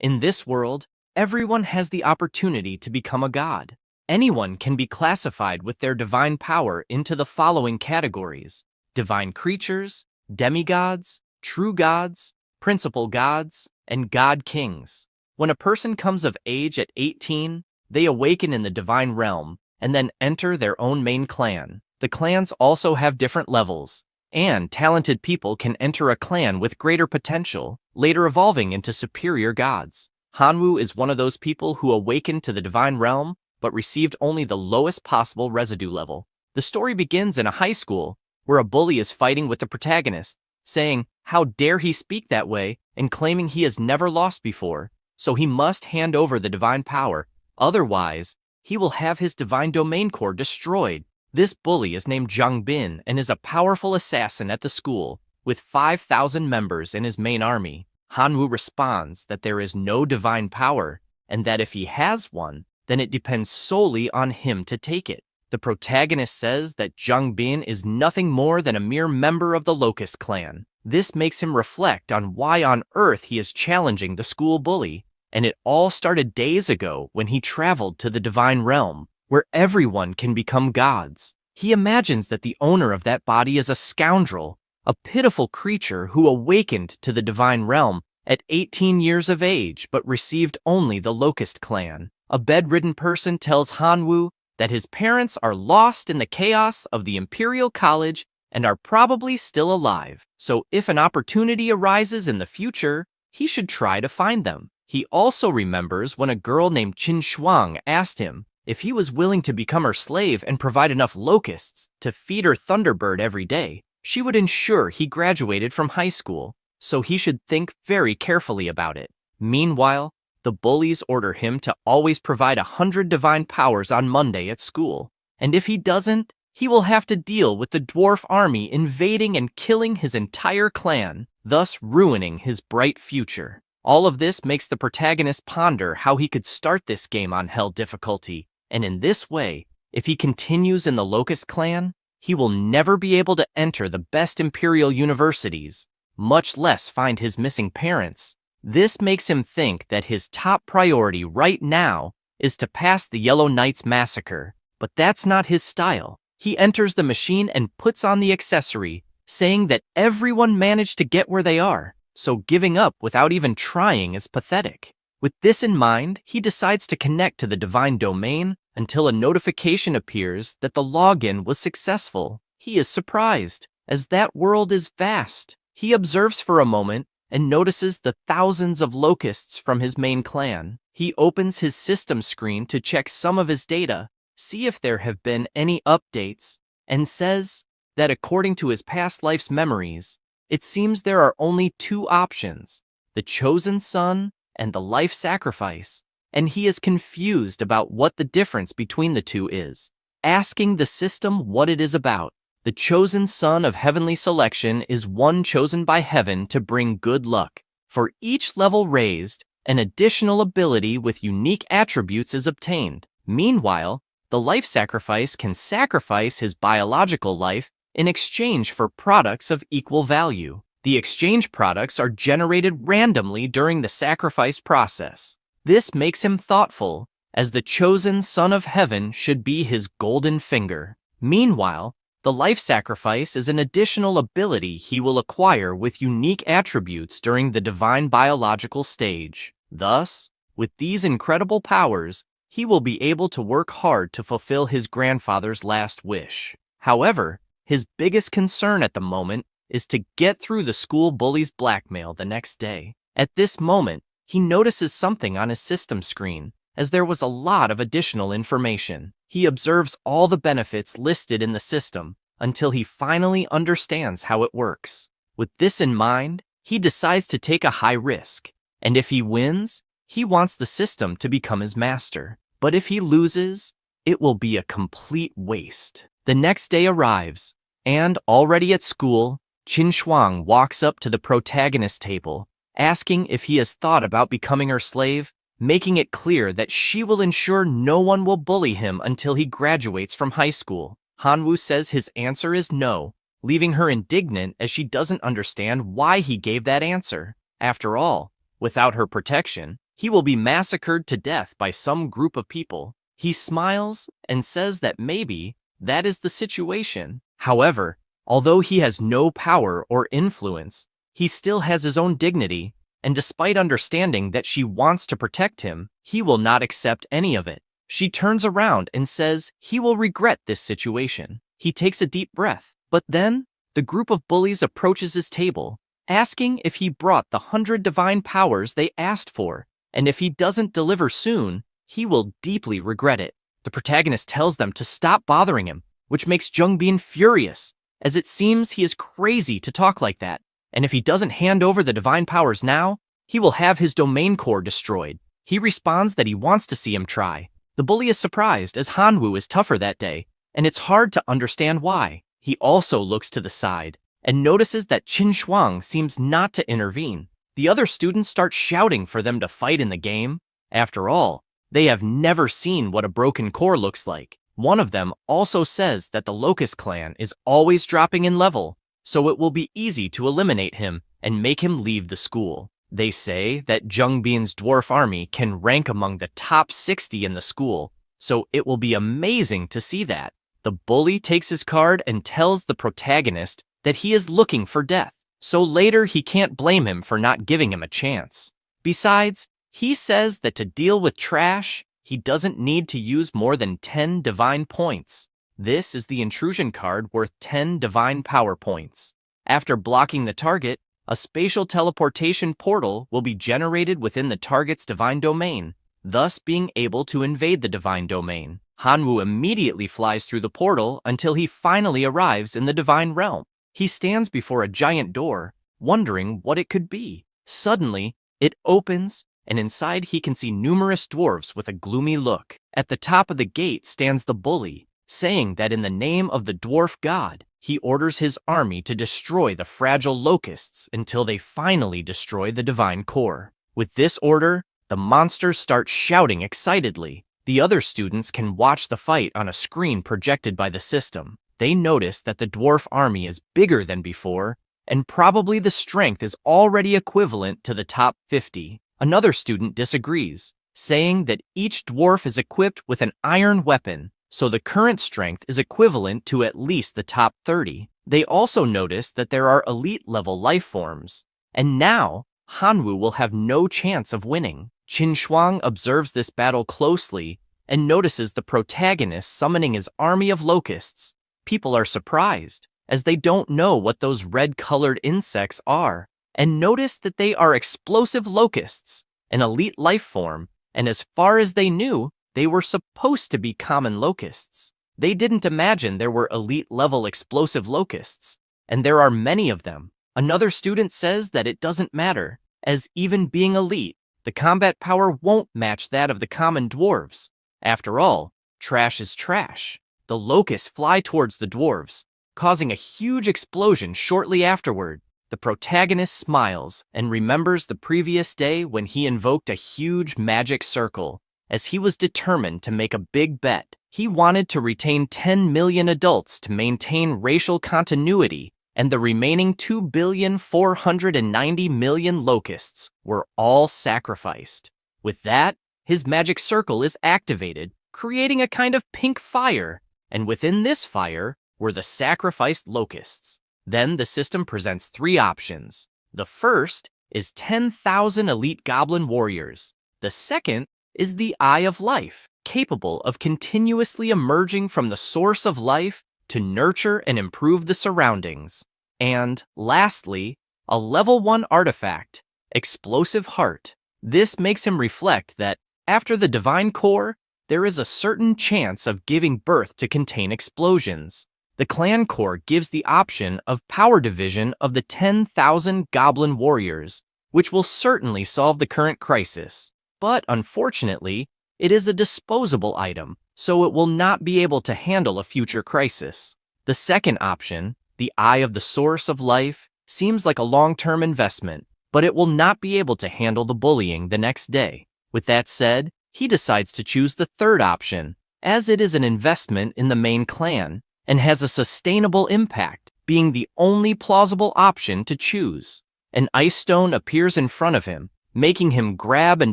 In this world, everyone has the opportunity to become a god. Anyone can be classified with their divine power into the following categories: divine creatures, demigods, true gods, principal gods, and god kings. When a person comes of age at 18, they awaken in the divine realm and then enter their own main clan. The clans also have different levels, and talented people can enter a clan with greater potential, later evolving into superior gods. Hanwoo is one of those people who awakened to the divine realm, but received only the lowest possible residue level. The story begins in a high school, where a bully is fighting with the protagonist, saying, "How dare he speak that way," and claiming he has never lost before, so he must hand over the divine power. Otherwise, he will have his divine domain core destroyed. This bully is named Jung Bin and is a powerful assassin at the school, with 5,000 members in his main army. Hanwoo responds that there is no divine power, and that if he has one, then it depends solely on him to take it. The protagonist says that Jung Bin is nothing more than a mere member of the Locust clan. This makes him reflect on why on earth he is challenging the school bully, and it all started days ago when he traveled to the divine realm, where everyone can become gods. He imagines that the owner of that body is a scoundrel, a pitiful creature who awakened to the divine realm at 18 years of age but received only the Locust clan. A bedridden person tells Hanwoo that his parents are lost in the chaos of the Imperial College and are probably still alive, so if an opportunity arises in the future, he should try to find them. He also remembers when a girl named Qin Shuang asked him if he was willing to become her slave and provide enough locusts to feed her Thunderbird every day. She would ensure he graduated from high school, so he should think very carefully about it. Meanwhile, the bullies order him to always provide 100 divine powers on Monday at school, and if he doesn't, he will have to deal with the dwarf army invading and killing his entire clan, thus ruining his bright future. All of this makes the protagonist ponder how he could start this game on hell difficulty, and in this way, if he continues in the Locust clan, he will never be able to enter the best imperial universities, much less find his missing parents. This makes him think that his top priority right now is to pass the Yellow Knights massacre, but that's not his style. He enters the machine and puts on the accessory, saying that everyone managed to get where they are, so giving up without even trying is pathetic. With this in mind, he decides to connect to the divine domain until a notification appears that the login was successful. He is surprised, as that world is vast. He observes for a moment and notices the thousands of locusts from his main clan. He opens his system screen to check some of his data, see if there have been any updates, and says that according to his past life's memories, it seems there are only two options: the chosen son and the life sacrifice, and he is confused about what the difference between the two is. Asking the system what it is about, the chosen son of heavenly selection is one chosen by heaven to bring good luck. For each level raised, an additional ability with unique attributes is obtained. Meanwhile, the life sacrifice can sacrifice his biological life in exchange for products of equal value. The exchange products are generated randomly during the sacrifice process. This makes him thoughtful, as the chosen son of heaven should be his golden finger. Meanwhile, the life sacrifice is an additional ability he will acquire with unique attributes during the divine biological stage. Thus, with these incredible powers, he will be able to work hard to fulfill his grandfather's last wish. However, his biggest concern at the moment is to get through the school bully's blackmail the next day. At this moment, he notices something on his system screen, as there was a lot of additional information. He observes all the benefits listed in the system until he finally understands how it works. With this in mind, he decides to take a high risk, and if he wins, he wants the system to become his master. But if he loses, it will be a complete waste. The next day arrives, and already at school, Qin Shuang walks up to the protagonist's table, asking if he has thought about becoming her slave, making it clear that she will ensure no one will bully him until he graduates from high school. Hanwoo says his answer is no, leaving her indignant as she doesn't understand why he gave that answer. After all, without her protection, he will be massacred to death by some group of people. He smiles and says that maybe that is the situation. However, although he has no power or influence, he still has his own dignity, and despite understanding that she wants to protect him, he will not accept any of it. She turns around and says he will regret this situation. He takes a deep breath, but then the group of bullies approaches his table, asking if he brought the 100 divine powers they asked for, and if he doesn't deliver soon, he will deeply regret it. The protagonist tells them to stop bothering him, which makes Jungbin furious, as it seems he is crazy to talk like that, and if he doesn't hand over the divine powers now, he will have his domain core destroyed. He responds that he wants to see him try. The bully is surprised, as Hanwoo is tougher that day, and it's hard to understand why. He also looks to the side, and notices that Qin Shuang seems not to intervene. The other students start shouting for them to fight in the game. After all, they have never seen what a broken core looks like. One of them also says that the Locust clan is always dropping in level, so it will be easy to eliminate him and make him leave the school. They say that Jungbin's dwarf army can rank among the top 60 in the school, so it will be amazing to see that. The bully takes his card and tells the protagonist that he is looking for death, so later he can't blame him for not giving him a chance. Besides, he says that to deal with trash, he doesn't need to use more than 10 divine points. This is the intrusion card worth 10 divine power points. After blocking the target, a spatial teleportation portal will be generated within the target's divine domain, thus being able to invade the divine domain. Hanwoo immediately flies through the portal until he finally arrives in the divine realm. He stands before a giant door, wondering what it could be. Suddenly, it opens, and inside he can see numerous dwarves with a gloomy look. At the top of the gate stands the bully, saying that in the name of the dwarf god, he orders his army to destroy the fragile locusts until they finally destroy the divine core. With this order, the monsters start shouting excitedly. The other students can watch the fight on a screen projected by the system. They notice that the dwarf army is bigger than before, and probably the strength is already equivalent to the top 50. Another student disagrees, saying that each dwarf is equipped with an iron weapon, so the current strength is equivalent to at least the top 30. They also notice that there are elite-level life forms, and now Hanwoo will have no chance of winning. Qin Shuang observes this battle closely and notices the protagonist summoning his army of locusts. People are surprised, as they don't know what those red-colored insects are, and notice that they are explosive locusts, an elite life form, and as far as they knew, they were supposed to be common locusts. They didn't imagine there were elite-level explosive locusts, and there are many of them. Another student says that it doesn't matter, as even being elite, the combat power won't match that of the common dwarves. After all, trash is trash. The locusts fly towards the dwarves, causing a huge explosion shortly afterward. The protagonist smiles and remembers the previous day when he invoked a huge magic circle, as he was determined to make a big bet. He wanted to retain 10 million adults to maintain racial continuity, and the remaining 2,490,000,000 locusts were all sacrificed. With that, his magic circle is activated, creating a kind of pink fire, and within this fire were the sacrificed locusts. Then the system presents 3 options. The first is 10,000 elite goblin warriors. The second is the Eye of Life, capable of continuously emerging from the source of life to nurture and improve the surroundings. And, lastly, a level 1 artifact, Explosive Heart. This makes him reflect that, after the divine core, there is a certain chance of giving birth to contain explosions. The clan core gives the option of power division of the 10,000 goblin warriors, which will certainly solve the current crisis. But unfortunately, it is a disposable item, so it will not be able to handle a future crisis. The second option, the Eye of the Source of Life, seems like a long-term investment, but it will not be able to handle the bullying the next day. With that said, he decides to choose the third option, as it is an investment in the main clan, and has a sustainable impact, being the only plausible option to choose. An ice stone appears in front of him, making him grab and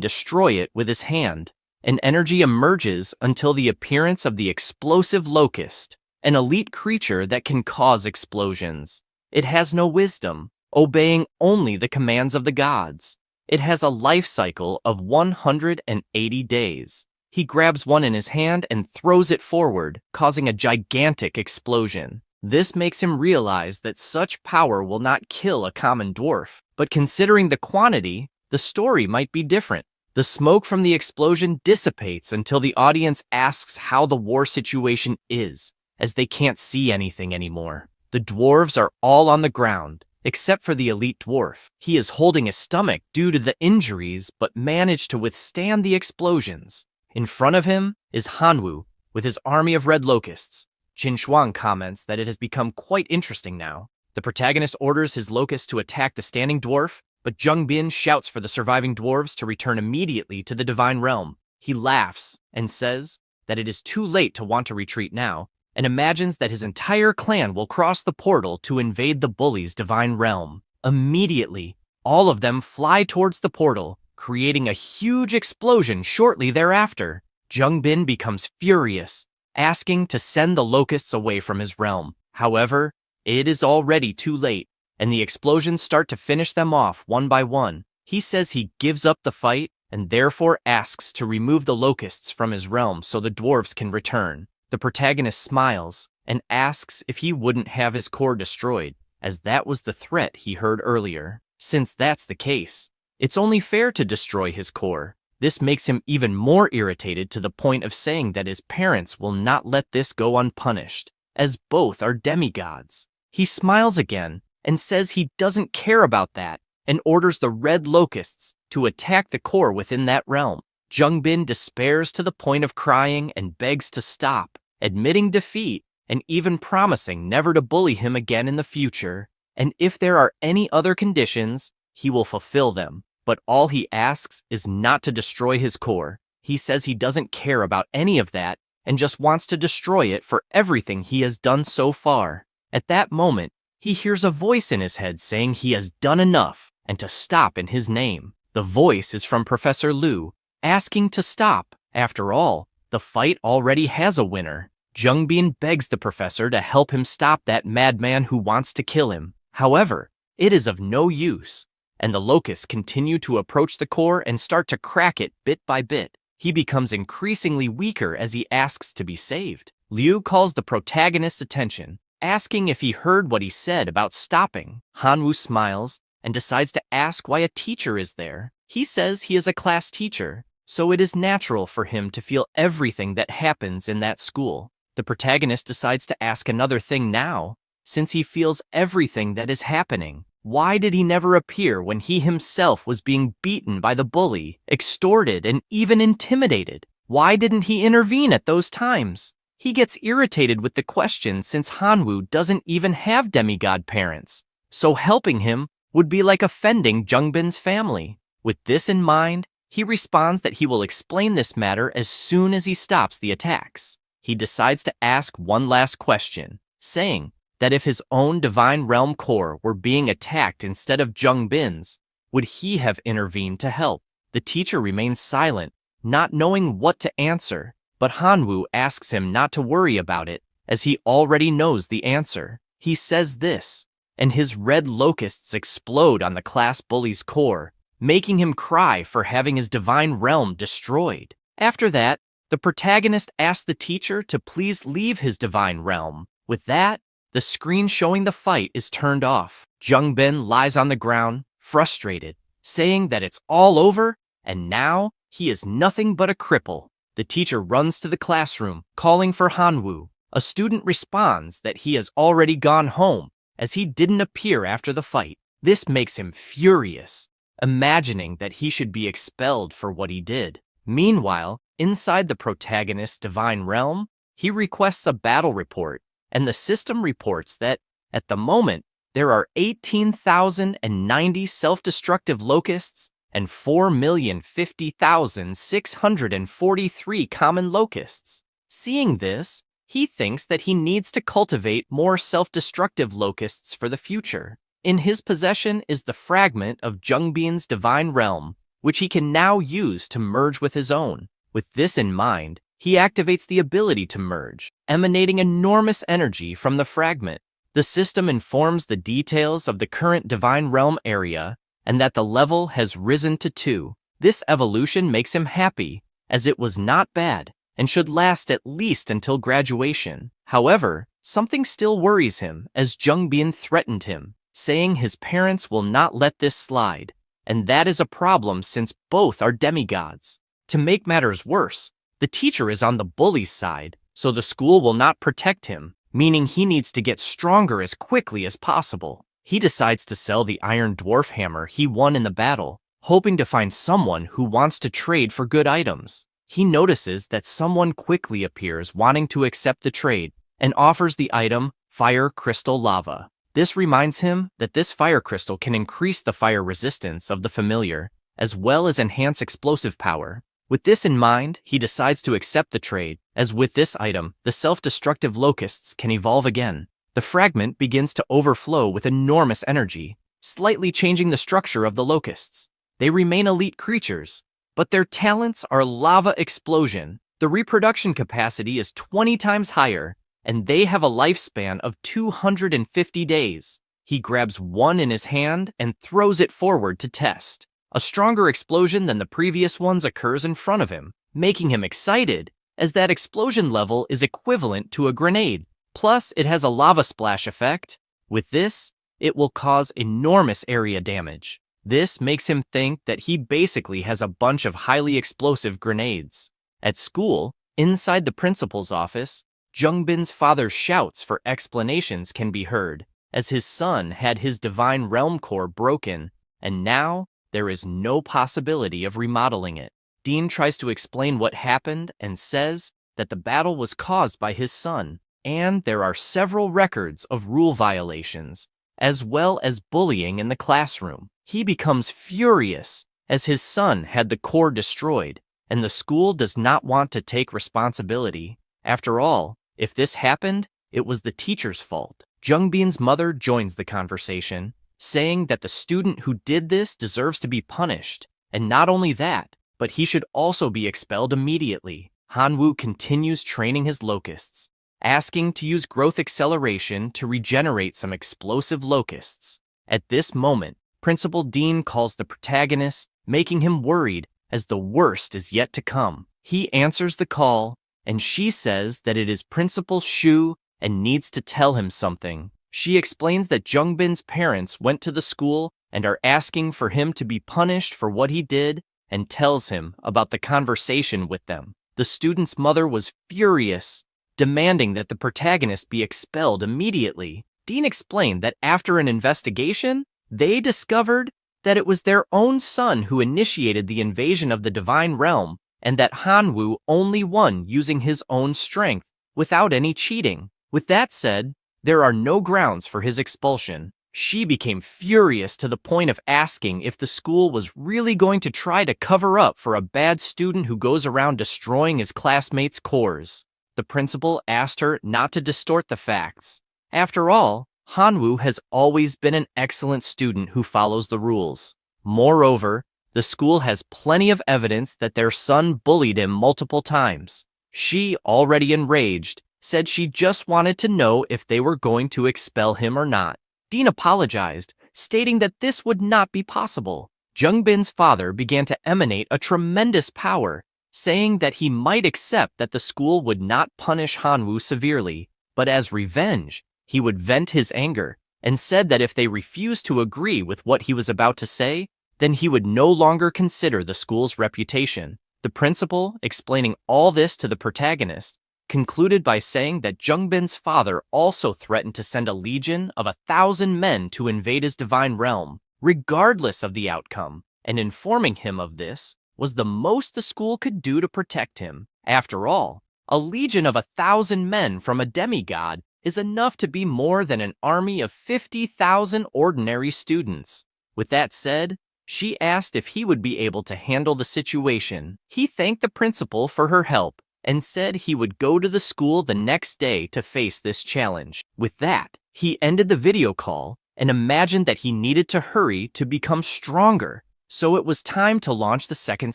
destroy it with his hand. An energy emerges until the appearance of the explosive locust, an elite creature that can cause explosions. It has no wisdom, obeying only the commands of the gods. It has a life cycle of 180 days. He grabs one in his hand and throws it forward, causing a gigantic explosion. This makes him realize that such power will not kill a common dwarf, but considering the quantity, the story might be different. The smoke from the explosion dissipates until the audience asks how the war situation is, as they can't see anything anymore. The dwarves are all on the ground, except for the elite dwarf. He is holding his stomach due to the injuries, but managed to withstand the explosions. In front of him is Hanwoo, with his army of red locusts. Qin Shuang comments that it has become quite interesting now. The protagonist orders his locusts to attack the standing dwarf, but Jung Bin shouts for the surviving dwarves to return immediately to the divine realm. He laughs and says that it is too late to want to retreat now, and imagines that his entire clan will cross the portal to invade the bully's divine realm. Immediately, all of them fly towards the portal, creating a huge explosion shortly thereafter. Jung Bin becomes furious, asking to send the locusts away from his realm. However, it is already too late, and the explosions start to finish them off one by one. He says he gives up the fight and therefore asks to remove the locusts from his realm so the dwarves can return. The protagonist smiles and asks if he wouldn't have his core destroyed, as that was the threat he heard earlier. Since that's the case, it's only fair to destroy his core. This makes him even more irritated to the point of saying that his parents will not let this go unpunished, as both are demigods. He smiles again and says he doesn't care about that and orders the red locusts to attack the core within that realm. Jung Bin despairs to the point of crying and begs to stop, admitting defeat and even promising never to bully him again in the future. And if there are any other conditions, he will fulfill them. But all he asks is not to destroy his core. He says he doesn't care about any of that and just wants to destroy it for everything he has done so far. At that moment, he hears a voice in his head saying he has done enough and to stop in his name. The voice is from Professor Liu, asking to stop. After all, the fight already has a winner. Jung Bin begs the professor to help him stop that madman who wants to kill him. However, it is of no use, and the locusts continue to approach the core and start to crack it bit by bit. He becomes increasingly weaker as he asks to be saved. Liu calls the protagonist's attention, asking if he heard what he said about stopping. Hanwoo smiles and decides to ask why a teacher is there. He says he is a class teacher, so it is natural for him to feel everything that happens in that school. The protagonist decides to ask another thing now, since he feels everything that is happening. Why did he never appear when he himself was being beaten by the bully, extorted, and even intimidated? Why didn't he intervene at those times? He gets irritated with the question since Hanwoo doesn't even have demigod parents, so helping him would be like offending Jung Bin's family. With this in mind, he responds that he will explain this matter as soon as he stops the attacks. He decides to ask one last question, saying that if his own divine realm core were being attacked instead of Jung Bin's, would he have intervened to help? The teacher remains silent, not knowing what to answer, but Hanwoo asks him not to worry about it, as he already knows the answer. He says this, and his red locusts explode on the class bully's core, making him cry for having his divine realm destroyed. After that, the protagonist asks the teacher to please leave his divine realm. With that, the screen showing the fight is turned off. Jung Bin lies on the ground, frustrated, saying that it's all over, and now he is nothing but a cripple. The teacher runs to the classroom, calling for Hanwoo. A student responds that he has already gone home, as he didn't appear after the fight. This makes him furious, imagining that he should be expelled for what he did. Meanwhile, inside the protagonist's divine realm, he requests a battle report, and the system reports that, at the moment, there are 18,090 self-destructive locusts and 4,050,643 common locusts. Seeing this, he thinks that he needs to cultivate more self-destructive locusts for the future. In his possession is the fragment of Jung Bin's divine realm, which he can now use to merge with his own. With this in mind, he activates the ability to merge, emanating enormous energy from the fragment. The system informs the details of the current Divine Realm area and that the level has risen to 2. This evolution makes him happy, as it was not bad and should last at least until graduation. However, something still worries him, as Jungbin threatened him, saying his parents will not let this slide, and that is a problem since both are demigods. To make matters worse, the teacher is on the bully's side, so the school will not protect him, meaning he needs to get stronger as quickly as possible. He decides to sell the iron dwarf hammer he won in the battle, hoping to find someone who wants to trade for good items. He notices that someone quickly appears wanting to accept the trade and offers the item Fire Crystal Lava. This reminds him that this fire crystal can increase the fire resistance of the familiar, as well as enhance explosive power. With this in mind, he decides to accept the trade, as with this item, the self-destructive locusts can evolve again. The fragment begins to overflow with enormous energy, slightly changing the structure of the locusts. They remain elite creatures, but their talents are lava explosion. The reproduction capacity is 20 times higher, and they have a lifespan of 250 days. He grabs one in his hand and throws it forward to test. A stronger explosion than the previous ones occurs in front of him, making him excited, as that explosion level is equivalent to a grenade. Plus, it has a lava splash effect. With this, it will cause enormous area damage. This makes him think that he basically has a bunch of highly explosive grenades. At school, inside the principal's office, Jungbin's father's shouts for explanations can be heard, as his son had his Divine Realm core broken, and now there is no possibility of remodeling it. Dean tries to explain what happened and says that the battle was caused by his son, and there are several records of rule violations, as well as bullying in the classroom. He becomes furious, as his son had the core destroyed, and the school does not want to take responsibility. After all, if this happened, it was the teacher's fault. Jungbin's mother joins the conversation, saying that the student who did this deserves to be punished, and not only that, but he should also be expelled immediately. Hanwoo continues training his locusts, asking to use growth acceleration to regenerate some explosive locusts. At this moment, Principal Dean calls the protagonist, making him worried as the worst is yet to come. He answers the call, and she says that it is Principal Shu and needs to tell him something. She explains that Jungbin's parents went to the school and are asking for him to be punished for what he did, and tells him about the conversation with them. The student's mother was furious, demanding that the protagonist be expelled immediately. Dean explained that after an investigation, they discovered that it was their own son who initiated the invasion of the Divine Realm, and that Hanwoo only won using his own strength, without any cheating. With that said, there are no grounds for his expulsion. She became furious to the point of asking if the school was really going to try to cover up for a bad student who goes around destroying his classmates' cores. The principal asked her not to distort the facts. After all, Hanwoo has always been an excellent student who follows the rules. Moreover, the school has plenty of evidence that their son bullied him multiple times. She, already enraged, said she just wanted to know if they were going to expel him or not. Dean apologized, stating that this would not be possible. Jungbin's father began to emanate a tremendous power, saying that he might accept that the school would not punish Hanwoo severely, but as revenge, he would vent his anger, and said that if they refused to agree with what he was about to say, then he would no longer consider the school's reputation. The principal, explaining all this to the protagonist, concluded by saying that Jungbin's father also threatened to send a legion of 1,000 men to invade his divine realm, regardless of the outcome, and informing him of this was the most the school could do to protect him. After all, a legion of 1,000 men from a demigod is enough to be more than an army of 50,000 ordinary students. With that said, she asked if he would be able to handle the situation. He thanked the principal for her help and said he would go to the school the next day to face this challenge. With that, he ended the video call and imagined that he needed to hurry to become stronger, so it was time to launch the second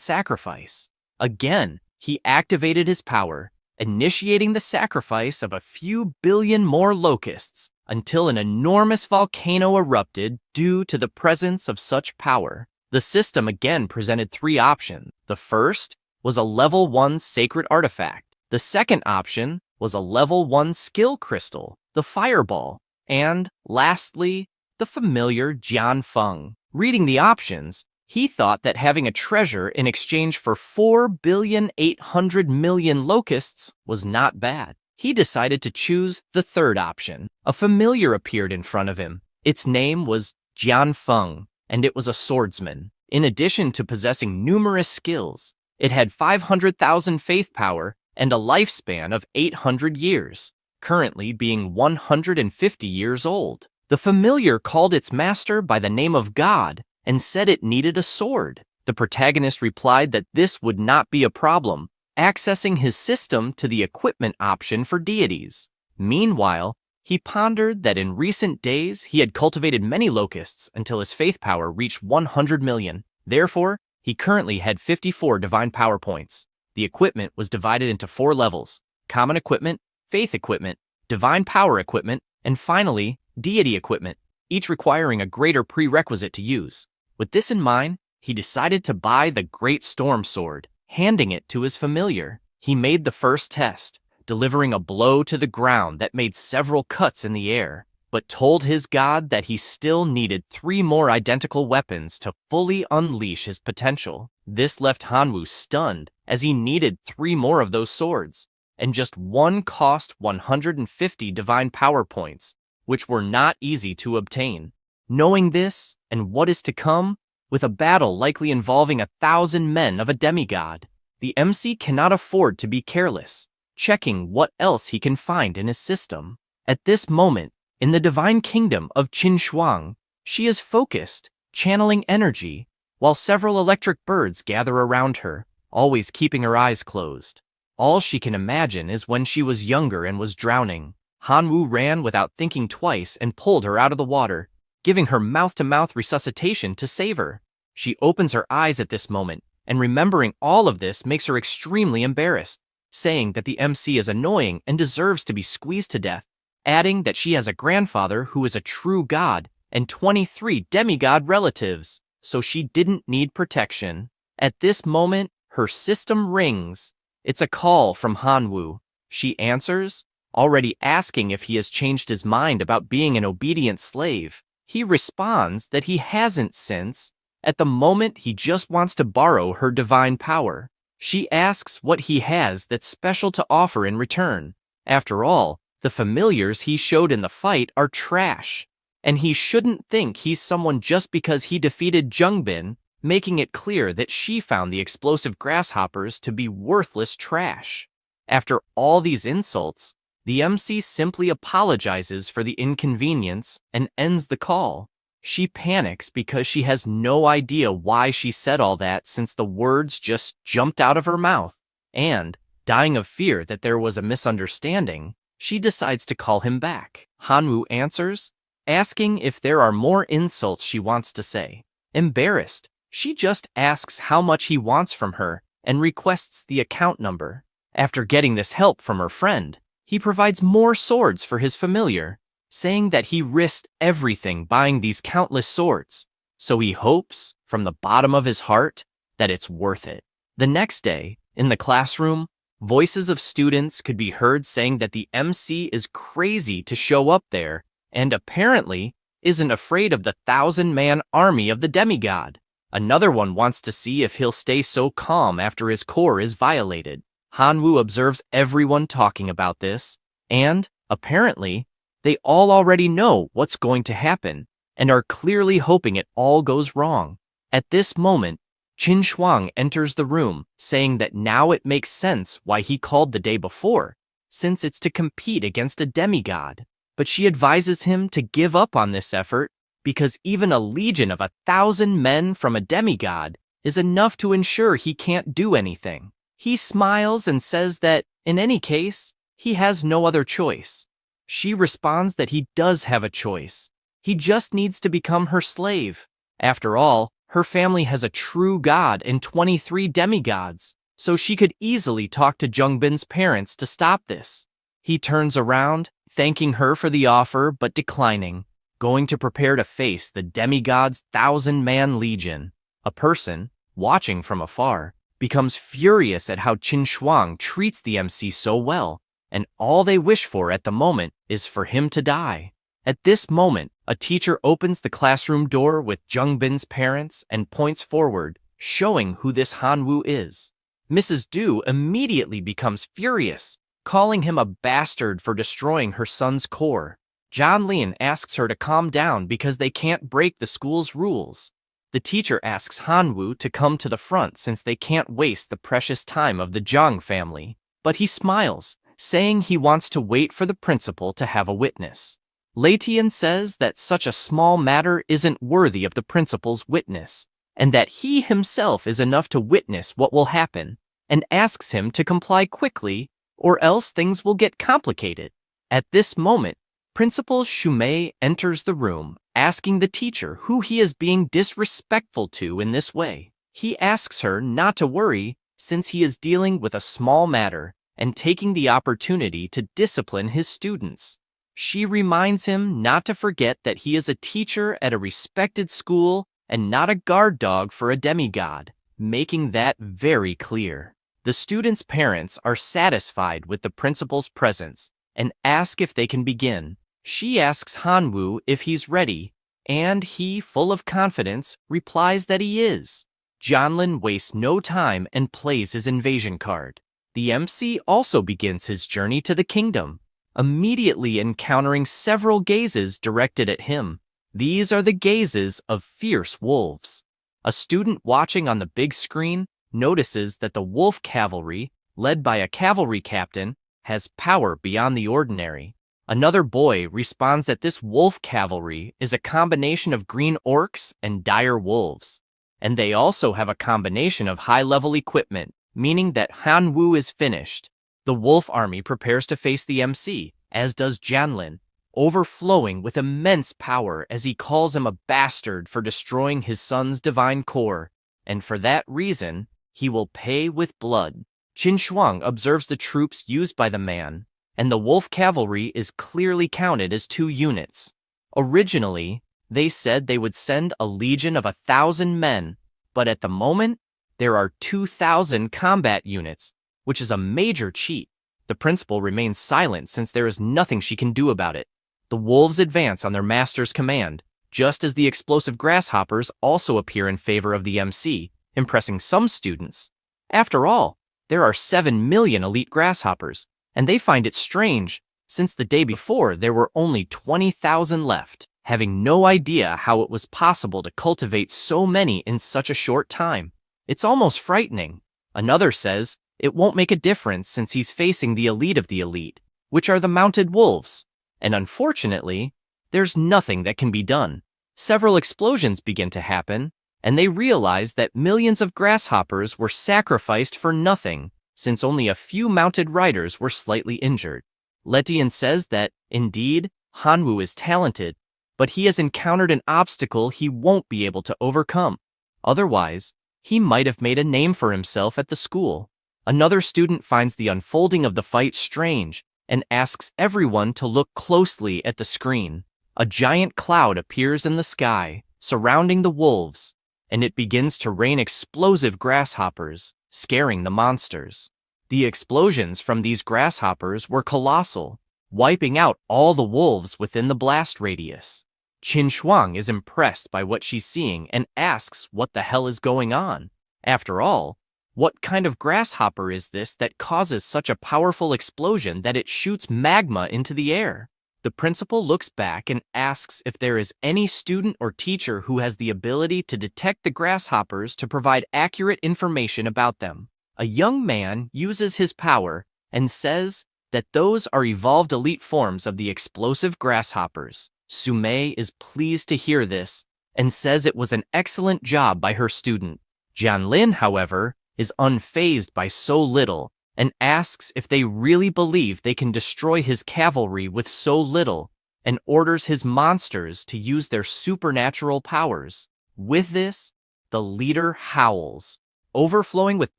sacrifice. Again, he activated his power, initiating the sacrifice of a few billion more locusts until an enormous volcano erupted due to the presence of such power. The system again presented three options. The first was a level 1 sacred artifact. The second option was a level 1 skill crystal, the fireball, and lastly, the familiar Jianfeng. Reading the options, he thought that having a treasure in exchange for 4,800,000,000 locusts was not bad. He decided to choose the third option. A familiar appeared in front of him. Its name was Jianfeng, and it was a swordsman. In addition to possessing numerous skills, it had 500,000 faith power and a lifespan of 800 years, currently being 150 years old. The familiar called its master by the name of God and said it needed a sword. The protagonist replied that this would not be a problem, accessing his system to the equipment option for deities. Meanwhile, he pondered that in recent days he had cultivated many locusts until his faith power reached 100 million. Therefore, he currently had 54 divine power points. The equipment was divided into 4 levels: common equipment, faith equipment, divine power equipment, and finally, deity equipment, each requiring a greater prerequisite to use. With this in mind, he decided to buy the Great Storm Sword, handing it to his familiar. He made the first test, delivering a blow to the ground that made several cuts in the air, but told his god that he still needed 3 more identical weapons to fully unleash his potential. This left Hanwoo stunned, as he needed 3 more of those swords, and just one cost 150 divine power points, which were not easy to obtain. Knowing this, and what is to come, with a battle likely involving 1,000 men of a demigod, the MC cannot afford to be careless, checking what else he can find in his system. At this moment, in the divine kingdom of Qinshuang, she is focused, channeling energy, while several electric birds gather around her, always keeping her eyes closed. All she can imagine is when she was younger and was drowning. Hanwoo ran without thinking twice and pulled her out of the water, giving her mouth-to-mouth resuscitation to save her. She opens her eyes at this moment, and remembering all of this makes her extremely embarrassed, saying that the MC is annoying and deserves to be squeezed to death, adding that she has a grandfather who is a true god and 23 demigod relatives, so she didn't need protection. At this moment, her system rings. It's a call from Hanwoo. She answers, already asking if he has changed his mind about being an obedient slave. He responds that he hasn't since, at the moment he just wants to borrow her divine power. She asks what he has that's special to offer in return. After all, the familiars he showed in the fight are trash, and he shouldn't think he's someone just because he defeated Jungbin, making it clear that she found the explosive grasshoppers to be worthless trash. After all these insults, the MC simply apologizes for the inconvenience and ends the call. She panics because she has no idea why she said all that since the words just jumped out of her mouth, and, dying of fear that there was a misunderstanding, she decides to call him back. Hanwoo answers, asking if there are more insults she wants to say. Embarrassed, she just asks how much he wants from her and requests the account number. After getting this help from her friend, he provides more swords for his familiar, saying that he risked everything buying these countless swords, so he hopes, from the bottom of his heart, that it's worth it. The next day, in the classroom, voices of students could be heard saying that the MC is crazy to show up there and apparently isn't afraid of the 1,000-man army of the demigod. Another one wants to see if he'll stay so calm after his core is violated. Hanwoo observes everyone talking about this, and, apparently, they all already know what's going to happen and are clearly hoping it all goes wrong. At this moment, Qin Shuang enters the room, saying that now it makes sense why he called the day before, since it's to compete against a demigod. But she advises him to give up on this effort because even a legion of 1,000 men from a demigod is enough to ensure he can't do anything. He smiles and says that, in any case, he has no other choice. She responds that he does have a choice. He just needs to become her slave. After all, Her family has a true god and 23 demigods, so she could easily talk to Jungbin's parents to stop this. He turns around, thanking her for the offer but declining, going to prepare to face the demigod's 1,000-man legion. A person, watching from afar, becomes furious at how Qin Shuang treats the MC so well, and all they wish for at the moment is for him to die. At this moment, a teacher opens the classroom door with Jungbin's parents and points forward, showing who this Hanwoo is. Mrs. Du immediately becomes furious, calling him a bastard for destroying her son's core. John Lin asks her to calm down because they can't break the school's rules. The teacher asks Hanwoo to come to the front since they can't waste the precious time of the Zhang family, but he smiles, saying he wants to wait for the principal to have a witness. Leitian says that such a small matter isn't worthy of the principal's witness, and that he himself is enough to witness what will happen, and asks him to comply quickly, or else things will get complicated. At this moment, Principal Shumei enters the room, asking the teacher who he is being disrespectful to in this way. He asks her not to worry, since he is dealing with a small matter and taking the opportunity to discipline his students. She reminds him not to forget that he is a teacher at a respected school and not a guard dog for a demigod, making that very clear. The students' parents are satisfied with the principal's presence and ask if they can begin. She asks Hanwoo if he's ready, and he, full of confidence, replies that he is. Janlin wastes no time and plays his invasion card. The MC also begins his journey to the kingdom, immediately encountering several gazes directed at him. These are the gazes of fierce wolves. A student watching on the big screen notices that the wolf cavalry, led by a cavalry captain, has power beyond the ordinary. Another boy responds that this wolf cavalry is a combination of green orcs and dire wolves, and they also have a combination of high-level equipment, meaning that Hanwoo is finished. The wolf army prepares to face the MC, as does Janlin, overflowing with immense power as he calls him a bastard for destroying his son's divine core, and for that reason, he will pay with blood. Qin Shuang observes the troops used by the man, and the wolf cavalry is clearly counted as 2 units. Originally, they said they would send a legion of 1,000 men, but at the moment, there are 2,000 combat units, which is a major cheat. The principal remains silent since there is nothing she can do about it. The wolves advance on their master's command, just as the explosive grasshoppers also appear in favor of the MC, impressing some students. After all, there are 7 million elite grasshoppers, and they find it strange, since the day before there were only 20,000 left, having no idea how it was possible to cultivate so many in such a short time. It's almost frightening. Another says it won't make a difference since he's facing the elite of the elite, which are the mounted wolves, and unfortunately, there's nothing that can be done. Several explosions begin to happen, and they realize that millions of grasshoppers were sacrificed for nothing, since only a few mounted riders were slightly injured. Letian says that, indeed, Hanwoo is talented, but he has encountered an obstacle he won't be able to overcome. Otherwise, he might have made a name for himself at the school. Another student finds the unfolding of the fight strange and asks everyone to look closely at the screen. A giant cloud appears in the sky, surrounding the wolves, and it begins to rain explosive grasshoppers, scaring the monsters. The explosions from these grasshoppers were colossal, wiping out all the wolves within the blast radius. Qin Shuang is impressed by what she's seeing and asks what the hell is going on. After all, what kind of grasshopper is this that causes such a powerful explosion that it shoots magma into the air? The principal looks back and asks if there is any student or teacher who has the ability to detect the grasshoppers to provide accurate information about them. A young man uses his power and says that those are evolved elite forms of the explosive grasshoppers. Sumei is pleased to hear this and says it was an excellent job by her student. Janlin, however, is unfazed by so little and asks if they really believe they can destroy his cavalry with so little, and orders his monsters to use their supernatural powers. With this, the leader howls, overflowing with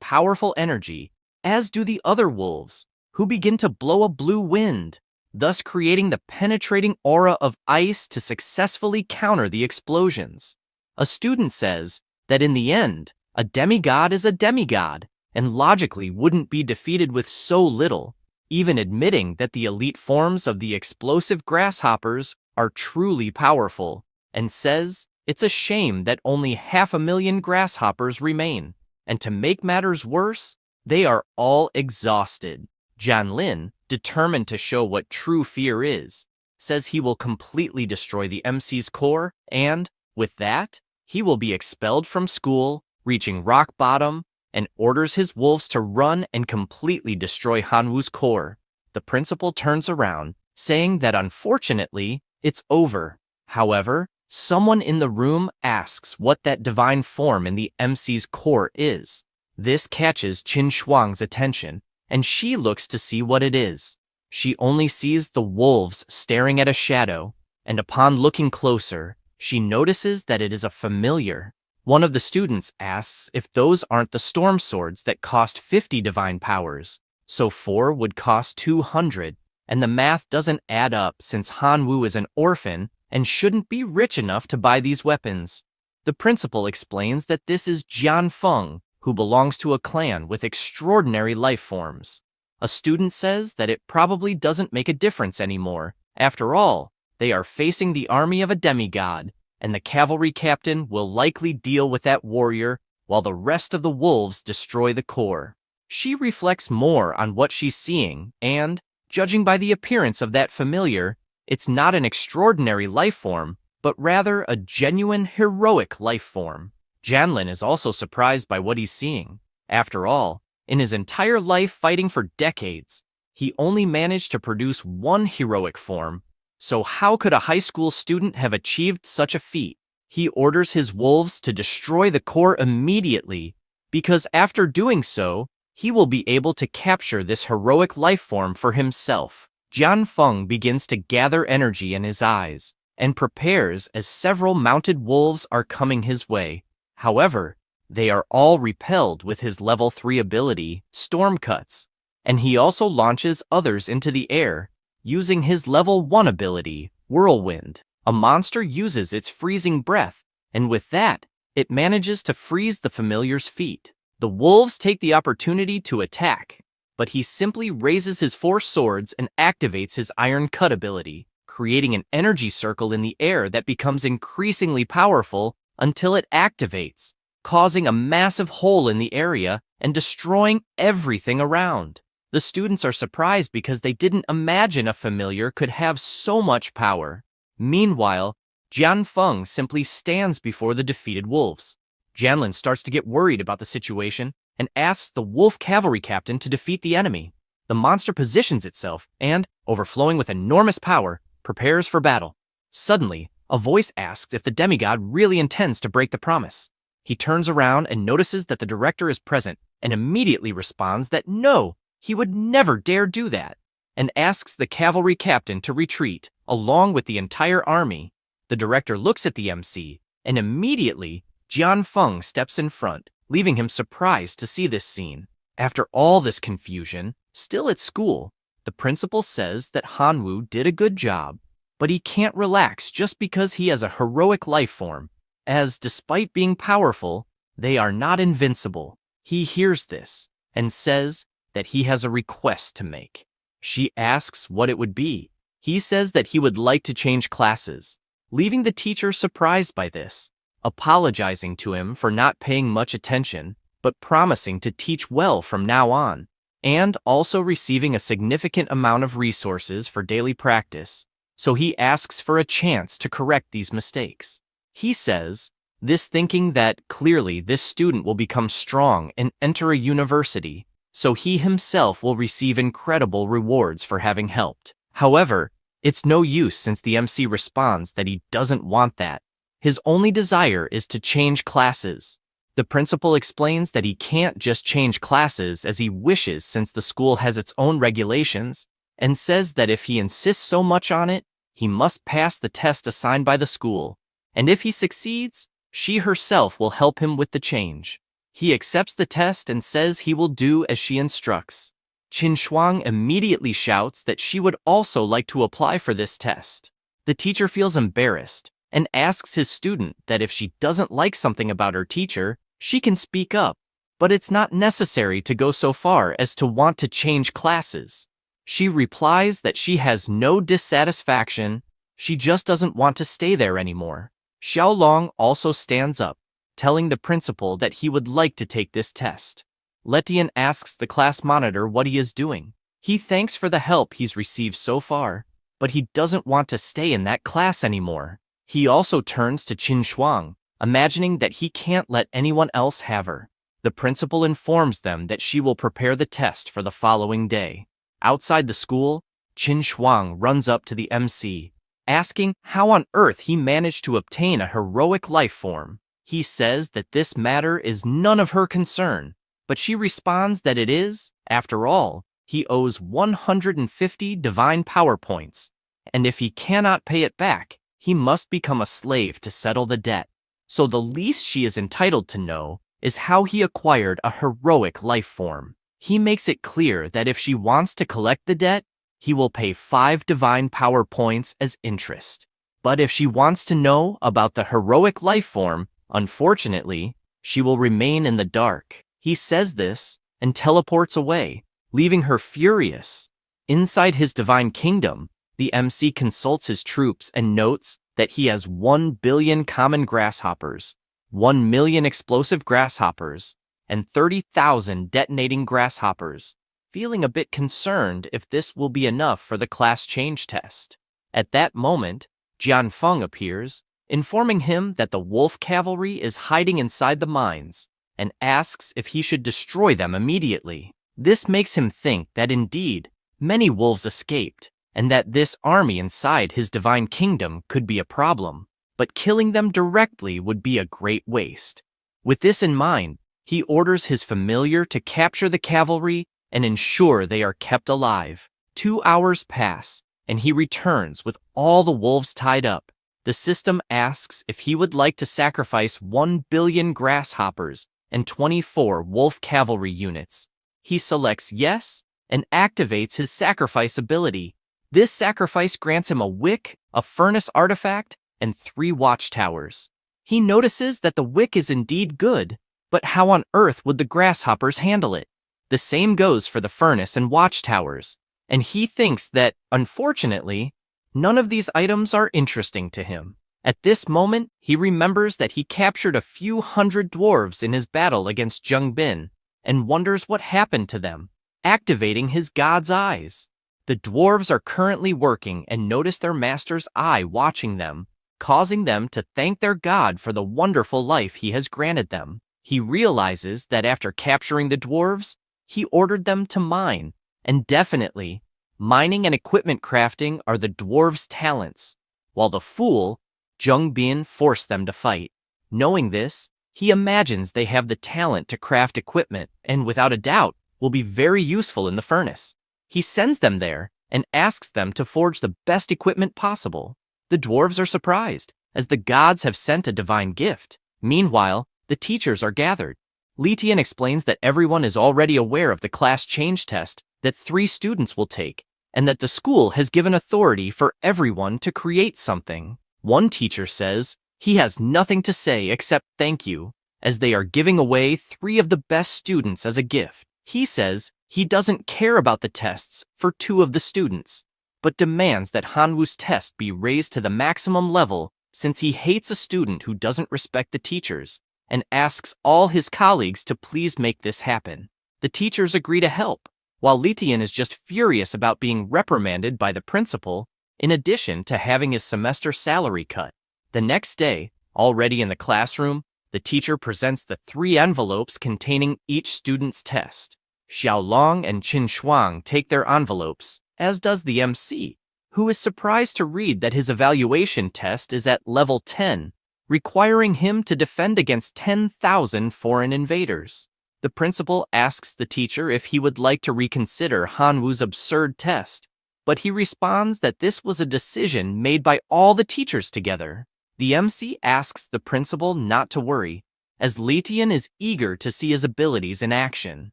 powerful energy, as do the other wolves, who begin to blow a blue wind, thus creating the penetrating aura of ice to successfully counter the explosions. A student says that in the end, a demigod is a demigod, and logically wouldn't be defeated with so little, even admitting that the elite forms of the explosive grasshoppers are truly powerful, and says it's a shame that only 500,000 grasshoppers remain, and to make matters worse, they are all exhausted. Jianlin, determined to show what true fear is, says he will completely destroy the MC's core, and, with that, he will be expelled from school, reaching rock bottom, and orders his wolves to run and completely destroy Hanwoo's core. The principal turns around, saying that unfortunately, it's over. However, someone in the room asks what that divine form in the MC's core is. This catches Qin Shuang's attention, and she looks to see what it is. She only sees the wolves staring at a shadow, and upon looking closer, she notices that it is a familiar. One of the students asks if those aren't the storm swords that cost 50 divine powers, so 4 would cost 200, and the math doesn't add up since Hanwoo is an orphan and shouldn't be rich enough to buy these weapons. The principal explains that this is Jian Feng, who belongs to a clan with extraordinary life forms. A student says that it probably doesn't make a difference anymore. After all, they are facing the army of a demigod, and the cavalry captain will likely deal with that warrior while the rest of the wolves destroy the core. She reflects more on what she's seeing, and, judging by the appearance of that familiar, it's not an extraordinary life form, but rather a genuine heroic life form. Jianlin is also surprised by what he's seeing. After all, in his entire life fighting for decades, he only managed to produce one heroic form. So how could a high school student have achieved such a feat? He orders his wolves to destroy the core immediately, because after doing so, he will be able to capture this heroic life form for himself. Jian Feng begins to gather energy in his eyes, and prepares as several mounted wolves are coming his way. However, they are all repelled with his level 3 ability, Storm Cuts, and he also launches others into the air, using his level 1 ability, Whirlwind. A monster uses its freezing breath, and with that, it manages to freeze the familiar's feet. The wolves take the opportunity to attack, but he simply raises his 4 swords and activates his Iron Cut ability, creating an energy circle in the air that becomes increasingly powerful until it activates, causing a massive hole in the area and destroying everything around. The students are surprised because they didn't imagine a familiar could have so much power. Meanwhile, Jian Feng simply stands before the defeated wolves. Jianlin starts to get worried about the situation and asks the wolf cavalry captain to defeat the enemy. The monster positions itself and, overflowing with enormous power, prepares for battle. Suddenly, a voice asks if the demigod really intends to break the promise. He turns around and notices that the director is present and immediately responds that no, he would never dare do that, and asks the cavalry captain to retreat, along with the entire army. The director looks at the MC, and immediately, Jian Feng steps in front, leaving him surprised to see this scene. After all this confusion, still at school, the principal says that Hanwoo did a good job, but he can't relax just because he has a heroic life form, as despite being powerful, they are not invincible. He hears this, and says that he has a request to make. She asks what it would be. He says that he would like to change classes, leaving the teacher surprised by this, apologizing to him for not paying much attention, but promising to teach well from now on, and also receiving a significant amount of resources for daily practice, so he asks for a chance to correct these mistakes. He says, this thinking that clearly this student will become strong and enter a university, so he himself will receive incredible rewards for having helped. However, it's no use since the MC responds that he doesn't want that. His only desire is to change classes. The principal explains that he can't just change classes as he wishes since the school has its own regulations, and says that if he insists so much on it, he must pass the test assigned by the school, and if he succeeds, She herself will help him with the change. He accepts the test and says he will do as she instructs. Qin Shuang immediately shouts that she would also like to apply for this test. The teacher feels embarrassed and asks his student that if she doesn't like something about her teacher, she can speak up. But it's not necessary to go so far as to want to change classes. She replies that she has no dissatisfaction, she just doesn't want to stay there anymore. Xiaolong also stands up, telling the principal that he would like to take this test. Letian asks the class monitor what he is doing. He thanks for the help he's received so far, but he doesn't want to stay in that class anymore. He also turns to Qin Shuang, imagining that he can't let anyone else have her. The principal informs them that she will prepare the test for the following day. Outside the school, Qin Shuang runs up to the MC, asking how on earth he managed to obtain a heroic life form. He says that this matter is none of her concern, but she responds that it is. After all, he owes 150 divine power points, and if he cannot pay it back, he must become a slave to settle the debt. So the least she is entitled to know is how he acquired a heroic life form. He makes it clear that if she wants to collect the debt, he will pay 5 divine power points as interest. But if she wants to know about the heroic life form, unfortunately, she will remain in the dark. He says this and teleports away, leaving her furious. Inside his divine kingdom, the MC consults his troops and notes that he has 1 billion common grasshoppers, 1 million explosive grasshoppers, and 30,000 detonating grasshoppers, feeling a bit concerned if this will be enough for the class change test. At that moment, Jianfeng appears, informing him that the wolf cavalry is hiding inside the mines, and asks if he should destroy them immediately. This makes him think that indeed, many wolves escaped, and that this army inside his divine kingdom could be a problem, but killing them directly would be a great waste. With this in mind, he orders his familiar to capture the cavalry and ensure they are kept alive. 2 hours pass, and he returns with all the wolves tied up. The system asks if he would like to sacrifice 1 billion grasshoppers and 24 wolf cavalry units. He selects yes and activates his sacrifice ability. This sacrifice grants him a wick, a furnace artifact, and 3 watchtowers. He notices that the wick is indeed good, but how on earth would the grasshoppers handle it? The same goes for the furnace and watchtowers, and he thinks that, unfortunately, none of these items are interesting to him. At this moment, he remembers that he captured a few hundred dwarves in his battle against Zheng Bin, and wonders what happened to them, activating his god's eyes. The dwarves are currently working and notice their master's eye watching them, causing them to thank their god for the wonderful life he has granted them. He realizes that after capturing the dwarves, he ordered them to mine, and definitely, mining and equipment crafting are the dwarves' talents, while the fool, Zheng Bin, forced them to fight. Knowing this, he imagines they have the talent to craft equipment and, without a doubt, will be very useful in the furnace. He sends them there and asks them to forge the best equipment possible. The dwarves are surprised, as the gods have sent a divine gift. Meanwhile, the teachers are gathered. Litian explains that everyone is already aware of the class change test that 3 students will take, and that the school has given authority for everyone to create something. One teacher says he has nothing to say except thank you, as they are giving away 3 of the best students as a gift. He says he doesn't care about the tests for 2 of the students, but demands that Hanwu's test be raised to the maximum level since he hates a student who doesn't respect the teachers, and asks all his colleagues to please make this happen. The teachers agree to help, while Litian is just furious about being reprimanded by the principal, in addition to having his semester salary cut. The next day, already in the classroom, the teacher presents the 3 envelopes containing each student's test. Xiaolong and Qin Shuang take their envelopes, as does the MC, who is surprised to read that his evaluation test is at level 10, requiring him to defend against 10,000 foreign invaders. The principal asks the teacher if he would like to reconsider Hanwu's absurd test, but he responds that this was a decision made by all the teachers together. The MC asks the principal not to worry, as Letian is eager to see his abilities in action.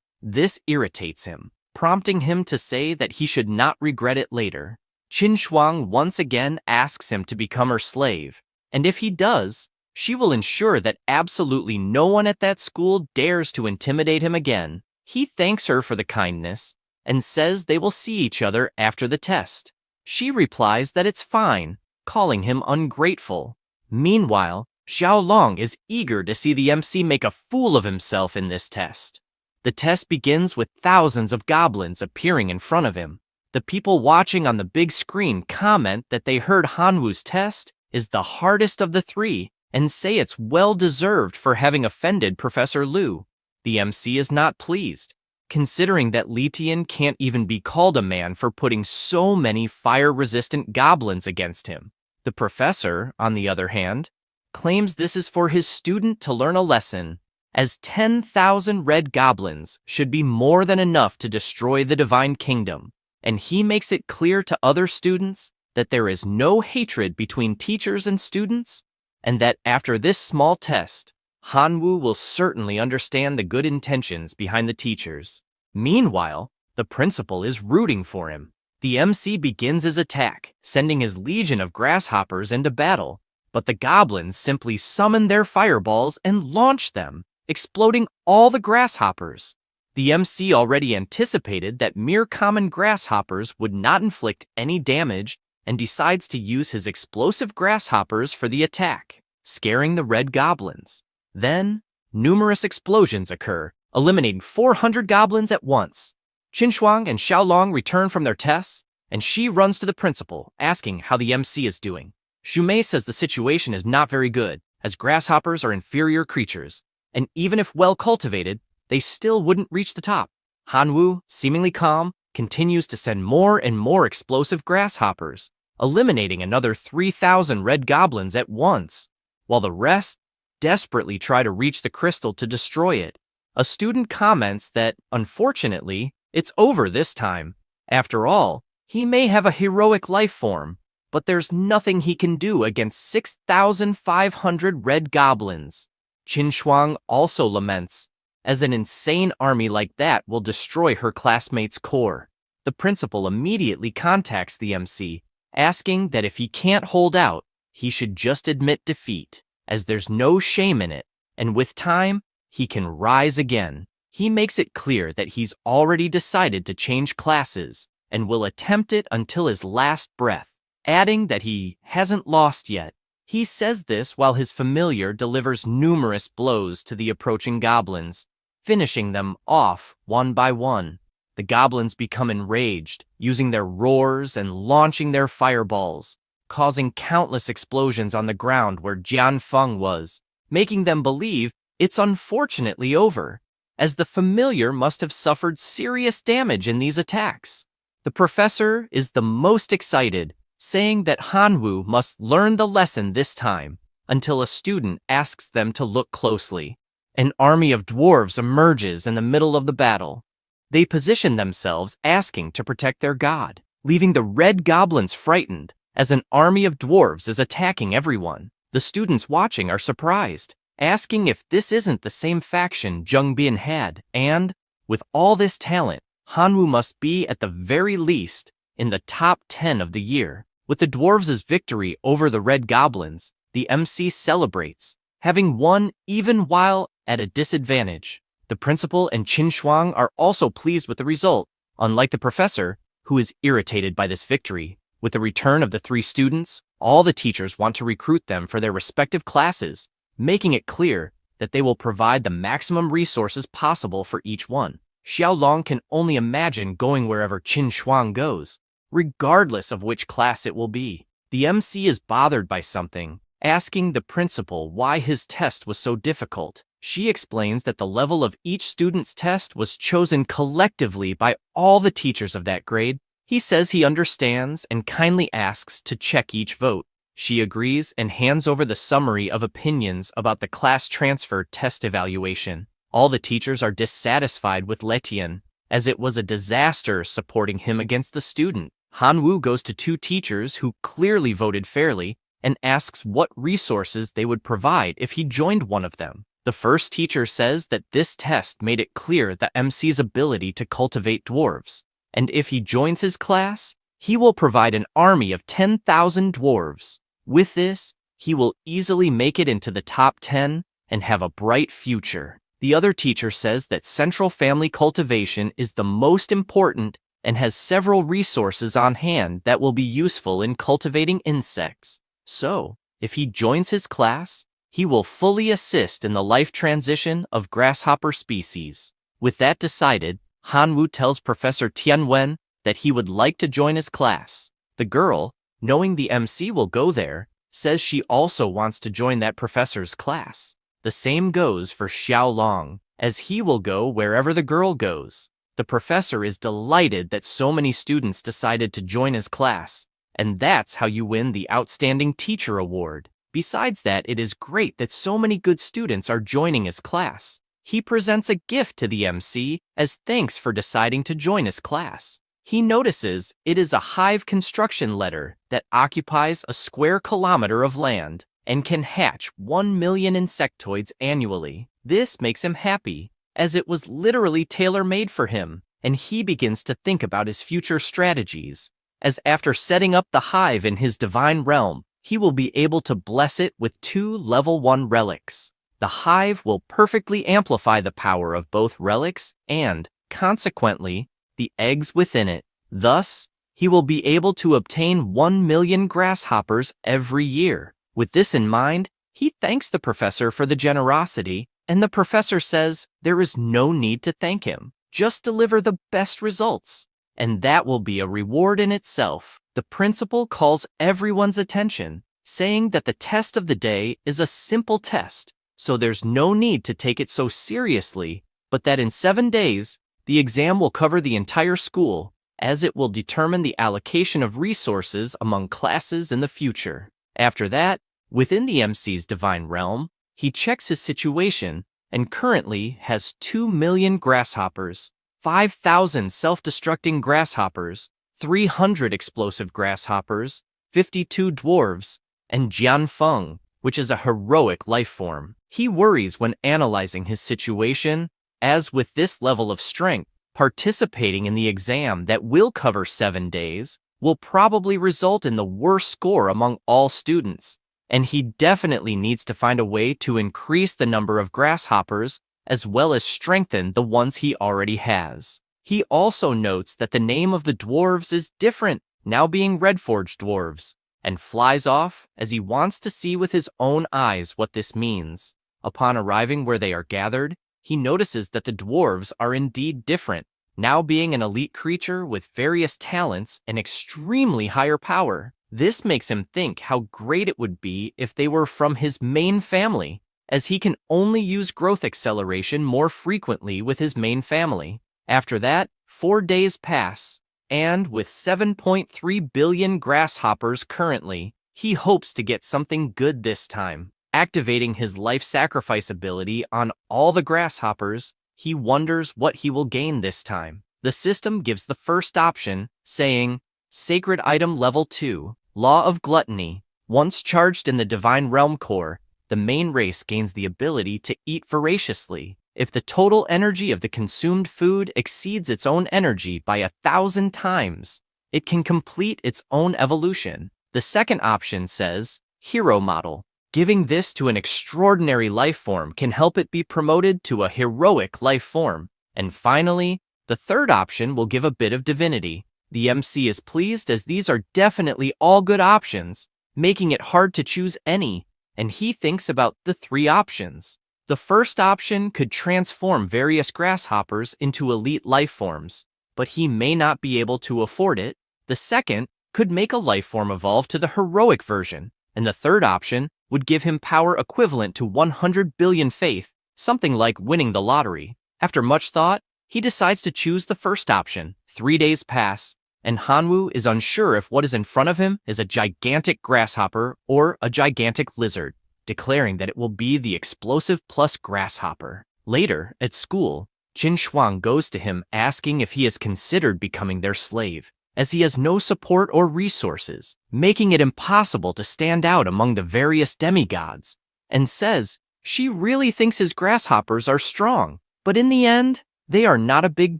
This irritates him, prompting him to say that he should not regret it later. Qin Shuang once again asks him to become her slave, and if he does, she will ensure that absolutely no one at that school dares to intimidate him again. He thanks her for the kindness and says they will see each other after the test. She replies that it's fine, calling him ungrateful. Meanwhile, Xiaolong is eager to see the MC make a fool of himself in this test. The test begins with thousands of goblins appearing in front of him. The people watching on the big screen comment that they heard Hanwu's test is the hardest of the three and say it's well-deserved for having offended Professor Liu. The MC is not pleased, considering that Letian can't even be called a man for putting so many fire-resistant goblins against him. The professor, on the other hand, claims this is for his student to learn a lesson, as 10,000 red goblins should be more than enough to destroy the divine kingdom, and he makes it clear to other students that there is no hatred between teachers and students, and that after this small test, Hanwu will certainly understand the good intentions behind the teachers. Meanwhile, the principal is rooting for him. The MC begins his attack, sending his legion of grasshoppers into battle, but the goblins simply summon their fireballs and launch them, exploding all the grasshoppers. The MC already anticipated that mere common grasshoppers would not inflict any damage and decides to use his explosive grasshoppers for the attack, scaring the red goblins. Then, numerous explosions occur, eliminating 400 goblins at once. Qinshuang and Xiaolong return from their tests, and she runs to the principal, asking how the MC is doing. Shumei says the situation is not very good, as grasshoppers are inferior creatures, and even if well cultivated, they still wouldn't reach the top. Hanwu, seemingly calm, continues to send more and more explosive grasshoppers, eliminating another 3,000 red goblins at once, while the rest desperately try to reach the crystal to destroy it. A student comments that, unfortunately, it's over this time. After all, he may have a heroic life form, but there's nothing he can do against 6,500 red goblins. Qin Shuang also laments, as an insane army like that will destroy her classmates' core. The principal immediately contacts the MC, asking that if he can't hold out, he should just admit defeat, as there's no shame in it, and with time, he can rise again. He makes it clear that he's already decided to change classes and will attempt it until his last breath, adding that he hasn't lost yet. He says this while his familiar delivers numerous blows to the approaching goblins, finishing them off one by one. The goblins become enraged, using their roars and launching their fireballs, causing countless explosions on the ground where Jian Feng was, making them believe it's unfortunately over, as the familiar must have suffered serious damage in these attacks. The professor is the most excited, saying that Hanwu must learn the lesson this time, until a student asks them to look closely. An army of dwarves emerges in the middle of the battle. They position themselves asking to protect their god, leaving the red goblins frightened, as an army of dwarves is attacking everyone. The students watching are surprised, asking if this isn't the same faction Zheng Bian had, and, with all this talent, Hanwu must be at the very least in the top 10 of the year. With the dwarves' victory over the red goblins, the MC celebrates, having won even while at a disadvantage. The principal and Qin Shuang are also pleased with the result, unlike the professor, who is irritated by this victory. With the return of the three students, all the teachers want to recruit them for their respective classes, making it clear that they will provide the maximum resources possible for each one. Xiaolong can only imagine going wherever Qin Shuang goes, regardless of which class it will be. The MC is bothered by something, asking the principal why his test was so difficult. She explains that the level of each student's test was chosen collectively by all the teachers of that grade. He says he understands and kindly asks to check each vote. She agrees and hands over the summary of opinions about the class transfer test evaluation. All the teachers are dissatisfied with Letian, as it was a disaster supporting him against the student. Hanwu goes to two teachers who clearly voted fairly and asks what resources they would provide if he joined one of them. The first teacher says that this test made it clear the MC's ability to cultivate dwarves, and if he joins his class, he will provide an army of 10,000 dwarves. With this, he will easily make it into the top 10 and have a bright future. The other teacher says that central family cultivation is the most important and has several resources on hand that will be useful in cultivating insects. So, if he joins his class, he will fully assist in the life transition of grasshopper species. With that decided, Hanwoo tells Professor Tianwen that he would like to join his class. The girl, knowing the MC will go there, says she also wants to join that professor's class. The same goes for Xiaolong, as he will go wherever the girl goes. The professor is delighted that so many students decided to join his class, and that's how you win the Outstanding Teacher Award. Besides that, it is great that so many good students are joining his class. He presents a gift to the MC as thanks for deciding to join his class. He notices it is a hive construction letter that occupies a square kilometer of land and can hatch 1 million insectoids annually. This makes him happy, as it was literally tailor-made for him, and he begins to think about his future strategies, as after setting up the hive in his divine realm, he will be able to bless it with 2 level 1 relics. The hive will perfectly amplify the power of both relics and, consequently, the eggs within it. Thus, he will be able to obtain 1 million grasshoppers every year. With this in mind, he thanks the professor for the generosity, and the professor says there is no need to thank him. Just deliver the best results, and that will be a reward in itself. The principal calls everyone's attention, saying that the test of the day is a simple test, so there's no need to take it so seriously, but that in 7 days, the exam will cover the entire school, as it will determine the allocation of resources among classes in the future. After that, within the MC's divine realm, he checks his situation and currently has 2 million grasshoppers, 5,000 self-destructing grasshoppers, 300 explosive grasshoppers, 52 dwarves, and Jianfeng, which is a heroic life form. He worries when analyzing his situation, as with this level of strength, participating in the exam that will cover 7 days will probably result in the worst score among all students, and he definitely needs to find a way to increase the number of grasshoppers as well as strengthen the ones he already has. He also notes that the name of the dwarves is different, now being Redforge dwarves, and flies off as he wants to see with his own eyes what this means. Upon arriving where they are gathered, he notices that the dwarves are indeed different, now being an elite creature with various talents and extremely higher power. This makes him think how great it would be if they were from his main family, as he can only use growth acceleration more frequently with his main family. After that, 4 days pass, and with 7.3 billion grasshoppers currently, he hopes to get something good this time. Activating his life sacrifice ability on all the grasshoppers, he wonders what he will gain this time. The system gives the first option, saying, Sacred Item Level 2, Law of Gluttony. Once charged in the Divine Realm Core, the main race gains the ability to eat voraciously. If the total energy of the consumed food exceeds its own energy by 1,000 times, it can complete its own evolution. The second option says, Hero Model. Giving this to an extraordinary life form can help it be promoted to a heroic life form. And finally, the third option will give a bit of divinity. The MC is pleased as these are definitely all good options, making it hard to choose any, and he thinks about the 3 options. The first option could transform various grasshoppers into elite life forms, but he may not be able to afford it. The second could make a life form evolve to the heroic version, and the third option would give him power equivalent to 100 billion faith, something like winning the lottery. After much thought, he decides to choose the first option. 3 days pass, and Hanwoo is unsure if what is in front of him is a gigantic grasshopper or a gigantic lizard, declaring that it will be the explosive plus grasshopper. Later, at school, Qin Shuang goes to him asking if he has considered becoming their slave. as he has no support or resources, making it impossible to stand out among the various demigods, and says she really thinks his grasshoppers are strong, but in the end, they are not a big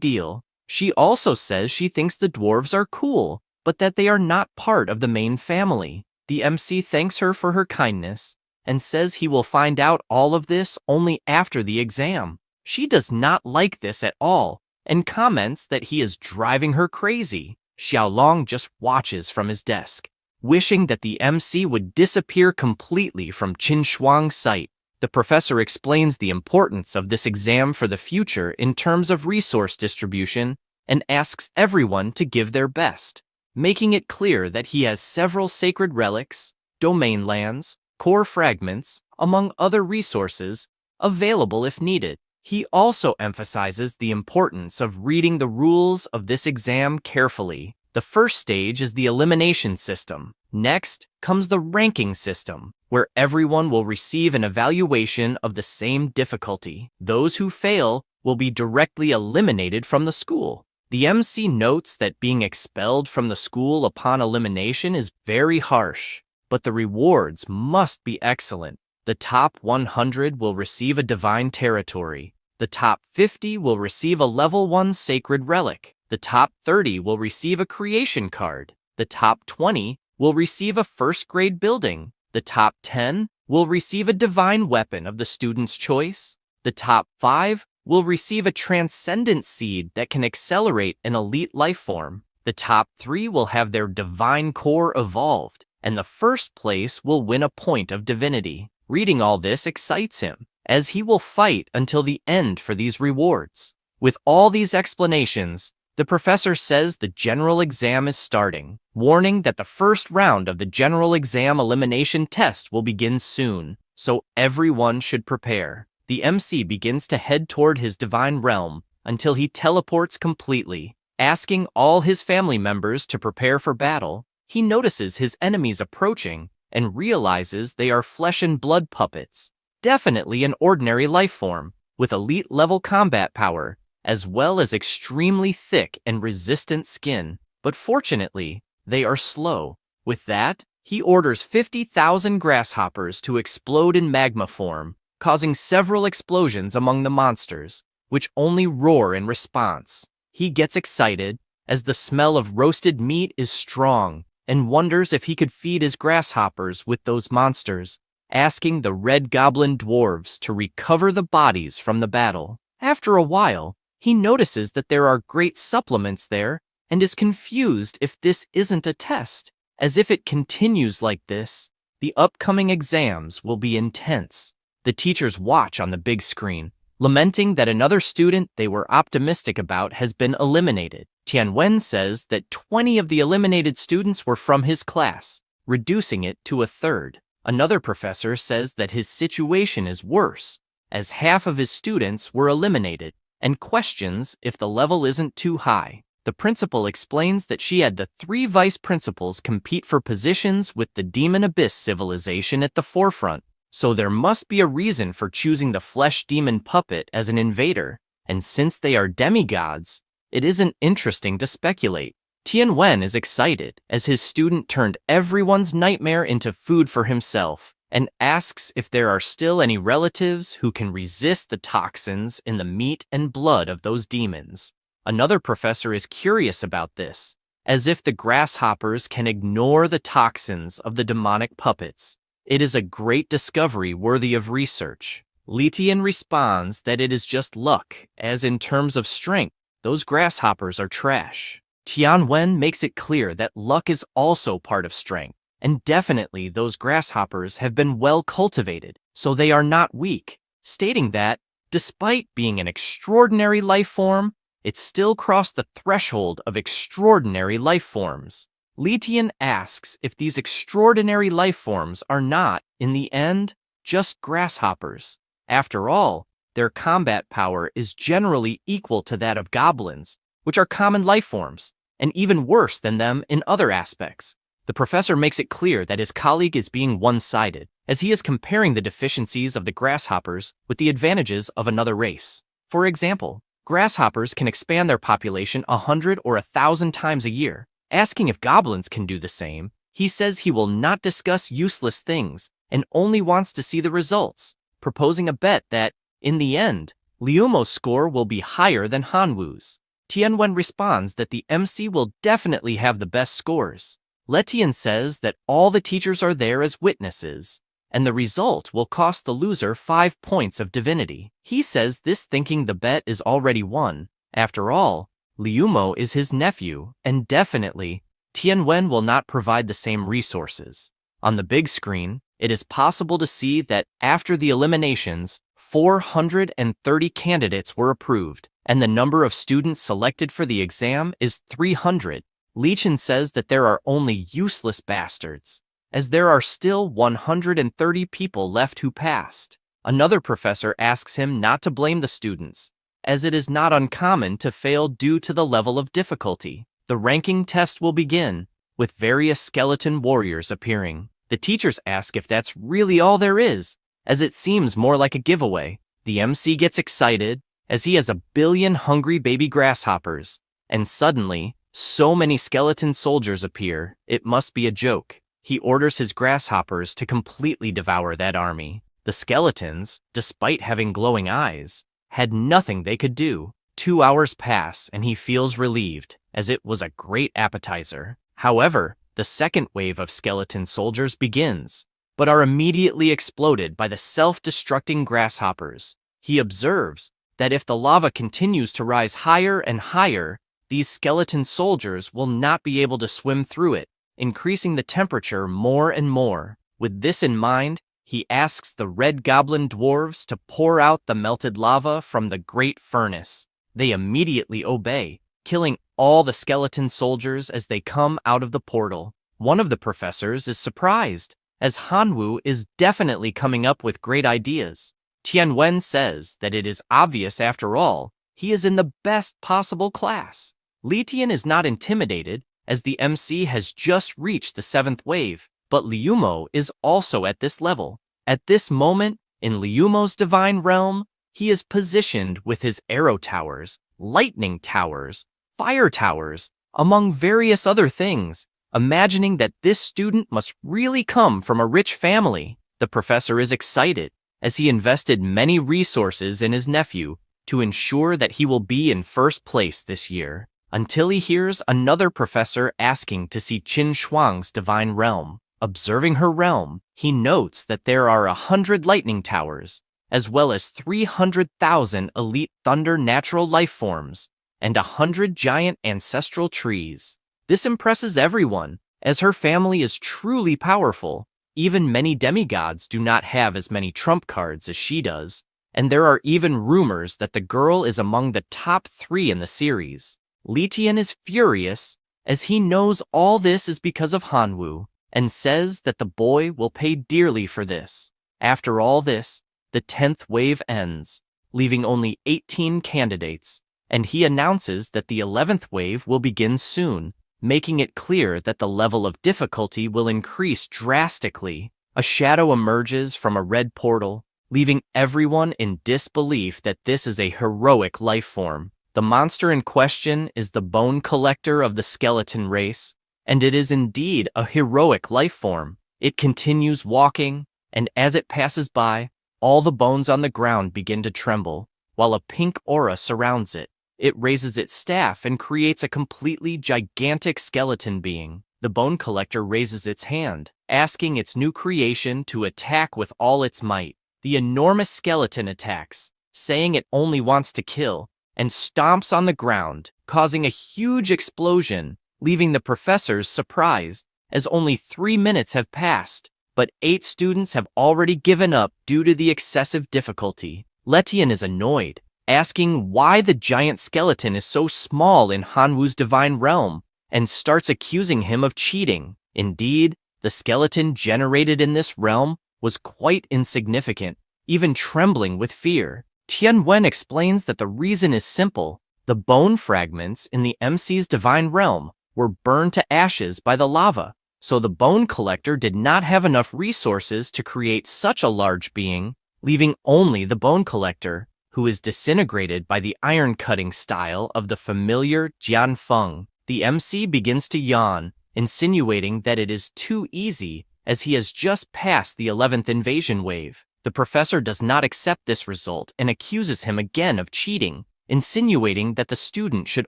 deal. She also says she thinks the dwarves are cool, but that they are not part of the main family. The MC thanks her for her kindness and says he will find out all of this only after the exam. She does not like this at all and comments that he is driving her crazy. Xiaolong just watches from his desk, wishing that the MC would disappear completely from Qin Shuang's sight. The professor explains the importance of this exam for the future in terms of resource distribution and asks everyone to give their best, making it clear that he has several sacred relics, domain lands, core fragments, among other resources, available if needed. He also emphasizes the importance of reading the rules of this exam carefully. The first stage is the elimination system. Next comes the ranking system, where everyone will receive an evaluation of the same difficulty. Those who fail will be directly eliminated from the school. The MC notes that being expelled from the school upon elimination is very harsh, but the rewards must be excellent. The top 100 will receive a divine territory. The top 50 will receive a level 1 sacred relic. The top 30 will receive a creation card. The top 20 will receive a first-grade building. The top 10 will receive a divine weapon of the student's choice. The top 5 will receive a transcendent seed that can accelerate an elite life form. The top 3 will have their divine core evolved, and the first place will win a point of divinity. Reading all this excites him, as he will fight until the end for these rewards. With all these explanations, the professor says the general exam is starting, warning that the first round of the general exam elimination test will begin soon, so everyone should prepare. The MC begins to head toward his divine realm until he teleports completely, asking all his family members to prepare for battle. He notices his enemies approaching and realizes they are flesh and blood puppets, definitely an ordinary life form, with elite level combat power, as well as extremely thick and resistant skin, but fortunately, they are slow. With that, he orders 50,000 grasshoppers to explode in magma form, causing several explosions among the monsters, which only roar in response. He gets excited, as the smell of roasted meat is strong, and wonders if he could feed his grasshoppers with those monsters, asking the red goblin dwarves to recover the bodies from the battle. After a while, he notices that there are great supplements there and is confused if this isn't a test. As if it continues like this, the upcoming exams will be intense. The teachers watch on the big screen, lamenting that another student they were optimistic about has been eliminated. Tianwen says that 20 of the eliminated students were from his class, reducing it to a third. Another professor says that his situation is worse, as half of his students were eliminated, and questions if the level isn't too high. The principal explains that she had the 3 vice principals compete for positions with the Demon Abyss civilization at the forefront, so there must be a reason for choosing the flesh demon puppet as an invader, and since they are demigods, it isn't interesting to speculate. Tianwen is excited, as his student turned everyone's nightmare into food for himself, and asks if there are still any relatives who can resist the toxins in the meat and blood of those demons. Another professor is curious about this, as if the grasshoppers can ignore the toxins of the demonic puppets. It is a great discovery worthy of research. Li Tian responds that it is just luck, as in terms of strength, those grasshoppers are trash. Tianwen makes it clear that luck is also part of strength, and definitely those grasshoppers have been well cultivated, so they are not weak, stating that, despite being an extraordinary life form, it still crossed the threshold of extraordinary life forms. Li Tian asks if these extraordinary life forms are not, in the end, just grasshoppers. After all, their combat power is generally equal to that of goblins, which are common life forms, and even worse than them in other aspects. The professor makes it clear that his colleague is being one-sided, as he is comparing the deficiencies of the grasshoppers with the advantages of another race. For example, grasshoppers can expand their population 100 or 1,000 times a year, Asking if goblins can do the same, he says he will not discuss useless things and only wants to see the results, proposing a bet that, in the end, Liumo's score will be higher than Hanwu's. Tianwen responds that the MC will definitely have the best scores. Letian says that all the teachers are there as witnesses, and the result will cost the loser 5 points of divinity. He says this thinking the bet is already won. After all, Liumo is his nephew, and definitely, Tianwen will not provide the same resources. On the big screen, it is possible to see that after the eliminations, 430 candidates were approved, and the number of students selected for the exam is 300. Lichin says that there are only useless bastards, as there are still 130 people left who passed. Another professor asks him not to blame the students, as it is not uncommon to fail due to the level of difficulty. The ranking test will begin, with various skeleton warriors appearing. The teachers ask if that's really all there is, as it seems more like a giveaway. The MC gets excited, as he has 1 billion hungry baby grasshoppers, and suddenly, so many skeleton soldiers appear, it must be a joke. He orders his grasshoppers to completely devour that army. The skeletons, despite having glowing eyes, had nothing they could do. 2 hours pass and he feels relieved, as it was a great appetizer. However, the second wave of skeleton soldiers begins, but are immediately exploded by the self-destructing grasshoppers. He observes that if the lava continues to rise higher and higher, these skeleton soldiers will not be able to swim through it, increasing the temperature more and more. With this in mind, he asks the red goblin dwarves to pour out the melted lava from the great furnace. They immediately obey, killing all the skeleton soldiers as they come out of the portal. One of the professors is surprised, as Hanwu is definitely coming up with great ideas. Tianwen says that it is obvious after all, he is in the best possible class. Li Tian is not intimidated, as the MC has just reached the 7th wave, but Liumo is also at this level. At this moment, in Liumo's divine realm, he is positioned with his arrow towers, lightning towers, fire towers, among various other things, imagining that this student must really come from a rich family. The professor is excited, as he invested many resources in his nephew to ensure that he will be in first place this year, until he hears another professor asking to see Qin Shuang's divine realm. Observing her realm, he notes that there are 100 lightning towers, as well as 300,000 elite thunder natural life forms, and 100 giant ancestral trees. This impresses everyone, as her family is truly powerful. Even many demigods do not have as many trump cards as she does, and there are even rumors that the girl is among the top 3 in the series. Li Tian is furious, as he knows all this is because of Hanwu, and says that the boy will pay dearly for this. After all this, the 10th wave ends, leaving only 18 candidates, and he announces that the 11th wave will begin soon, making it clear that the level of difficulty will increase drastically. A shadow emerges from a red portal, leaving everyone in disbelief that this is a heroic life form. The monster in question is the bone collector of the skeleton race, and it is indeed a heroic life form. It continues walking, and as it passes by, all the bones on the ground begin to tremble, while a pink aura surrounds it. It raises its staff and creates a completely gigantic skeleton being. The bone collector raises its hand, asking its new creation to attack with all its might. The enormous skeleton attacks, saying it only wants to kill, and stomps on the ground, causing a huge explosion, leaving the professors surprised, as only 3 minutes have passed, but 8 students have already given up due to the excessive difficulty. Letian is annoyed, asking why the giant skeleton is so small in Hanwu's divine realm, and starts accusing him of cheating. Indeed, the skeleton generated in this realm was quite insignificant, even trembling with fear. Tianwen explains that the reason is simple. The bone fragments in the MC's divine realm were burned to ashes by the lava, so the bone collector did not have enough resources to create such a large being, leaving only the bone collector, who is disintegrated by the iron-cutting style of the familiar Jianfeng. The MC begins to yawn, insinuating that it is too easy as he has just passed the 11th invasion wave. The professor does not accept this result and accuses him again of cheating, insinuating that the student should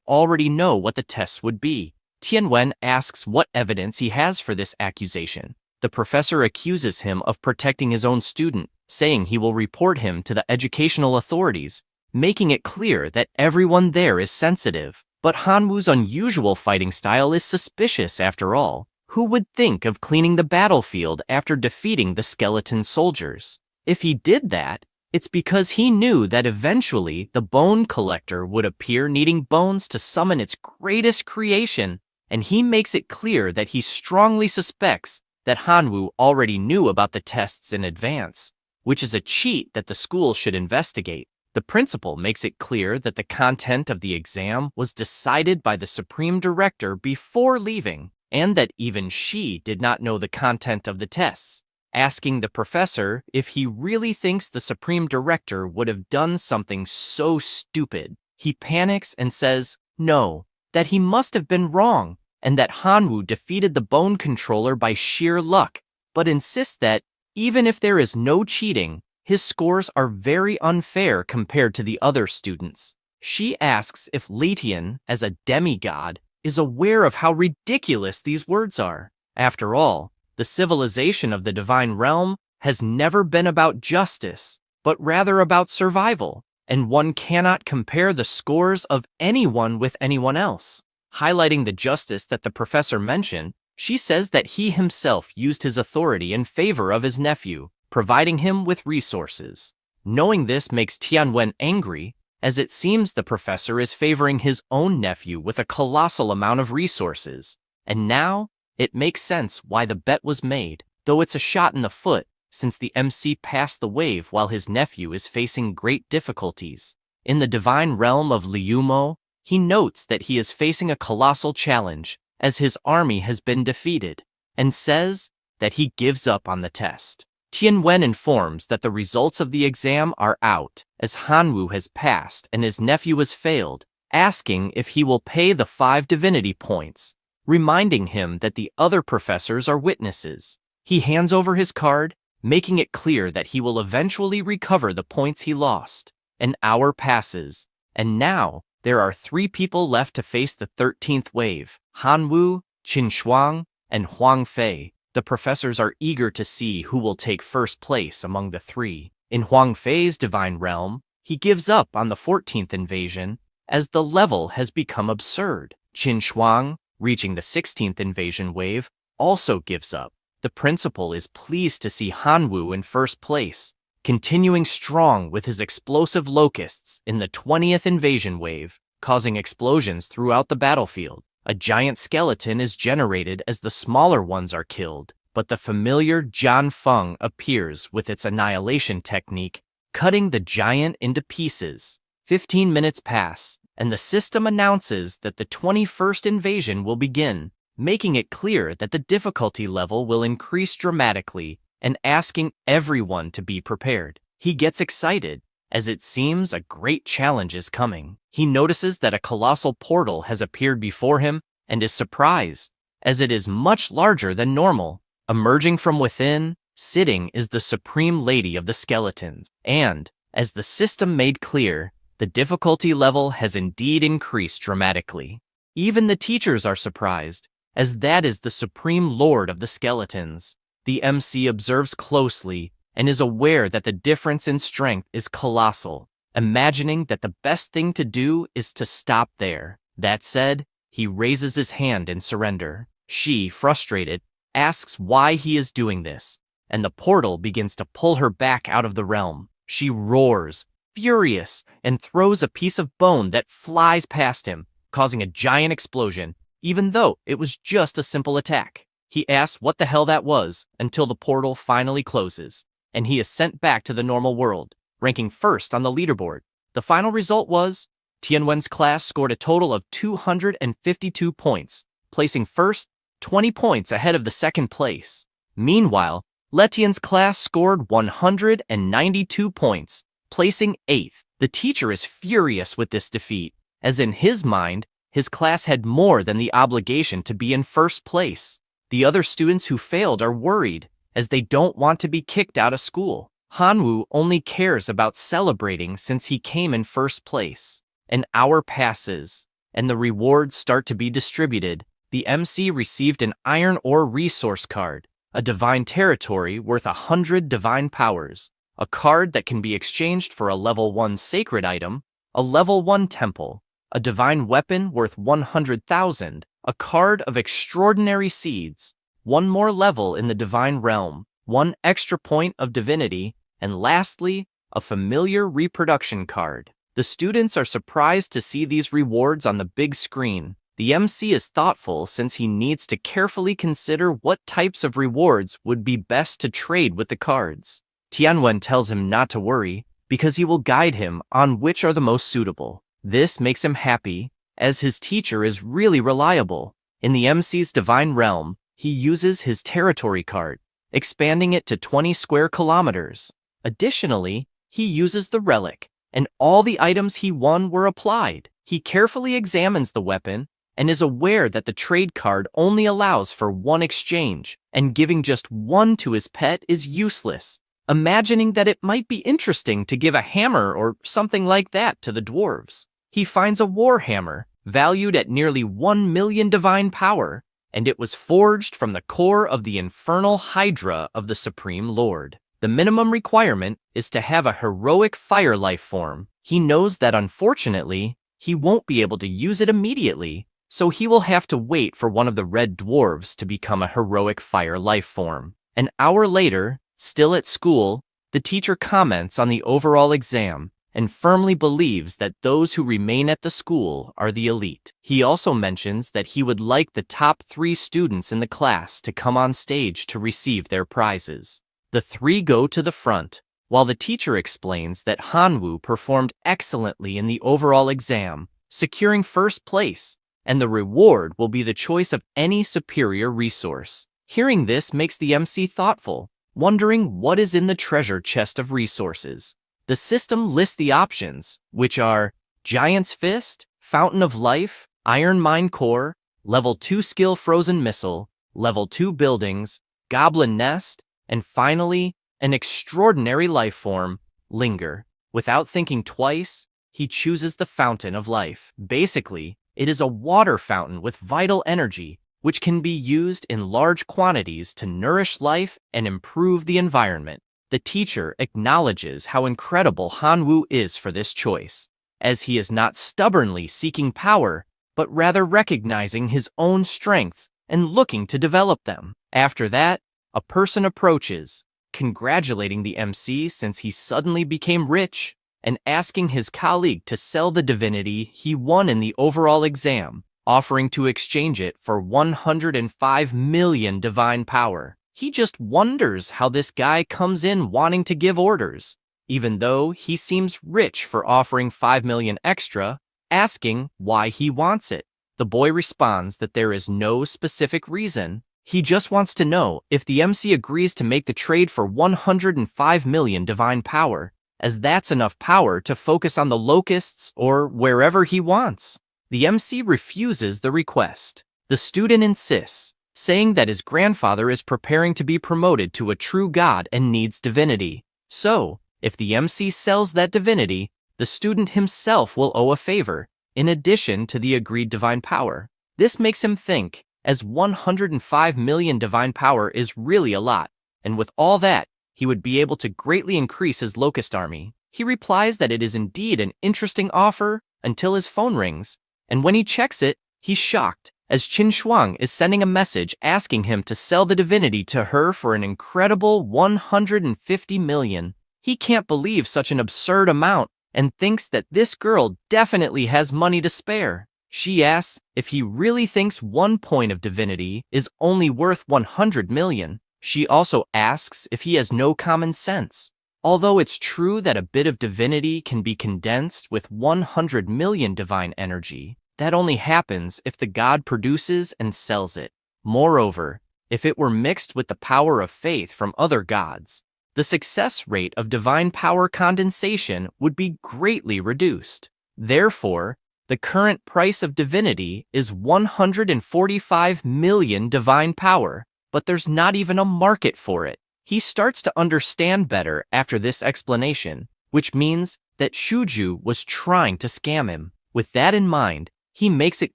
already know what the tests would be. Tianwen asks what evidence he has for this accusation. The professor accuses him of protecting his own student, saying he will report him to the educational authorities, making it clear that everyone there is sensitive. But Hanwoo's unusual fighting style is suspicious after all. Who would think of cleaning the battlefield after defeating the skeleton soldiers? If he did that, it's because he knew that eventually the bone collector would appear needing bones to summon its greatest creation, and he makes it clear that he strongly suspects that Hanwoo already knew about the tests in advance, which is a cheat that the school should investigate. The principal makes it clear that the content of the exam was decided by the Supreme Director before leaving, and that even she did not know the content of the tests, asking the professor if he really thinks the Supreme Director would have done something so stupid. He panics and says no, that he must have been wrong, and that Hanwoo defeated the bone controller by sheer luck, but insists that even if there is no cheating, his scores are very unfair compared to the other students. She asks if Letian, as a demigod, is aware of how ridiculous these words are. After all, the civilization of the divine realm has never been about justice, but rather about survival, and one cannot compare the scores of anyone with anyone else. Highlighting the justice that the professor mentioned, she says that he himself used his authority in favor of his nephew, providing him with resources. Knowing this makes Tianwen angry, as it seems the professor is favoring his own nephew with a colossal amount of resources. And now, it makes sense why the bet was made, though it's a shot in the foot, since the MC passed the wave while his nephew is facing great difficulties. In the divine realm of Liumo, he notes that he is facing a colossal challenge, as his army has been defeated, and says that he gives up on the test. Tianwen informs that the results of the exam are out, as Hanwoo has passed and his nephew has failed, asking if he will pay the 5 divinity points, reminding him that the other professors are witnesses. He hands over his card, making it clear that he will eventually recover the points he lost. An hour passes, and now there are 3 people left to face the 13th wave: Hanwoo, Qin Shuang, and Huang Fei. The professors are eager to see who will take first place among the 3. In Huang Fei's divine realm, he gives up on the 14th invasion, as the level has become absurd. Qin Shuang, reaching the 16th invasion wave, also gives up. The principal is pleased to see Hanwoo in first place, continuing strong with his explosive locusts in the 20th invasion wave, causing explosions throughout the battlefield. A giant skeleton is generated as the smaller ones are killed, but the familiar Jian Feng appears with its annihilation technique, cutting the giant into pieces. 15 minutes pass, and the system announces that the 21st invasion will begin, making it clear that the difficulty level will increase dramatically and asking everyone to be prepared. He gets excited, as it seems a great challenge is coming. He notices that a colossal portal has appeared before him and is surprised, as it is much larger than normal. Emerging from within, sitting is the Supreme Lady of the Skeletons, and, as the system made clear, the difficulty level has indeed increased dramatically. Even the teachers are surprised, as that is the Supreme Lord of the Skeletons. The MC observes closely and is aware that the difference in strength is colossal, imagining that the best thing to do is to stop there. That said, he raises his hand in surrender. She, frustrated, asks why he is doing this, and the portal begins to pull her back out of the realm. She roars, furious, and throws a piece of bone that flies past him, causing a giant explosion, even though it was just a simple attack. He asks what the hell that was until the portal finally closes, and he is sent back to the normal world, ranking first on the leaderboard. The final result was, Tianwen's class scored a total of 252 points, placing first, 20 points ahead of the second place. Meanwhile, Letian's class scored 192 points, placing 8th. The teacher is furious with this defeat, as in his mind, His class had more than the obligation to be in first place. The other students who failed are worried, as they don't want to be kicked out of school. Hanwoo only cares about celebrating since he came in first place. An hour passes, and the rewards start to be distributed. The MC received an iron ore resource card, a divine territory worth 100 divine powers, a card that can be exchanged for a level 1 sacred item, a level 1 temple, a divine weapon worth 100,000, a card of extraordinary seeds, one more level in the divine realm, one extra point of divinity, and lastly, a familiar reproduction card. The students are surprised to see these rewards on the big screen. The MC is thoughtful since he needs to carefully consider what types of rewards would be best to trade with the cards. Tianwen tells him not to worry, because he will guide him on which are the most suitable. This makes him happy, as his teacher is really reliable. In the MC's divine realm, he uses his territory card, expanding it to 20 square kilometers. Additionally, he uses the relic, and all the items he won were applied. He carefully examines the weapon and is aware that the trade card only allows for one exchange, and giving just one to his pet is useless. Imagining that it might be interesting to give a hammer or something like that to the dwarves, he finds a war hammer, valued at nearly 1 million divine power, and it was forged from the core of the infernal hydra of the Supreme Lord. The minimum requirement is to have a heroic fire life form. He knows that unfortunately, he won't be able to use it immediately, so he will have to wait for one of the red dwarves to become a heroic fire life form. An hour later, still at school, the teacher comments on the overall exam and firmly believes that those who remain at the school are the elite. He also mentions that he would like the top 3 students in the class to come on stage to receive their prizes. The 3 go to the front, while the teacher explains that Hanwoo performed excellently in the overall exam, securing first place, and the reward will be the choice of any superior resource. Hearing this makes the MC thoughtful, wondering what is in the treasure chest of resources. The system lists the options, which are Giant's Fist, Fountain of Life, Iron Mine Core, Level 2 Skill Frozen Missile, Level 2 Buildings, Goblin Nest, and finally, an extraordinary life form, Linger. Without thinking twice, he chooses the Fountain of Life. Basically, it is a water fountain with vital energy, which can be used in large quantities to nourish life and improve the environment. The teacher acknowledges how incredible Hanwoo is for this choice, as he is not stubbornly seeking power, but rather recognizing his own strengths and looking to develop them. After that, a person approaches, congratulating the MC since he suddenly became rich, and asking his colleague to sell the divinity he won in the overall exam, offering to exchange it for 105 million divine power. He just wonders how this guy comes in wanting to give orders, even though he seems rich for offering 5 million extra, asking why he wants it. The boy responds that there is no specific reason. He just wants to know if the MC agrees to make the trade for 105 million divine power, as that's enough power to focus on the locusts or wherever he wants. The MC refuses the request. The student insists, saying that his grandfather is preparing to be promoted to a true god and needs divinity. So, if the MC sells that divinity, the student himself will owe a favor, in addition to the agreed divine power. This makes him think, as 105 million divine power is really a lot, and with all that, he would be able to greatly increase his locust army. He replies that it is indeed an interesting offer until his phone rings, and when he checks it, he's shocked, as Qin Shuang is sending a message asking him to sell the divinity to her for an incredible 150 million. He can't believe such an absurd amount and thinks that this girl definitely has money to spare. She asks if he really thinks 1 point of divinity is only worth 100 million. She also asks if he has no common sense. Although it's true that a bit of divinity can be condensed with 100 million divine energy, that only happens if the god produces and sells it. Moreover, if it were mixed with the power of faith from other gods, the success rate of divine power condensation would be greatly reduced. Therefore, The current price of divinity is 145 million divine power, but there's not even a market for it. He starts to understand better after this explanation, which means that Shuju was trying to scam him. With that in mind, he makes it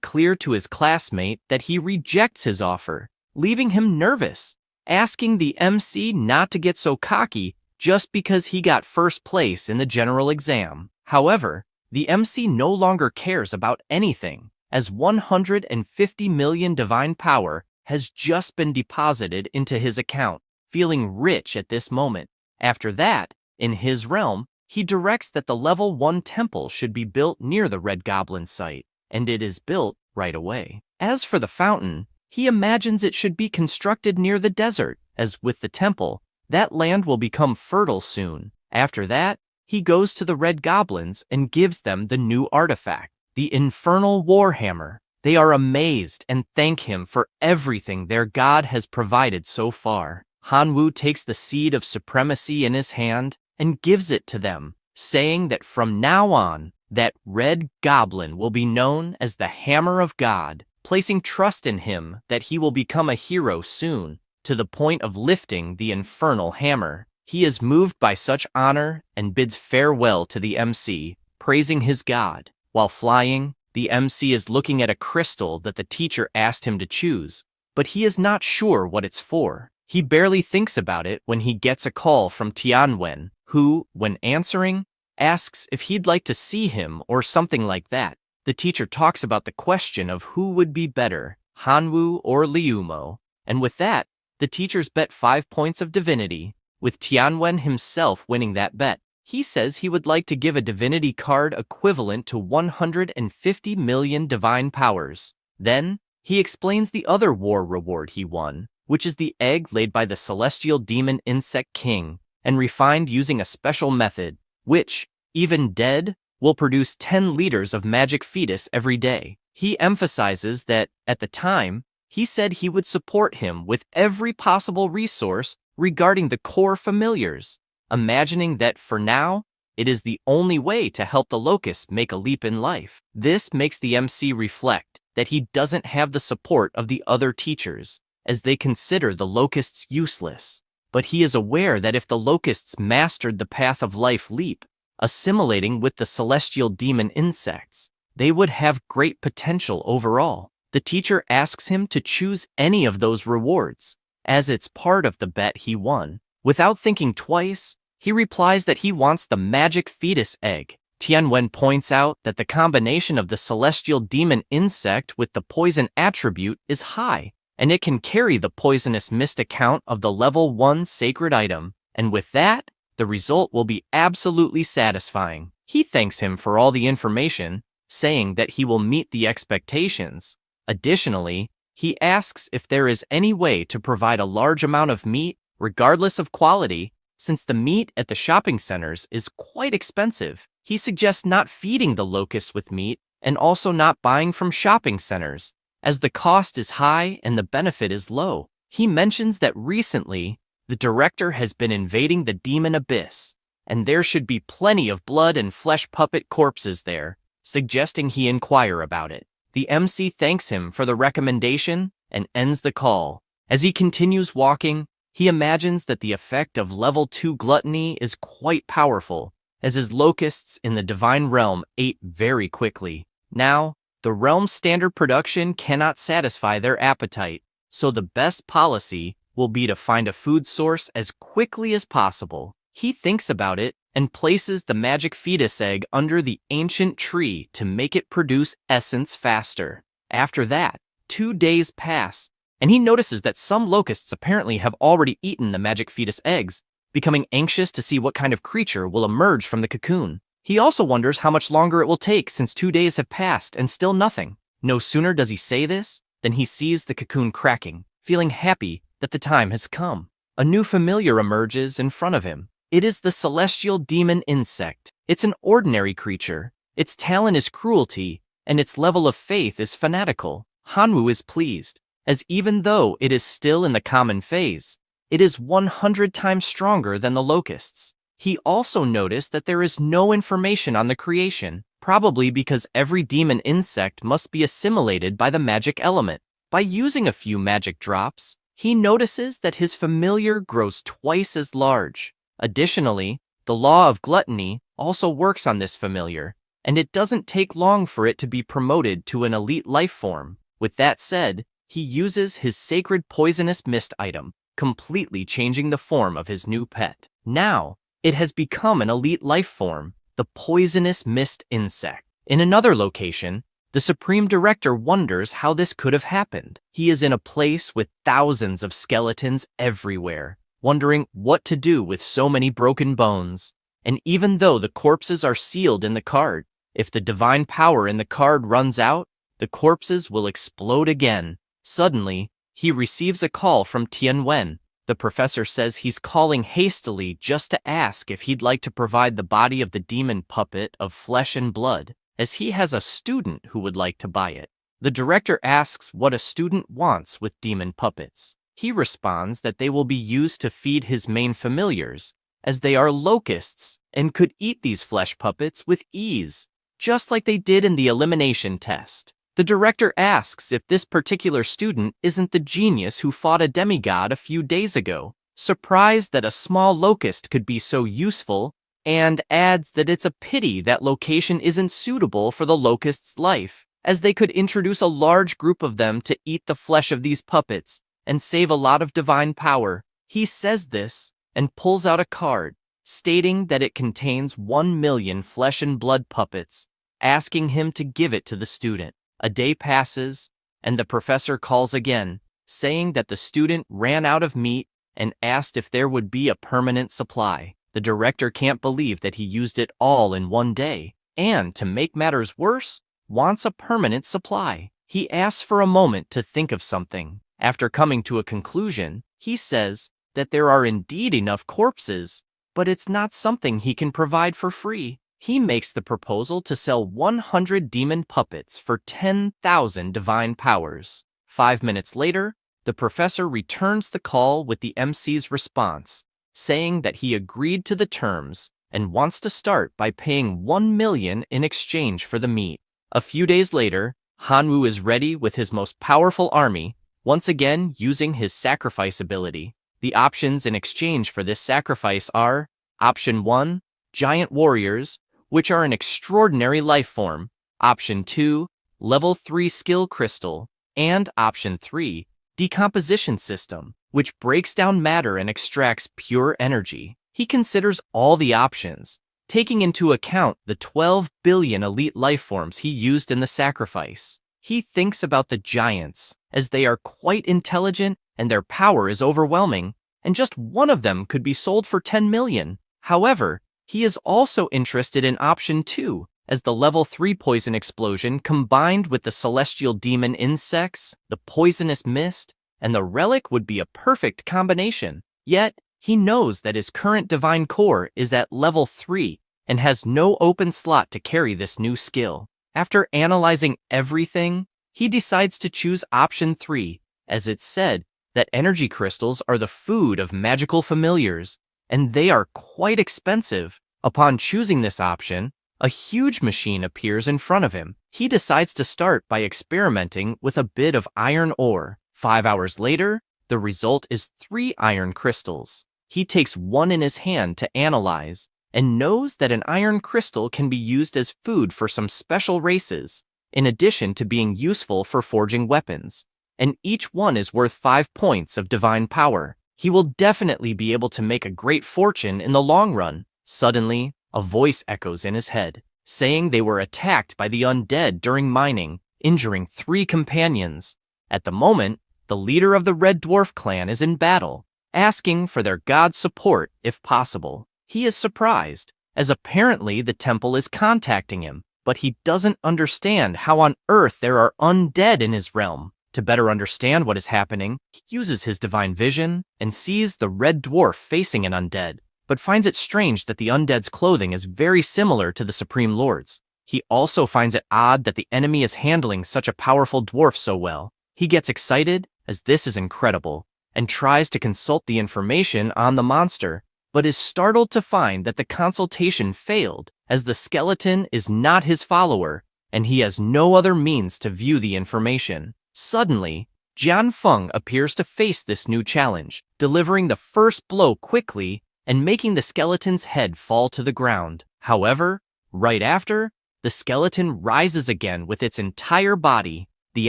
clear to his classmate that he rejects his offer, leaving him nervous, asking the MC not to get so cocky just because he got first place in the general exam. However, the MC no longer cares about anything, as 150 million divine power has just been deposited into his account, feeling rich at this moment. After that, in his realm, he directs that the level 1 temple should be built near the Red Goblin site, and it is built right away. As for the fountain, he imagines it should be constructed near the desert, as with the temple, that land will become fertile soon. After that, he goes to the Red Goblins and gives them the new artifact, the Infernal Warhammer. They are amazed and thank him for everything their god has provided so far. Hanwoo takes the seed of supremacy in his hand and gives it to them, saying that from now on, that Red Goblin will be known as the Hammer of God, placing trust in him that he will become a hero soon, to the point of lifting the infernal hammer. He is moved by such honor and bids farewell to the MC, praising his god. While flying, the MC is looking at a crystal that the teacher asked him to choose, but he is not sure what it's for. He barely thinks about it when he gets a call from Tianwen, who, when answering, asks if he'd like to see him or something like that. The teacher talks about the question of who would be better, Hanwoo or Liumo, and with that, the teachers bet 5 points of divinity, with Tianwen himself winning that bet. He says he would like to give a divinity card equivalent to 150 million divine powers. Then, he explains the other war reward he won, which is the egg laid by the celestial demon insect king, and refined using a special method, which, even dead, will produce 10 liters of magic fetus every day. He emphasizes that, at the time, he said he would support him with every possible resource regarding the core familiars, imagining that for now, it is the only way to help the locusts make a leap in life. This makes the MC reflect that he doesn't have the support of the other teachers, as they consider the locusts useless. But he is aware that if the locusts mastered the path of life leap, assimilating with the celestial demon insects, they would have great potential overall. The teacher asks him to choose any of those rewards, as it's part of the bet he won. Without thinking twice, he replies that he wants the magic fetus egg. Tianwen points out that the combination of the celestial demon insect with the poison attribute is high, and it can carry the poisonous mist account of the level 1 sacred item, and with that, the result will be absolutely satisfying. He thanks him for all the information, saying that he will meet the expectations. Additionally, he asks if there is any way to provide a large amount of meat, regardless of quality, since the meat at the shopping centers is quite expensive. He suggests not feeding the locusts with meat and also not buying from shopping centers, as the cost is high and the benefit is low. He mentions that recently, the director has been invading the demon abyss, and there should be plenty of blood and flesh puppet corpses there, suggesting he inquire about it. The MC thanks him for the recommendation and ends the call. As he continues walking, he imagines that the effect of level 2 gluttony is quite powerful, as his locusts in the divine realm ate very quickly. Now, the realm's standard production cannot satisfy their appetite, so the best policy will be to find a food source as quickly as possible. He thinks about it and places the magic fetus egg under the ancient tree to make it produce essence faster. After that, 2 days pass, and he notices that some locusts apparently have already eaten the magic fetus eggs, becoming anxious to see what kind of creature will emerge from the cocoon. He also wonders how much longer it will take since 2 days have passed and still nothing. No sooner does he say this than he sees the cocoon cracking, feeling happy that the time has come. A new familiar emerges in front of him. It is the celestial demon insect. It's an ordinary creature. Its talent is cruelty, and its level of faith is fanatical. Hanwoo is pleased, as even though it is still in the common phase, it is 100 times stronger than the locusts. He also noticed that there is no information on the creation, probably because every demon insect must be assimilated by the magic element. By using a few magic drops, he notices that his familiar grows twice as large. Additionally, the law of gluttony also works on this familiar, and it doesn't take long for it to be promoted to an elite life form. With that said, he uses his sacred poisonous mist item, completely changing the form of his new pet. Now, it has become an elite life form, the poisonous mist insect. In another location, the Supreme Director wonders how this could have happened. He is in a place with thousands of skeletons everywhere, wondering what to do with so many broken bones. And even though the corpses are sealed in the card, if the divine power in the card runs out, the corpses will explode again. Suddenly, he receives a call from Tianwen. The professor says he's calling hastily just to ask if he'd like to provide the body of the demon puppet of flesh and blood, as he has a student who would like to buy it. The director asks what a student wants with demon puppets. He responds that they will be used to feed his main familiars, as they are locusts and could eat these flesh puppets with ease, just like they did in the elimination test. The director asks if this particular student isn't the genius who fought a demigod a few days ago, surprised that a small locust could be so useful, and adds that it's a pity that location isn't suitable for the locust's life, as they could introduce a large group of them to eat the flesh of these puppets and save a lot of divine power. He says this and pulls out a card, stating that it contains 1 million flesh and blood puppets, asking him to give it to the student. A day passes, and the professor calls again, saying that the student ran out of meat and asked if there would be a permanent supply. The director can't believe that he used it all in one day, and, to make matters worse, wants a permanent supply. He asks for a moment to think of something. After coming to a conclusion, he says that there are indeed enough corpses, but it's not something he can provide for free. He makes the proposal to sell 100 demon puppets for 10,000 divine powers. 5 minutes later, the professor returns the call with the MC's response, saying that he agreed to the terms and wants to start by paying 1 million in exchange for the meat. A few days later, Hanwoo is ready with his most powerful army, once again using his sacrifice ability. The options in exchange for this sacrifice are: Option 1, Giant Warriors, which are an extraordinary life form; Option 2, Level 3 Skill Crystal; and Option 3, Decomposition System, which breaks down matter and extracts pure energy. He considers all the options, taking into account the 12 billion elite life forms he used in the sacrifice. He thinks about the giants, as they are quite intelligent and their power is overwhelming, and just one of them could be sold for 10 million. However, he is also interested in Option 2, as the Level 3 poison explosion combined with the celestial demon insects, the poisonous mist, and the relic would be a perfect combination. Yet, he knows that his current divine core is at Level 3 and has no open slot to carry this new skill. After analyzing everything, he decides to choose Option 3, as it's said that energy crystals are the food of magical familiars, and they are quite expensive. Upon choosing this option, a huge machine appears in front of him. He decides to start by experimenting with a bit of iron ore. 5 hours later, the result is 3 iron crystals. He takes one in his hand to analyze, and knows that an iron crystal can be used as food for some special races, in addition to being useful for forging weapons, and each one is worth 5 points of divine power. He will definitely be able to make a great fortune in the long run. Suddenly, a voice echoes in his head, saying they were attacked by the undead during mining, injuring 3 companions. At the moment, the leader of the Red Dwarf clan is in battle, asking for their god's support if possible. He is surprised, as apparently the temple is contacting him, but he doesn't understand how on earth there are undead in his realm. To better understand what is happening, he uses his divine vision and sees the Red Dwarf facing an undead, but finds it strange that the undead's clothing is very similar to the Supreme Lord's. He also finds it odd that the enemy is handling such a powerful dwarf so well. He gets excited, as this is incredible, and tries to consult the information on the monster. but is startled to find that the consultation failed, as the skeleton is not his follower, and he has no other means to view the information. Suddenly, Jian Feng appears to face this new challenge, delivering the first blow quickly and making the skeleton's head fall to the ground. However, right after, the skeleton rises again with its entire body. The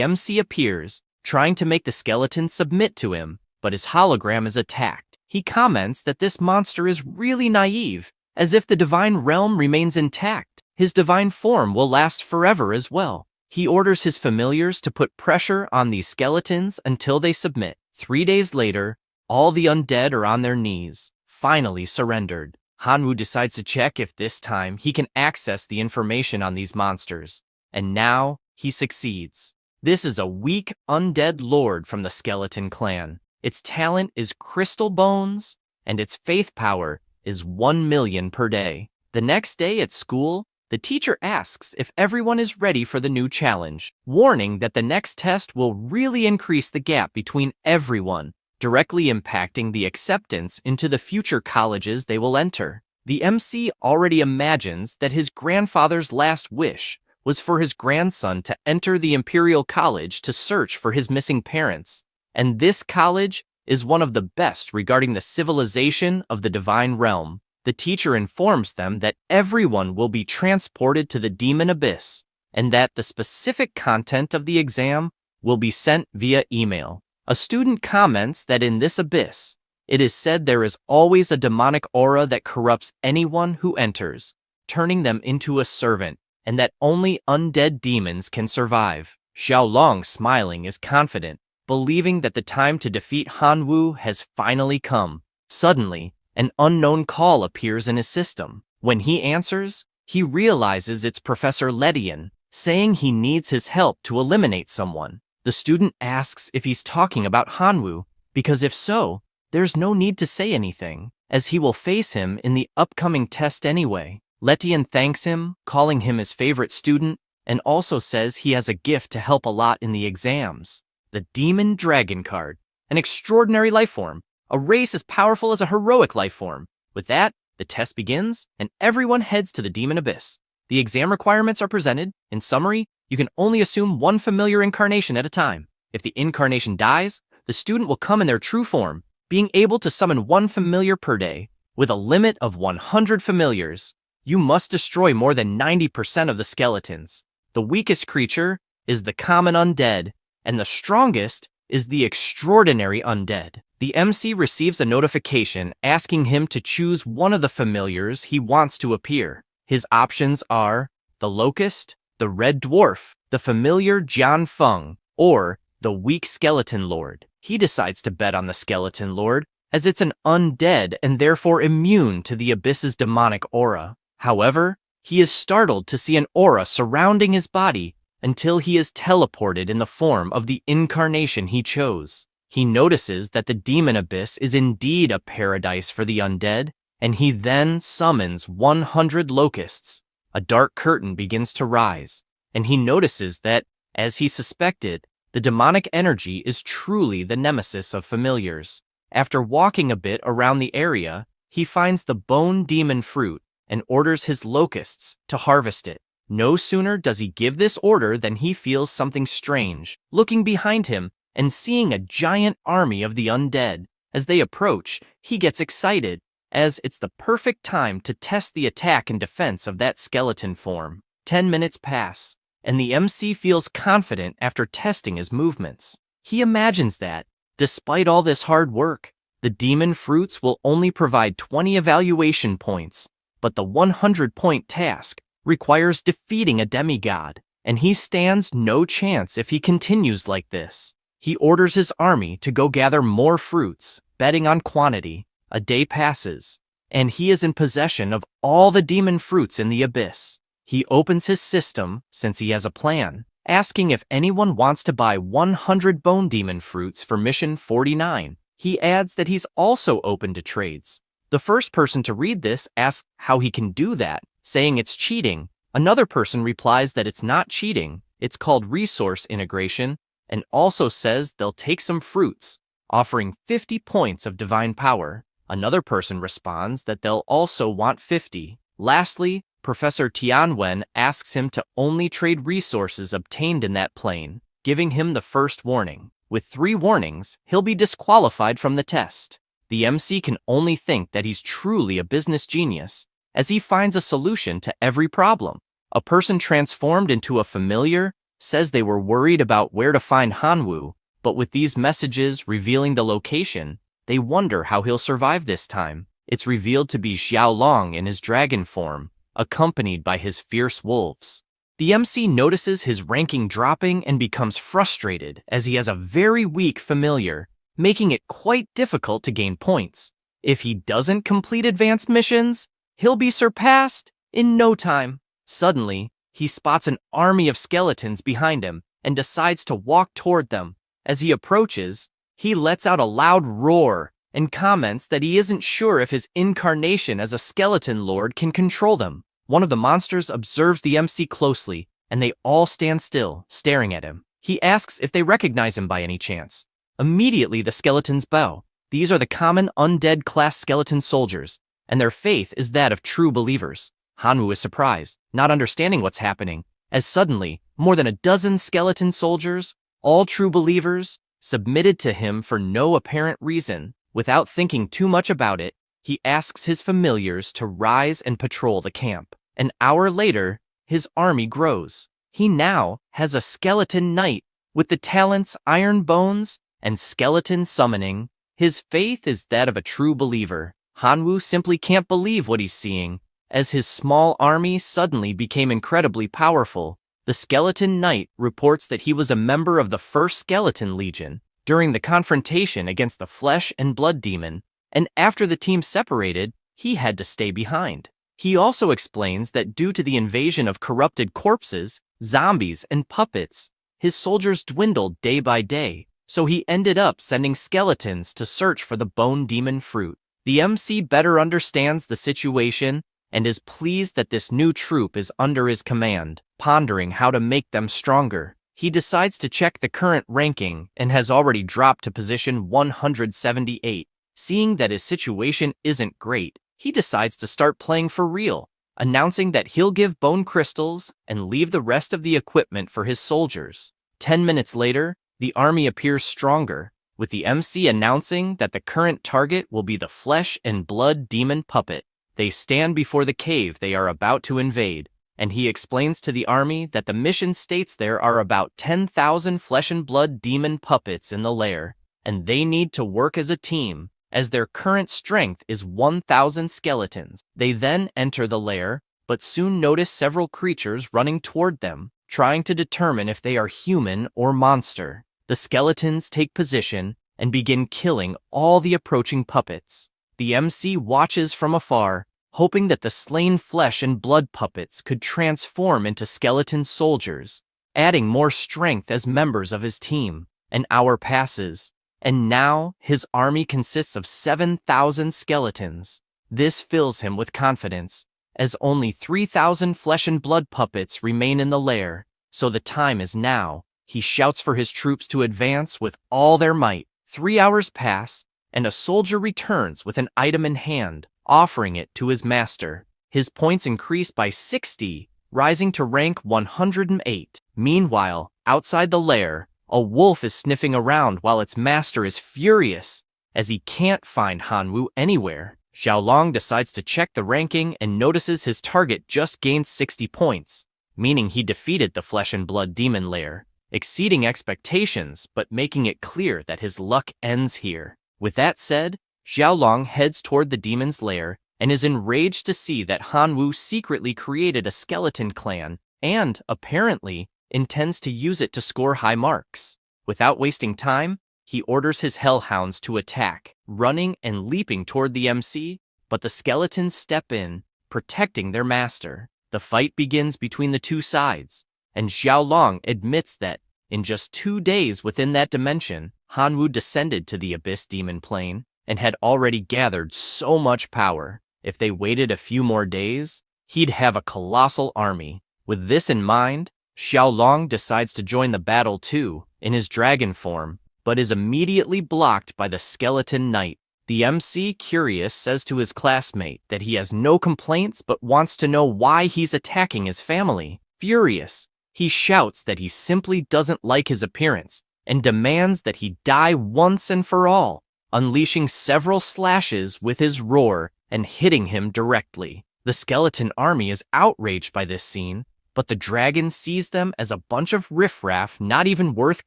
MC appears, trying to make the skeleton submit to him, but his hologram is attacked. He comments that this monster is really naive, as if the divine realm remains intact. His divine form will last forever as well. He orders his familiars to put pressure on these skeletons until they submit. 3 days later, all the undead are on their knees, finally surrendered. Hanwoo decides to check if this time he can access the information on these monsters, and now he succeeds. This is a weak, undead lord from the skeleton clan. Its talent is crystal bones, and its faith power is 1 million per day. The next day at school, the teacher asks if everyone is ready for the new challenge, warning that the next test will really increase the gap between everyone, directly impacting the acceptance into the future colleges they will enter. The MC already imagines that his grandfather's last wish was for his grandson to enter the Imperial College to search for his missing parents, and this college is one of the best regarding the civilization of the divine realm. The teacher informs them that everyone will be transported to the demon abyss, and that the specific content of the exam will be sent via email. A student comments that in this abyss, it is said there is always a demonic aura that corrupts anyone who enters, turning them into a servant, and that only undead demons can survive. Xiaolong, smiling, is confident, believing that the time to defeat Hanwoo has finally come. Suddenly, an unknown call appears in his system. When he answers, he realizes it's Professor Ledian, saying he needs his help to eliminate someone. The student asks if he's talking about Hanwoo, because if so, there's no need to say anything, as he will face him in the upcoming test anyway. Letian thanks him, calling him his favorite student, and also says he has a gift to help a lot in the exams. The Demon Dragon card, an extraordinary life form, a race as powerful as a heroic life form. With that, the test begins, and everyone heads to the Demon Abyss. The exam requirements are presented. In summary, you can only assume one familiar incarnation at a time. If the incarnation dies, the student will come in their true form, being able to summon one familiar per day, with a limit of 100 familiars. You must destroy more than 90% of the skeletons. The weakest creature is the common undead, and the strongest is the extraordinary undead. The MC receives a notification asking him to choose one of the familiars he wants to appear. His options are the Locust, the Red Dwarf, the familiar Jian Feng, or the weak Skeleton Lord. He decides to bet on the Skeleton Lord, as it's an undead and therefore immune to the Abyss's demonic aura. However, he is startled to see an aura surrounding his body until he is teleported in the form of the incarnation he chose. He notices that the Demon Abyss is indeed a paradise for the undead, and he then summons 100 locusts. A dark curtain begins to rise, and he notices that, as he suspected, the demonic energy is truly the nemesis of familiars. After walking a bit around the area, he finds the Bone Demon Fruit and orders his locusts to harvest it. No sooner does he give this order than he feels something strange, looking behind him and seeing a giant army of the undead. As they approach, he gets excited, as it's the perfect time to test the attack and defense of that skeleton form. 10 minutes pass, and the MC feels confident after testing his movements. He imagines that, despite all this hard work, the demon fruits will only provide 20 evaluation points, but the 100-point task requires defeating a demigod, and he stands no chance if he continues like this. He orders his army to go gather more fruits, betting on quantity. A day passes, and he is in possession of all the demon fruits in the abyss. He opens his system, since he has a plan, asking if anyone wants to buy 100 bone demon fruits for mission 49. He adds that he's also open to trades. The first person to read this asks how he can do that, saying it's cheating. Another person replies that it's not cheating, it's called resource integration, and also says they'll take some fruits, offering 50 points of divine power. Another person responds that they'll also want 50. Lastly, Professor Tianwen asks him to only trade resources obtained in that plane, giving him the first warning. With 3 warnings, he'll be disqualified from the test. The MC can only think that he's truly a business genius, as he finds a solution to every problem. A person transformed into a familiar says they were worried about where to find Hanwoo, but with these messages revealing the location, they wonder how he'll survive this time. It's revealed to be Xiaolong in his dragon form, accompanied by his fierce wolves. The MC notices his ranking dropping and becomes frustrated as he has a very weak familiar, making it quite difficult to gain points. If he doesn't complete advanced missions, he'll be surpassed in no time. Suddenly, he spots an army of skeletons behind him and decides to walk toward them. As he approaches, he lets out a loud roar and comments that he isn't sure if his incarnation as a skeleton lord can control them. One of the monsters observes the MC closely, and they all stand still, staring at him. He asks if they recognize him by any chance. Immediately, the skeletons bow. These are the common undead class skeleton soldiers, and their faith is that of true believers. Hanwoo is surprised, not understanding what's happening, as suddenly, more than a dozen skeleton soldiers, all true believers, submitted to him for no apparent reason. Without thinking too much about it, he asks his familiars to rise and patrol the camp. An hour later, his army grows. He now has a skeleton knight with the talents Iron Bones and Skeleton Summoning. His faith is that of a true believer. Hanwoo simply can't believe what he's seeing, as his small army suddenly became incredibly powerful. The Skeleton Knight reports that he was a member of the First Skeleton Legion during the confrontation against the Flesh and Blood Demon, and after the team separated, he had to stay behind. He also explains that due to the invasion of corrupted corpses, zombies, and puppets, his soldiers dwindled day by day, so he ended up sending skeletons to search for the Bone Demon fruit. The MC better understands the situation and is pleased that this new troop is under his command. Pondering how to make them stronger, he decides to check the current ranking and has already dropped to position 178. Seeing that his situation isn't great, he decides to start playing for real, announcing that he'll give bone crystals and leave the rest of the equipment for his soldiers. 10 minutes later, the army appears stronger, with the MC announcing that the current target will be the Flesh and Blood Demon puppet. They stand before the cave they are about to invade, and he explains to the army that the mission states there are about 10,000 Flesh and Blood Demon puppets in the lair, and they need to work as a team, as their current strength is 1,000 skeletons. They then enter the lair, but soon notice several creatures running toward them, trying to determine if they are human or monster. The skeletons take position and begin killing all the approaching puppets. The MC watches from afar, hoping that the slain Flesh and Blood puppets could transform into skeleton soldiers, adding more strength as members of his team. An hour passes, and now his army consists of 7,000 skeletons. This fills him with confidence, as only 3,000 Flesh and Blood puppets remain in the lair, so the time is now. He shouts for his troops to advance with all their might. 3 hours pass, and a soldier returns with an item in hand, offering it to his master. His points increase by 60, rising to rank 108. Meanwhile, outside the lair, a wolf is sniffing around while its master is furious, as he can't find Hanwoo anywhere. Xiaolong decides to check the ranking and notices his target just gained 60 points, meaning he defeated the Flesh and Blood Demon lair, exceeding expectations but making it clear that his luck ends here. With that said, Xiaolong heads toward the demon's lair and is enraged to see that Hanwoo secretly created a skeleton clan and, apparently, intends to use it to score high marks. Without wasting time, he orders his hellhounds to attack, running and leaping toward the MC, but the skeletons step in, protecting their master. The fight begins between the two sides, and Xiaolong admits that, in just 2 days within that dimension, Hanwoo descended to the Abyss Demon Plane and had already gathered so much power. If they waited a few more days, he'd have a colossal army. With this in mind, Xiaolong decides to join the battle too, in his dragon form, but is immediately blocked by the Skeleton Knight. The MC, curious, says to his classmate that he has no complaints but wants to know why he's attacking his family. Furious, he shouts that he simply doesn't like his appearance and demands that he die once and for all, unleashing several slashes with his roar and hitting him directly. The skeleton army is outraged by this scene, but the dragon sees them as a bunch of riffraff not even worth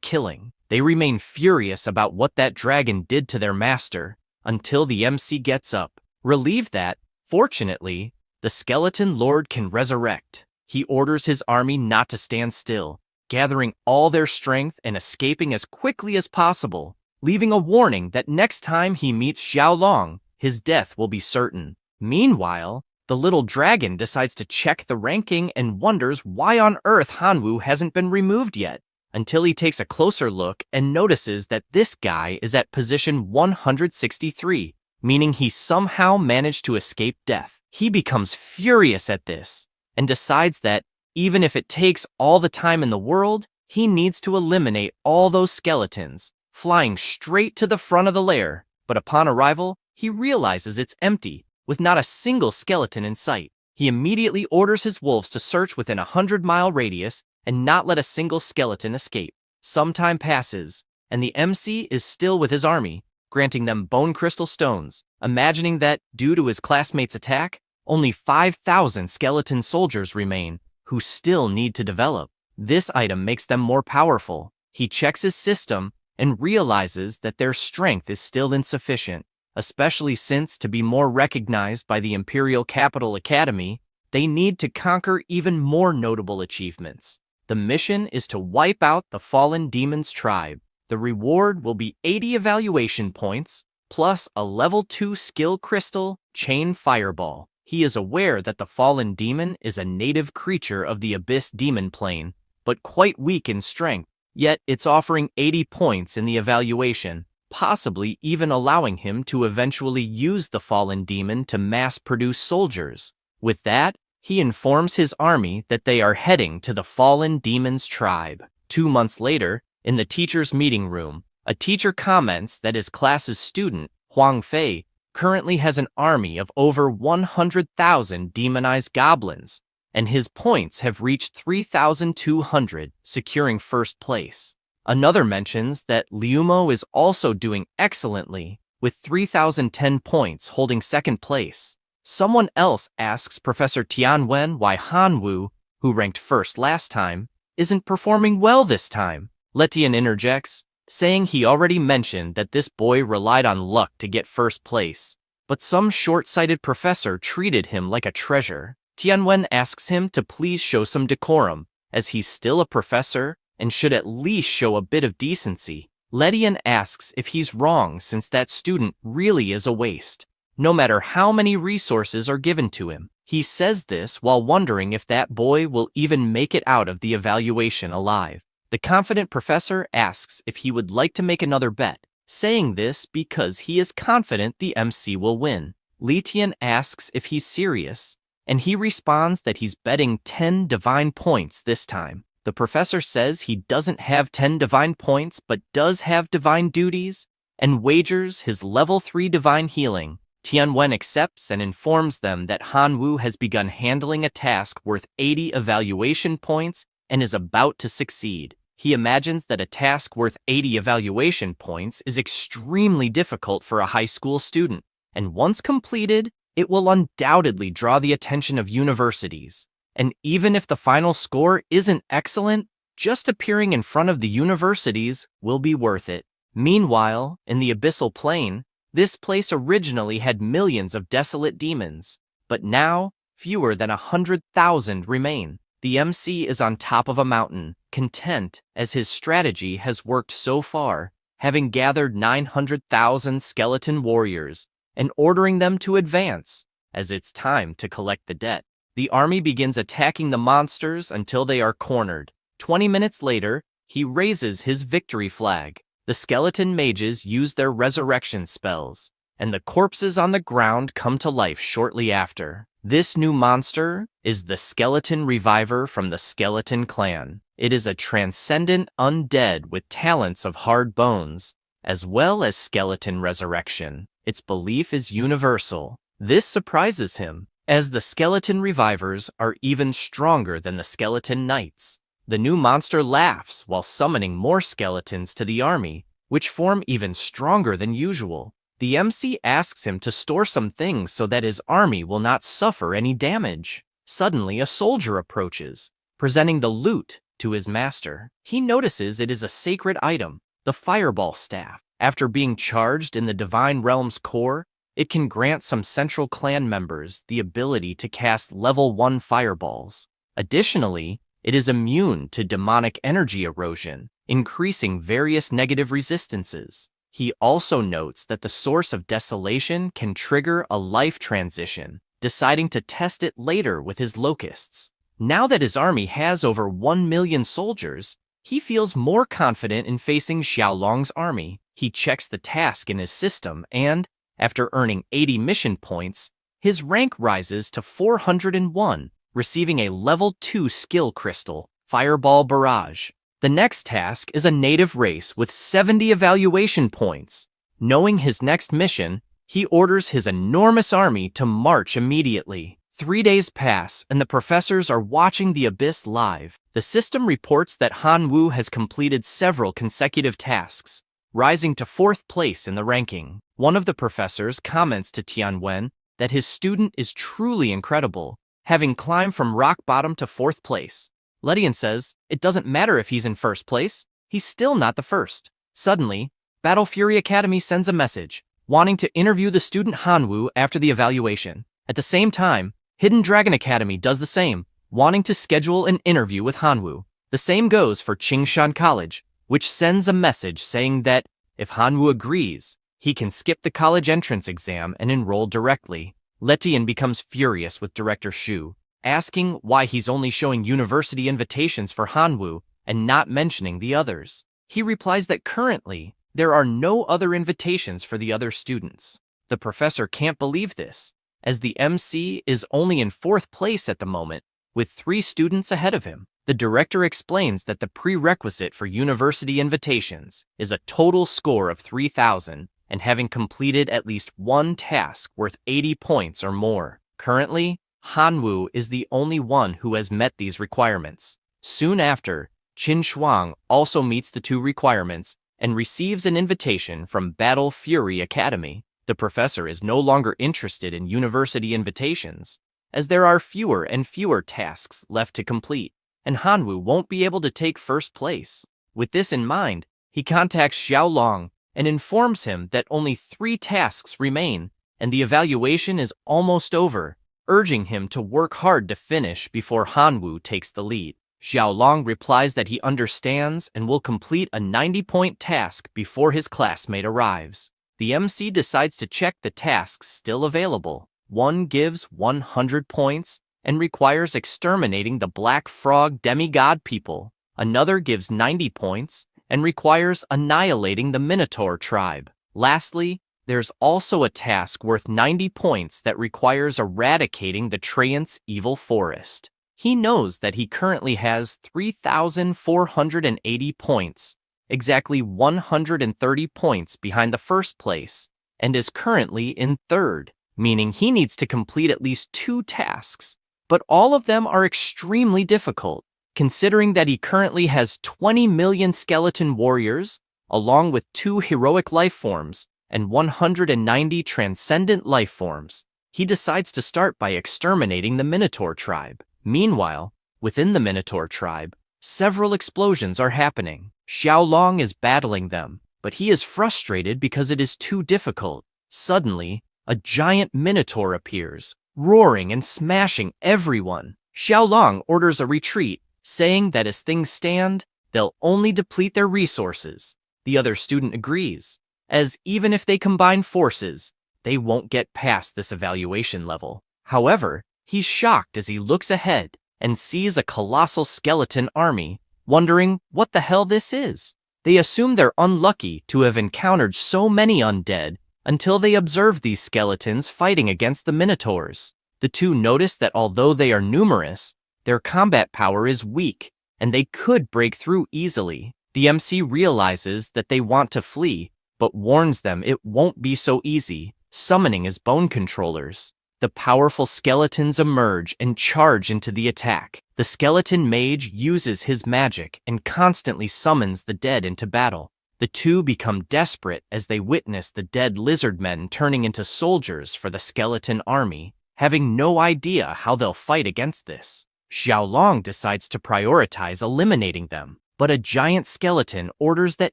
killing. They remain furious about what that dragon did to their master, until the MC gets up, relieved that, fortunately, the skeleton lord can resurrect. He orders his army not to stand still, gathering all their strength and escaping as quickly as possible, leaving a warning that next time he meets Xiaolong, his death will be certain. Meanwhile, the little dragon decides to check the ranking and wonders why on earth Hanwoo hasn't been removed yet, until he takes a closer look and notices that this guy is at position 163, meaning he somehow managed to escape death. He becomes furious at this and decides that even if it takes all the time in the world, he needs to eliminate all those skeletons, flying straight to the front of the lair. But upon arrival, he realizes it's empty, with not a single skeleton in sight. He immediately orders his wolves to search within a 100-mile radius and not let a single skeleton escape. Some time passes, and the MC is still with his army, granting them bone crystal stones, imagining that, due to his classmates' attack, only 5,000 skeleton soldiers remain, who still need to develop. This item makes them more powerful. He checks his system and realizes that their strength is still insufficient, especially since, to be more recognized by the Imperial Capital Academy, they need to conquer even more notable achievements. The mission is to wipe out the fallen demon's tribe. The reward will be 80 evaluation points, plus a level 2 skill crystal, chain fireball. He is aware that the fallen demon is a native creature of the Abyss Demon Plane, but quite weak in strength, yet it's offering 80 points in the evaluation, possibly even allowing him to eventually use the fallen demon to mass-produce soldiers. With that, he informs his army that they are heading to the fallen demon's tribe. 2 months later, in the teacher's meeting room, a teacher comments that his class's student, Huang Fei, currently has an army of over 100,000 demonized goblins, and his points have reached 3,200, securing first place. Another mentions that Liumo is also doing excellently, with 3,010 points holding second place. Someone else asks Professor Tianwen why Hanwoo, who ranked first last time, isn't performing well this time. Letian interjects, saying he already mentioned that this boy relied on luck to get first place, but some short-sighted professor treated him like a treasure. Tianwen asks him to please show some decorum, as he's still a professor and should at least show a bit of decency. Letian asks if he's wrong since that student really is a waste, no matter how many resources are given to him. He says this while wondering if that boy will even make it out of the evaluation alive. The confident professor asks if he would like to make another bet, saying this because he is confident the MC will win. Letian asks if he's serious, and he responds that he's betting 10 divine points this time. The professor says he doesn't have 10 divine points but does have divine duties, and wagers his level 3 divine healing. Tianwen accepts and informs them that Hanwoo has begun handling a task worth 80 evaluation points and is about to succeed. He imagines that a task worth 80 evaluation points is extremely difficult for a high school student, and once completed, it will undoubtedly draw the attention of universities. And even if the final score isn't excellent, just appearing in front of the universities will be worth it. Meanwhile, in the Abyssal Plane, this place originally had millions of desolate demons, but now fewer than 100,000 remain. The MC is on top of a mountain, content as his strategy has worked so far, having gathered 900,000 skeleton warriors and ordering them to advance, as it's time to collect the debt. The army begins attacking the monsters until they are cornered. 20 minutes later, he raises his victory flag. The skeleton mages use their resurrection spells, and the corpses on the ground come to life shortly after. This new monster is the Skeleton Reviver from the Skeleton Clan. It is a transcendent undead with talents of hard bones, as well as skeleton resurrection. Its belief is universal. This surprises him, as the skeleton revivers are even stronger than the skeleton knights. The new monster laughs while summoning more skeletons to the army, which form even stronger than usual. The MC asks him to store some things so that his army will not suffer any damage. Suddenly, a soldier approaches, presenting the loot to his master. He notices it is a sacred item, the fireball staff. After being charged in the divine realm's core, it can grant some central clan members the ability to cast level 1 fireballs. Additionally, it is immune to demonic energy erosion, increasing various negative resistances. He also notes that the source of desolation can trigger a life transition, deciding to test it later with his locusts. Now that his army has over 1 million soldiers, he feels more confident in facing Xiaolong's army. He checks the task in his system and, after earning 80 mission points, his rank rises to 401, receiving a level 2 skill crystal, Fireball Barrage. The next task is a native race with 70 evaluation points. Knowing his next mission, he orders his enormous army to march immediately. 3 days pass, and the professors are watching the Abyss live. The system reports that Han Wu has completed several consecutive tasks, rising to 4th place in the ranking. One of the professors comments to Tianwen that his student is truly incredible, having climbed from rock bottom to 4th place. Ledian says, it doesn't matter if he's in 1st place, he's still not the first. Suddenly, Battle Fury Academy sends a message, wanting to interview the student Hanwu after the evaluation. At the same time, Hidden Dragon Academy does the same, wanting to schedule an interview with Hanwu. The same goes for Qingshan College, which sends a message saying that, if Hanwu agrees, he can skip the college entrance exam and enroll directly. Letian becomes furious with Director Shu, asking why he's only showing university invitations for Hanwu and not mentioning the others. He replies that currently, there are no other invitations for the other students. The professor can't believe this, as the MC is only in 4th place at the moment, with 3 students ahead of him. The director explains that the prerequisite for university invitations is a total score of 3,000 and having completed at least one task worth 80 points or more. Currently, Hanwu is the only one who has met these requirements. Soon after, Qin Shuang also meets the 2 requirements and receives an invitation from Battle Fury Academy. The professor is no longer interested in university invitations, as there are fewer and fewer tasks left to complete, and Hanwu won't be able to take 1st place. With this in mind, he contacts Xiaolong and informs him that only 3 tasks remain, and the evaluation is almost over, urging him to work hard to finish before Hanwu takes the lead. Xiaolong replies that he understands and will complete a 90-point task before his classmate arrives. The MC decides to check the tasks still available. One gives 100 points and requires exterminating the Black Frog demigod people. Another gives 90 points and requires annihilating the Minotaur tribe. Lastly, there's also a task worth 90 points that requires eradicating the Treant's evil forest. He knows that he currently has 3,480 points, exactly 130 points behind the 1st place, and is currently in 3rd, meaning he needs to complete at least 2 tasks, but all of them are extremely difficult, considering that he currently has 20 million skeleton warriors, along with 2 heroic life forms and 190 transcendent life forms. He decides to start by exterminating the Minotaur tribe. Meanwhile, within the Minotaur tribe, several explosions are happening. Xiaolong is battling them, but he is frustrated because it is too difficult. Suddenly, a giant Minotaur appears, roaring and smashing everyone. Xiaolong orders a retreat, saying that as things stand, they'll only deplete their resources. The other student agrees, as even if they combine forces, they won't get past this evaluation level. However, he's shocked as he looks ahead and sees a colossal skeleton army, wondering what the hell this is. They assume they're unlucky to have encountered so many undead until they observe these skeletons fighting against the Minotaurs. The 2 notice that although they are numerous, their combat power is weak, and they could break through easily. The MC realizes that they want to flee, but warns them it won't be so easy. summoning his bone controllers. The powerful skeletons emerge and charge into the attack. The skeleton mage uses his magic and constantly summons the dead into battle. The two become desperate as they witness the dead lizard men turning into soldiers for the skeleton army, having no idea how they'll fight against this. Xiaolong decides to prioritize eliminating them, but a giant skeleton orders that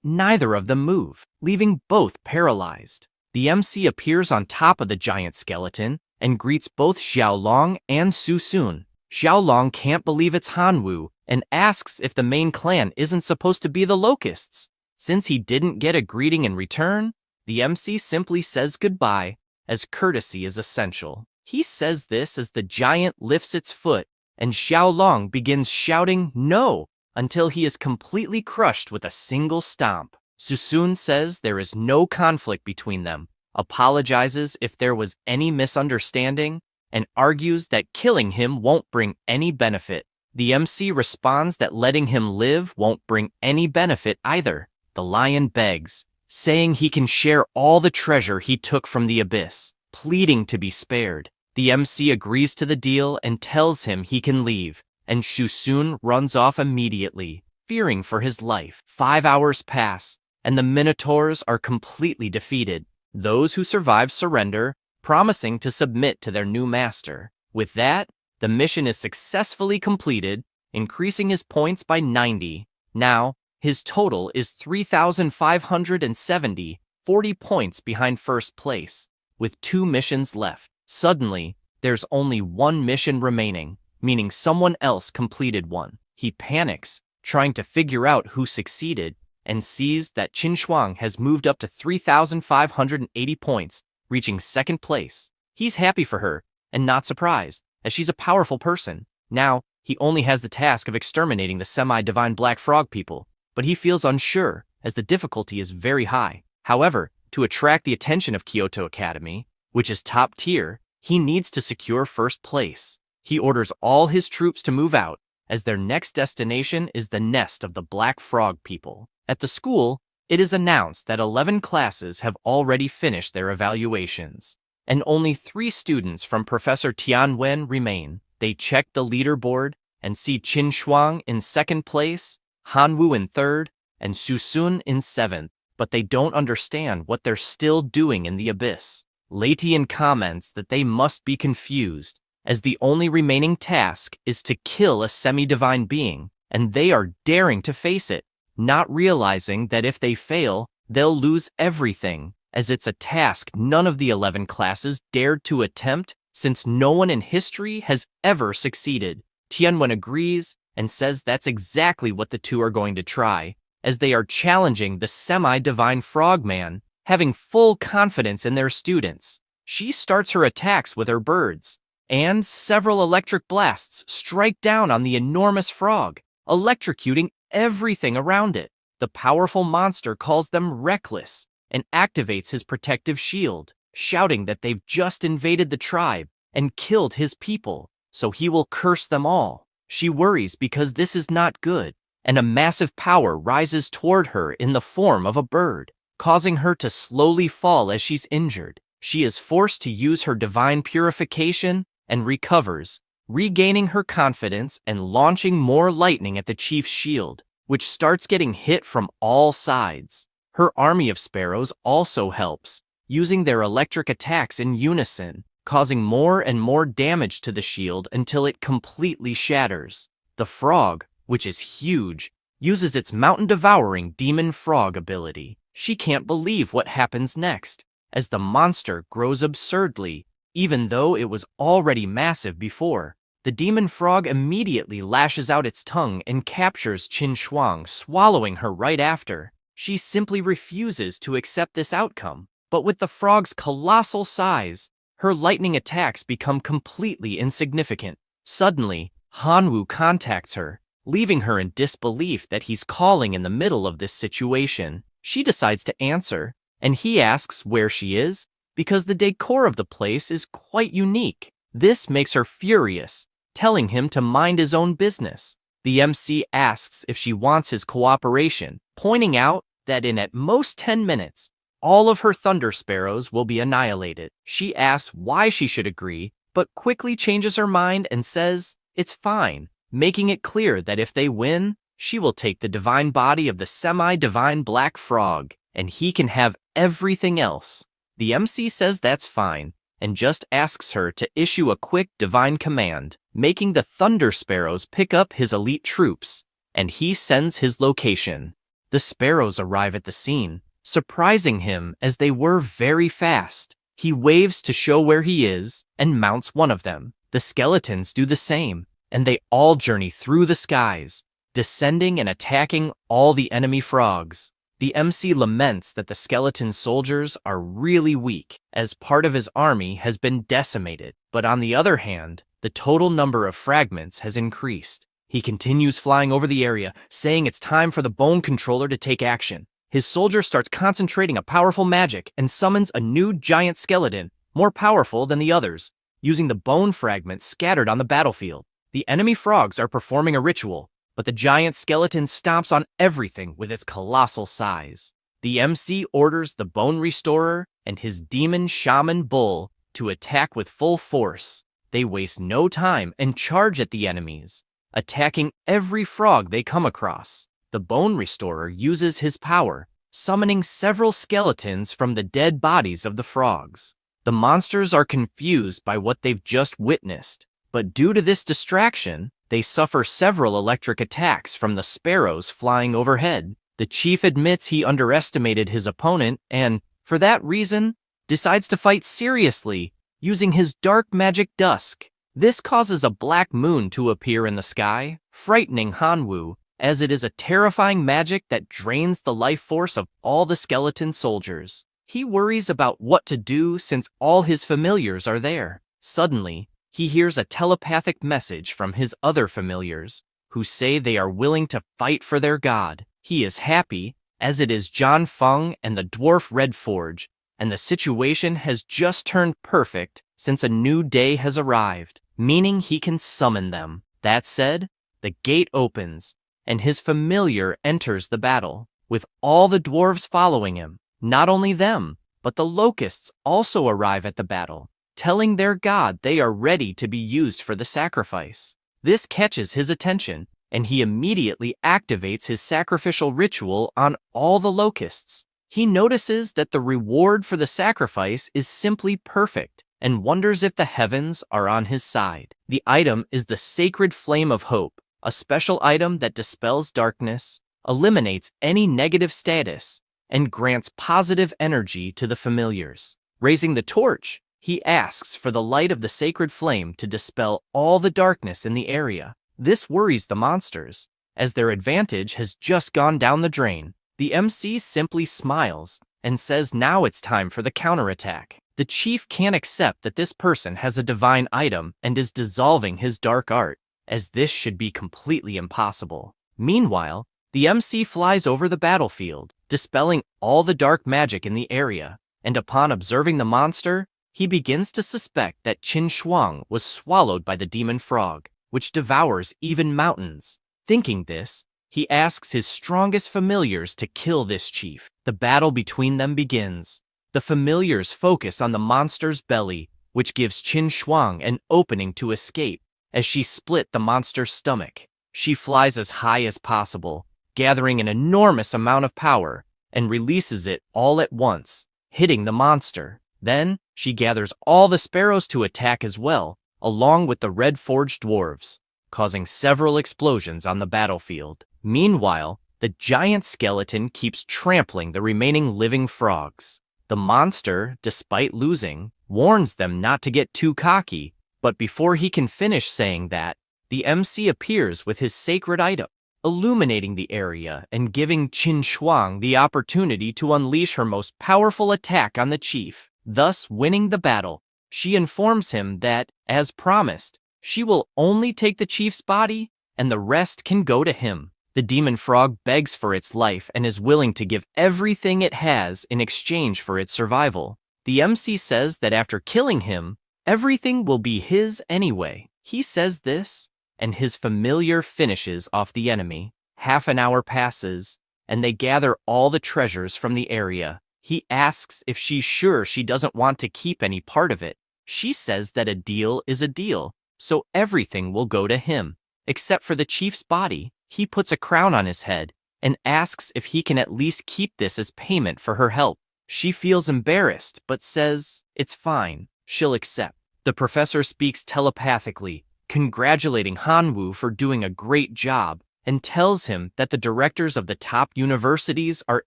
neither of them move, leaving both paralyzed. The MC appears on top of the giant skeleton and greets both Xiaolong and Su Sun. Xiaolong can't believe it's Hanwu and asks if the main clan isn't supposed to be the Locusts. Since he didn't get a greeting in return, the MC simply says goodbye, as courtesy is essential. He says this as the giant lifts its foot, and Xiaolong begins shouting no until he is completely crushed with a single stomp. Su Sun says there is no conflict between them, apologizes if there was any misunderstanding, and argues that killing him won't bring any benefit. The MC responds that letting him live won't bring any benefit either. The lion begs, saying he can share all the treasure he took from the abyss, pleading to be spared. The MC agrees to the deal and tells him he can leave, and Su Sun runs off immediately, fearing for his life. 5 hours pass, and the Minotaurs are completely defeated. Those who survive surrender, promising to submit to their new master. With that, the mission is successfully completed, increasing his points by 90. Now, his total is 3,570, 40 points behind first place, with 2 missions left. Suddenly, there's only 1 mission remaining, meaning someone else completed one. He panics, trying to figure out who succeeded, and sees that Qin Shuang has moved up to 3,580 points, reaching second place. He's happy for her, and not surprised, as she's a powerful person. Now, he only has the task of exterminating the semi-divine black frog people, but he feels unsure, as the difficulty is very high. However, to attract the attention of Kyoto Academy, which is top tier, he needs to secure first place. He orders all his troops to move out, as their next destination is the nest of the black frog people. At the school, it is announced that 11 classes have already finished their evaluations, and only 3 students from Professor Tianwen remain. They check the leaderboard and see Qin Shuang in second place, Hanwu in third, and Su Sun in seventh, but they don't understand what they're still doing in the abyss. Latian comments that they must be confused, as the only remaining task is to kill a semi-divine being, and they are daring to face it, not realizing that if they fail, they'll lose everything, as it's a task none of the 11 classes dared to attempt since no one in history has ever succeeded. Tianwen agrees and says that's exactly what the two are going to try, as they are challenging the semi-divine frogman, having full confidence in their students. She starts her attacks with her birds, and several electric blasts strike down on the enormous frog, electrocuting everything around it. The powerful monster calls them reckless and activates his protective shield, shouting that they've just invaded the tribe and killed his people, so he will curse them all. She worries because this is not good, and a massive power rises toward her in the form of a bird, causing her to slowly fall as she's injured. She is forced to use her divine purification and recovers, regaining her confidence and launching more lightning at the chief's shield, which starts getting hit from all sides. Her army of sparrows also helps, using their electric attacks in unison, causing more and more damage to the shield until it completely shatters. The frog, which is huge, uses its mountain-devouring demon frog ability. She can't believe what happens next, as the monster grows absurdly, even though it was already massive before. The demon frog immediately lashes out its tongue and captures Qin Shuang, swallowing her right after. She simply refuses to accept this outcome, but with the frog's colossal size, her lightning attacks become completely insignificant. Suddenly, Hanwu contacts her, leaving her in disbelief that he's calling in the middle of this situation. She decides to answer, and he asks where she is, because the decor of the place is quite unique. This makes her furious, telling him to mind his own business. The MC asks if she wants his cooperation, pointing out that in at most 10 minutes, all of her thunder sparrows will be annihilated. She asks why she should agree, but quickly changes her mind and says it's fine, making it clear that if they win, she will take the divine body of the semi-divine black frog, and he can have everything else. The MC says that's fine, and just asks her to issue a quick divine command, making the thunder sparrows pick up his elite troops, and he sends his location. The sparrows arrive at the scene, surprising him as they were very fast. He waves to show where he is and mounts one of them. The skeletons do the same, and they all journey through the skies, descending and attacking all the enemy frogs. The MC laments that the skeleton soldiers are really weak, as part of his army has been decimated. But on the other hand, the total number of fragments has increased. He continues flying over the area, saying it's time for the bone controller to take action. His soldier starts concentrating a powerful magic and summons a new giant skeleton, more powerful than the others, using the bone fragments scattered on the battlefield. The enemy frogs are performing a ritual, but the giant skeleton stomps on everything with its colossal size. The MC orders the Bone Restorer and his demon shaman bull to attack with full force. They waste no time and charge at the enemies, attacking every frog they come across. The Bone Restorer uses his power, summoning several skeletons from the dead bodies of the frogs. The monsters are confused by what they've just witnessed, but due to this distraction, they suffer several electric attacks from the sparrows flying overhead. The chief admits he underestimated his opponent and, for that reason, decides to fight seriously, using his dark magic dusk. This causes a black moon to appear in the sky, frightening Manhwa, as it is a terrifying magic that drains the life force of all the skeleton soldiers. He worries about what to do since all his familiars are there. Suddenly, he hears a telepathic message from his other familiars, who say they are willing to fight for their god. He is happy, as it is John Feng and the dwarf Red Forge, and the situation has just turned perfect since a new day has arrived, meaning he can summon them. That said, the gate opens, and his familiar enters the battle, with all the dwarves following him. Not only them, but the locusts also arrive at the battle, telling their god they are ready to be used for the sacrifice. This catches his attention, and he immediately activates his sacrificial ritual on all the locusts. He notices that the reward for the sacrifice is simply perfect, and wonders if the heavens are on his side. The item is the Sacred Flame of Hope, a special item that dispels darkness, eliminates any negative status, and grants positive energy to the familiars. Raising the torch, he asks for the light of the sacred flame to dispel all the darkness in the area. This worries the monsters, as their advantage has just gone down the drain. The MC simply smiles and says now it's time for the counterattack. The chief can't accept that this person has a divine item and is dissolving his dark art, as this should be completely impossible. Meanwhile, the MC flies over the battlefield, dispelling all the dark magic in the area, and upon observing the monster, he begins to suspect that Qin Shuang was swallowed by the demon frog, which devours even mountains. Thinking this, he asks his strongest familiars to kill this chief. The battle between them begins. The familiars focus on the monster's belly, which gives Qin Shuang an opening to escape, as she split the monster's stomach. She flies as high as possible, gathering an enormous amount of power, and releases it all at once, hitting the monster. Then, she gathers all the sparrows to attack as well, along with the red forged dwarves, causing several explosions on the battlefield. Meanwhile, the giant skeleton keeps trampling the remaining living frogs. The monster, despite losing, warns them not to get too cocky, but before he can finish saying that, the MC appears with his sacred item, illuminating the area and giving Qin Shuang the opportunity to unleash her most powerful attack on the chief, thus winning the battle. She informs him that, as promised, she will only take the chief's body and the rest can go to him. The demon frog begs for its life and is willing to give everything it has in exchange for its survival. The MC says that after killing him, everything will be his anyway. He says this, and his familiar finishes off the enemy. Half an hour passes, and they gather all the treasures from the area. He asks if she's sure she doesn't want to keep any part of it. She says that a deal is a deal, so everything will go to him. Except for the chief's body, he puts a crown on his head and asks if he can at least keep this as payment for her help. She feels embarrassed, but says it's fine, she'll accept. The professor speaks telepathically, congratulating Hanwoo for doing a great job, and tells him that the directors of the top universities are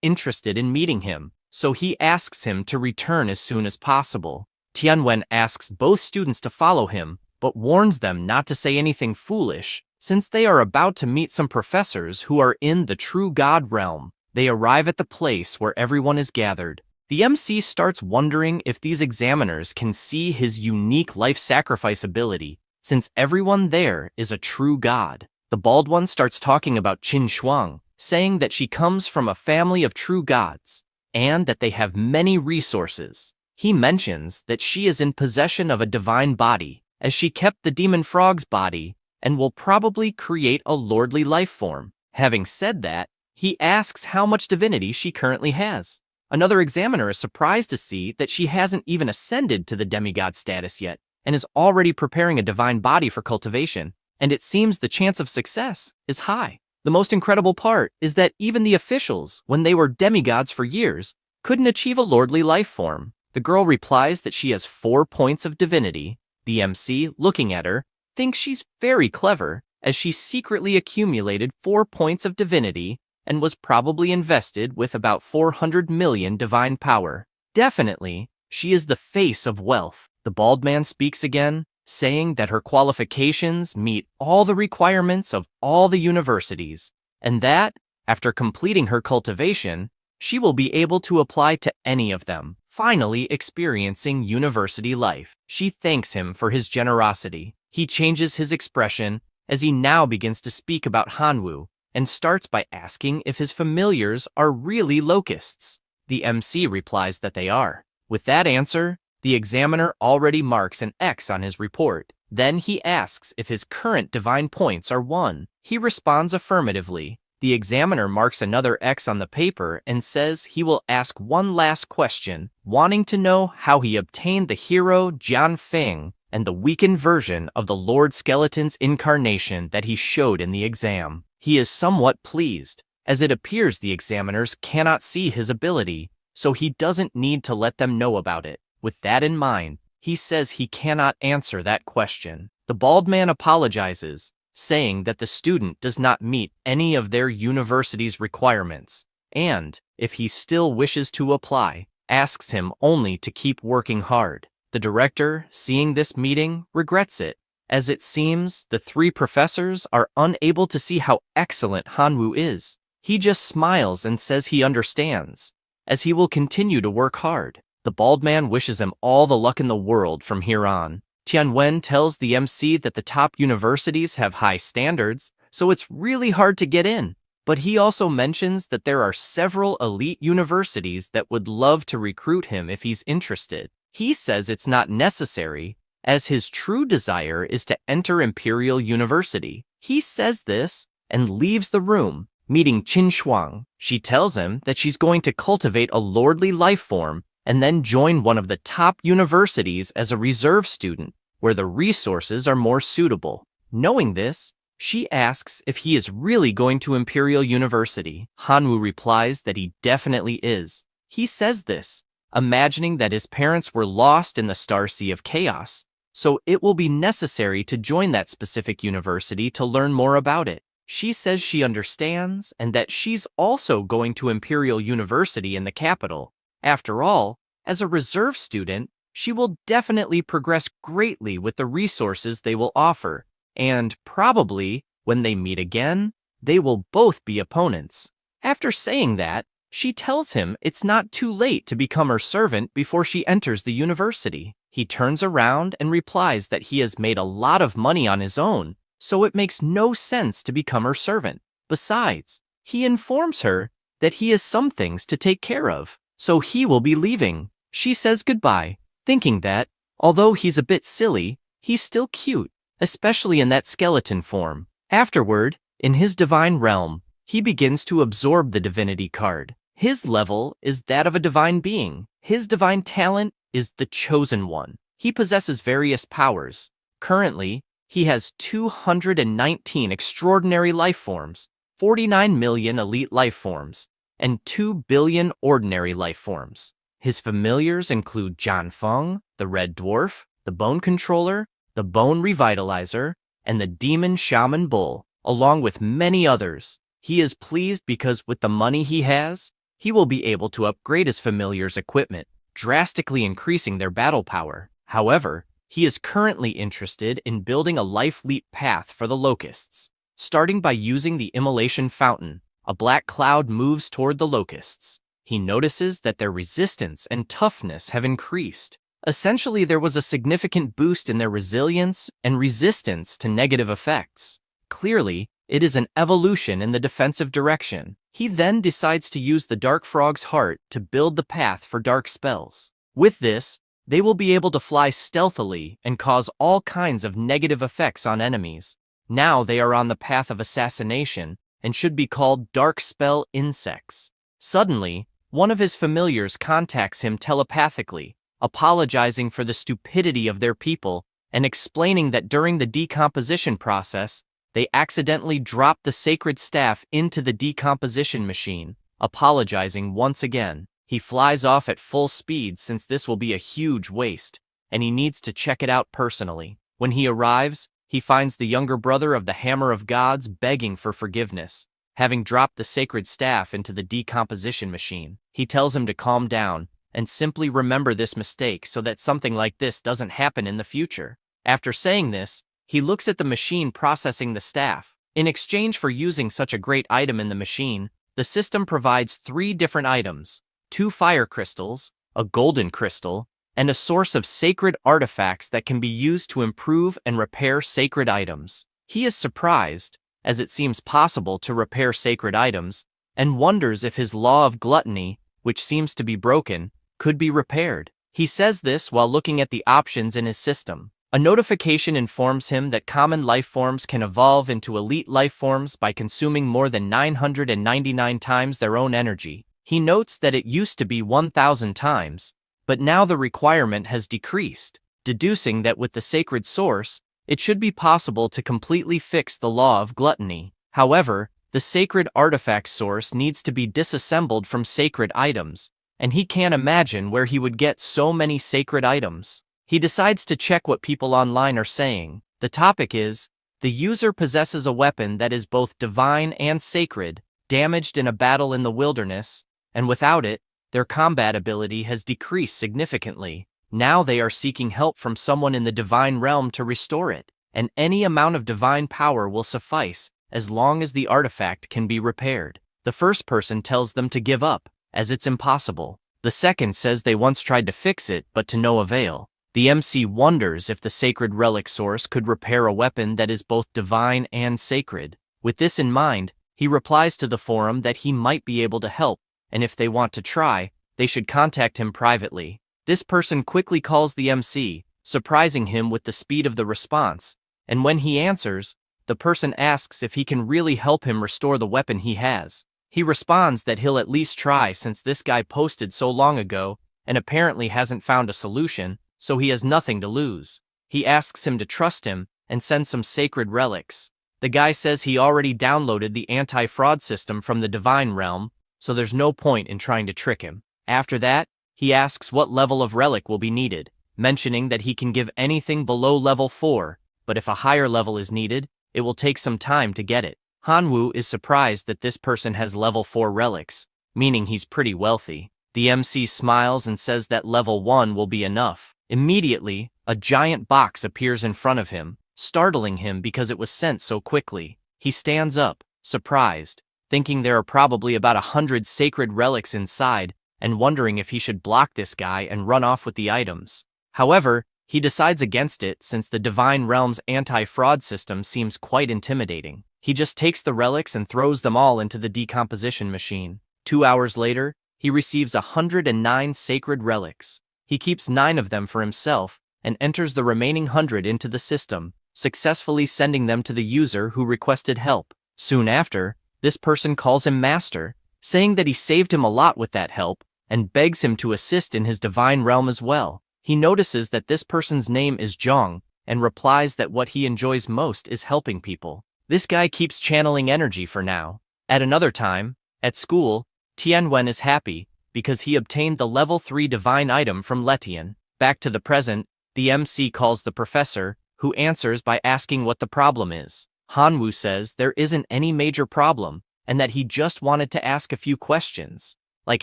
interested in meeting him, so he asks him to return as soon as possible. Tianwen asks both students to follow him, but warns them not to say anything foolish, since they are about to meet some professors who are in the true God realm. They arrive at the place where everyone is gathered. The MC starts wondering if these examiners can see his unique life sacrifice ability, since everyone there is a true god. The bald one starts talking about Qin Shuang, saying that she comes from a family of true gods, and that they have many resources. He mentions that she is in possession of a divine body, as she kept the demon frog's body, and will probably create a lordly life form. Having said that, he asks how much divinity she currently has. Another examiner is surprised to see that she hasn't even ascended to the demigod status yet, and is already preparing a divine body for cultivation, and it seems the chance of success is high. The most incredible part is that even the officials, when they were demigods for years, couldn't achieve a lordly life form. The girl replies that she has 4 points of divinity. The MC, looking at her, thinks she's very clever, as she secretly accumulated 4 points of divinity and was probably invested with about 400 million divine power. Definitely, she is the face of wealth. The bald man speaks again, saying that her qualifications meet all the requirements of all the universities, and that, after completing her cultivation, she will be able to apply to any of them, finally experiencing university life. She thanks him for his generosity. He changes his expression as he now begins to speak about Hanwoo, and starts by asking if his familiars are really locusts. The MC replies that they are. With that answer, the examiner already marks an X on his report. Then he asks if his current divine points are 1. He responds affirmatively. The examiner marks another X on the paper and says he will ask one last question, wanting to know how he obtained the hero Jian Feng and the weakened version of the Lord Skeleton's incarnation that he showed in the exam. He is somewhat pleased, as it appears the examiners cannot see his ability, so he doesn't need to let them know about it. With that in mind, he says he cannot answer that question. The bald man apologizes, saying that the student does not meet any of their university's requirements, and, if he still wishes to apply, asks him only to keep working hard. The director, seeing this meeting, regrets it, as it seems the 3 professors are unable to see how excellent Hanwoo is. He just smiles and says he understands, as he will continue to work hard. The bald man wishes him all the luck in the world from here on. Tianwen tells the MC that the top universities have high standards, so it's really hard to get in. But he also mentions that there are several elite universities that would love to recruit him if he's interested. He says it's not necessary, as his true desire is to enter Imperial University. He says this and leaves the room, meeting Qin Shuang. She tells him that she's going to cultivate a lordly life form and then join one of the top universities as a reserve student, where the resources are more suitable. Knowing this, she asks if he is really going to Imperial University. Hanwoo replies that he definitely is. He says this, imagining that his parents were lost in the Star Sea of Chaos, so it will be necessary to join that specific university to learn more about it. She says she understands and that she's also going to Imperial University in the capital. After all, as a reserve student, she will definitely progress greatly with the resources they will offer, and probably, when they meet again, they will both be opponents. After saying that, she tells him it's not too late to become her servant before she enters the university. He turns around and replies that he has made a lot of money on his own, so it makes no sense to become her servant. Besides, he informs her that he has some things to take care of, so he will be leaving. She says goodbye, thinking that, although he's a bit silly, he's still cute, especially in that skeleton form. Afterward, in his divine realm, he begins to absorb the divinity card. His level is that of a divine being. His divine talent is the Chosen One. He possesses various powers. Currently, he has 219 extraordinary life forms, 49 million elite life forms, and 2 billion ordinary life forms. His familiars include John Feng, the Red Dwarf, the Bone Controller, the Bone Revitalizer, and the Demon Shaman Bull, along with many others. He is pleased because with the money he has, he will be able to upgrade his familiars' equipment, drastically increasing their battle power. However, he is currently interested in building a life leap path for the locusts. Starting by using the immolation fountain, a black cloud moves toward the locusts. He notices that their resistance and toughness have increased. Essentially, there was a significant boost in their resilience and resistance to negative effects. Clearly, it is an evolution in the defensive direction. He then decides to use the Dark Frog's heart to build the path for dark spells. With this, they will be able to fly stealthily and cause all kinds of negative effects on enemies. Now they are on the path of assassination and should be called Dark Spell Insects. Suddenly, one of his familiars contacts him telepathically, apologizing for the stupidity of their people and explaining that during the decomposition process, they accidentally dropped the sacred staff into the decomposition machine. Apologizing once again, he flies off at full speed since this will be a huge waste, and he needs to check it out personally. When he arrives, he finds the younger brother of the Hammer of Gods begging for forgiveness, having dropped the sacred staff into the decomposition machine. He tells him to calm down and simply remember this mistake so that something like this doesn't happen in the future. After saying this, he looks at the machine processing the staff. In exchange for using such a great item in the machine, the system provides 3 different items: 2 fire crystals, a golden crystal, and a source of sacred artifacts that can be used to improve and repair sacred items. He is surprised, as it seems possible to repair sacred items, and wonders if his law of gluttony, which seems to be broken, could be repaired. He says this while looking at the options in his system. A notification informs him that common life forms can evolve into elite life forms by consuming more than 999 times their own energy. He notes that it used to be 1,000 times, but now the requirement has decreased, deducing that with the sacred source, it should be possible to completely fix the law of gluttony. However, the sacred artifact source needs to be disassembled from sacred items, and he can't imagine where he would get so many sacred items. He decides to check what people online are saying. The topic is, the user possesses a weapon that is both divine and sacred, damaged in a battle in the wilderness, and without it, their combat ability has decreased significantly. Now they are seeking help from someone in the divine realm to restore it, and any amount of divine power will suffice as long as the artifact can be repaired. The first person tells them to give up, as it's impossible. The second says they once tried to fix it, but to no avail. The MC wonders if the sacred relic source could repair a weapon that is both divine and sacred. With this in mind, he replies to the forum that he might be able to help, and if they want to try, they should contact him privately. This person quickly calls the MC, surprising him with the speed of the response, and when he answers, the person asks if he can really help him restore the weapon he has. He responds that he'll at least try since this guy posted so long ago and apparently hasn't found a solution, so he has nothing to lose. He asks him to trust him and send some sacred relics. The guy says he already downloaded the anti-fraud system from the divine realm, so there's no point in trying to trick him. After that, he asks what level of relic will be needed, mentioning that he can give anything below level 4, but if a higher level is needed, it will take some time to get it. Hanwoo is surprised that this person has level 4 relics, meaning he's pretty wealthy. The MC smiles and says that level 1 will be enough. Immediately, a giant box appears in front of him, startling him because it was sent so quickly. He stands up, surprised, thinking there are probably about 100 sacred relics inside, and wondering if he should block this guy and run off with the items. However, he decides against it since the Divine Realm's anti-fraud system seems quite intimidating. He just takes the relics and throws them all into the decomposition machine. 2 hours later, he receives 109 sacred relics. He keeps 9 of them for himself and enters the remaining 100 into the system, successfully sending them to the user who requested help. Soon after, this person calls him Master, saying that he saved him a lot with that help, and begs him to assist in his divine realm as well. He notices that this person's name is Zhang, and replies that what he enjoys most is helping people. This guy keeps channeling energy for now. At another time, at school, Tianwen is happy because he obtained the level 3 divine item from Letian. Back to the present, the MC calls the professor, who answers by asking what the problem is. Hanwoo says there isn't any major problem, and that he just wanted to ask a few questions, like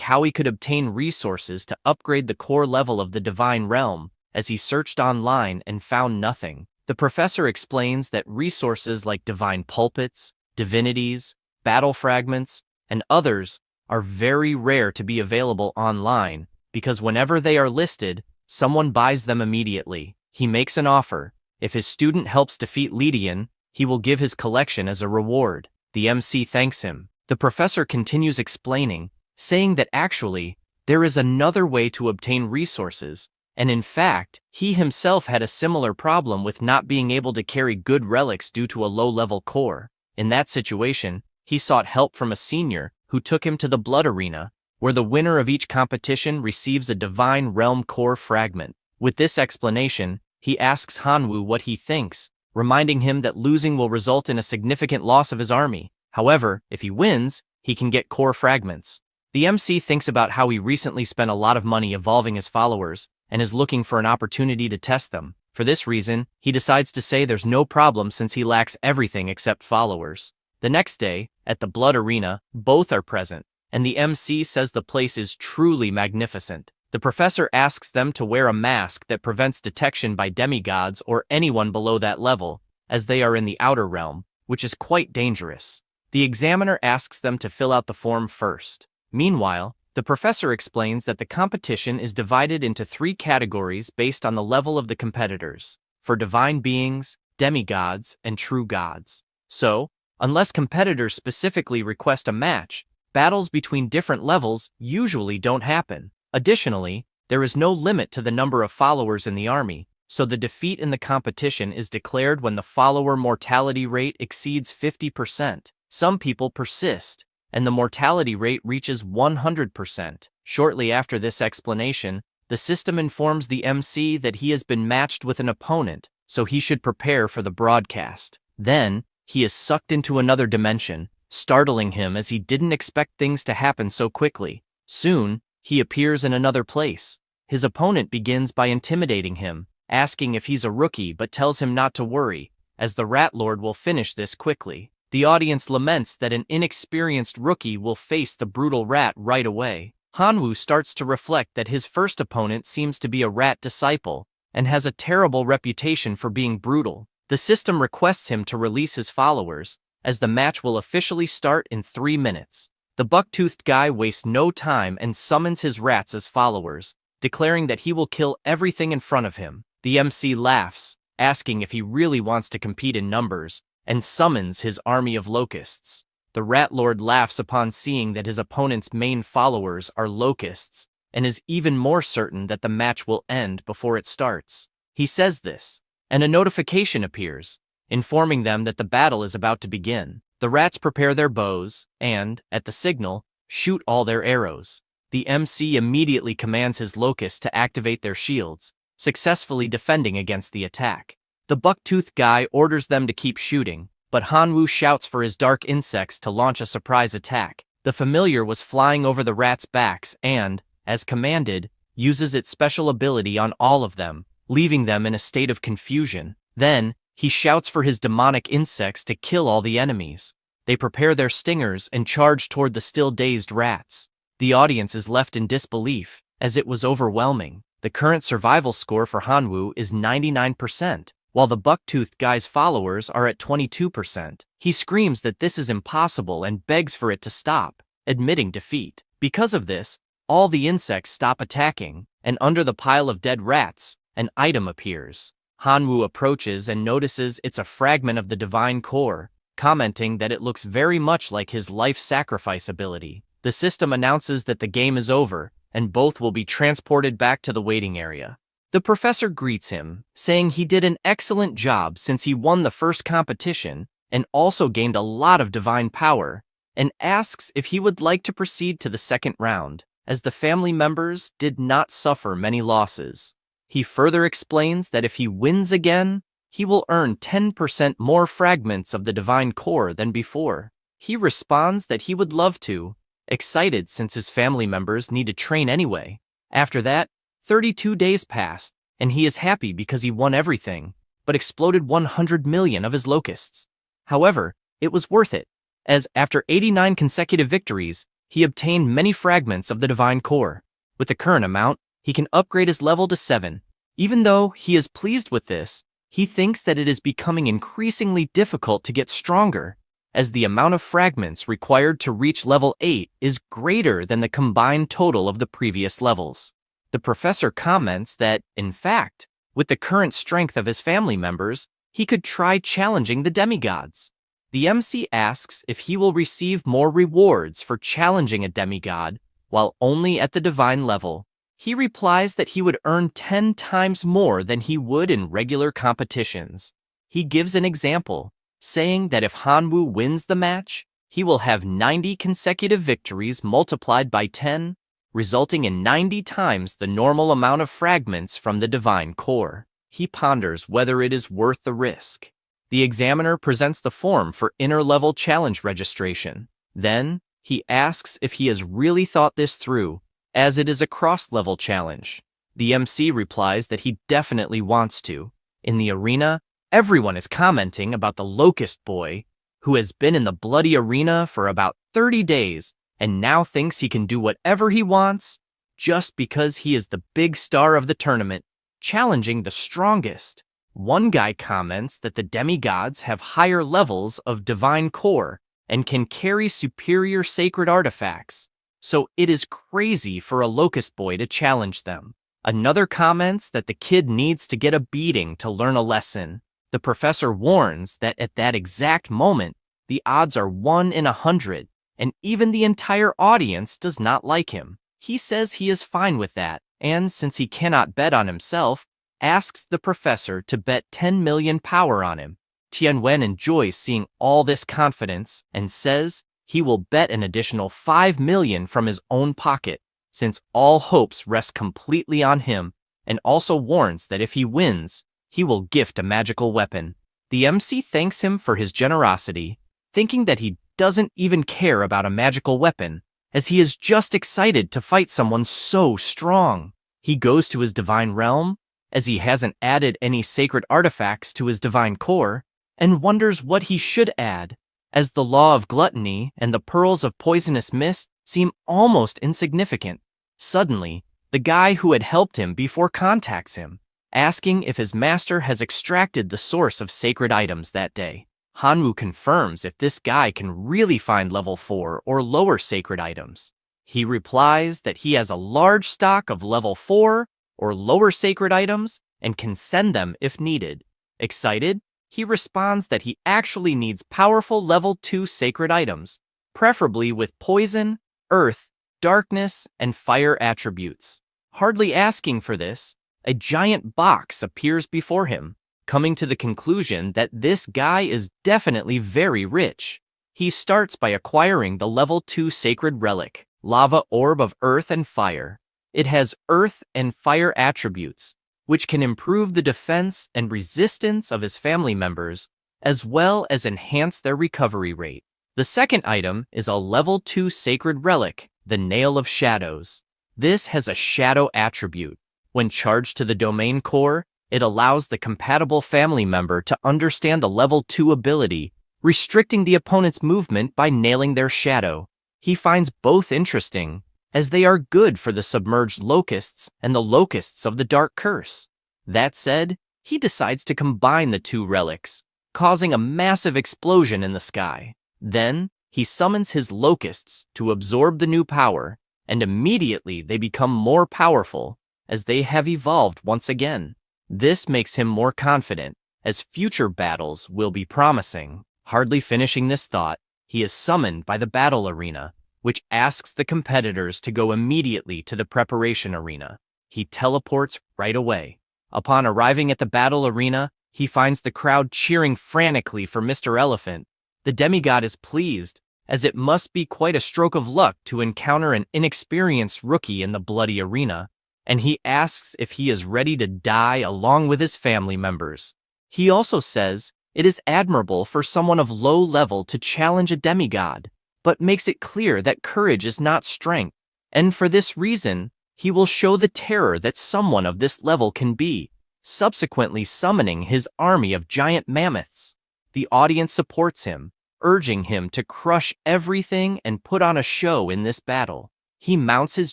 how he could obtain resources to upgrade the core level of the divine realm, as he searched online and found nothing. The professor explains that resources like divine pulpits, divinities, battle fragments, and others are very rare to be available online, because whenever they are listed, someone buys them immediately. He makes an offer. If his student helps defeat Ledian, he will give his collection as a reward. The MC thanks him. The professor continues explaining, saying that actually, there is another way to obtain resources, and in fact, he himself had a similar problem with not being able to carry good relics due to a low-level core. In that situation, he sought help from a senior who took him to the Blood Arena, where the winner of each competition receives a divine realm core fragment. With this explanation, he asks Hanwoo what he thinks, reminding him that losing will result in a significant loss of his army. However, if he wins, he can get core fragments. The MC thinks about how he recently spent a lot of money evolving his followers, and is looking for an opportunity to test them. For this reason, he decides to say there's no problem since he lacks everything except followers. The next day, at the Blood Arena, both are present, and the MC says the place is truly magnificent. The professor asks them to wear a mask that prevents detection by demigods or anyone below that level, as they are in the outer realm, which is quite dangerous. The examiner asks them to fill out the form first. Meanwhile, the professor explains that the competition is divided into 3 categories based on the level of the competitors, for divine beings, demigods, and true gods. So, unless competitors specifically request a match, battles between different levels usually don't happen. Additionally, there is no limit to the number of followers in the army, so the defeat in the competition is declared when the follower mortality rate exceeds 50%. Some people persist, and the mortality rate reaches 100%. Shortly after this explanation, the system informs the MC that he has been matched with an opponent, so he should prepare for the broadcast. Then, he is sucked into another dimension, startling him as he didn't expect things to happen so quickly. Soon, he appears in another place. His opponent begins by intimidating him, asking if he's a rookie but tells him not to worry, as the Rat Lord will finish this quickly. The audience laments that an inexperienced rookie will face the brutal rat right away. Hanwoo starts to reflect that his first opponent seems to be a rat disciple, and has a terrible reputation for being brutal. The system requests him to release his followers, as the match will officially start in 3 minutes. The buck-toothed guy wastes no time and summons his rats as followers, declaring that he will kill everything in front of him. The MC laughs, asking if he really wants to compete in numbers, and summons his army of locusts. The Rat Lord laughs upon seeing that his opponent's main followers are locusts, and is even more certain that the match will end before it starts. He says this, and a notification appears, informing them that the battle is about to begin. The rats prepare their bows, and, at the signal, shoot all their arrows. The MC immediately commands his locusts to activate their shields, successfully defending against the attack. The buck-toothed guy orders them to keep shooting, but Hanwoo shouts for his dark insects to launch a surprise attack. The familiar was flying over the rats' backs and, as commanded, uses its special ability on all of them, leaving them in a state of confusion. Then, he shouts for his demonic insects to kill all the enemies. They prepare their stingers and charge toward the still dazed rats. The audience is left in disbelief, as it was overwhelming. The current survival score for Hanwoo is 99%. While the buck-toothed guy's followers are at 22%. He screams that this is impossible and begs for it to stop, admitting defeat. Because of this, all the insects stop attacking, and under the pile of dead rats, an item appears. Hanwoo approaches and notices it's a fragment of the divine core, commenting that it looks very much like his life sacrifice ability. The system announces that the game is over, and both will be transported back to the waiting area. The professor greets him, saying he did an excellent job since he won the first competition and also gained a lot of divine power, and asks if he would like to proceed to the second round, as the family members did not suffer many losses. He further explains that if he wins again, he will earn 10% more fragments of the divine core than before. He responds that he would love to, excited since his family members need to train anyway. After that, 32 days passed, and he is happy because he won everything, but exploded 100 million of his locusts. However, it was worth it, as after 89 consecutive victories, he obtained many fragments of the divine core. With the current amount, he can upgrade his level to 7. Even though he is pleased with this, he thinks that it is becoming increasingly difficult to get stronger, as the amount of fragments required to reach level 8 is greater than the combined total of the previous levels. The professor comments that, in fact, with the current strength of his family members, he could try challenging the demigods. The MC asks if he will receive more rewards for challenging a demigod while only at the divine level. He replies that he would earn 10 times more than he would in regular competitions. He gives an example, saying that if Hanwoo wins the match, he will have 90 consecutive victories multiplied by 10, resulting in 90 times the normal amount of fragments from the divine core. He ponders whether it is worth the risk. The examiner presents the form for inner-level challenge registration. Then, he asks if he has really thought this through, as it is a cross-level challenge. The MC replies that he definitely wants to. In the arena, everyone is commenting about the Locust Boy, who has been in the bloody arena for about 30 days and now thinks he can do whatever he wants just because he is the big star of the tournament, challenging the strongest. One guy comments that the demigods have higher levels of divine core and can carry superior sacred artifacts, so it is crazy for a Locust Boy to challenge them. Another comments that the kid needs to get a beating to learn a lesson. The professor warns that at that exact moment, the odds are 1 in 100, and even the entire audience does not like him. He says he is fine with that, and since he cannot bet on himself, asks the professor to bet 10 million power on him. Tianwen enjoys seeing all this confidence and says he will bet an additional 5 million from his own pocket, since all hopes rest completely on him, and also warns that if he wins, he will gift a magical weapon. The MC thanks him for his generosity, thinking that he doesn't even care about a magical weapon, as he is just excited to fight someone so strong. He goes to his divine realm, as he hasn't added any sacred artifacts to his divine core, and wonders what he should add, as the law of gluttony and the pearls of poisonous mist seem almost insignificant. Suddenly, the guy who had helped him before contacts him, asking if his master has extracted the source of sacred items that day. Hanwoo confirms if this guy can really find level 4 or lower sacred items. He replies that he has a large stock of level 4 or lower sacred items and can send them if needed. Excited, he responds that he actually needs powerful level 2 sacred items, preferably with poison, earth, darkness, and fire attributes. Hardly asking for this, a giant box appears before him, coming to the conclusion that this guy is definitely very rich. He starts by acquiring the level 2 sacred relic, Lava Orb of Earth and Fire. It has earth and fire attributes, which can improve the defense and resistance of his family members, as well as enhance their recovery rate. The second item is a level 2 sacred relic, the Nail of Shadows. This has a shadow attribute. When charged to the domain core, it allows the compatible family member to understand the level 2 ability, restricting the opponent's movement by nailing their shadow. He finds both interesting, as they are good for the submerged locusts and the locusts of the Dark Curse. That said, he decides to combine the two relics, causing a massive explosion in the sky. Then, he summons his locusts to absorb the new power, and immediately they become more powerful, as they have evolved once again. This makes him more confident, as future battles will be promising. Hardly finishing this thought, he is summoned by the battle arena, which asks the competitors to go immediately to the preparation arena. He teleports right away. Upon arriving at the battle arena, he finds the crowd cheering frantically for Mr. Elephant. The demigod is pleased, as it must be quite a stroke of luck to encounter an inexperienced rookie in the bloody arena, and he asks if he is ready to die along with his family members. He also says it is admirable for someone of low level to challenge a demigod, but makes it clear that courage is not strength, and for this reason, he will show the terror that someone of this level can be, subsequently summoning his army of giant mammoths. The audience supports him, urging him to crush everything and put on a show in this battle. He mounts his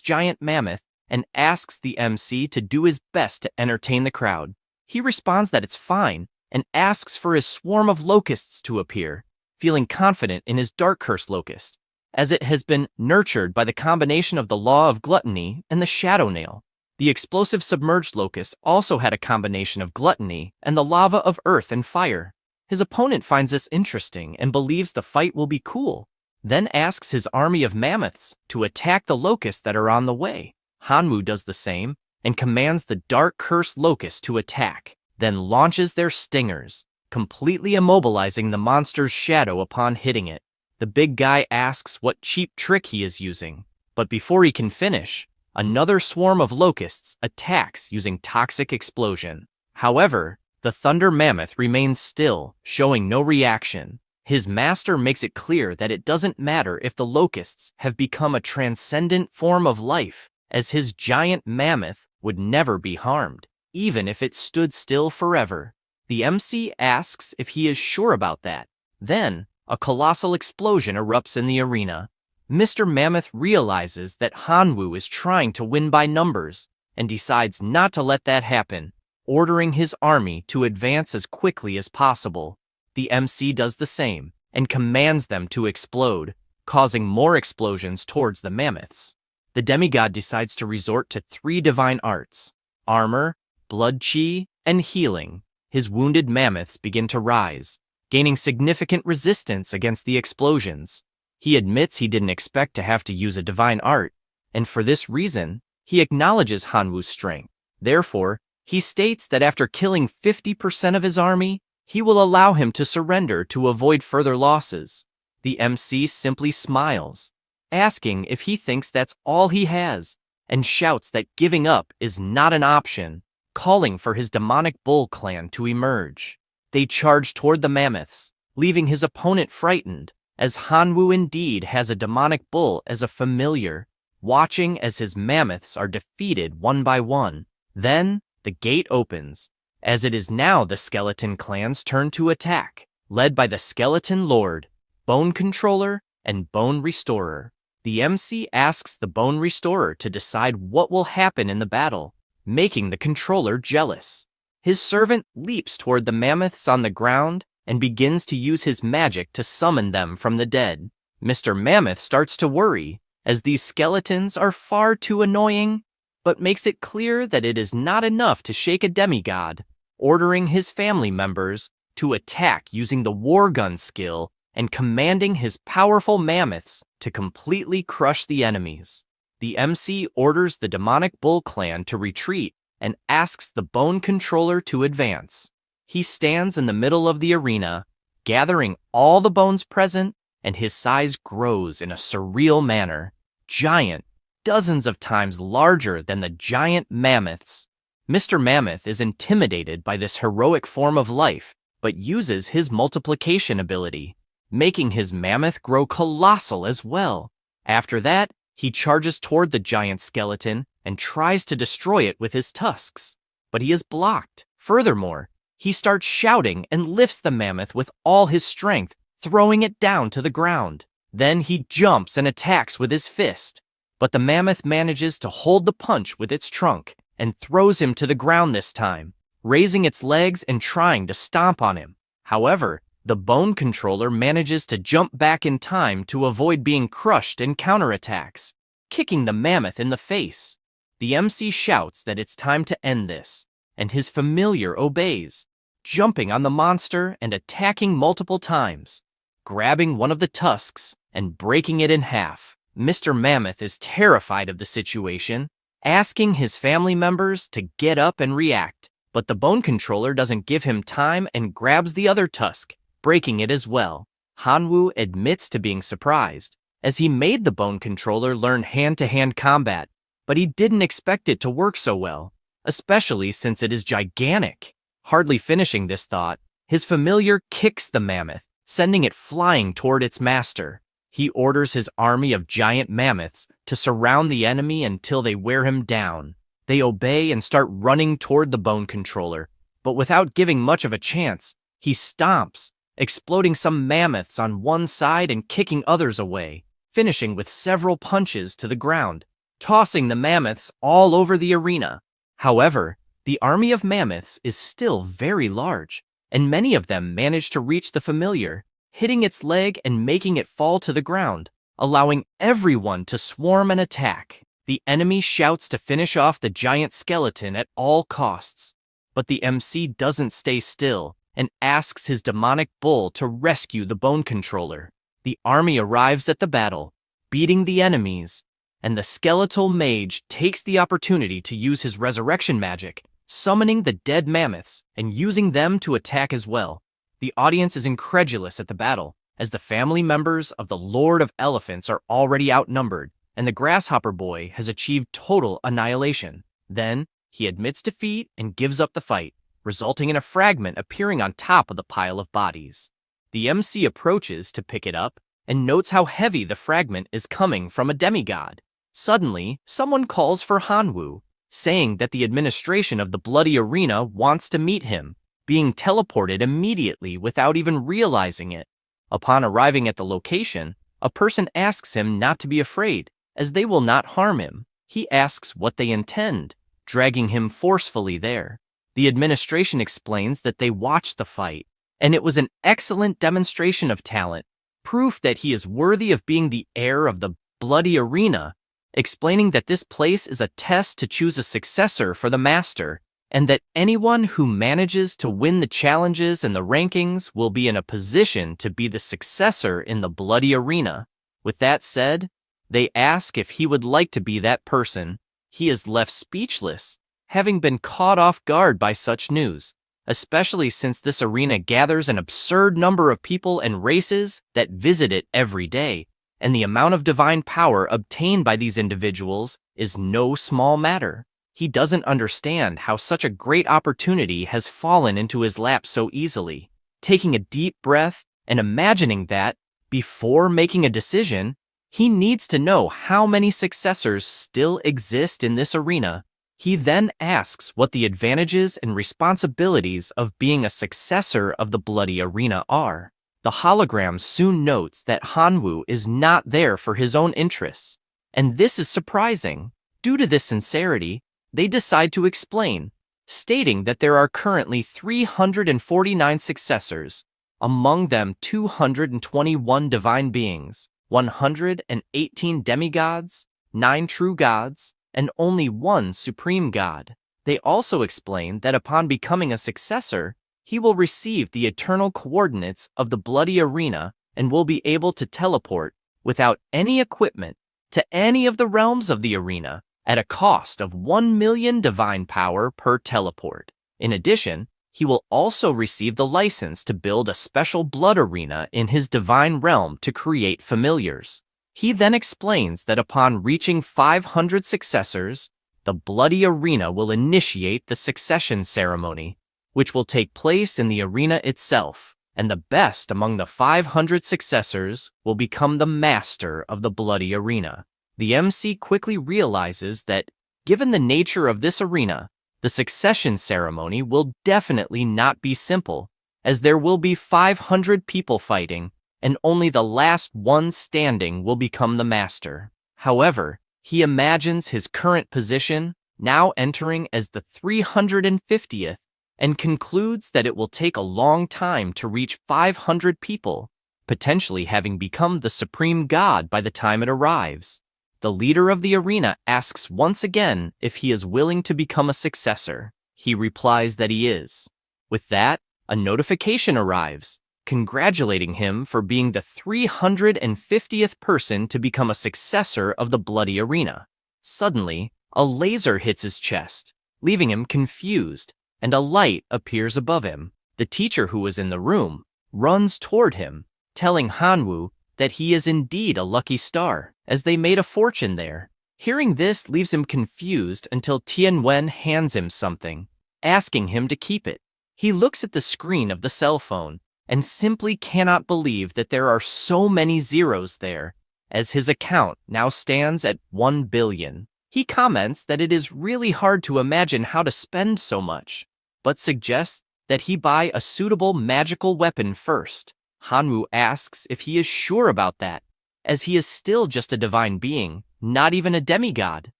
giant mammoth and asks the MC to do his best to entertain the crowd. He responds that it's fine and asks for his swarm of locusts to appear, feeling confident in his dark curse locust, as it has been nurtured by the combination of the law of gluttony and the shadow nail. The explosive submerged locust also had a combination of gluttony and the lava of earth and fire. His opponent finds this interesting and believes the fight will be cool, then asks his army of mammoths to attack the locusts that are on the way. Hanwoo does the same and commands the dark curse locust to attack, then launches their stingers, completely immobilizing the monster's shadow upon hitting it. The big guy asks what cheap trick he is using, but before he can finish, another swarm of locusts attacks using toxic explosion. However, the thunder mammoth remains still, showing no reaction. His master makes it clear that it doesn't matter if the locusts have become a transcendent form of life, as his giant mammoth would never be harmed, even if it stood still forever. The MC asks if he is sure about that. Then, a colossal explosion erupts in the arena. Mr. Mammoth realizes that Hanwoo is trying to win by numbers and decides not to let that happen, ordering his army to advance as quickly as possible. The MC does the same and commands them to explode, causing more explosions towards the mammoths. The demigod decides to resort to 3 divine arts: armor, blood chi, and healing. His wounded mammoths begin to rise, gaining significant resistance against the explosions. He admits he didn't expect to have to use a divine art, and for this reason, he acknowledges Hanwoo's strength. Therefore, he states that after killing 50% of his army, he will allow him to surrender to avoid further losses. The MC simply smiles, asking if he thinks that's all he has, and shouts that giving up is not an option, calling for his demonic bull clan to emerge. They charge toward the mammoths, leaving his opponent frightened, as Hanwoo indeed has a demonic bull as a familiar, watching as his mammoths are defeated one by one. Then, the gate opens, as it is now the skeleton clan's turn to attack, led by the skeleton lord, bone controller, and bone restorer. The MC asks the bone restorer to decide what will happen in the battle, making the controller jealous. His servant leaps toward the mammoths on the ground and begins to use his magic to summon them from the dead. Mr. Mammoth starts to worry, as these skeletons are far too annoying, but makes it clear that it is not enough to shake a demigod, ordering his family members to attack using the war gun skill and commanding his powerful mammoths to completely crush the enemies. The MC orders the demonic bull clan to retreat and asks the bone controller to advance. He stands in the middle of the arena, gathering all the bones present, and his size grows in a surreal manner. Giant, dozens of times larger than the giant mammoths. Mr. Mammoth is intimidated by this heroic form of life, but uses his multiplication ability, making his mammoth grow colossal as well. After that, he charges toward the giant skeleton and tries to destroy it with his tusks, but he is blocked. Furthermore, he starts shouting and lifts the mammoth with all his strength, throwing it down to the ground. Then he jumps and attacks with his fist, but the mammoth manages to hold the punch with its trunk and throws him to the ground this time, raising its legs and trying to stomp on him. However, the bone controller manages to jump back in time to avoid being crushed and counterattacks, kicking the mammoth in the face. The MC shouts that it's time to end this, and his familiar obeys, jumping on the monster and attacking multiple times, grabbing one of the tusks and breaking it in half. Mr. Mammoth is terrified of the situation, asking his family members to get up and react, but the bone controller doesn't give him time and grabs the other tusk, breaking it as well. Hanwoo admits to being surprised, as he made the bone controller learn hand-to-hand combat, but he didn't expect it to work so well, especially since it is gigantic. Hardly finishing this thought, his familiar kicks the mammoth, sending it flying toward its master. He orders his army of giant mammoths to surround the enemy until they wear him down. They obey and start running toward the bone controller, but without giving much of a chance, he stomps, exploding some mammoths on one side and kicking others away, finishing with several punches to the ground, tossing the mammoths all over the arena. However, the army of mammoths is still very large, and many of them manage to reach the familiar, hitting its leg and making it fall to the ground, allowing everyone to swarm and attack. The enemy shouts to finish off the giant skeleton at all costs, but the MC doesn't stay still and asks his demonic bull to rescue the bone controller. The army arrives at the battle, beating the enemies, and the skeletal mage takes the opportunity to use his resurrection magic, summoning the dead mammoths and using them to attack as well. The audience is incredulous at the battle, as the family members of the Lord of Elephants are already outnumbered, and the Grasshopper Boy has achieved total annihilation. Then, he admits defeat and gives up the fight, resulting in a fragment appearing on top of the pile of bodies. The MC approaches to pick it up and notes how heavy the fragment is coming from a demigod. Suddenly, someone calls for Hanwoo, saying that the administration of the bloody arena wants to meet him, being teleported immediately without even realizing it. Upon arriving at the location, a person asks him not to be afraid, as they will not harm him. He asks what they intend, dragging him forcefully there. The administration explains that they watched the fight, and it was an excellent demonstration of talent, proof that he is worthy of being the heir of the bloody arena, explaining that this place is a test to choose a successor for the master, and that anyone who manages to win the challenges and the rankings will be in a position to be the successor in the bloody arena. With that said, they ask if he would like to be that person. He is left speechless, having been caught off guard by such news, especially since this arena gathers an absurd number of people and races that visit it every day, and the amount of divine power obtained by these individuals is no small matter. He doesn't understand how such a great opportunity has fallen into his lap so easily. Taking a deep breath and imagining that, before making a decision, he needs to know how many successors still exist in this arena. He then asks what the advantages and responsibilities of being a successor of the bloody arena are. The hologram soon notes that Hanwoo is not there for his own interests, and this is surprising. Due to this sincerity, they decide to explain, stating that there are currently 349 successors, among them 221 divine beings, 118 demigods, 9 true gods, and only 1 supreme god. They also explain that upon becoming a successor, he will receive the eternal coordinates of the bloody arena and will be able to teleport without any equipment to any of the realms of the arena at a cost of 1 million divine power per teleport. In addition, he will also receive the license to build a special blood arena in his divine realm to create familiars. He then explains that upon reaching 500 successors, the bloody arena will initiate the succession ceremony, which will take place in the arena itself, and the best among the 500 successors will become the master of the bloody arena. The MC quickly realizes that, given the nature of this arena, the succession ceremony will definitely not be simple, as there will be 500 people fighting, and only the last one standing will become the master. However, he imagines his current position, now entering as the 350th, and concludes that it will take a long time to reach 500 people, potentially having become the supreme god by the time it arrives. The leader of the arena asks once again if he is willing to become a successor. He replies that he is. With that, a notification arrives, congratulating him for being the 350th person to become a successor of the bloody arena. Suddenly, a laser hits his chest, leaving him confused, and a light appears above him. The teacher who was in the room runs toward him, telling Hanwoo that he is indeed a lucky star, as they made a fortune there. Hearing this leaves him confused until Tianwen hands him something, asking him to keep it. He looks at the screen of the cell phone and simply cannot believe that there are so many zeros there, as his account now stands at 1 billion. He comments that it is really hard to imagine how to spend so much, but suggests that he buy a suitable magical weapon first. Hanwoo asks if he is sure about that, as he is still just a divine being, not even a demigod,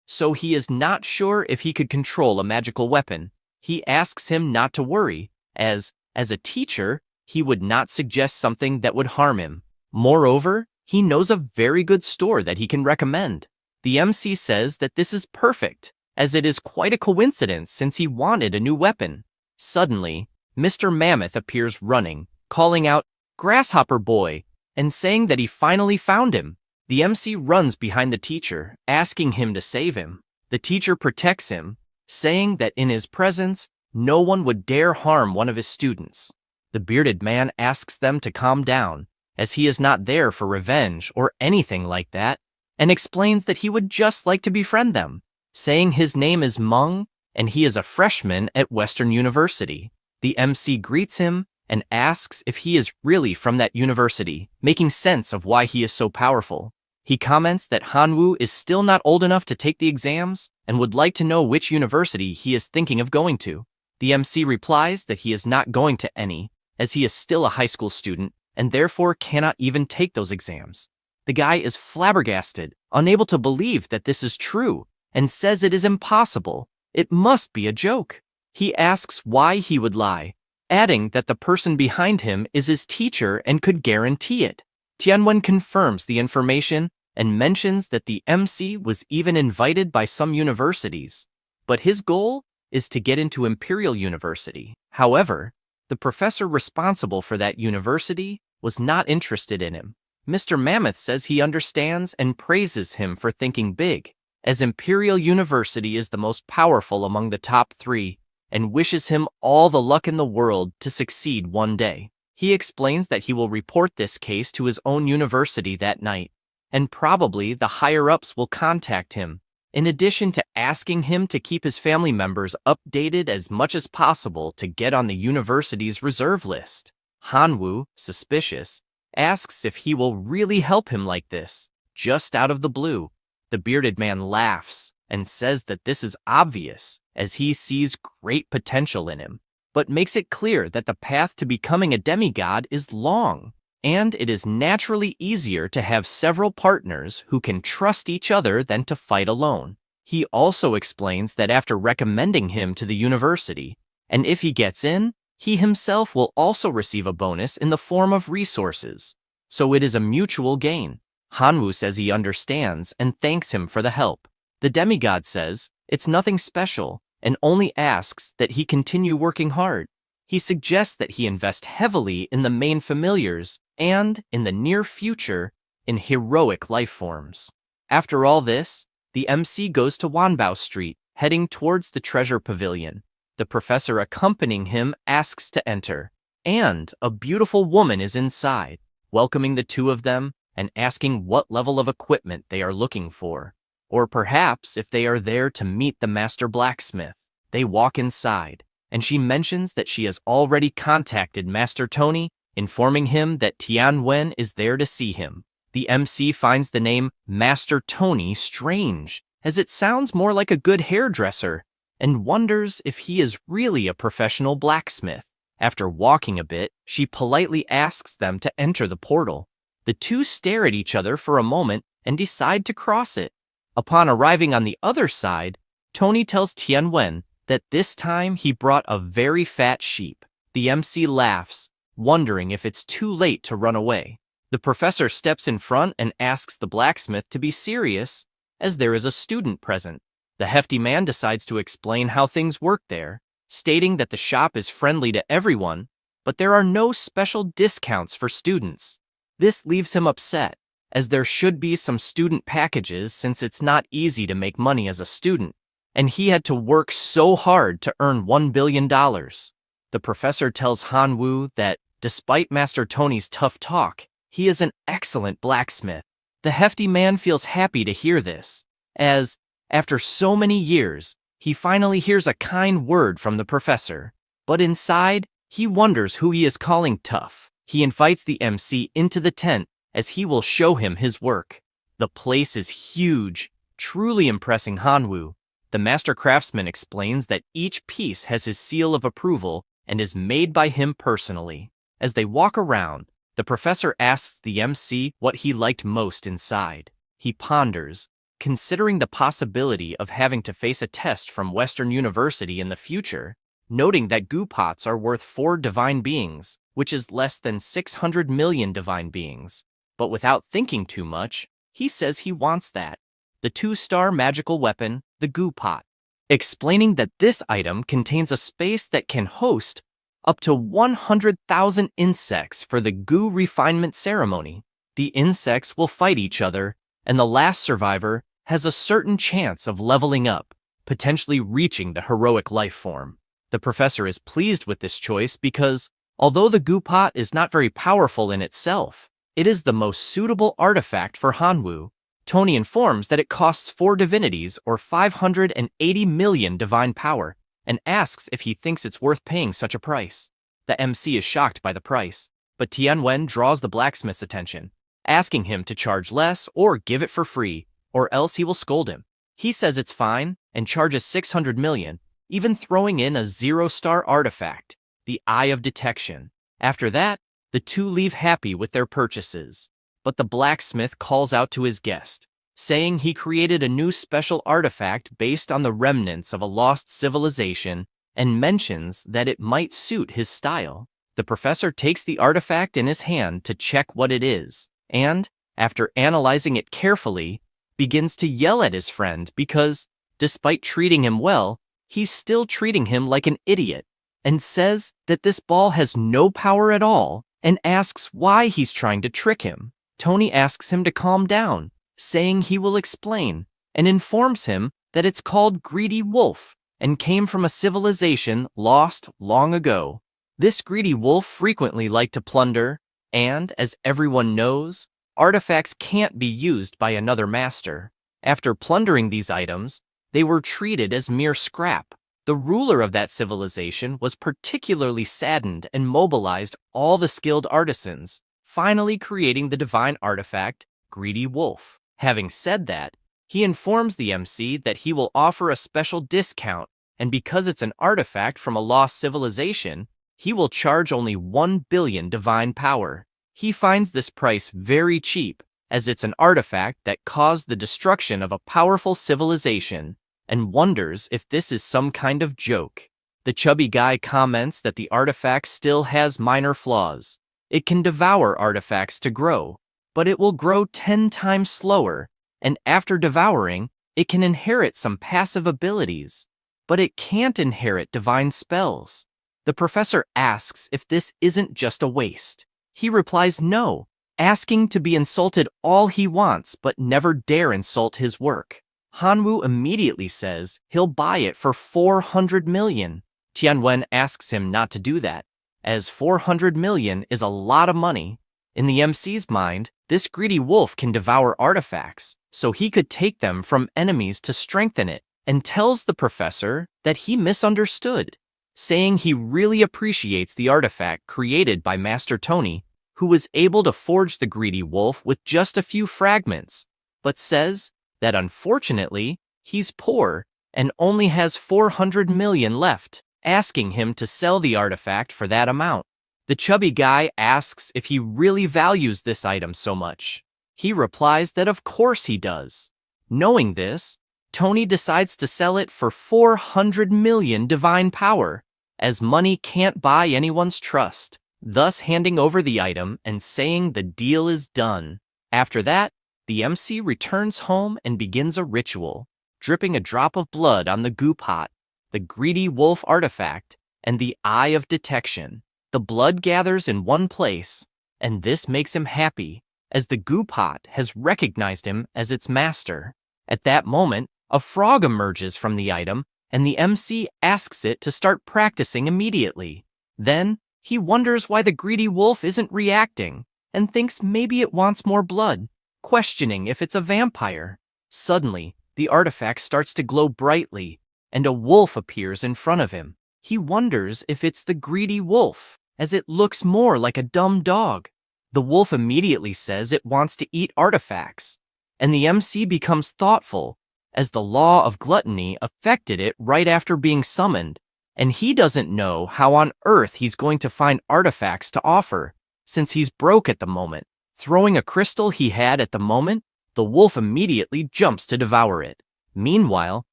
so he is not sure if he could control a magical weapon. He asks him not to worry, as a teacher, he would not suggest something that would harm him. Moreover, he knows a very good store that he can recommend. The MC says that this is perfect, as it is quite a coincidence since he wanted a new weapon. Suddenly, Mr. Mammoth appears running, calling out, "Grasshopper boy," and saying that he finally found him. The MC runs behind the teacher, asking him to save him. The teacher protects him, saying that in his presence, no one would dare harm one of his students. The bearded man asks them to calm down, as he is not there for revenge or anything like that, and explains that he would just like to befriend them, saying his name is Meng and he is a freshman at Western University. The MC greets him and asks if he is really from that university, making sense of why he is so powerful. He comments that Hanwoo is still not old enough to take the exams and would like to know which university he is thinking of going to. The MC replies that he is not going to any, as he is still a high school student and therefore cannot even take those exams. The guy is flabbergasted, unable to believe that this is true, and says it is impossible. It must be a joke. He asks why he would lie, adding that the person behind him is his teacher and could guarantee it. Tianwen confirms the information and mentions that the MC was even invited by some universities, but his goal is to get into Imperial University. However, the professor responsible for that university was not interested in him. Mr. Mammoth says he understands and praises him for thinking big, as Imperial University is the most powerful among the top 3, and wishes him all the luck in the world to succeed one day. He explains that he will report this case to his own university that night, and probably the higher-ups will contact him, in addition to asking him to keep his family members updated as much as possible to get on the university's reserve list. Hanwoo, suspicious, asks if he will really help him like this, just out of the blue. The bearded man laughs and says that this is obvious, as he sees great potential in him, but makes it clear that the path to becoming a demigod is long, and it is naturally easier to have several partners who can trust each other than to fight alone. He also explains that after recommending him to the university, and if he gets in, he himself will also receive a bonus in the form of resources, so it is a mutual gain. Hanwoo says he understands and thanks him for the help. The demigod says it's nothing special and only asks that he continue working hard. He suggests that he invest heavily in the main familiars and, in the near future, in heroic life forms. After all this, the MC goes to Wanbao Street, heading towards the treasure pavilion. The professor accompanying him asks to enter, and a beautiful woman is inside, welcoming the two of them and asking what level of equipment they are looking for, or perhaps if they are there to meet the master blacksmith. They walk inside, and she mentions that she has already contacted Master Tony, informing him that Tianwen is there to see him. The MC finds the name Master Tony strange, as it sounds more like a good hairdresser, and wonders if he is really a professional blacksmith. After walking a bit, she politely asks them to enter the portal. The two stare at each other for a moment and decide to cross it. Upon arriving on the other side, Tony tells Tianwen that this time he brought a very fat sheep. The MC laughs, wondering if it's too late to run away. The professor steps in front and asks the blacksmith to be serious, as there is a student present. The hefty man decides to explain how things work there, stating that the shop is friendly to everyone, but there are no special discounts for students. This leaves him upset, as there should be some student packages since it's not easy to make money as a student, and he had to work so hard to earn $1 billion. The professor tells Hanwoo that, Despite Master Tony's tough talk, he is an excellent blacksmith. The hefty man feels happy to hear this, as, after so many years, he finally hears a kind word from the professor. But inside, he wonders who he is calling tough. He invites the MC into the tent as he will show him his work. The place is huge, truly impressing Hanwoo. The master craftsman explains that each piece has his seal of approval and is made by him personally. As they walk around, the professor asks the MC what he liked most inside. He ponders, considering the possibility of having to face a test from Western University in the future, noting that goo pots are worth 4 divine beings, which is less than 600 million divine beings. But without thinking too much, he says he wants that. The 2-star magical weapon, the goo pot, explaining that this item contains a space that can host up to 100,000 insects for the goo refinement ceremony. The insects will fight each other, and the last survivor has a certain chance of leveling up, potentially reaching the heroic life form. The professor is pleased with this choice because, although the goo pot is not very powerful in itself, it is the most suitable artifact for Hanwoo. Tony informs that it costs 4 divinities or 580 million divine power, and asks if he thinks it's worth paying such a price. The MC is shocked by the price, but Tianwen draws the blacksmith's attention, asking him to charge less or give it for free, or else he will scold him. He says it's fine and charges 600 million, even throwing in a 0-star artifact, the Eye of Detection. After that, the two leave happy with their purchases. But the blacksmith calls out to his guest, saying he created a new special artifact based on the remnants of a lost civilization and mentions that it might suit his style. The professor takes the artifact in his hand to check what it is, and, after analyzing it carefully, begins to yell at his friend because, despite treating him well, he's still treating him like an idiot, and says that this ball has no power at all, and asks why he's trying to trick him. Tony asks him to calm down, saying he will explain, and informs him that it's called Greedy Wolf and came from a civilization lost long ago. This greedy wolf frequently liked to plunder, and, as everyone knows, artifacts can't be used by another master. After plundering these items, they were treated as mere scrap. The ruler of that civilization was particularly saddened and mobilized all the skilled artisans, finally creating the divine artifact, Greedy Wolf. Having said that, he informs the MC that he will offer a special discount, and because it's an artifact from a lost civilization, he will charge only 1 billion divine power. He finds this price very cheap, as it's an artifact that caused the destruction of a powerful civilization, and wonders if this is some kind of joke. The chubby guy comments that the artifact still has minor flaws. It can devour artifacts to grow, but it will grow 10 times slower, and after devouring, it can inherit some passive abilities, but it can't inherit divine spells. The professor asks if this isn't just a waste. He replies no, asking to be insulted all he wants but never dare insult his work. Hanwoo immediately says he'll buy it for 400 million. Tianwen asks him not to do that, as 400 million is a lot of money. In the MC's mind, this greedy wolf can devour artifacts, so he could take them from enemies to strengthen it, and tells the professor that he misunderstood, saying he really appreciates the artifact created by Master Tony, who was able to forge the greedy wolf with just a few fragments, but says that unfortunately, he's poor and only has 400 million left, asking him to sell the artifact for that amount. The chubby guy asks if he really values this item so much. He replies that of course he does. Knowing this, Tony decides to sell it for 400 million divine power, as money can't buy anyone's trust, thus handing over the item and saying the deal is done. After that, the MC returns home and begins a ritual, dripping a drop of blood on the goo pot, the greedy wolf artifact, and the Eye of Detection. The blood gathers in one place, and this makes him happy, as the goo pot has recognized him as its master. At that moment, a frog emerges from the item, and the MC asks it to start practicing immediately. Then, He wonders why the greedy wolf isn't reacting and thinks maybe it wants more blood, questioning if it's a vampire. Suddenly, the artifact starts to glow brightly, and a wolf appears in front of him. He wonders if it's the greedy wolf, as it looks more like a dumb dog. The wolf immediately says it wants to eat artifacts, and the MC becomes thoughtful, as the law of gluttony affected it right after being summoned, and he doesn't know how on earth he's going to find artifacts to offer, since he's broke at the moment. Throwing a crystal he had at the moment, the wolf immediately jumps to devour it. Meanwhile,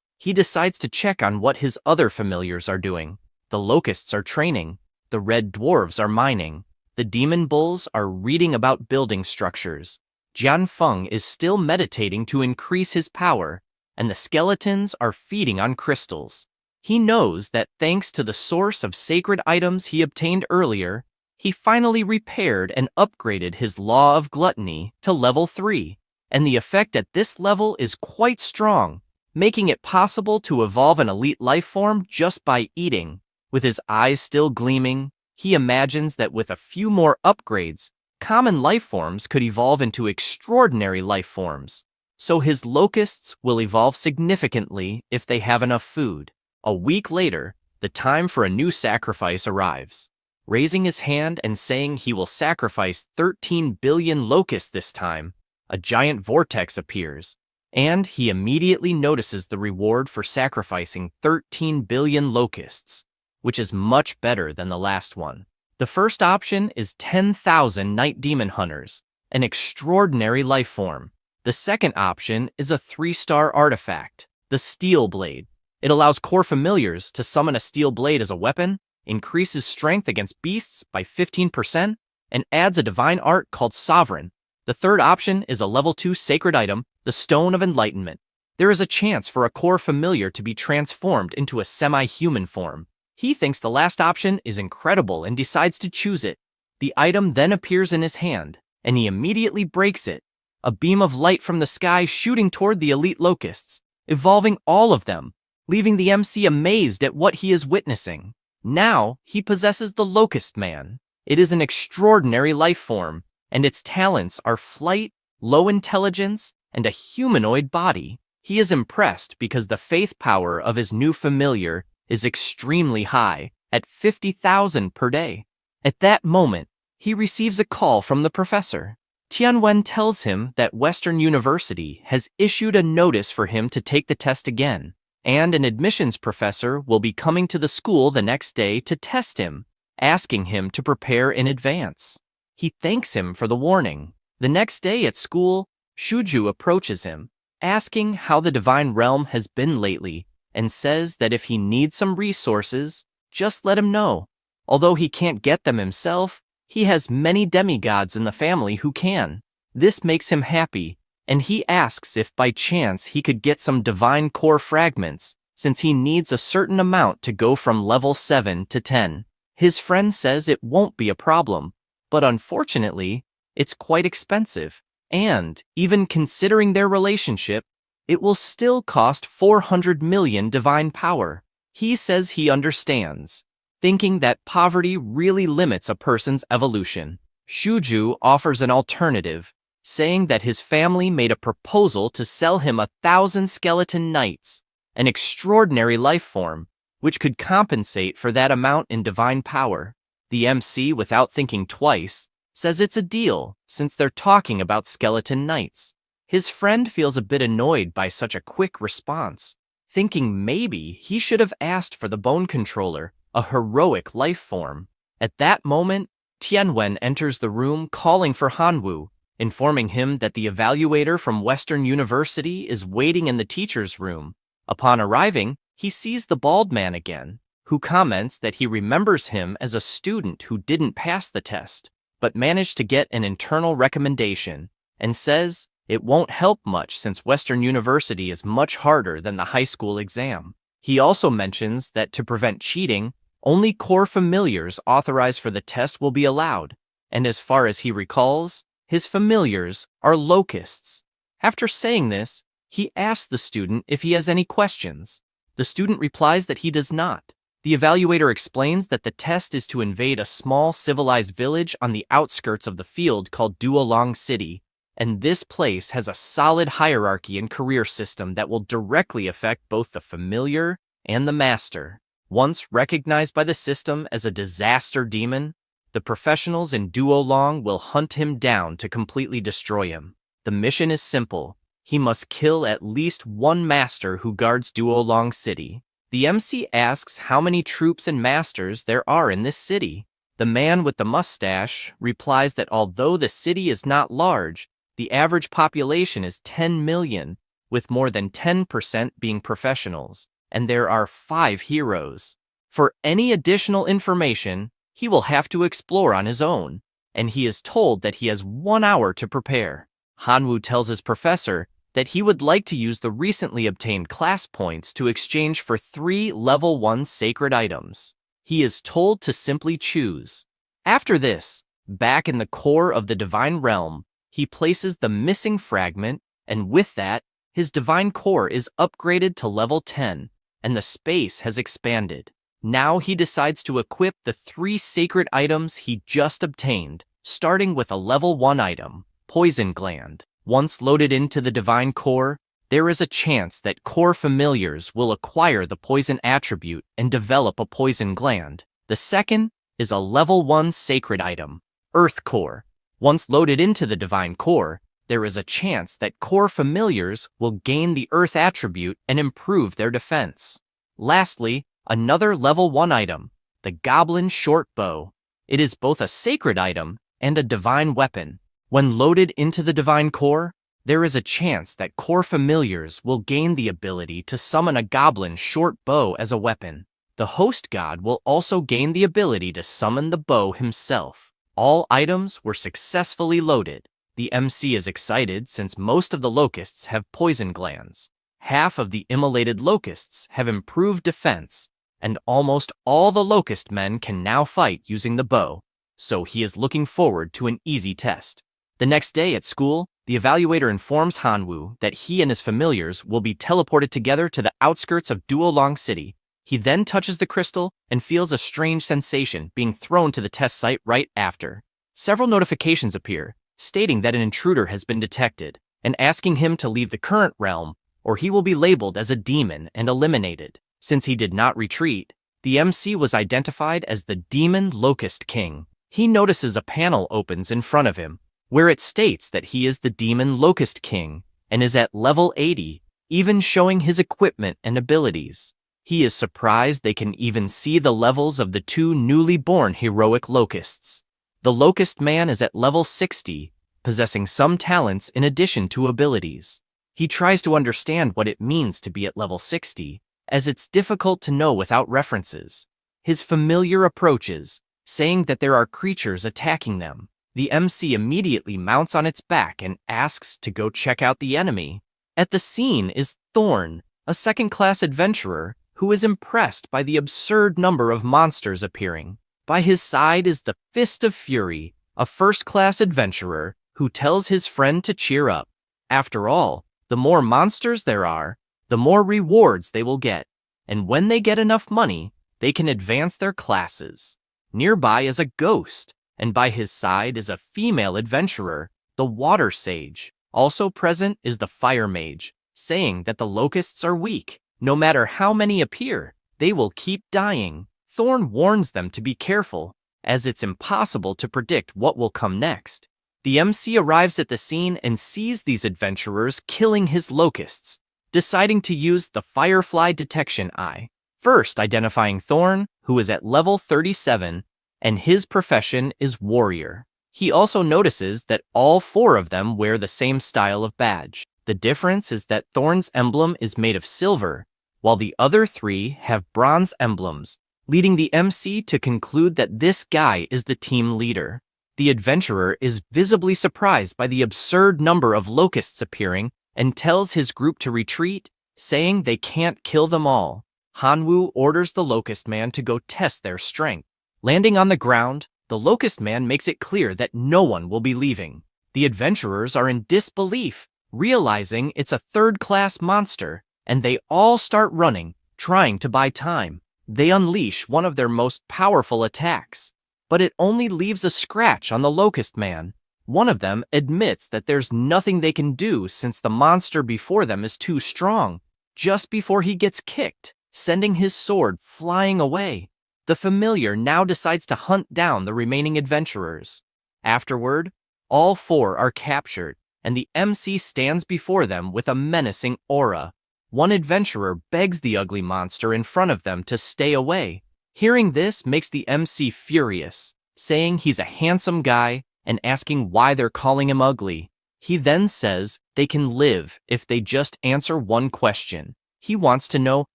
he decides to check on what his other familiars are doing. The locusts are training, the red dwarves are mining, the demon bulls are reading about building structures. Jianfeng is still meditating to increase his power, and the skeletons are feeding on crystals. He knows that thanks to the source of sacred items he obtained earlier, he finally repaired and upgraded his law of gluttony to level 3, and the effect at this level is quite strong, making it possible to evolve an elite life form just by eating. With his eyes still gleaming, he imagines that with a few more upgrades, common life forms could evolve into extraordinary life forms. So his locusts will evolve significantly if they have enough food. A week later, the time for a new sacrifice arrives. Raising his hand and saying he will sacrifice 13 billion locusts this time, a giant vortex appears, and he immediately notices the reward for sacrificing 13 billion locusts, which is much better than the last one. The first option is 10,000 night demon hunters, an extraordinary life form. The second option is a 3-star artifact, the Steel Blade. It allows core familiars to summon a steel blade as a weapon, increases strength against beasts by 15%, and adds a divine art called Sovereign. The third option is a level 2 sacred item, the Stone of Enlightenment. There is a chance for a core familiar to be transformed into a semi-human form. He thinks the last option is incredible and decides to choose it. The item then appears in his hand, and he immediately breaks it. A beam of light from the sky shooting toward the elite locusts, evolving all of them, leaving the MC amazed at what he is witnessing. Now, he possesses the Locust Man. It is an extraordinary life form, and its talents are flight, low intelligence, and a humanoid body. He is impressed because the faith power of his new familiar is extremely high, at 50,000 per day. At that moment, he receives a call from the professor. Tianwen tells him that Western University has issued a notice for him to take the test again, and an admissions professor will be coming to the school the next day to test him, asking him to prepare in advance. He thanks him for the warning. The next day at school, Shuju approaches him, asking how the divine realm has been lately, and says that if he needs some resources, just let him know. Although he can't get them himself, he has many demigods in the family who can. This makes him happy, and he asks if by chance he could get some divine core fragments, since he needs a certain amount to go from level 7 to 10. His friend says it won't be a problem, but unfortunately, it's quite expensive, and, even considering their relationship, it will still cost 400 million divine power. He says he understands, thinking that poverty really limits a person's evolution. Shuju offers an alternative, saying that his family made a proposal to sell him 1,000 skeleton knights, an extraordinary life form, which could compensate for that amount in divine power. The MC, without thinking twice, says it's a deal, since they're talking about skeleton knights. His friend feels a bit annoyed by such a quick response, thinking maybe he should have asked for the bone controller, a heroic life form. At that moment, Tianwen enters the room calling for Hanwu, informing him that the evaluator from Western University is waiting in the teacher's room. Upon arriving, he sees the bald man again, who comments that he remembers him as a student who didn't pass the test, but managed to get an internal recommendation, and says it won't help much since Western University is much harder than the high school exam. He also mentions that to prevent cheating, only core familiars authorized for the test will be allowed, and as far as he recalls, his familiars are locusts. After saying this, he asks the student if he has any questions. The student replies that he does not. The evaluator explains that the test is to invade a small civilized village on the outskirts of the field called Duolong City, and this place has a solid hierarchy and career system that will directly affect both the familiar and the master. Once recognized by the system as a disaster demon, the professionals in Duolong will hunt him down to completely destroy him. The mission is simple. He must kill at least one master who guards Duolong City. The MC asks how many troops and masters there are in this city. The man with the mustache replies that although the city is not large, the average population is 10 million, with more than 10% being professionals, and there are 5 heroes. For any additional information, he will have to explore on his own, and he is told that he has 1 hour to prepare. Hanwoo tells his professor that he would like to use the recently obtained class points to exchange for 3 level 1 sacred items. He is told to simply choose. After this, back in the core of the divine realm, he places the missing fragment, and with that, his divine core is upgraded to level 10, and the space has expanded. Now he decides to equip the 3 sacred items he just obtained, starting with a level 1 item, Poison Gland. Once loaded into the divine core, there is a chance that core familiars will acquire the poison attribute and develop a poison gland. The second is a level 1 sacred item, Earth Core. Once loaded into the divine core, there is a chance that core familiars will gain the earth attribute and improve their defense. Lastly, another level 1 item, the Goblin Short Bow. It is both a sacred item and a divine weapon. When loaded into the divine core, there is a chance that core familiars will gain the ability to summon a goblin short bow as a weapon. The host god will also gain the ability to summon the bow himself. All items were successfully loaded. The MC is excited since most of the locusts have poison glands. Half of the immolated locusts have improved defense, and almost all the locust men can now fight using the bow, so he is looking forward to an easy test. The next day at school, the evaluator informs Hanwoo that he and his familiars will be teleported together to the outskirts of Duolong City. He then touches the crystal and feels a strange sensation being thrown to the test site right after. Several notifications appear, stating that an intruder has been detected, and asking him to leave the current realm, or he will be labeled as a demon and eliminated. Since he did not retreat, the MC was identified as the Demon Locust King. He notices a panel opens in front of him, where it states that he is the Demon Locust King and is at level 80, even showing his equipment and abilities. He is surprised they can even see the levels of the 2 newly born heroic locusts. The Locust Man is at level 60, possessing some talents in addition to abilities. He tries to understand what it means to be at level 60, as it's difficult to know without references. His familiar approaches, saying that there are creatures attacking them. The MC immediately mounts on its back and asks to go check out the enemy. At the scene is Thorn, a second-class adventurer who is impressed by the absurd number of monsters appearing. By his side is the Fist of Fury, a first-class adventurer who tells his friend to cheer up. After all, the more monsters there are, the more rewards they will get, and when they get enough money, they can advance their classes. Nearby is a ghost, and by his side is a female adventurer, the Water Sage. Also present is the Fire Mage, saying that the locusts are weak. No matter how many appear, they will keep dying. Thorn warns them to be careful, as it's impossible to predict what will come next. The MC arrives at the scene and sees these adventurers killing his locusts, deciding to use the Firefly Detection Eye. First identifying Thorn, who is at level 37, and his profession is warrior. He also notices that all 4 of them wear the same style of badge. The difference is that Thorn's emblem is made of silver, while the other 3 have bronze emblems, leading the MC to conclude that this guy is the team leader. The adventurer is visibly surprised by the absurd number of locusts appearing and tells his group to retreat, saying they can't kill them all. Hanwoo orders the Locust Man to go test their strength. Landing on the ground, the Locust Man makes it clear that no one will be leaving. The adventurers are in disbelief, realizing it's a third-class monster, and they all start running, trying to buy time. They unleash one of their most powerful attacks, but it only leaves a scratch on the Locust Man. One of them admits that there's nothing they can do since the monster before them is too strong, just before he gets kicked, sending his sword flying away. The familiar now decides to hunt down the remaining adventurers. Afterward, all four are captured, and the MC stands before them with a menacing aura. One adventurer begs the ugly monster in front of them to stay away. Hearing this makes the MC furious, saying he's a handsome guy and asking why they're calling him ugly. He then says they can live if they just answer one question. He wants to know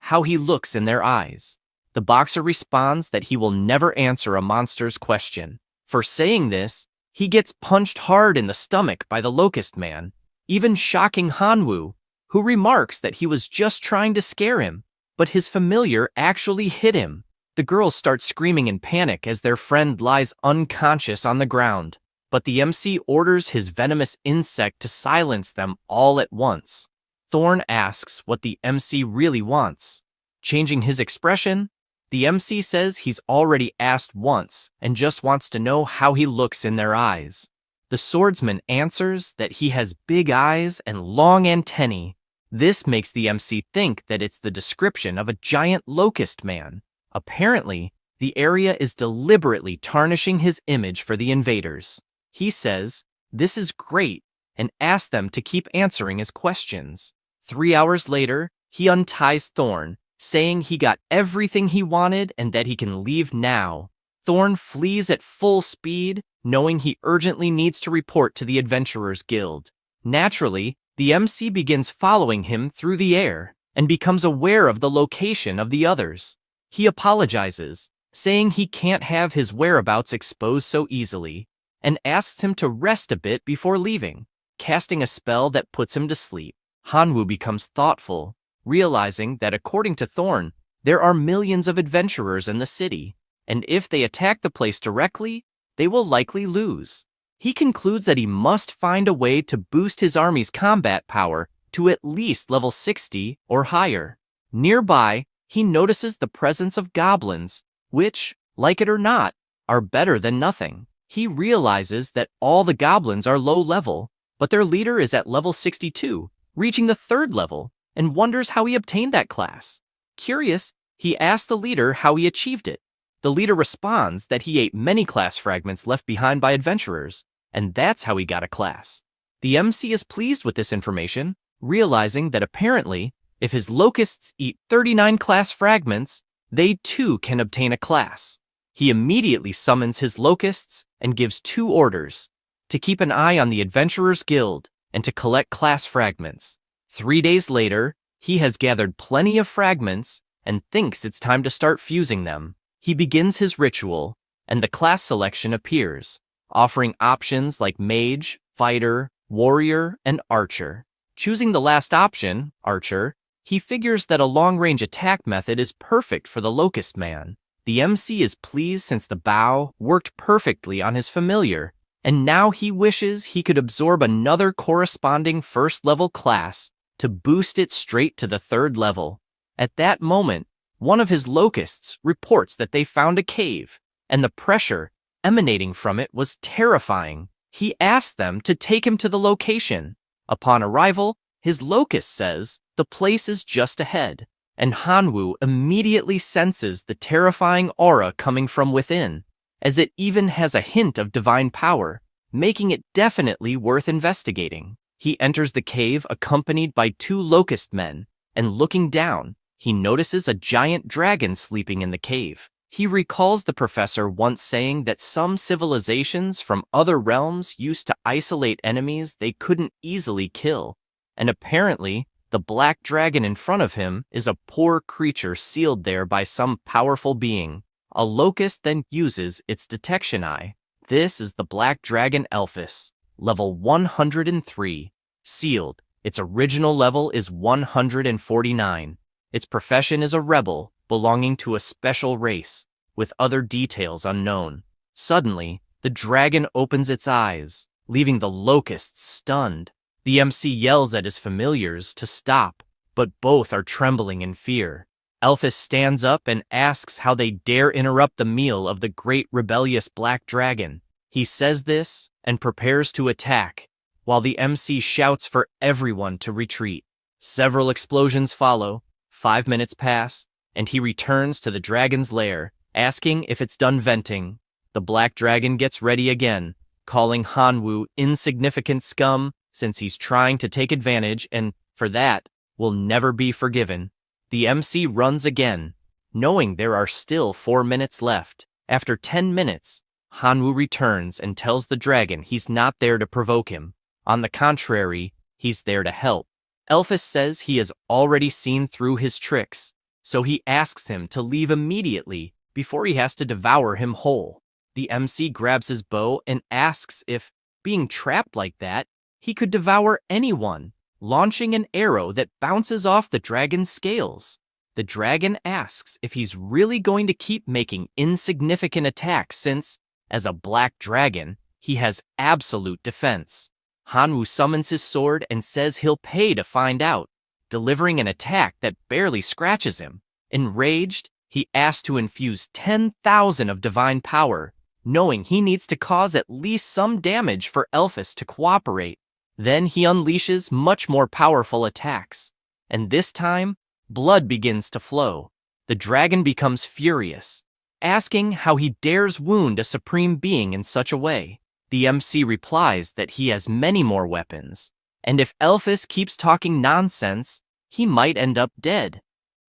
how he looks in their eyes. The boxer responds that he will never answer a monster's question. For saying this, he gets punched hard in the stomach by the Locust Man, even shocking Hanwoo, who remarks that he was just trying to scare him, but his familiar actually hit him. The girls start screaming in panic as their friend lies unconscious on the ground, but the MC orders his venomous insect to silence them all at once. Thorn asks what the MC really wants. Changing his expression, the MC says he's already asked once and just wants to know how he looks in their eyes. The swordsman answers that he has big eyes and long antennae. This makes the MC think that it's the description of a giant locust man. Apparently, the area is deliberately tarnishing his image for the invaders. He says, "This is great," and asks them to keep answering his questions. 3 hours later, he unties Thorn, saying he got everything he wanted and that he can leave now. Thorn flees at full speed, knowing he urgently needs to report to the Adventurers Guild. Naturally, the MC begins following him through the air and becomes aware of the location of the others. He apologizes, saying he can't have his whereabouts exposed so easily, and asks him to rest a bit before leaving, casting a spell that puts him to sleep. Hanwoo becomes thoughtful, realizing that according to Thorn, there are millions of adventurers in the city, and if they attack the place directly, they will likely lose. He concludes that he must find a way to boost his army's combat power to at least level 60 or higher. Nearby, he notices the presence of goblins, which, like it or not, are better than nothing. He realizes that all the goblins are low level, but their leader is at level 62, reaching the 3rd level, and wonders how he obtained that class. Curious, he asks the leader how he achieved it. The leader responds that he ate many class fragments left behind by adventurers, and that's how he got a class. The MC is pleased with this information, realizing that apparently, if his locusts eat 39 class fragments, they too can obtain a class. He immediately summons his locusts and gives 2 orders: to keep an eye on the Adventurers Guild and to collect class fragments. 3 days later, he has gathered plenty of fragments and thinks it's time to start fusing them. He begins his ritual, and the class selection appears, offering options like mage, fighter, warrior, and archer. Choosing the last option, archer, he figures that a long-range attack method is perfect for the Locust Man. The MC is pleased since the bow worked perfectly on his familiar, and now he wishes he could absorb another corresponding 1st-level class to boost it straight to the 3rd level. At that moment, one of his locusts reports that they found a cave, and the pressure emanating from it was terrifying. He asks them to take him to the location. Upon arrival, his locust says the place is just ahead, and Hanwoo immediately senses the terrifying aura coming from within, as it even has a hint of divine power, making it definitely worth investigating. He enters the cave accompanied by 2 locust men, and looking down, he notices a giant dragon sleeping in the cave. He recalls the professor once saying that some civilizations from other realms used to isolate enemies they couldn't easily kill, and apparently, the black dragon in front of him is a poor creature sealed there by some powerful being. A locust then uses its detection eye. This is the black dragon Elphus, level 103. Sealed. Its original level is 149. Its profession is a rebel, belonging to a special race, with other details unknown. Suddenly, the dragon opens its eyes, leaving the locusts stunned. The MC yells at his familiars to stop, but both are trembling in fear. Elphys stands up and asks how they dare interrupt the meal of the great rebellious black dragon. He says this and prepares to attack, while the MC shouts for everyone to retreat. Several explosions follow, 5 minutes pass, and he returns to the dragon's lair, asking if it's done venting. The black dragon gets ready again, calling Hanwoo insignificant scum since he's trying to take advantage and, for that, will never be forgiven. The MC runs again, knowing there are still 4 minutes left. After 10 minutes, Hanwoo returns and tells the dragon he's not there to provoke him. On the contrary, he's there to help. Elphys says he has already seen through his tricks, so he asks him to leave immediately before he has to devour him whole. The MC grabs his bow and asks if, being trapped like that, he could devour anyone, launching an arrow that bounces off the dragon's scales. The dragon asks if he's really going to keep making insignificant attacks since, as a black dragon, he has absolute defense. Hanwoo summons his sword and says he'll pay to find out, delivering an attack that barely scratches him. Enraged, he asks to infuse 10,000 of divine power, knowing he needs to cause at least some damage for Elphys to cooperate. Then he unleashes much more powerful attacks, and this time, blood begins to flow. The dragon becomes furious, asking how he dares wound a supreme being in such a way. The MC replies that he has many more weapons, and if Elphys keeps talking nonsense, he might end up dead.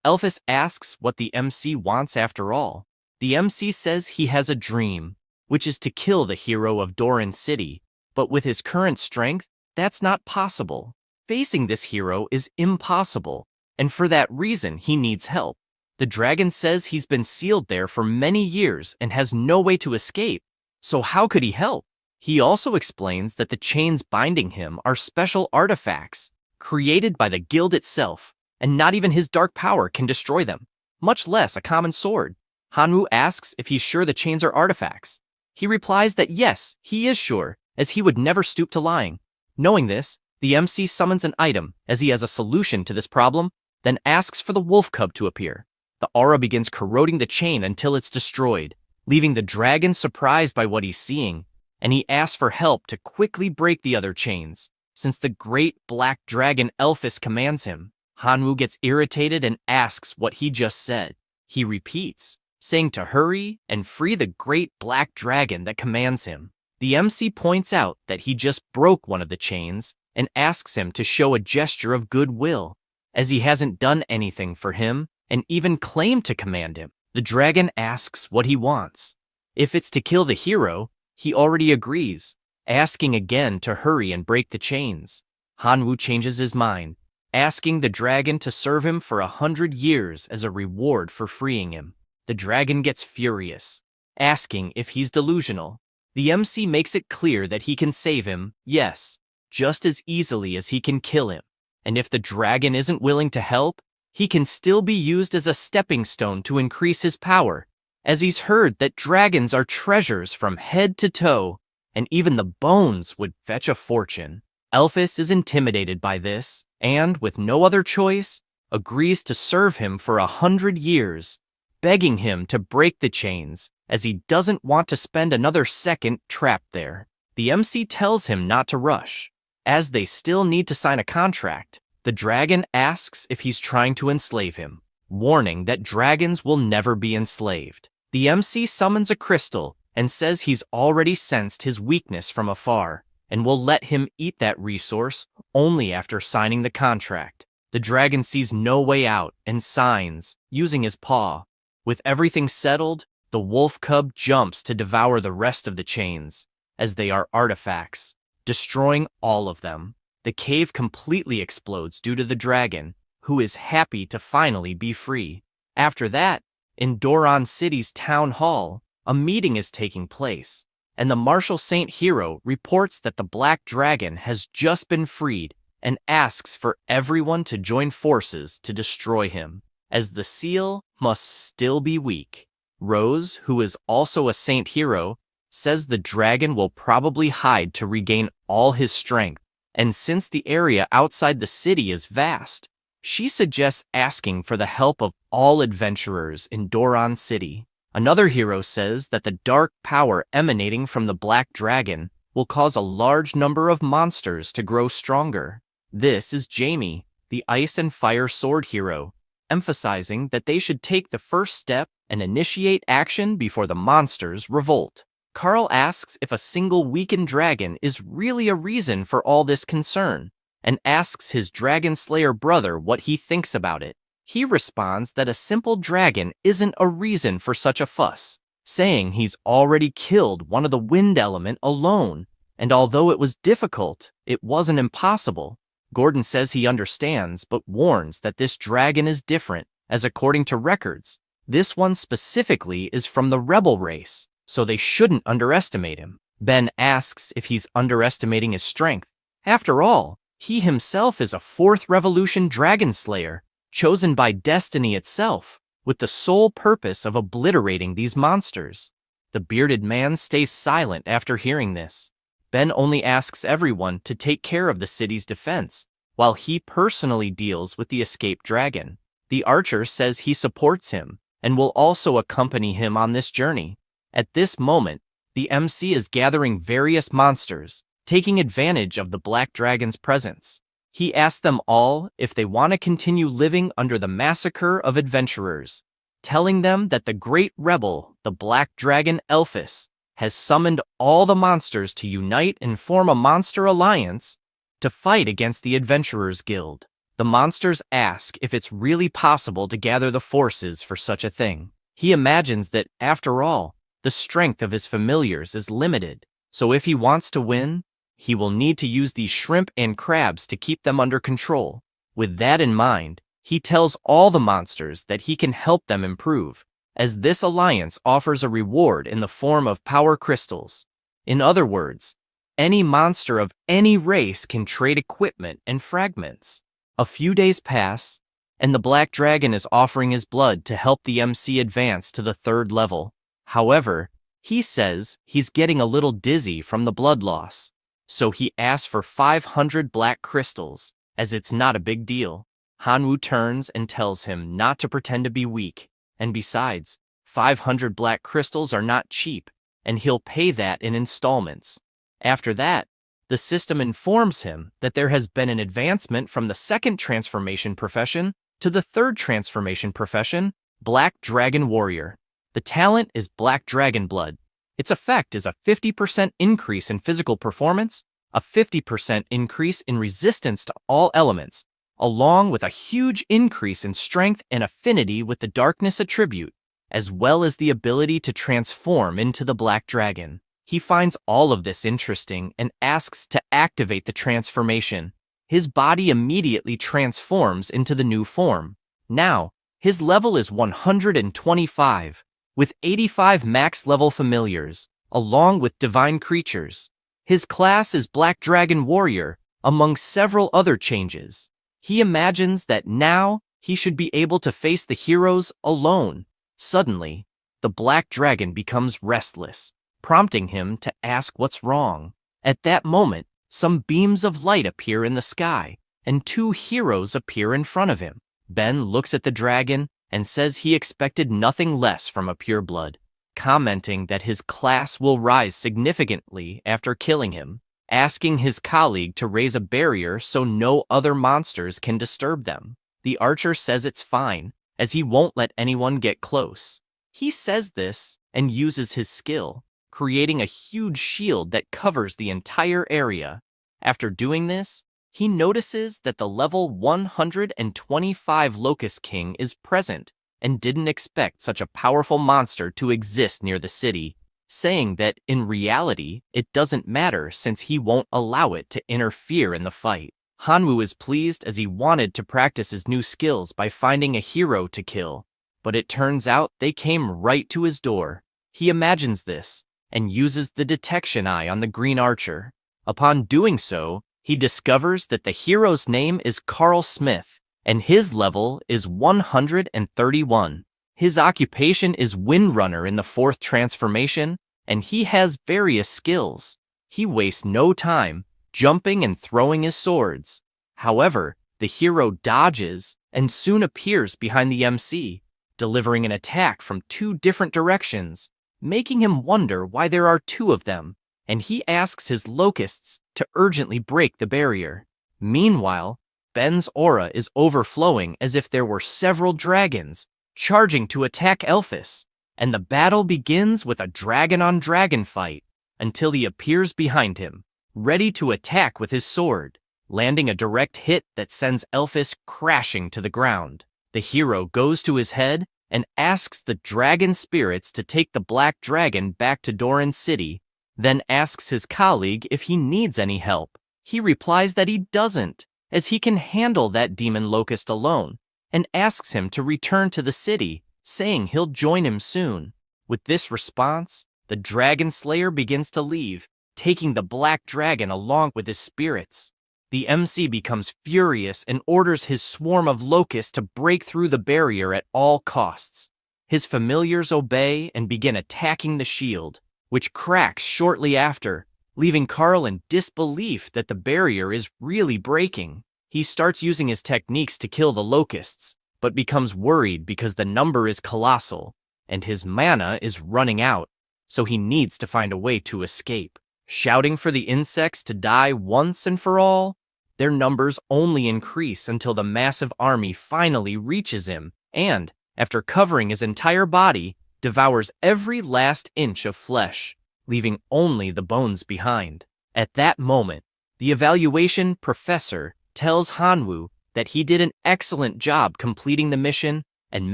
Elphys asks what the MC wants after all. The MC says he has a dream, which is to kill the hero of Doran City, but with his current strength, that's not possible. Facing this hero is impossible, and for that reason he needs help. The dragon says he's been sealed there for many years and has no way to escape, so how could he help? He also explains that the chains binding him are special artifacts, created by the guild itself, and not even his dark power can destroy them, much less a common sword. Hanwoo asks if he's sure the chains are artifacts. He replies that yes, he is sure, as he would never stoop to lying. Knowing this, the MC summons an item, as he has a solution to this problem, then asks for the wolf cub to appear. The aura begins corroding the chain until it's destroyed, leaving the dragon surprised by what he's seeing, and he asks for help to quickly break the other chains, since the great black dragon Elphys commands him. Hanwoo gets irritated and asks what he just said. He repeats, saying to hurry and free the great black dragon that commands him. The MC points out that he just broke one of the chains and asks him to show a gesture of goodwill, as he hasn't done anything for him and even claimed to command him. The dragon asks what he wants. If it's to kill the hero, he already agrees, asking again to hurry and break the chains. Hanwoo changes his mind, asking the dragon to serve him for 100 years as a reward for freeing him. The dragon gets furious, asking if he's delusional. The MC makes it clear that he can save him, yes, just as easily as he can kill him. And if the dragon isn't willing to help, he can still be used as a stepping stone to increase his power, as he's heard that dragons are treasures from head to toe, and even the bones would fetch a fortune. Elphys is intimidated by this, and, with no other choice, agrees to serve him for 100 years, begging him to break the chains, as he doesn't want to spend another second trapped there. The MC tells him not to rush, as they still need to sign a contract. The dragon asks if he's trying to enslave him, warning that dragons will never be enslaved. The MC summons a crystal and says he's already sensed his weakness from afar and will let him eat that resource only after signing the contract. The dragon sees no way out and signs, using his paw. With everything settled, the wolf cub jumps to devour the rest of the chains, as they are artifacts, destroying all of them. The cave completely explodes due to the dragon, who is happy to finally be free. After that, in Doran City's town hall, a meeting is taking place, and the martial saint hero reports that the black dragon has just been freed and asks for everyone to join forces to destroy him, as the seal must still be weak. Rose, who is also a saint hero, says the dragon will probably hide to regain all his strength, and since the area outside the city is vast, She suggests asking for the help of all adventurers in Doron City. Another hero says that the dark power emanating from the Black Dragon will cause a large number of monsters to grow stronger. This is Jamie, the Ice and Fire Sword hero, emphasizing that they should take the first step and initiate action before the monsters revolt. Carl asks if a single weakened dragon is really a reason for all this concern, and asks his Dragon Slayer brother what he thinks about it. He responds that a simple dragon isn't a reason for such a fuss, saying he's already killed one of the wind element alone, and although it was difficult, it wasn't impossible. Gordon says he understands, but warns that this dragon is different, as according to records, this one specifically is from the rebel race, so they shouldn't underestimate him. Ben asks if he's underestimating his strength. After all, he himself is a 4th Revolution Dragon Slayer, chosen by destiny itself, with the sole purpose of obliterating these monsters. The bearded man stays silent after hearing this. Ben only asks everyone to take care of the city's defense, while he personally deals with the escaped dragon. The archer says he supports him, and will also accompany him on this journey. At this moment, the MC is gathering various monsters, taking advantage of the Black Dragon's presence. He asks them all if they want to continue living under the massacre of adventurers, telling them that the great rebel, the Black Dragon Elphys, has summoned all the monsters to unite and form a monster alliance to fight against the Adventurers Guild. The monsters ask if it's really possible to gather the forces for such a thing. He imagines that, after all, the strength of his familiars is limited, so if he wants to win, he will need to use these shrimp and crabs to keep them under control. With that in mind, he tells all the monsters that he can help them improve, as this alliance offers a reward in the form of power crystals. In other words, any monster of any race can trade equipment and fragments. A few days pass, and the Black Dragon is offering his blood to help the MC advance to the 3rd level. However, he says he's getting a little dizzy from the blood loss, so he asks for 500 black crystals, as it's not a big deal. Hanwoo turns and tells him not to pretend to be weak, and besides, 500 black crystals are not cheap, and he'll pay that in installments. After that, the system informs him that there has been an advancement from the 2nd transformation profession to the 3rd transformation profession, Black Dragon Warrior. The talent is Black Dragon Blood. Its effect is a 50% increase in physical performance, a 50% increase in resistance to all elements, along with a huge increase in strength and affinity with the darkness attribute, as well as the ability to transform into the Black Dragon. He finds all of this interesting and asks to activate the transformation. His body immediately transforms into the new form. Now, his level is 125, with 85 max level familiars, along with divine creatures. His class is Black Dragon Warrior, among several other changes. He imagines that now he should be able to face the heroes alone. Suddenly, the Black Dragon becomes restless, prompting him to ask what's wrong. At that moment, some beams of light appear in the sky, and 2 heroes appear in front of him. Ben looks at the dragon and says he expected nothing less from a pureblood, commenting that his class will rise significantly after killing him, asking his colleague to raise a barrier so no other monsters can disturb them. The archer says it's fine, as he won't let anyone get close. He says this and uses his skill, creating a huge shield that covers the entire area. After doing this, he notices that the level 125 Locust King is present and didn't expect such a powerful monster to exist near the city, saying that in reality it doesn't matter since he won't allow it to interfere in the fight. Hanwoo is pleased as he wanted to practice his new skills by finding a hero to kill, but it turns out they came right to his door. He imagines this and uses the detection eye on the green archer. Upon doing so, he discovers that the hero's name is Carl Smith, and his level is 131. His occupation is Windrunner in the 4th transformation, and he has various skills. He wastes no time jumping and throwing his swords. However, the hero dodges and soon appears behind the MC, delivering an attack from 2 different directions, making him wonder why there are 2 of them, and he asks his locusts to urgently break the barrier. Meanwhile, Ben's aura is overflowing as if there were several dragons charging to attack Elphys, and the battle begins with a dragon-on-dragon fight until he appears behind him, ready to attack with his sword, landing a direct hit that sends Elphys crashing to the ground. The hero goes to his head and asks the dragon spirits to take the black dragon back to Doran City, then asks his colleague if he needs any help. He replies that he doesn't, as he can handle that demon locust alone, and asks him to return to the city, saying he'll join him soon. With this response, the dragon slayer begins to leave, taking the black dragon along with his spirits. The MC becomes furious and orders his swarm of locusts to break through the barrier at all costs. His familiars obey and begin attacking the shield, which cracks shortly after, leaving Carl in disbelief that the barrier is really breaking. He starts using his techniques to kill the locusts, but becomes worried because the number is colossal, and his mana is running out, so he needs to find a way to escape. Shouting for the insects to die once and for all, their numbers only increase until the massive army finally reaches him and, after covering his entire body, devours every last inch of flesh, leaving only the bones behind. At that moment, the evaluation professor tells Hanwoo that he did an excellent job completing the mission and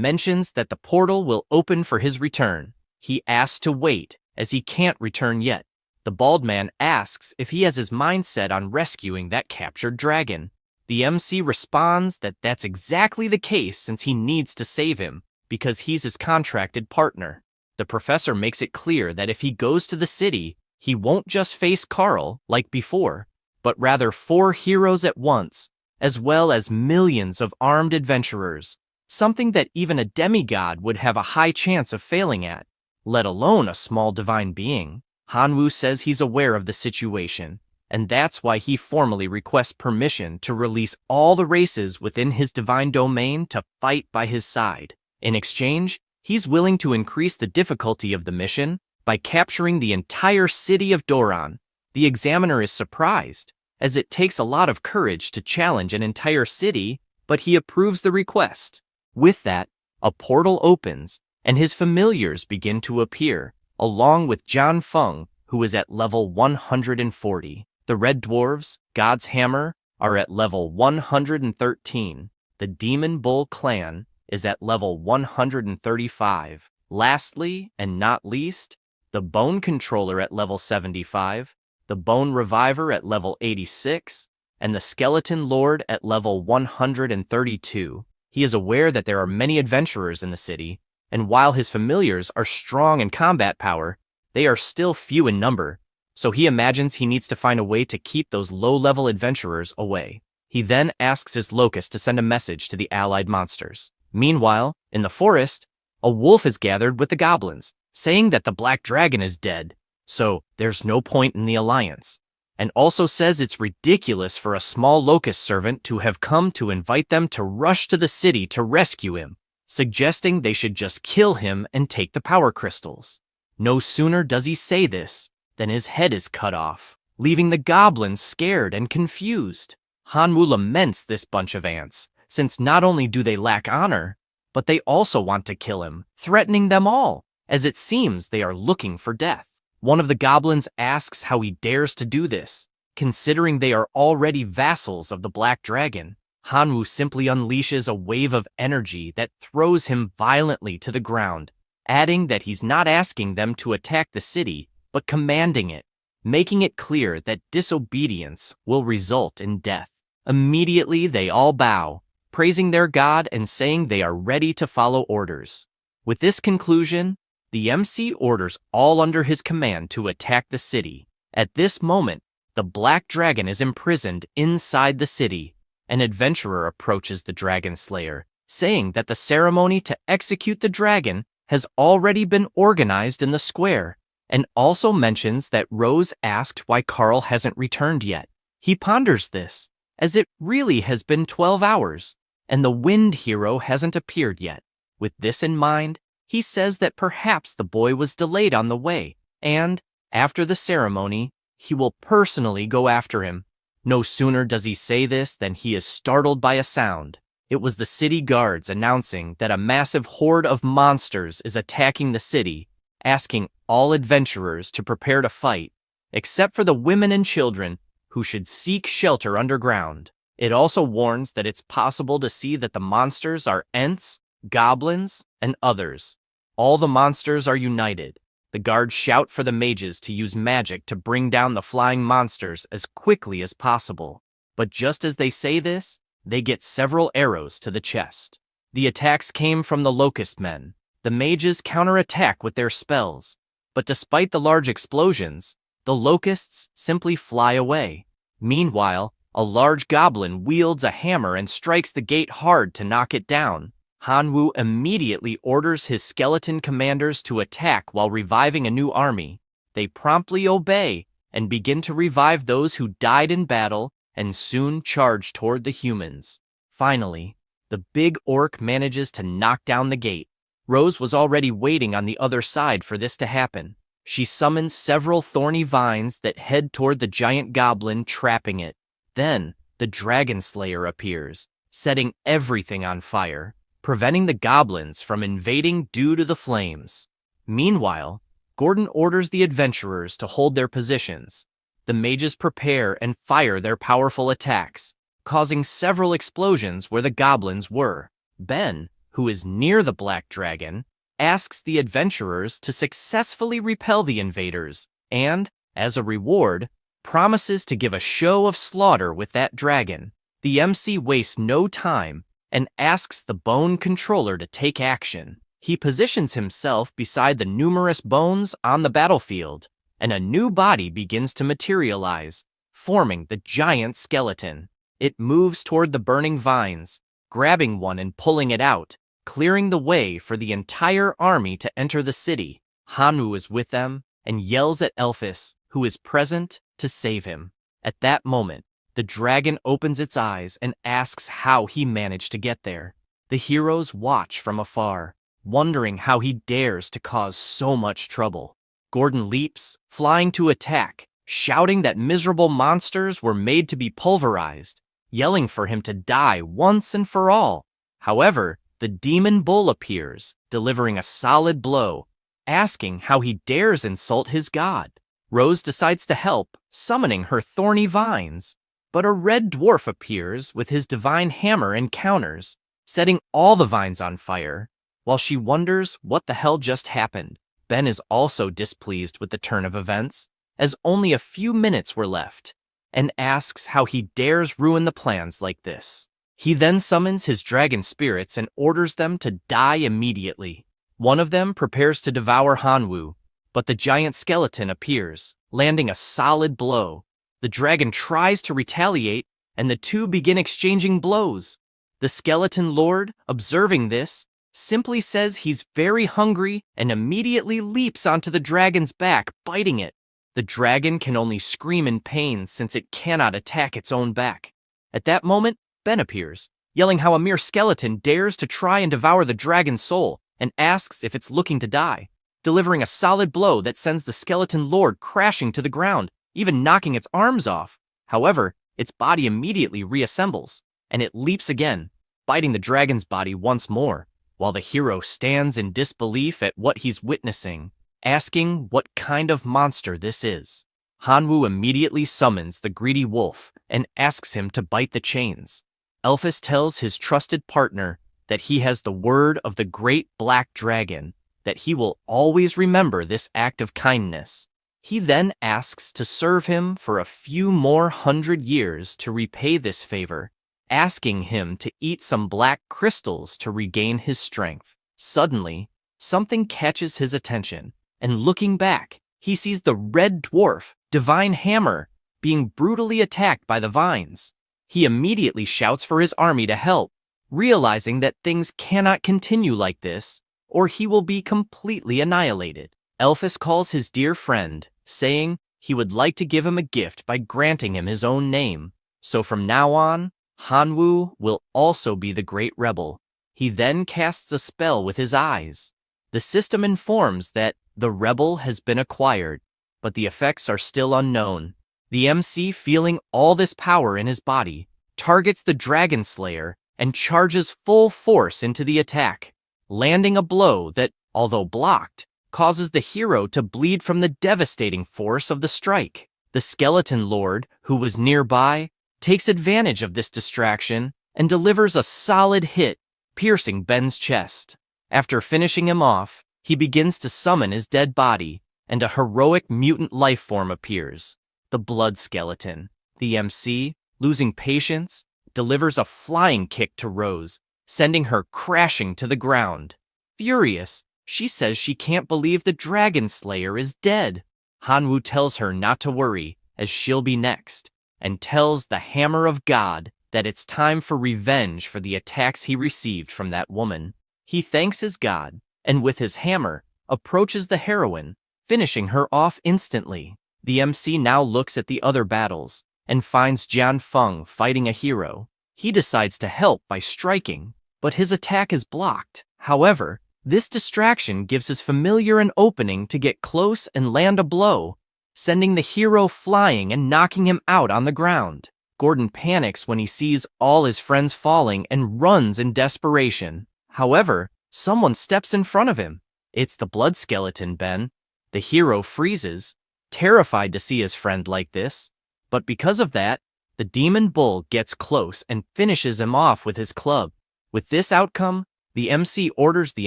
mentions that the portal will open for his return. He asks to wait, as he can't return yet. The bald man asks if he has his mind set on rescuing that captured dragon. The MC responds that that's exactly the case since he needs to save him, because he's his contracted partner. The professor makes it clear that if he goes to the city, he won't just face Carl like before, but rather 4 heroes at once, as well as millions of armed adventurers, something that even a demigod would have a high chance of failing at, let alone a small divine being. Hanwoo says he's aware of the situation, and that's why he formally requests permission to release all the races within his divine domain to fight by his side. In exchange, he's willing to increase the difficulty of the mission by capturing the entire city of Doran. The examiner is surprised, as it takes a lot of courage to challenge an entire city, but he approves the request. With that, a portal opens, and his familiars begin to appear, along with John Feng, who is at level 140. The Red Dwarves, God's Hammer, are at level 113. The Demon Bull clan is at level 135. Lastly, and not least, the Bone Controller at level 75, the Bone Reviver at level 86, and the Skeleton Lord at level 132. He is aware that there are many adventurers in the city, and while his familiars are strong in combat power, they are still few in number, so he imagines he needs to find a way to keep those low-level adventurers away. He then asks his locust to send a message to the allied monsters. Meanwhile, in the forest, a wolf is gathered with the goblins, saying that the black dragon is dead, so there's no point in the alliance, and also says it's ridiculous for a small locust servant to have come to invite them to rush to the city to rescue him, suggesting they should just kill him and take the power crystals. No sooner does he say this than his head is cut off, leaving the goblins scared and confused. Hanwoo laments this bunch of ants, since not only do they lack honor, but they also want to kill him, threatening them all, as it seems they are looking for death. One of the goblins asks how he dares to do this, considering they are already vassals of the Black Dragon. Hanwoo simply unleashes a wave of energy that throws him violently to the ground, adding that he's not asking them to attack the city, but commanding it, making it clear that disobedience will result in death. Immediately they all bow, praising their god and saying they are ready to follow orders. With this conclusion, the MC orders all under his command to attack the city. At this moment, the Black Dragon is imprisoned inside the city. An adventurer approaches the Dragon Slayer, saying that the ceremony to execute the dragon has already been organized in the square, and also mentions that Rose asked why Carl hasn't returned yet. He ponders this, as it really has been 12 hours, and the wind hero hasn't appeared yet. With this in mind, he says that perhaps the boy was delayed on the way, and, after the ceremony, he will personally go after him. No sooner does he say this than he is startled by a sound. It was the city guards announcing that a massive horde of monsters is attacking the city, asking all adventurers to prepare to fight, except for the women and children who should seek shelter underground. It also warns that it's possible to see that the monsters are Ents, goblins, and others. All the monsters are united. The guards shout for the mages to use magic to bring down the flying monsters as quickly as possible. But just as they say this, they get several arrows to the chest. The attacks came from the Locust Men. The mages counterattack with their spells, but despite the large explosions, the locusts simply fly away. Meanwhile, a large goblin wields a hammer and strikes the gate hard to knock it down. Hanwoo immediately orders his skeleton commanders to attack while reviving a new army. They promptly obey and begin to revive those who died in battle and soon charge toward the humans. Finally, the big orc manages to knock down the gate. Rose was already waiting on the other side for this to happen. She summons several thorny vines that head toward the giant goblin, trapping it. Then, the Dragon Slayer appears, setting everything on fire, preventing the goblins from invading due to the flames. Meanwhile, Gordon orders the adventurers to hold their positions. The mages prepare and fire their powerful attacks, causing several explosions where the goblins were. Ben, who is near the Black Dragon, asks the adventurers to successfully repel the invaders and, as a reward, promises to give a show of slaughter with that dragon. The MC wastes no time and asks the bone controller to take action. He positions himself beside the numerous bones on the battlefield, and a new body begins to materialize, forming the giant skeleton. It moves toward the burning vines, grabbing one and pulling it out, clearing the way for the entire army to enter the city. Hanwoo is with them and yells at Elphys, who is present, to save him. At that moment, the dragon opens its eyes and asks how he managed to get there. The heroes watch from afar, wondering how he dares to cause so much trouble. Gordon leaps, flying to attack, shouting that miserable monsters were made to be pulverized, yelling for him to die once and for all. However, the demon bull appears, delivering a solid blow, asking how he dares insult his god. Rose decides to help, summoning her thorny vines. But a red dwarf appears with his divine hammer and counters, setting all the vines on fire. While she wonders what the hell just happened, Ben is also displeased with the turn of events, as only a few minutes were left, and asks how he dares ruin the plans like this. He then summons his dragon spirits and orders them to die immediately. One of them prepares to devour Hanwoo, but the giant skeleton appears, landing a solid blow. The dragon tries to retaliate, and the two begin exchanging blows. The skeleton lord, observing this, simply says he's very hungry and immediately leaps onto the dragon's back, biting it. The dragon can only scream in pain since it cannot attack its own back. At that moment, Ben appears, yelling how a mere skeleton dares to try and devour the dragon's soul, and asks if it's looking to die, delivering a solid blow that sends the skeleton lord crashing to the ground, even knocking its arms off. However, its body immediately reassembles, and it leaps again, biting the dragon's body once more, while the hero stands in disbelief at what he's witnessing, asking what kind of monster this is. Hanwoo immediately summons the greedy wolf and asks him to bite the chains. Elphys tells his trusted partner that he has the word of the great black dragon, that he will always remember this act of kindness. He then asks to serve him for a few more 100 years to repay this favor, asking him to eat some black crystals to regain his strength. Suddenly, something catches his attention, and looking back, he sees the red dwarf, Divine Hammer, being brutally attacked by the vines. He immediately shouts for his army to help, realizing that things cannot continue like this, or he will be completely annihilated. Elphys calls his dear friend, saying he would like to give him a gift by granting him his own name, so from now on, Hanwoo will also be the great rebel. He then casts a spell with his eyes. The system informs that the rebel has been acquired, but the effects are still unknown. The MC, feeling all this power in his body, targets the Dragon Slayer and charges full force into the attack, landing a blow that, although blocked, causes the hero to bleed from the devastating force of the strike. The Skeleton Lord, who was nearby, takes advantage of this distraction and delivers a solid hit, piercing Ben's chest. After finishing him off, he begins to summon his dead body, and a heroic mutant life form appears, the Blood Skeleton. The MC, losing patience, delivers a flying kick to Rose, sending her crashing to the ground. Furious, she says she can't believe the Dragon Slayer is dead. Hanwoo tells her not to worry, as she'll be next, and tells the Hammer of God that it's time for revenge for the attacks he received from that woman. He thanks his god, and with his hammer, approaches the heroine, finishing her off instantly. The MC now looks at the other battles, and finds Jian Feng fighting a hero. He decides to help by striking, but his attack is blocked. However, this distraction gives his familiar an opening to get close and land a blow, sending the hero flying and knocking him out on the ground. Gordon panics when he sees all his friends falling and runs in desperation. However, someone steps in front of him. It's the Blood Skeleton Ben. The hero freezes, terrified to see his friend like this, but because of that, the Demon Bull gets close and finishes him off with his club. With this outcome, the MC orders the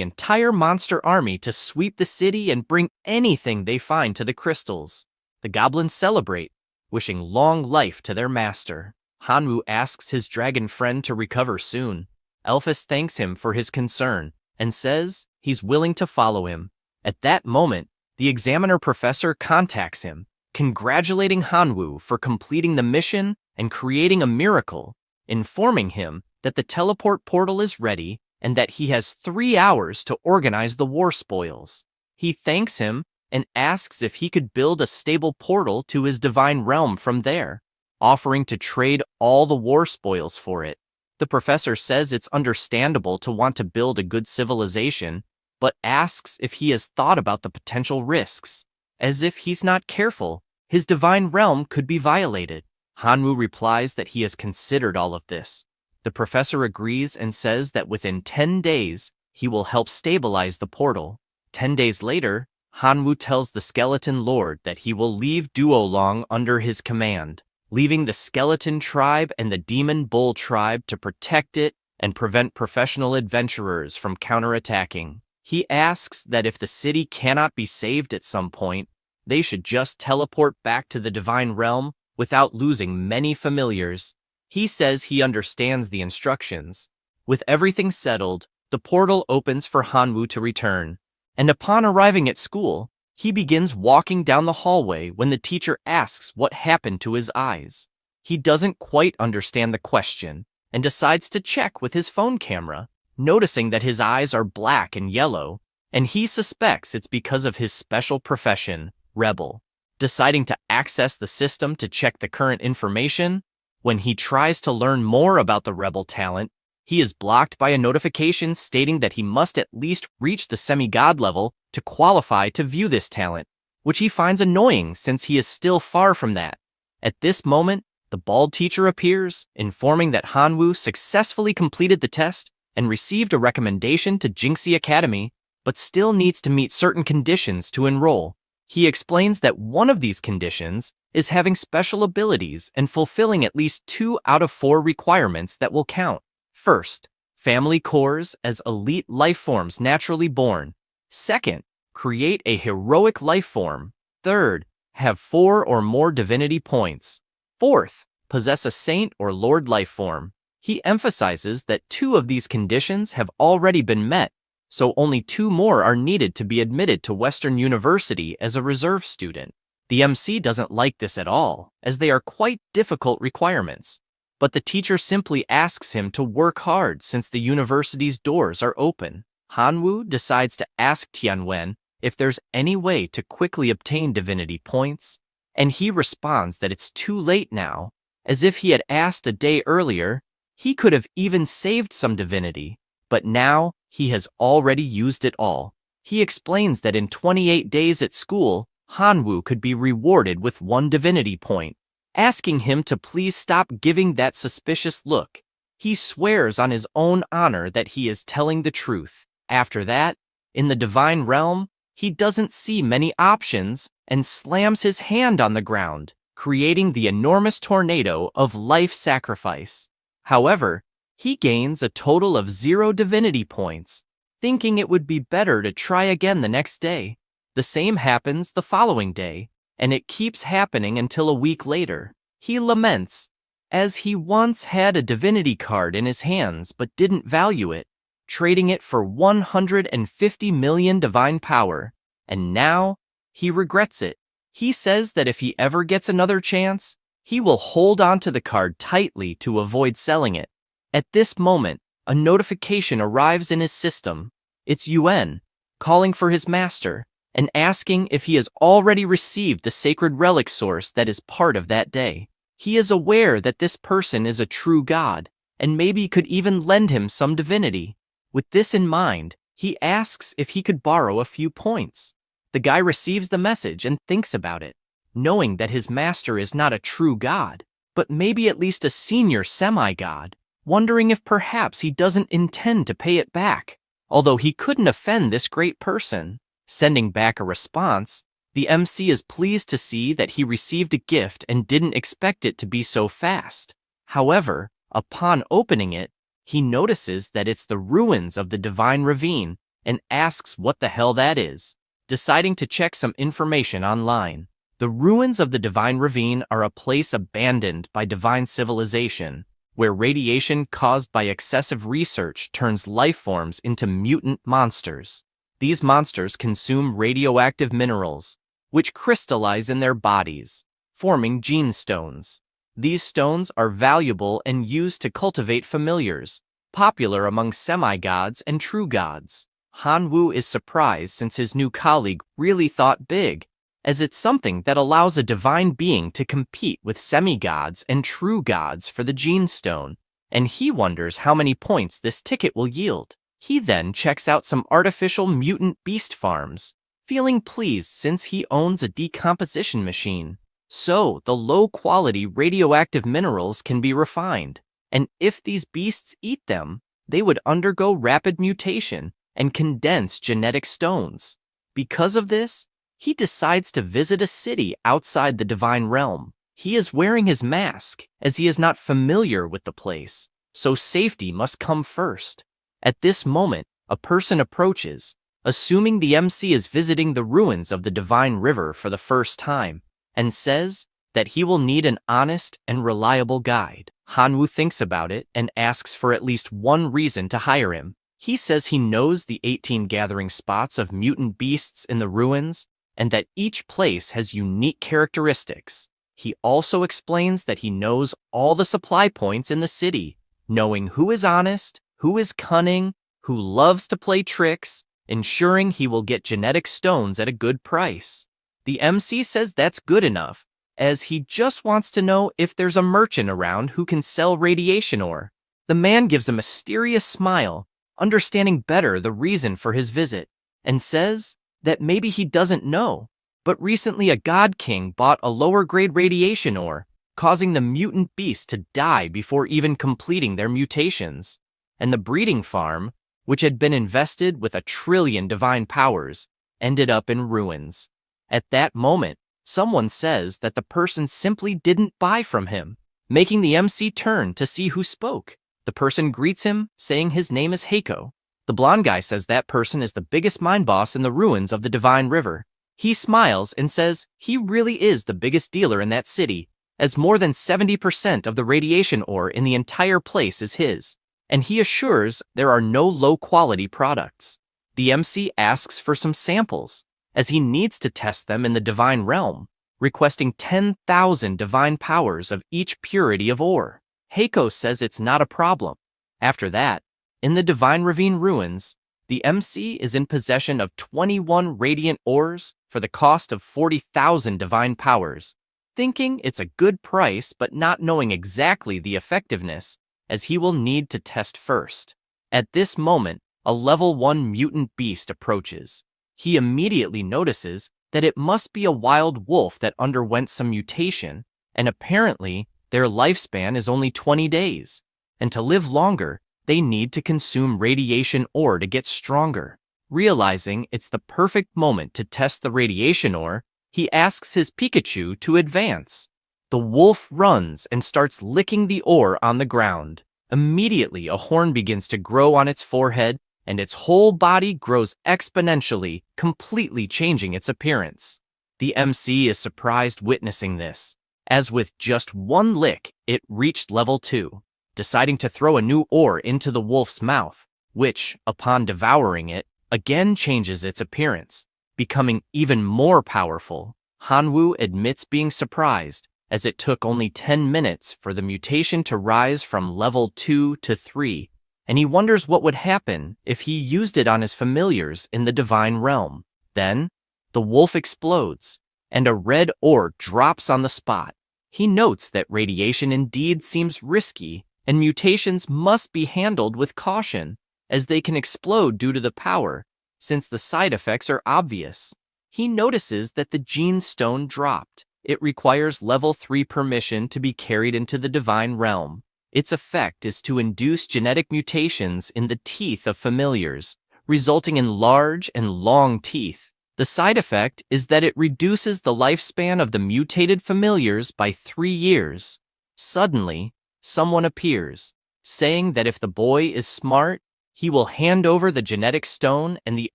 entire monster army to sweep the city and bring anything they find to the crystals. The goblins celebrate, wishing long life to their master. Hanwoo asks his dragon friend to recover soon. Elphys thanks him for his concern and says he's willing to follow him. At that moment, the examiner professor contacts him, congratulating Hanwoo for completing the mission and creating a miracle, informing him that the teleport portal is ready and that he has 3 hours to organize the war spoils. He thanks him and asks if he could build a stable portal to his divine realm from there, offering to trade all the war spoils for it. The professor says it's understandable to want to build a good civilization, but asks if he has thought about the potential risks. As if he's not careful, his divine realm could be violated. Hanwoo replies that he has considered all of this. The professor agrees and says that within 10 days, he will help stabilize the portal. 10 days later, Hanwoo tells the Skeleton Lord that he will leave Duolong under his command, leaving the Skeleton Tribe and the Demon Bull Tribe to protect it and prevent professional adventurers from counterattacking. He asks that if the city cannot be saved at some point, they should just teleport back to the Divine Realm without losing many familiars. He says he understands the instructions. With everything settled, the portal opens for Hanwoo to return, and upon arriving at school, he begins walking down the hallway when the teacher asks what happened to his eyes. He doesn't quite understand the question and decides to check with his phone camera, noticing that his eyes are black and yellow, and he suspects it's because of his special profession, Rebel. Deciding to access the system to check the current information, when he tries to learn more about the Rebel talent, he is blocked by a notification stating that he must at least reach the semi-god level to qualify to view this talent, which he finds annoying since he is still far from that. At this moment, the bald teacher appears, informing that Hanwoo successfully completed the test and received a recommendation to Jinxie Academy, but still needs to meet certain conditions to enroll. He explains that one of these conditions is having special abilities and fulfilling at least 2 out of 4 requirements that will count. First, family cores as elite life forms naturally born. Second, create a heroic life form. Third, have 4 or more divinity points. Fourth, possess a saint or lord life form. He emphasizes that 2 of these conditions have already been met, so only 2 more are needed to be admitted to Western University as a reserve student. The MC doesn't like this at all, as they are quite difficult requirements. But the teacher simply asks him to work hard since the university's doors are open. Hanwoo decides to ask Tianwen if there's any way to quickly obtain divinity points, and he responds that it's too late now, as if he had asked a day earlier, He could have even saved some divinity, but now he has already used it all. He explains that in 28 days at school, Hanwoo could be rewarded with 1 divinity point, asking him to please stop giving that suspicious look. He swears on his own honor that he is telling the truth. After that, in the divine realm, he doesn't see many options and slams his hand on the ground, creating the enormous tornado of life sacrifice. However, he gains a total of 0 divinity points, thinking it would be better to try again the next day. The same happens the following day, and it keeps happening until a week later. He laments, as he once had a divinity card in his hands but didn't value it, trading it for 150 million divine power, and now he regrets it. He says that if he ever gets another chance, he will hold onto the card tightly to avoid selling it. At this moment, a notification arrives in his system. It's Yuan, calling for his master, and asking if he has already received the sacred relic source that is part of that day. He is aware that this person is a true god, and maybe could even lend him some divinity. With this in mind, he asks if he could borrow a few points. The guy receives the message and thinks about it, knowing that his master is not a true god, but maybe at least a senior semi-god, wondering if perhaps he doesn't intend to pay it back, although he couldn't offend this great person. Sending back a response, the MC is pleased to see that he received a gift and didn't expect it to be so fast. However, upon opening it, he notices that it's the ruins of the Divine Ravine and asks what the hell that is, deciding to check some information online. The ruins of the Divine Ravine are a place abandoned by divine civilization, where radiation caused by excessive research turns life forms into mutant monsters. These monsters consume radioactive minerals, which crystallize in their bodies, forming gene stones. These stones are valuable and used to cultivate familiars, popular among semi-gods and true gods. Hanwoo is surprised since his new colleague really thought big, as it's something that allows a divine being to compete with semi-gods and true gods for the gene stone, and he wonders how many points this ticket will yield. He then checks out some artificial mutant beast farms, feeling pleased since he owns a decomposition machine. So, the low-quality radioactive minerals can be refined, and if these beasts eat them, they would undergo rapid mutation and condense genetic stones. Because of this, he decides to visit a city outside the divine realm. He is wearing his mask, as he is not familiar with the place, so safety must come first. At this moment, a person approaches, assuming the MC is visiting the ruins of the Divine River for the first time, and says that he will need an honest and reliable guide. Hanwoo thinks about it and asks for at least one reason to hire him. He says he knows the 18 gathering spots of mutant beasts in the ruins, and that each place has unique characteristics. He also explains that he knows all the supply points in the city, knowing who is honest, who is cunning, who loves to play tricks, ensuring he will get genetic stones at a good price. The MC says that's good enough, as he just wants to know if there's a merchant around who can sell radiation ore. The man gives a mysterious smile, understanding better the reason for his visit, and says that maybe he doesn't know, but recently a god king bought a lower-grade radiation ore, causing the mutant beasts to die before even completing their mutations. And the breeding farm, which had been invested with 1 trillion divine powers, ended up in ruins. At that moment, someone says that the person simply didn't buy from him, making the MC turn to see who spoke. The person greets him, saying his name is Heiko. The blonde guy says that person is the biggest mine boss in the ruins of the Divine River. He smiles and says he really is the biggest dealer in that city, as more than 70% of the radiation ore in the entire place is his, and he assures there are no low-quality products. The MC asks for some samples, as he needs to test them in the divine realm, requesting 10,000 divine powers of each purity of ore. Heiko says it's not a problem. After that, in the Divine Ravine ruins, the MC is in possession of 21 radiant ores for the cost of 40,000 divine powers. Thinking it's a good price but not knowing exactly the effectiveness, as he will need to test first. At this moment, a level 1 mutant beast approaches. He immediately notices that it must be a wild wolf that underwent some mutation, and apparently their lifespan is only 20 days. And to live longer, they need to consume radiation ore to get stronger. Realizing it's the perfect moment to test the radiation ore, he asks his Pikachu to advance. The wolf runs and starts licking the ore on the ground. Immediately, a horn begins to grow on its forehead, and its whole body grows exponentially, completely changing its appearance. The MC is surprised witnessing this, as with just one lick, it reached level 2, deciding to throw a new ore into the wolf's mouth, which, upon devouring it, again changes its appearance, becoming even more powerful. Hanwoo admits being surprised, as it took only 10 minutes for the mutation to rise from level 2 to 3, and he wonders what would happen if he used it on his familiars in the divine realm. Then, the wolf explodes, and a red ore drops on the spot. He notes that radiation indeed seems risky, and mutations must be handled with caution, as they can explode due to the power, since the side effects are obvious. He notices that the gene stone dropped. It requires level 3 permission to be carried into the divine realm. Its effect is to induce genetic mutations in the teeth of familiars, resulting in large and long teeth. The side effect is that it reduces the lifespan of the mutated familiars by 3 years. Suddenly, someone appears, saying that if the boy is smart, he will hand over the genetic stone and the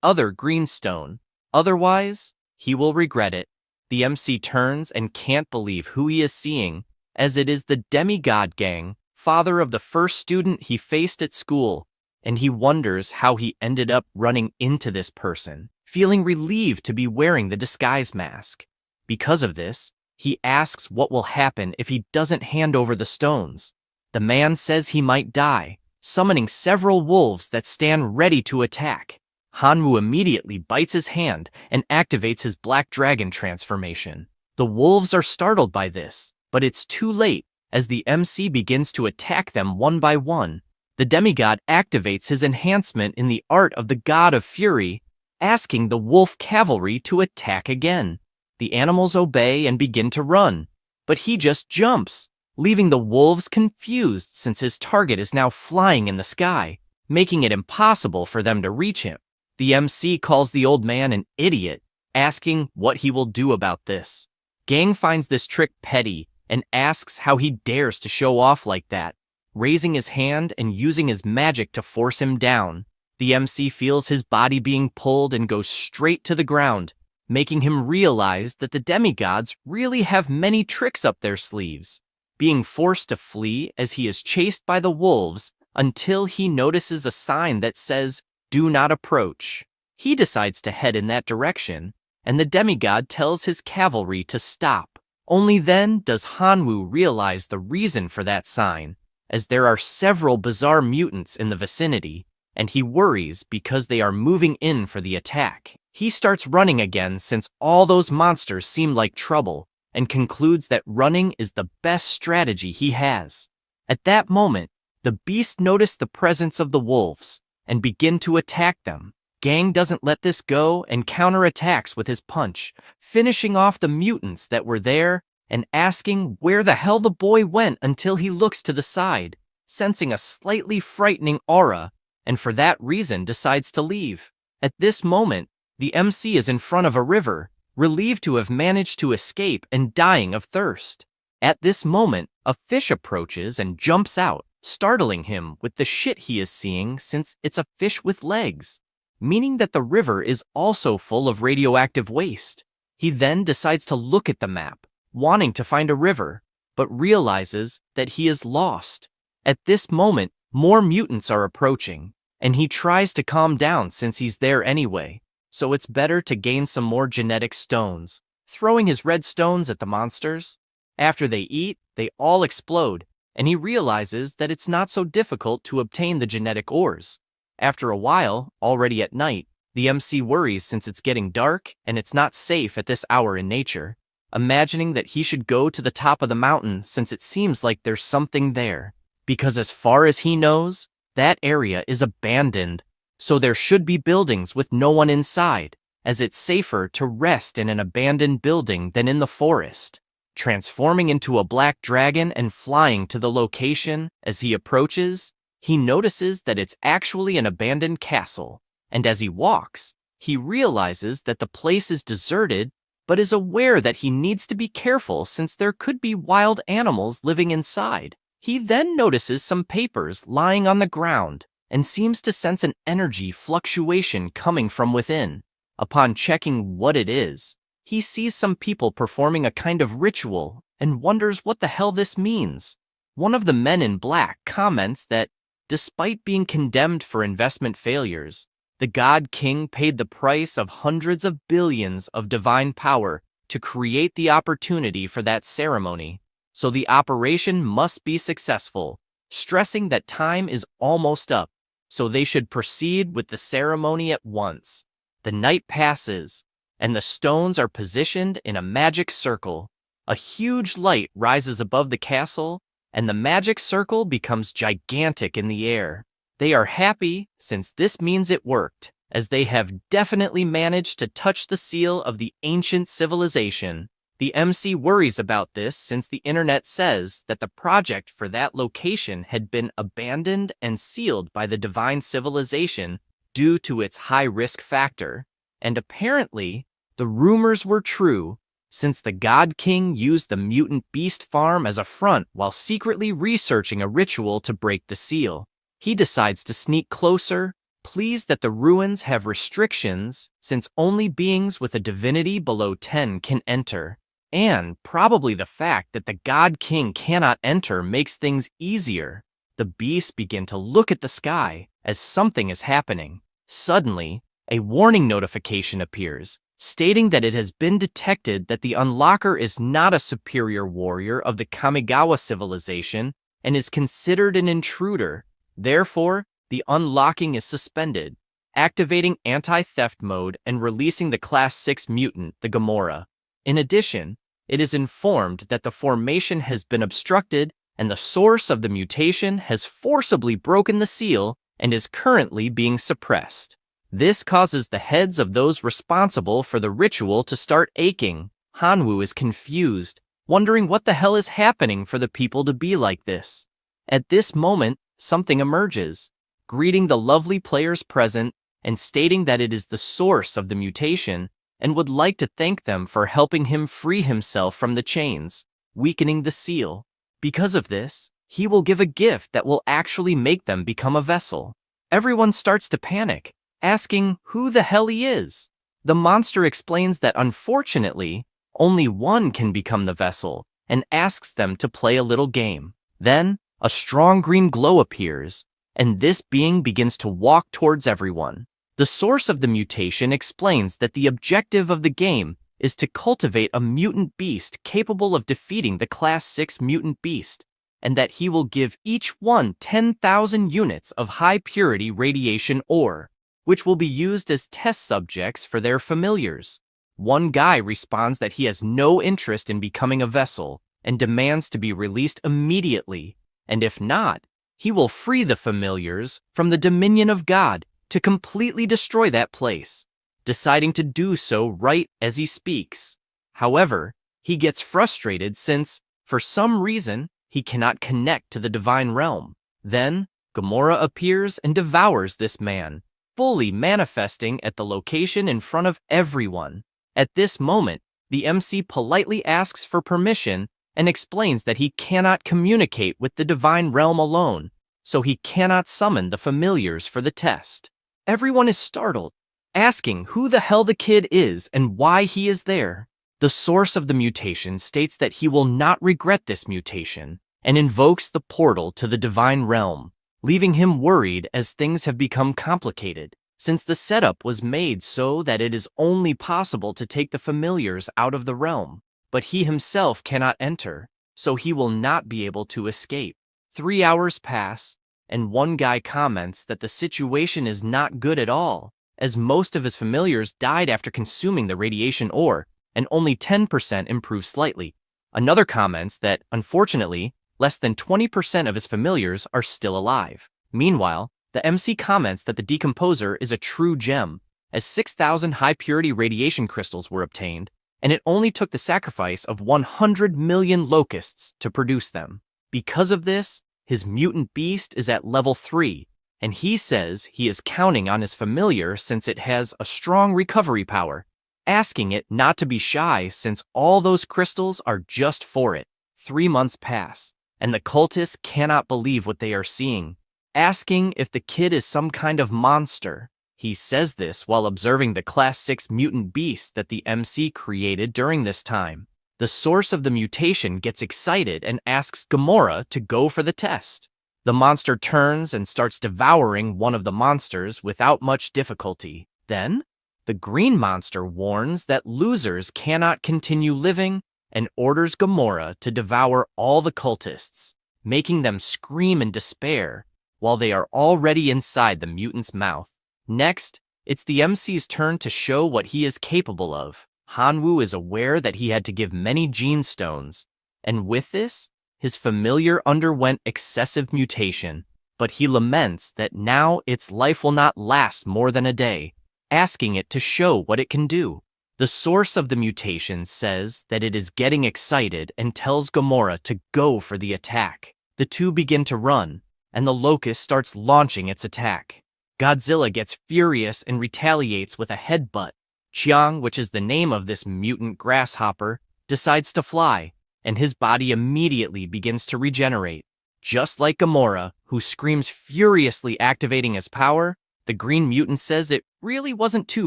other green stone. Otherwise, he will regret it. The MC turns and can't believe who he is seeing, as it is the demigod gang, father of the first student he faced at school, and he wonders how he ended up running into this person, feeling relieved to be wearing the disguise mask. Because of this, he asks what will happen if he doesn't hand over the stones. The man says he might die, summoning several wolves that stand ready to attack. Hanwoo immediately bites his hand and activates his black dragon transformation. The wolves are startled by this, but it's too late, as the MC begins to attack them one by one. The demigod activates his enhancement in the art of the god of fury, asking the wolf cavalry to attack again. The animals obey and begin to run, but he just jumps, leaving the wolves confused since his target is now flying in the sky, making it impossible for them to reach him. The MC calls the old man an idiot, asking what he will do about this. Gang finds this trick petty and asks how he dares to show off like that, raising his hand and using his magic to force him down. The MC feels his body being pulled and goes straight to the ground, making him realize that the demigods really have many tricks up their sleeves, being forced to flee as he is chased by the wolves until he notices a sign that says, "Do not approach." He decides to head in that direction, and the demigod tells his cavalry to stop. Only then does Hanwoo realize the reason for that sign, as there are several bizarre mutants in the vicinity, and he worries because they are moving in for the attack. He starts running again since all those monsters seem like trouble, and concludes that running is the best strategy he has. At that moment, the beast noticed the presence of the wolves, and begin to attack them. Gang doesn't let this go and counterattacks with his punch, finishing off the mutants that were there and asking where the hell the boy went until he looks to the side, sensing a slightly frightening aura, and for that reason decides to leave. At this moment, the MC is in front of a river, relieved to have managed to escape and dying of thirst. At this moment, a fish approaches and jumps out, startling him with the shit he is seeing since it's a fish with legs, meaning that the river is also full of radioactive waste. He then decides to look at the map, wanting to find a river, but realizes that he is lost. At this moment, more mutants are approaching, and he tries to calm down since he's there anyway, so it's better to gain some more genetic stones, throwing his red stones at the monsters. After they eat, they all explode, and he realizes that it's not so difficult to obtain the genetic ores. After a while, already at night, the MC worries since it's getting dark and it's not safe at this hour in nature, imagining that he should go to the top of the mountain since it seems like there's something there. because as far as he knows, that area is abandoned, so there should be buildings with no one inside, as it's safer to rest in an abandoned building than in the forest. Transforming into a black dragon and flying to the location, as he approaches, he notices that it's actually an abandoned castle, and as he walks, he realizes that the place is deserted, but is aware that he needs to be careful since there could be wild animals living inside. He then notices some papers lying on the ground and seems to sense an energy fluctuation coming from within. Upon checking what it is, he sees some people performing a kind of ritual and wonders what the hell this means. One of the men in black comments that, despite being condemned for investment failures, the God King paid the price of hundreds of billions of divine power to create the opportunity for that ceremony, so the operation must be successful, stressing that time is almost up, so they should proceed with the ceremony at once. The night passes, and the stones are positioned in a magic circle. A huge light rises above the castle, and the magic circle becomes gigantic in the air. They are happy since this means it worked, as they have definitely managed to touch the seal of the ancient civilization. The MC worries about this since the internet says that the project for that location had been abandoned and sealed by the divine civilization due to its high risk factor. And apparently, the rumors were true, since the God King used the mutant beast farm as a front while secretly researching a ritual to break the seal. He decides to sneak closer, pleased that the ruins have restrictions, since only beings with a divinity below 10 can enter. And probably the fact that the God King cannot enter makes things easier. The beasts begin to look at the sky as something is happening. Suddenly, a warning notification appears, stating that it has been detected that the unlocker is not a superior warrior of the Kamigawa civilization and is considered an intruder. Therefore, the unlocking is suspended, activating anti-theft mode and releasing the Class 6 mutant, the Gamora. In addition, it is informed that the formation has been obstructed and the source of the mutation has forcibly broken the seal and is currently being suppressed. This causes the heads of those responsible for the ritual to start aching. Hanwoo is confused, wondering what the hell is happening for the people to be like this. At this moment, something emerges, greeting the lovely players present and stating that it is the source of the mutation and would like to thank them for helping him free himself from the chains, weakening the seal. Because of this, he will give a gift that will actually make them become a vessel. Everyone starts to panic, asking who the hell he is. The monster explains that unfortunately, only one can become the vessel and asks them to play a little game. Then, a strong green glow appears, and this being begins to walk towards everyone. The source of the mutation explains that the objective of the game is to cultivate a mutant beast capable of defeating the Class 6 mutant beast, and that he will give each one 10,000 units of high-purity radiation ore, which will be used as test subjects for their familiars. One guy responds that he has no interest in becoming a vessel and demands to be released immediately, and if not, he will free the familiars from the dominion of God to completely destroy that place, deciding to do so right as he speaks. However, he gets frustrated since, for some reason, he cannot connect to the divine realm. Then, Gamora appears and devours this man, fully manifesting at the location in front of everyone. At this moment, the MC politely asks for permission and explains that he cannot communicate with the divine realm alone, so he cannot summon the familiars for the test. Everyone is startled, asking who the hell the kid is and why he is there. The source of the mutation states that he will not regret this mutation and invokes the portal to the divine realm, leaving him worried as things have become complicated, since the setup was made so that it is only possible to take the familiars out of the realm, but he himself cannot enter, so he will not be able to escape. 3 hours pass, and one guy comments that the situation is not good at all, as most of his familiars died after consuming the radiation ore, and only 10% improved slightly. Another comments that, unfortunately, less than 20% of his familiars are still alive. Meanwhile, the MC comments that the decomposer is a true gem, as 6,000 high-purity radiation crystals were obtained, and it only took the sacrifice of 100 million locusts to produce them. Because of this, his mutant beast is at level 3, and he says he is counting on his familiar since it has a strong recovery power, asking it not to be shy since all those crystals are just for it. 3 months pass, and the cultists cannot believe what they are seeing, asking if the kid is some kind of monster. He says this while observing the Class 6 mutant beast that the MC created during this time. The source of the mutation gets excited and asks Gamora to go for the test. The monster turns and starts devouring one of the monsters without much difficulty. Then, the green monster warns that losers cannot continue living and orders Gamora to devour all the cultists, making them scream in despair while they are already inside the mutant's mouth. Next, it's the MC's turn to show what he is capable of. Hanwoo is aware that he had to give many gene stones, and with this, his familiar underwent excessive mutation, but he laments that now its life will not last more than a day, asking it to show what it can do. The source of the mutation says that it is getting excited and tells Gamora to go for the attack. The two begin to run, and the locust starts launching its attack. Godzilla gets furious and retaliates with a headbutt. Chiang, which is the name of this mutant grasshopper, decides to fly, and his body immediately begins to regenerate. Just like Gamora, who screams furiously activating his power, the green mutant says it really wasn't too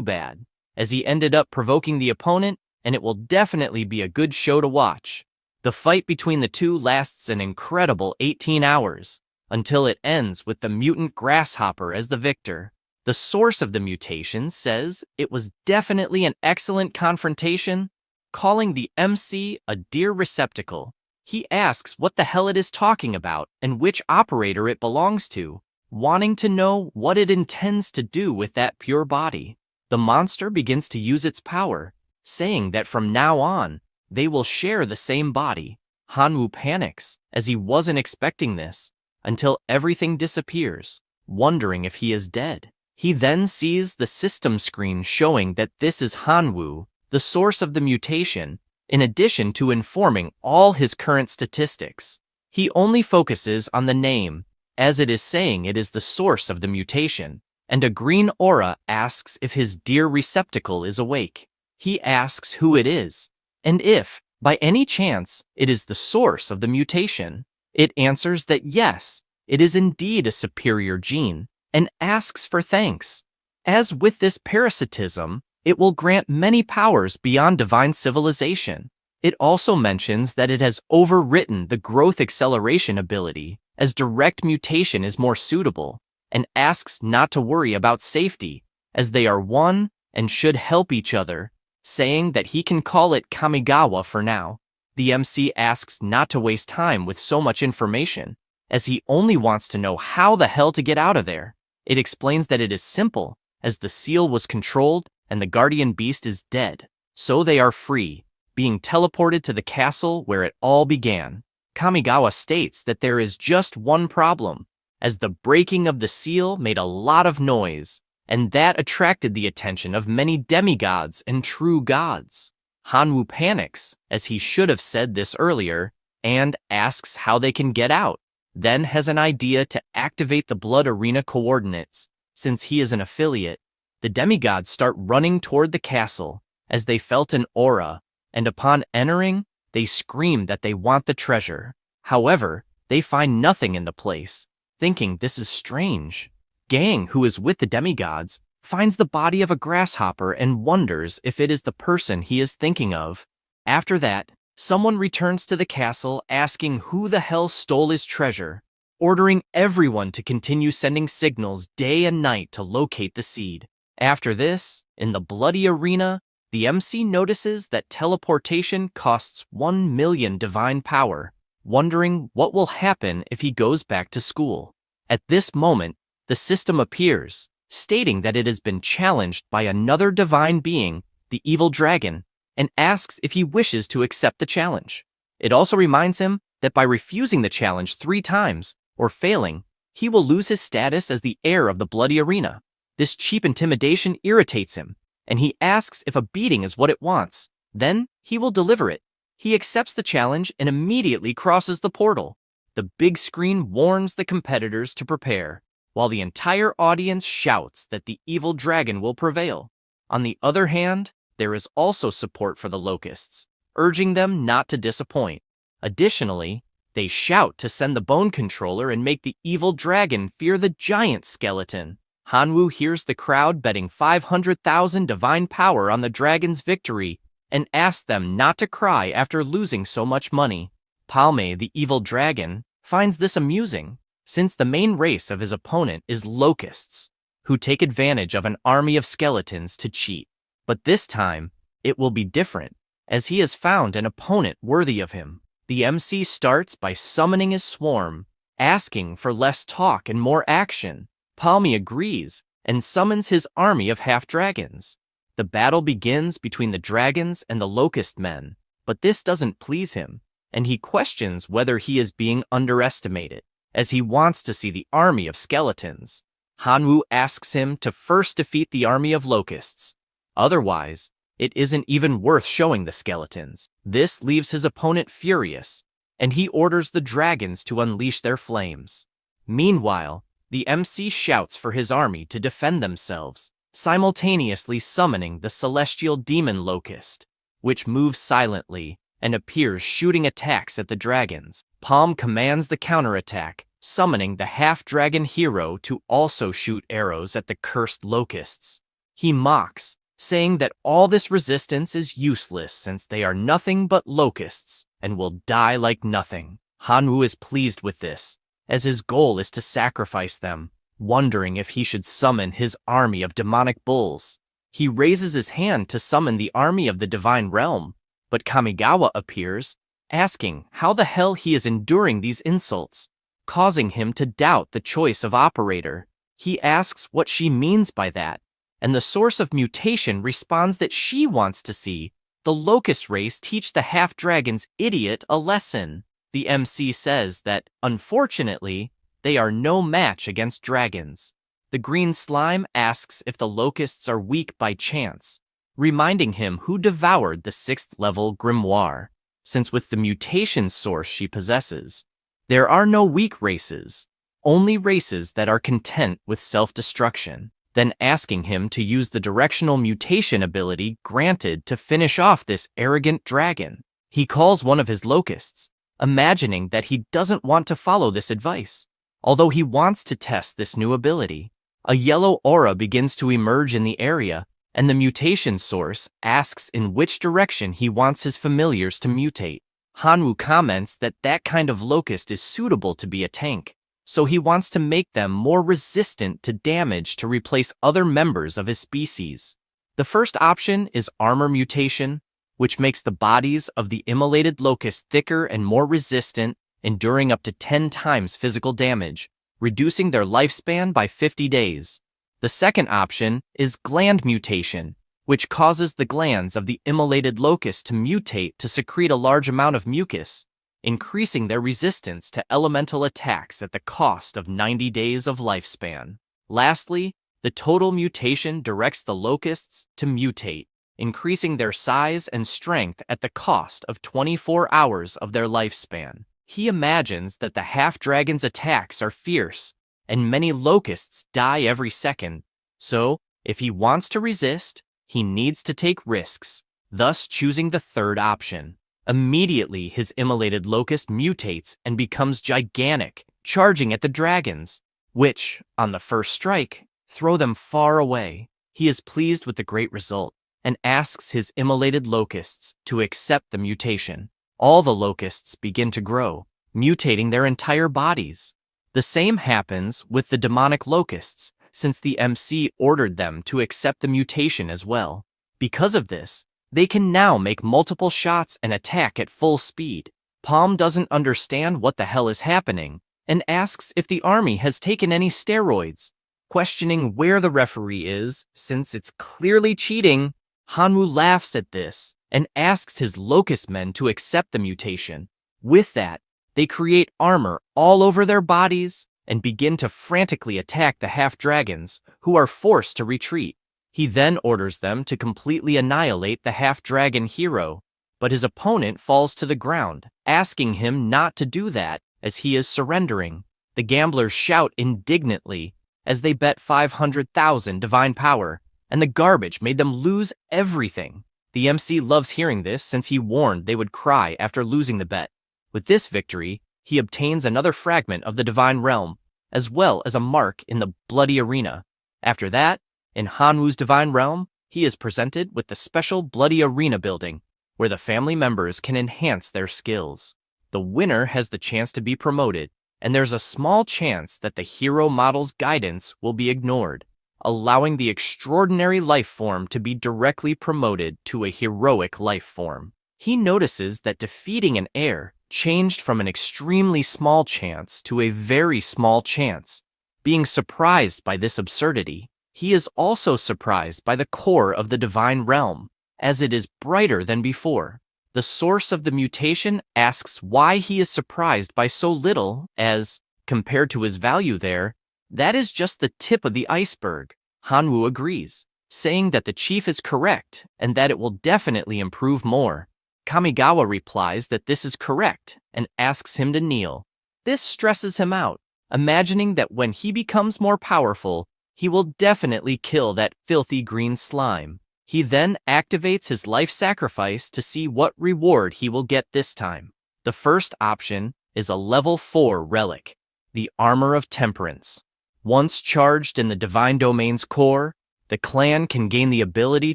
bad, as he ended up provoking the opponent, and it will definitely be a good show to watch. The fight between the two lasts an incredible 18 hours, until it ends with the mutant grasshopper as the victor. The source of the mutation says it was definitely an excellent confrontation, calling the MC a dear receptacle. He asks what the hell it is talking about and which operator it belongs to, wanting to know what it intends to do with that pure body. The monster begins to use its power, saying that from now on, they will share the same body. Hanwoo panics, as he wasn't expecting this, until everything disappears, wondering if he is dead. He then sees the system screen showing that this is Hanwoo, the source of the mutation, in addition to informing all his current statistics. He only focuses on the name, as it is saying it is the source of the mutation, and a green aura asks if his dear receptacle is awake. He asks who it is, and if, by any chance, it is the source of the mutation. It answers that yes, it is indeed a superior gene, and asks for thanks. As with this parasitism, it will grant many powers beyond divine civilization. It also mentions that it has overwritten the growth acceleration ability, as direct mutation is more suitable, and asks not to worry about safety, as they are one and should help each other, saying that he can call it Kamigawa for now. The MC asks not to waste time with so much information, as he only wants to know how the hell to get out of there. It explains that it is simple, as the seal was controlled and the guardian beast is dead, so they are free, being teleported to the castle where it all began. Kamigawa states that there is just one problem, as the breaking of the seal made a lot of noise, and that attracted the attention of many demigods and true gods. Hanwoo panics, as he should have said this earlier, and asks how they can get out, then has an idea to activate the blood arena coordinates. Since he is an affiliate, the demigods start running toward the castle, as they felt an aura, and upon entering, they scream that they want the treasure. However, they find nothing in the place, thinking this is strange. Gang, who is with the demigods, finds the body of a grasshopper and wonders if it is the person he is thinking of. After that, someone returns to the castle asking who the hell stole his treasure, ordering everyone to continue sending signals day and night to locate the seed. After this, in the bloody arena, the MC notices that teleportation costs 1 million divine power, wondering what will happen if he goes back to school. At this moment, the system appears, stating that it has been challenged by another divine being, the evil dragon, and asks if he wishes to accept the challenge. It also reminds him that by refusing the challenge 3 times, or failing, he will lose his status as the heir of the bloody arena. This cheap intimidation irritates him, and he asks if a beating is what it wants. Then, he will deliver it. He accepts the challenge and immediately crosses the portal. The big screen warns the competitors to prepare, while the entire audience shouts that the evil dragon will prevail. On the other hand, there is also support for the locusts, urging them not to disappoint. Additionally, they shout to send the bone controller and make the evil dragon fear the giant skeleton. Hanwoo hears the crowd betting 500,000 divine power on the dragon's victory and asks them not to cry after losing so much money. Palme, the evil dragon, finds this amusing, since the main race of his opponent is locusts, who take advantage of an army of skeletons to cheat. But this time, it will be different, as he has found an opponent worthy of him. The MC starts by summoning his swarm, asking for less talk and more action. Palme agrees and summons his army of half-dragons. The battle begins between the dragons and the locust men, but this doesn't please him, and he questions whether he is being underestimated, as he wants to see the army of skeletons. Hanwoo asks him to first defeat the army of locusts. Otherwise, it isn't even worth showing the skeletons. This leaves his opponent furious, and he orders the dragons to unleash their flames. Meanwhile, the MC shouts for his army to defend themselves, simultaneously summoning the celestial demon locust, which moves silently and appears shooting attacks at the dragons. Palm commands the counterattack, summoning the half-dragon hero to also shoot arrows at the cursed locusts. He mocks, saying that all this resistance is useless since they are nothing but locusts and will die like nothing. Hanwoo is pleased with this, as his goal is to sacrifice them, wondering if he should summon his army of demonic bulls. He raises his hand to summon the army of the divine realm, but Kamigawa appears, asking how the hell he is enduring these insults, causing him to doubt the choice of operator. He asks what she means by that, and the source of mutation responds that she wants to see the locust race teach the half-dragon's idiot a lesson. The MC says that, unfortunately, they are no match against dragons. The green slime asks if the locusts are weak by chance, reminding him who devoured the 6th-level grimoire, since with the mutation source she possesses, there are no weak races, only races that are content with self-destruction. Then asking him to use the directional mutation ability granted to finish off this arrogant dragon. He calls one of his locusts, imagining that he doesn't want to follow this advice, although he wants to test this new ability. A yellow aura begins to emerge in the area, and the mutation source asks in which direction he wants his familiars to mutate. Hanwoo comments that that kind of locust is suitable to be a tank, so he wants to make them more resistant to damage to replace other members of his species. The first option is armor mutation, which makes the bodies of the immolated locust thicker and more resistant, enduring up to 10 times physical damage, reducing their lifespan by 50 days. The second option is gland mutation, which causes the glands of the immolated locust to mutate to secrete a large amount of mucus, increasing their resistance to elemental attacks at the cost of 90 days of lifespan. Lastly, the total mutation directs the locusts to mutate, increasing their size and strength at the cost of 24 hours of their lifespan. He imagines that the half-dragon's attacks are fierce, and many locusts die every second, so if he wants to resist, he needs to take risks, thus choosing the third option. Immediately, his immolated locust mutates and becomes gigantic, charging at the dragons, which, on the first strike, throw them far away. He is pleased with the great result, and asks his immolated locusts to accept the mutation. All the locusts begin to grow, mutating their entire bodies. The same happens with the demonic locusts, since the MC ordered them to accept the mutation as well. Because of this, they can now make multiple shots and attack at full speed. Palm doesn't understand what the hell is happening, and asks if the army has taken any steroids, questioning where the referee is, since it's clearly cheating. Hanwoo laughs at this, and asks his locust men to accept the mutation. With that, They create armor all over their bodies and begin to frantically attack the half-dragons, who are forced to retreat. He then orders them to completely annihilate the half-dragon hero, but his opponent falls to the ground, asking him not to do that as he is surrendering. The gamblers shout indignantly as they bet 500,000 divine power, and the garbage made them lose everything. The MC loves hearing this since he warned they would cry after losing the bet. With this victory, he obtains another fragment of the divine realm, as well as a mark in the bloody arena. After that, in Hanwoo's divine realm, he is presented with the special bloody arena building, where the family members can enhance their skills. The winner has the chance to be promoted, and there's a small chance that the hero model's guidance will be ignored, allowing the extraordinary life form to be directly promoted to a heroic life form. He notices that defeating an heir changed from an extremely small chance to a very small chance. Being surprised by this absurdity, he is also surprised by the core of the divine realm, as it is brighter than before. The source of the mutation asks why he is surprised by so little, as, compared to his value there, that is just the tip of the iceberg. Hanwoo agrees, saying that the chief is correct and that it will definitely improve more. Kamigawa replies that this is correct and asks him to kneel. This stresses him out, imagining that when he becomes more powerful, he will definitely kill that filthy green slime. He then activates his life sacrifice to see what reward he will get this time. The first option is a level 4 relic, the Armor of Temperance. Once charged in the Divine Domain's core, the clan can gain the ability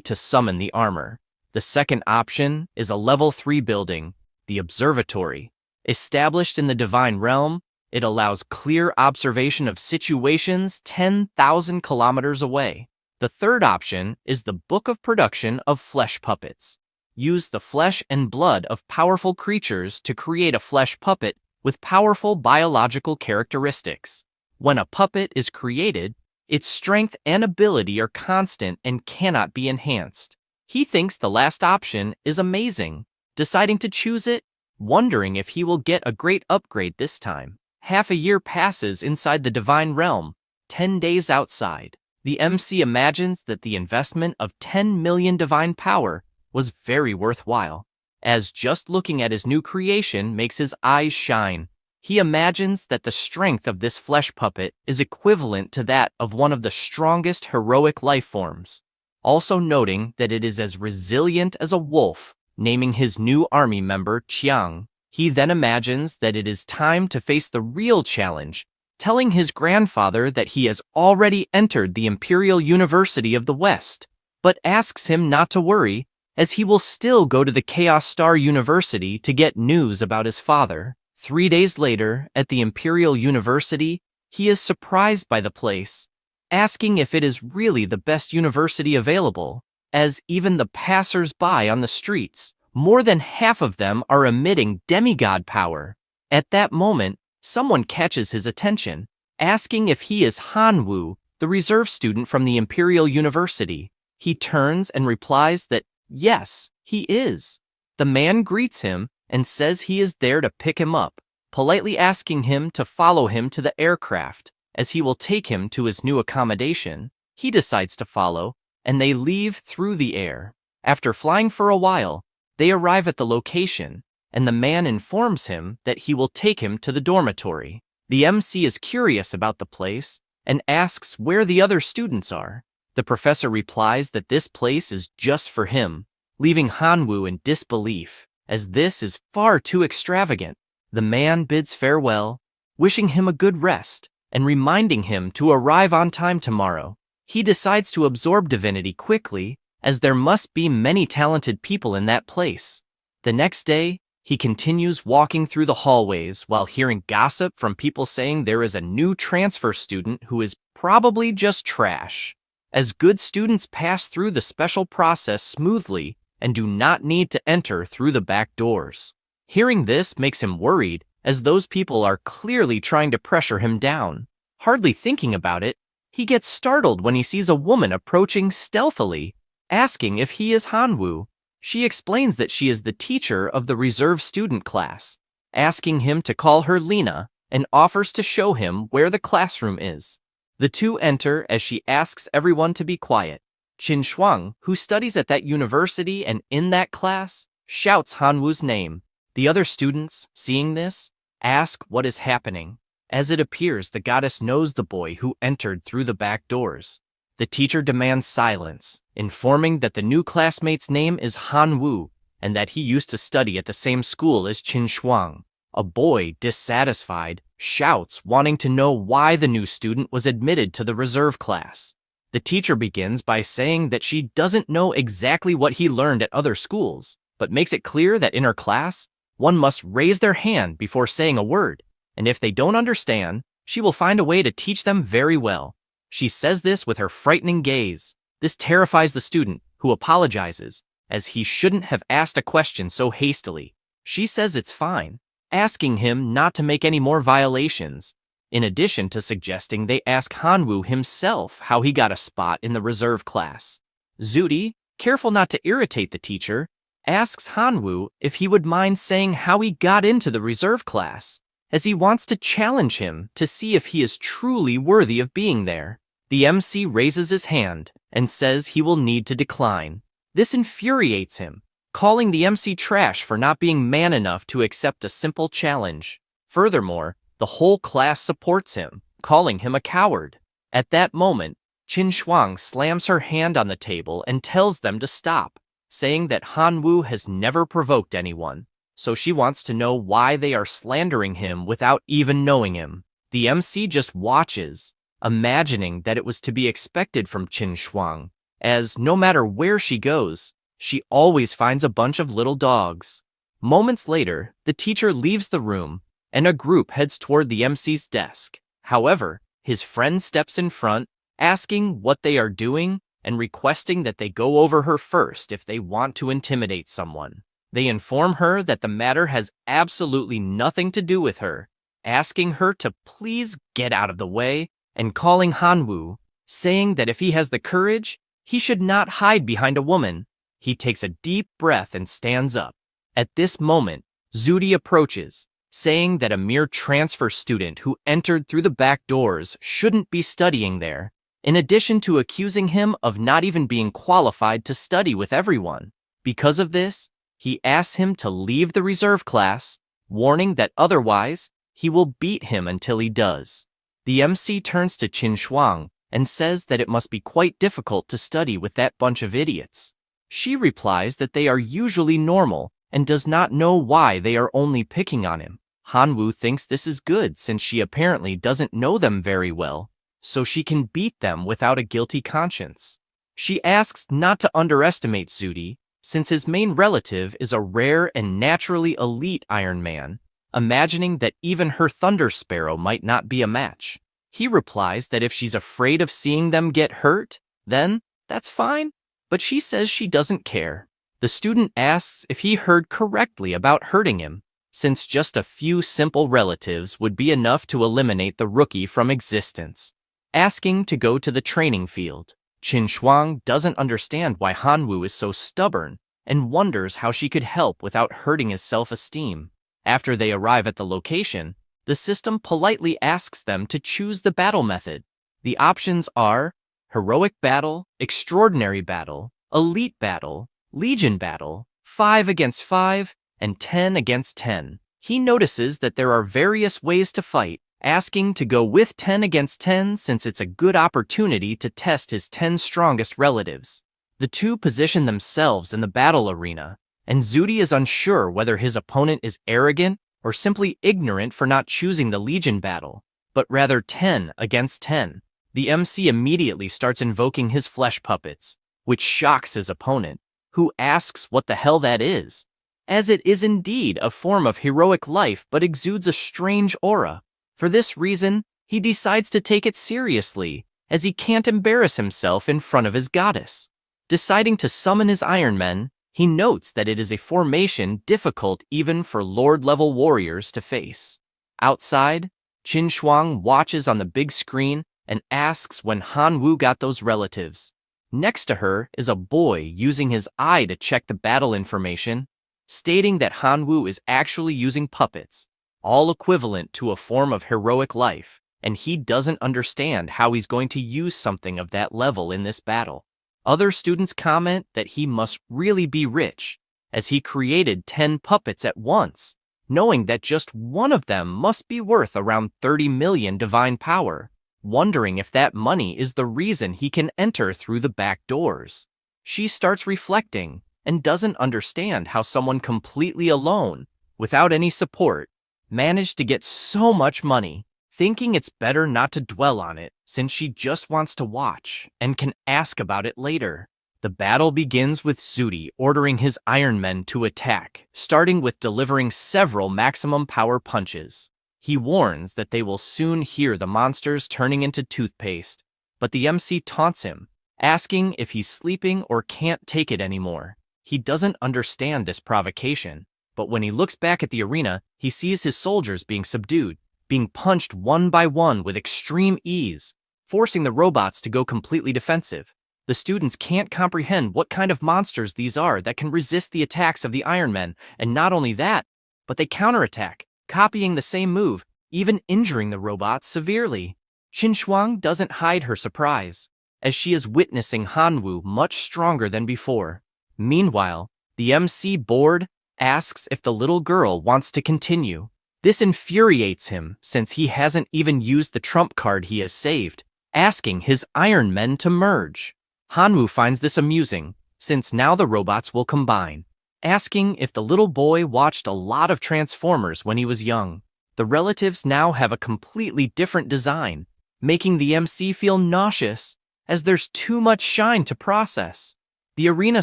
to summon the armor. The second option is a level 3 building, the Observatory. Established in the Divine Realm, it allows clear observation of situations 10,000 kilometers away. The third option is the Book of Production of Flesh Puppets. Use the flesh and blood of powerful creatures to create a flesh puppet with powerful biological characteristics. When a puppet is created, its strength and ability are constant and cannot be enhanced. He thinks the last option is amazing, deciding to choose it, wondering if he will get a great upgrade this time. Half a year passes inside the Divine Realm, 10 days outside. The MC imagines that the investment of 10 million divine power was very worthwhile, as just looking at his new creation makes his eyes shine. He imagines that the strength of this flesh puppet is equivalent to that of one of the strongest heroic life forms, also noting that it is as resilient as a wolf, naming his new army member Chiang. He then imagines that it is time to face the real challenge, telling his grandfather that he has already entered the Imperial University of the West, but asks him not to worry, as he will still go to the Chaos Star University to get news about his father. 3 days later, at the Imperial University, he is surprised by the place, asking if it is really the best university available, as even the passers-by on the streets, more than half of them are emitting demigod power. At that moment, someone catches his attention, asking if he is Hanwoo, the reserve student from the Imperial University. He turns and replies that yes, he is. The man greets him and says he is there to pick him up, politely asking him to follow him to the aircraft, as he will take him to his new accommodation. He decides to follow, and they leave through the air. After flying for a while, they arrive at the location, and the man informs him that he will take him to the dormitory. The MC is curious about the place and asks where the other students are. The professor replies that this place is just for him, leaving Hanwoo in disbelief, as this is far too extravagant. The man bids farewell, wishing him a good rest, and reminding him to arrive on time tomorrow. He decides to absorb divinity quickly, as there must be many talented people in that place. The next day, he continues walking through the hallways while hearing gossip from people saying there is a new transfer student who is probably just trash, as good students pass through the special process smoothly and do not need to enter through the back doors. Hearing this makes him worried, as those people are clearly trying to pressure him down. Hardly thinking about it, he gets startled when he sees a woman approaching stealthily, asking if he is Hanwoo. She explains that she is the teacher of the reserve student class, asking him to call her Lena, and offers to show him where the classroom is. The two enter as she asks everyone to be quiet. Qin Shuang, who studies at that university and in that class, shouts Hanwu's name. The other students, seeing this, ask what is happening. As it appears, the goddess knows the boy who entered through the back doors. The teacher demands silence, informing that the new classmate's name is Hanwu and that he used to study at the same school as Qin Shuang. A boy, dissatisfied, shouts, wanting to know why the new student was admitted to the reserve class. The teacher begins by saying that she doesn't know exactly what he learned at other schools, but makes it clear that in her class, one must raise their hand before saying a word, and if they don't understand, she will find a way to teach them very well. She says this with her frightening gaze. This terrifies the student, who apologizes, as he shouldn't have asked a question so hastily. She says it's fine, asking him not to make any more violations, in addition to suggesting they ask Hanwu himself how he got a spot in the reserve class. Zudi, careful not to irritate the teacher, asks Hanwu if he would mind saying how he got into the reserve class, as he wants to challenge him to see if he is truly worthy of being there. The MC raises his hand and says he will need to decline. This infuriates him, calling the MC trash for not being man enough to accept a simple challenge. Furthermore, the whole class supports him, calling him a coward. At that moment, Qin Shuang slams her hand on the table and tells them to stop, saying that Hanwu has never provoked anyone, so she wants to know why they are slandering him without even knowing him. The MC just watches, imagining that it was to be expected from Qin Shuang, as no matter where she goes, she always finds a bunch of little dogs. Moments later, the teacher leaves the room, and a group heads toward the MC's desk. However, his friend steps in front, asking what they are doing and requesting that they go over her first if they want to intimidate someone. They inform her that the matter has absolutely nothing to do with her, asking her to please get out of the way, and calling Hanwu, saying that if he has the courage, he should not hide behind a woman. He takes a deep breath and stands up. At this moment, Zudi approaches, saying that a mere transfer student who entered through the back doors shouldn't be studying there, in addition to accusing him of not even being qualified to study with everyone. Because of this, he asks him to leave the reserve class, warning that otherwise, he will beat him until he does. The MC turns to Qin Shuang and says that it must be quite difficult to study with that bunch of idiots. She replies that they are usually normal and does not know why they are only picking on him. Hanwu thinks this is good since she apparently doesn't know them very well, so she can beat them without a guilty conscience. She asks not to underestimate Zudi, since his main relative is a rare and naturally elite Iron Man, imagining that even her Thunder Sparrow might not be a match. He replies that if she's afraid of seeing them get hurt, then that's fine, but she says she doesn't care. The student asks if he heard correctly about hurting him, since just a few simple relatives would be enough to eliminate the rookie from existence. Asking to go to the training field, Qin Shuang doesn't understand why Hanwu is so stubborn and wonders how she could help without hurting his self-esteem. After they arrive at the location, the system politely asks them to choose the battle method. The options are Heroic Battle, Extraordinary Battle, Elite Battle, Legion Battle, 5 against 5, and 10 against 10. He notices that there are various ways to fight, asking to go with 10 against 10 since it's a good opportunity to test his 10 strongest relatives. The two position themselves in the battle arena, and Zudi is unsure whether his opponent is arrogant or simply ignorant for not choosing the Legion battle, but rather 10 against 10. The MC immediately starts invoking his flesh puppets, which shocks his opponent, who asks what the hell that is, as it is indeed a form of heroic life but exudes a strange aura. For this reason, he decides to take it seriously, as he can't embarrass himself in front of his goddess. Deciding to summon his Iron Men, he notes that it is a formation difficult even for Lord-level warriors to face. Outside, Qin Shuang watches on the big screen and asks when Hanwu got those relatives. Next to her is a boy using his eye to check the battle information. stating that Hanwoo is actually using puppets, all equivalent to a form of heroic life, and he doesn't understand how he's going to use something of that level in this battle. Other students comment that he must really be rich, as he created 10 puppets at once, knowing that just one of them must be worth around 30 million divine power, wondering if that money is the reason he can enter through the back doors. She starts reflecting and doesn't understand how someone completely alone, without any support, managed to get so much money, thinking it's better not to dwell on it since she just wants to watch and can ask about it later. The battle begins with Zudi ordering his Iron Men to attack, starting with delivering several maximum power punches. He warns that they will soon hear the monsters turning into toothpaste, but the MC taunts him, asking if he's sleeping or can't take it anymore. He doesn't understand this provocation, but when he looks back at the arena, he sees his soldiers being subdued, being punched one by one with extreme ease, forcing the robots to go completely defensive. The students can't comprehend what kind of monsters these are that can resist the attacks of the Iron Men, and not only that, but they counterattack, copying the same move, even injuring the robots severely. Shuang doesn't hide her surprise, as she is witnessing Hanwoo much stronger than before. Meanwhile, the MC bored asks if the little girl wants to continue. This infuriates him since he hasn't even used the trump card he has saved, asking his Iron Men to merge. Hanwoo finds this amusing, since now the robots will combine, asking if the little boy watched a lot of Transformers when he was young. The relatives now have a completely different design, making the MC feel nauseous, as there's too much shine to process. The arena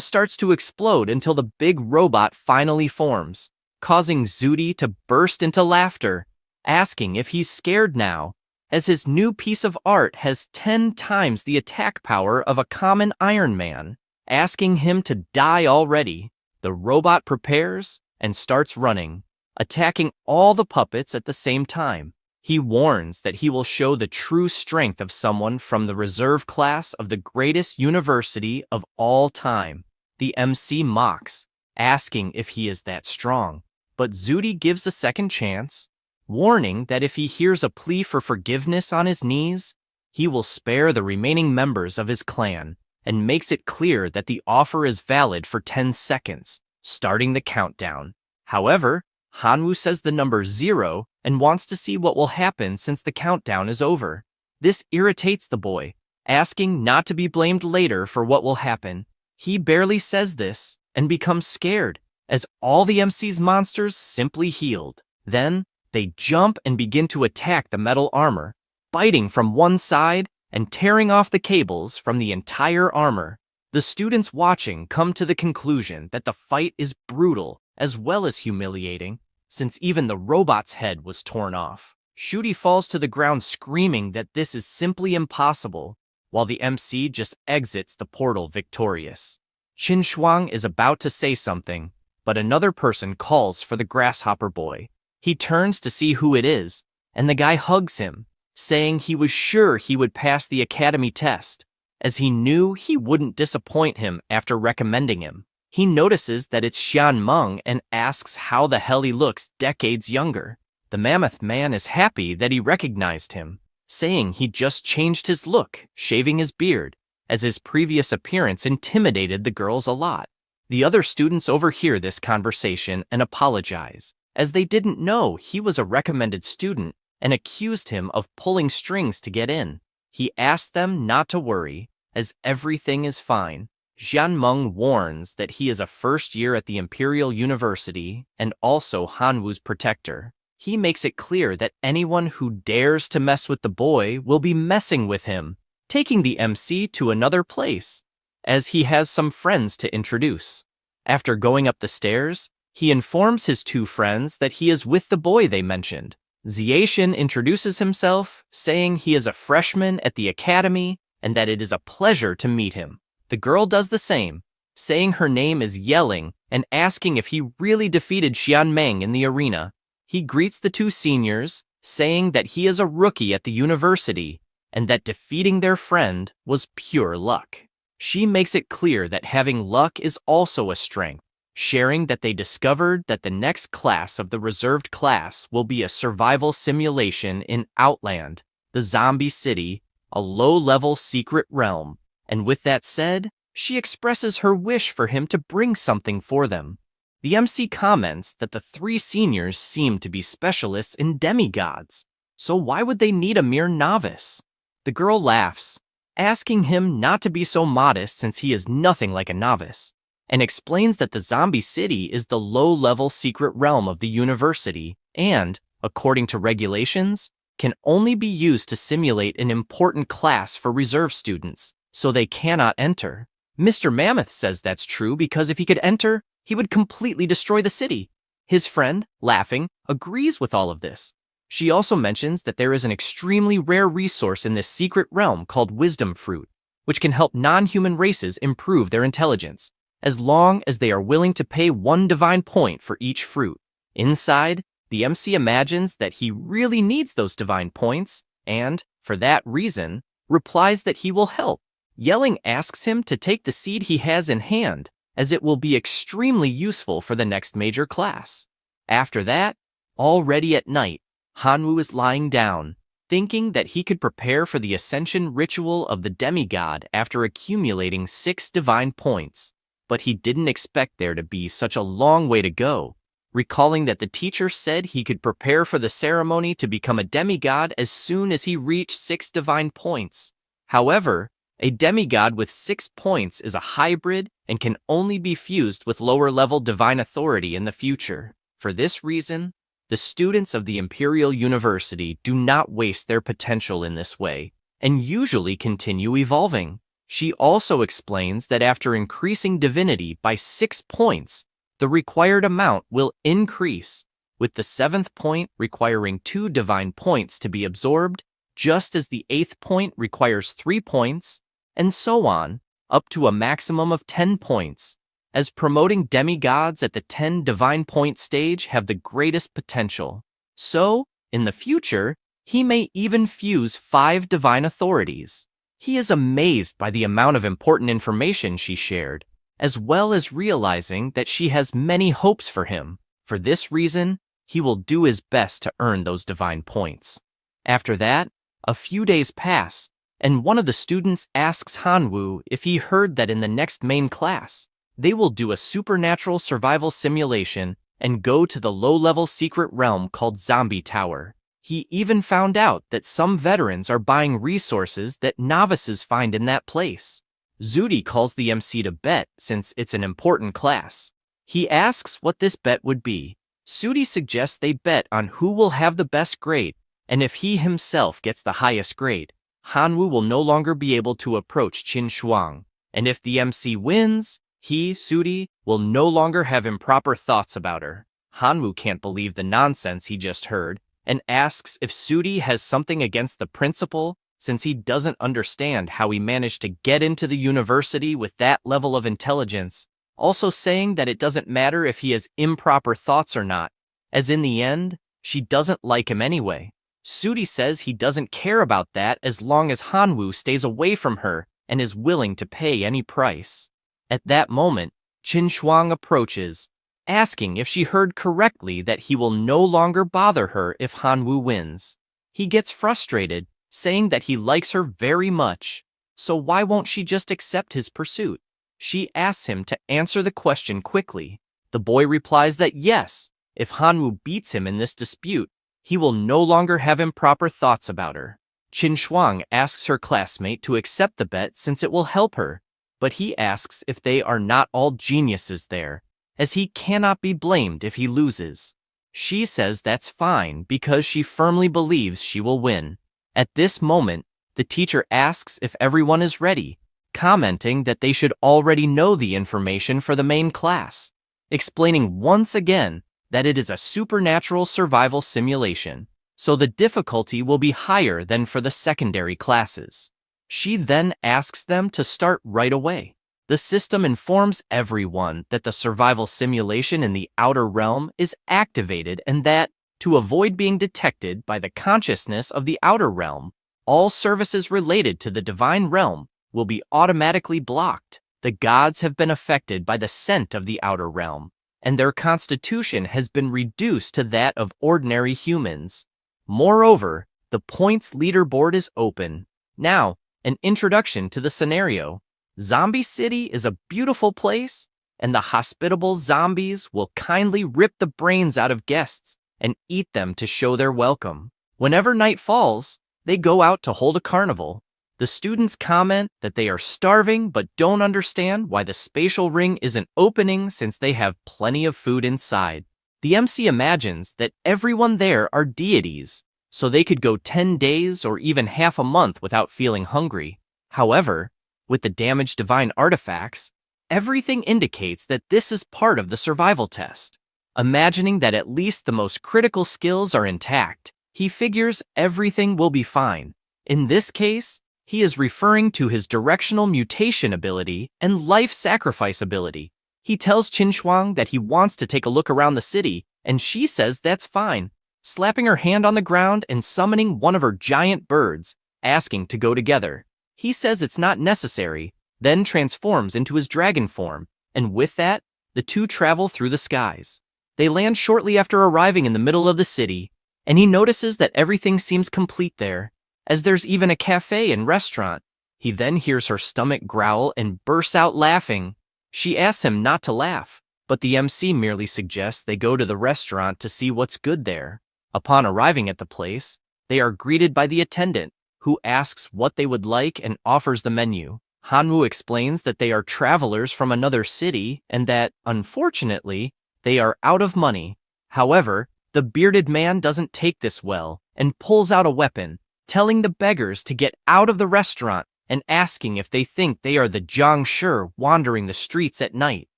starts to explode until the big robot finally forms, causing Zudi to burst into laughter, asking if he's scared now, as his new piece of art has 10 times the attack power of a common Iron Man, asking him to die already. The robot prepares and starts running, attacking all the puppets at the same time. He warns that he will show the true strength of someone from the reserve class of the greatest university of all time. The MC mocks, asking if he is that strong, but Zudi gives a second chance, warning that if he hears a plea for forgiveness on his knees, he will spare the remaining members of his clan, and makes it clear that the offer is valid for 10 seconds, starting the countdown. However, Hanwoo says the number 0 and wants to see what will happen since the countdown is over. This irritates the boy, asking not to be blamed later for what will happen. He barely says this and becomes scared, as all the MC's monsters simply healed. Then, they jump and begin to attack the metal armor, biting from one side and tearing off the cables from the entire armor. The students watching come to the conclusion that the fight is brutal as well as humiliating, since even the robot's head was torn off. Shudi falls to the ground screaming that this is simply impossible, while the MC just exits the portal victorious. Shuang is about to say something, but another person calls for the grasshopper boy. He turns to see who it is, and the guy hugs him, saying he was sure he would pass the academy test, as he knew he wouldn't disappoint him after recommending him. He notices that it's Xian Meng and asks how the hell he looks decades younger. The mammoth man is happy that he recognized him, saying he just changed his look, shaving his beard, as his previous appearance intimidated the girls a lot. The other students overhear this conversation and apologize, as they didn't know he was a recommended student and accused him of pulling strings to get in. He asked them not to worry, as everything is fine. Xian Meng warns that he is a first year at the Imperial University and also Hanwoo's protector. He makes it clear that anyone who dares to mess with the boy will be messing with him, taking the MC to another place, as he has some friends to introduce. After going up the stairs, he informs his two friends that he is with the boy they mentioned. Ziaxian introduces himself, saying he is a freshman at the academy and that it is a pleasure to meet him. The girl does the same, saying her name is Yelling and asking if he really defeated Xian Meng in the arena. He greets the two seniors, saying that he is a rookie at the university and that defeating their friend was pure luck. She makes it clear that having luck is also a strength, sharing that they discovered that the next class of the reserved class will be a survival simulation in Outland, the zombie city, a low-level secret realm. And with that said, she expresses her wish for him to bring something for them. The MC comments that the three seniors seem to be specialists in demigods, so why would they need a mere novice? The girl laughs, asking him not to be so modest since he is nothing like a novice, and explains that the zombie city is the low-level secret realm of the university and, according to regulations, can only be used to simulate an important class for reserve students, so they cannot enter. Mr. Mammoth says that's true because if he could enter, he would completely destroy the city. His friend, laughing, agrees with all of this. She also mentions that there is an extremely rare resource in this secret realm called Wisdom Fruit, which can help non-human races improve their intelligence, as long as they are willing to pay 1 divine point for each fruit. Inside, the MC imagines that he really needs those divine points, and, for that reason, replies that he will help. Yelling asks him to take the seed he has in hand, as it will be extremely useful for the next major class. After that, already at night, Hanwoo is lying down, thinking that he could prepare for the ascension ritual of the demigod after accumulating 6 divine points, but he didn't expect there to be such a long way to go, recalling that the teacher said he could prepare for the ceremony to become a demigod as soon as he reached 6 divine points. However, a demigod with 6 points is a hybrid and can only be fused with lower-level divine authority in the future. For this reason, the students of the Imperial University do not waste their potential in this way, and usually continue evolving. She also explains that after increasing divinity by 6 points, the required amount will increase, with the 7th point requiring 2 divine points to be absorbed, just as the 8th point requires 3 points, and so on, up to a maximum of 10 points, as promoting demigods at the 10 divine point stage have the greatest potential. So, in the future, he may even fuse 5 divine authorities. He is amazed by the amount of important information she shared, as well as realizing that she has many hopes for him. For this reason, he will do his best to earn those divine points. After that, a few days pass, and one of the students asks Hanwoo if he heard that in the next main class, they will do a supernatural survival simulation and go to the low-level secret realm called Zombie Tower. He even found out that some veterans are buying resources that novices find in that place. Zudi calls the MC to bet since it's an important class. He asks what this bet would be. Zudi suggests they bet on who will have the best grade, and if he himself gets the highest grade, Hanwoo will no longer be able to approach Qin Shuang, and if the MC wins, he, Zudi, will no longer have improper thoughts about her. Hanwoo can't believe the nonsense he just heard, and asks if Zudi has something against the principal, since he doesn't understand how he managed to get into the university with that level of intelligence, also saying that it doesn't matter if he has improper thoughts or not, as in the end, she doesn't like him anyway. Zudi says he doesn't care about that as long as Hanwoo stays away from her and is willing to pay any price. At that moment, Qin Shuang approaches, asking if she heard correctly that he will no longer bother her if Hanwoo wins. He gets frustrated, saying that he likes her very much, so why won't she just accept his pursuit? She asks him to answer the question quickly. The boy replies that yes, if Hanwoo beats him in this dispute, he will no longer have improper thoughts about her. Qin Shuang asks her classmate to accept the bet since it will help her, but he asks if they are not all geniuses there, as he cannot be blamed if he loses. She says that's fine because she firmly believes she will win. At this moment, the teacher asks if everyone is ready, commenting that they should already know the information for the main class, explaining once again that it is a supernatural survival simulation, so the difficulty will be higher than for the secondary classes. She then asks them to start right away. The system informs everyone that the survival simulation in the outer realm is activated and that, to avoid being detected by the consciousness of the outer realm, all services related to the divine realm will be automatically blocked. The gods have been affected by the scent of the outer realm, and their constitution has been reduced to that of ordinary humans. Moreover, the points leaderboard is open. Now, an introduction to the scenario. Zombie City is a beautiful place, and the hospitable zombies will kindly rip the brains out of guests and eat them to show their welcome. Whenever night falls, they go out to hold a carnival. The students comment that they are starving but don't understand why the spatial ring isn't opening since they have plenty of food inside. The MC imagines that everyone there are deities, so they could go 10 days or even half a month without feeling hungry. However, with the damaged divine artifacts, everything indicates that this is part of the survival test. Imagining that at least the most critical skills are intact, he figures everything will be fine. In this case, he is referring to his directional mutation ability and life sacrifice ability. He tells Qin that he wants to take a look around the city, and she says that's fine, slapping her hand on the ground and summoning one of her giant birds, asking to go together. He says it's not necessary, then transforms into his dragon form, and with that, the two travel through the skies. They land shortly after arriving in the middle of the city, and he notices that everything seems complete there, as there's even a cafe and restaurant. He then hears her stomach growl and bursts out laughing. She asks him not to laugh, but the MC merely suggests they go to the restaurant to see what's good there. Upon arriving at the place, they are greeted by the attendant, who asks what they would like and offers the menu. Hanwoo explains that they are travelers from another city and that, unfortunately, they are out of money. However, the bearded man doesn't take this well and pulls out a weapon, telling the beggars to get out of the restaurant and asking if they think they are the Jiangshi wandering the streets at night.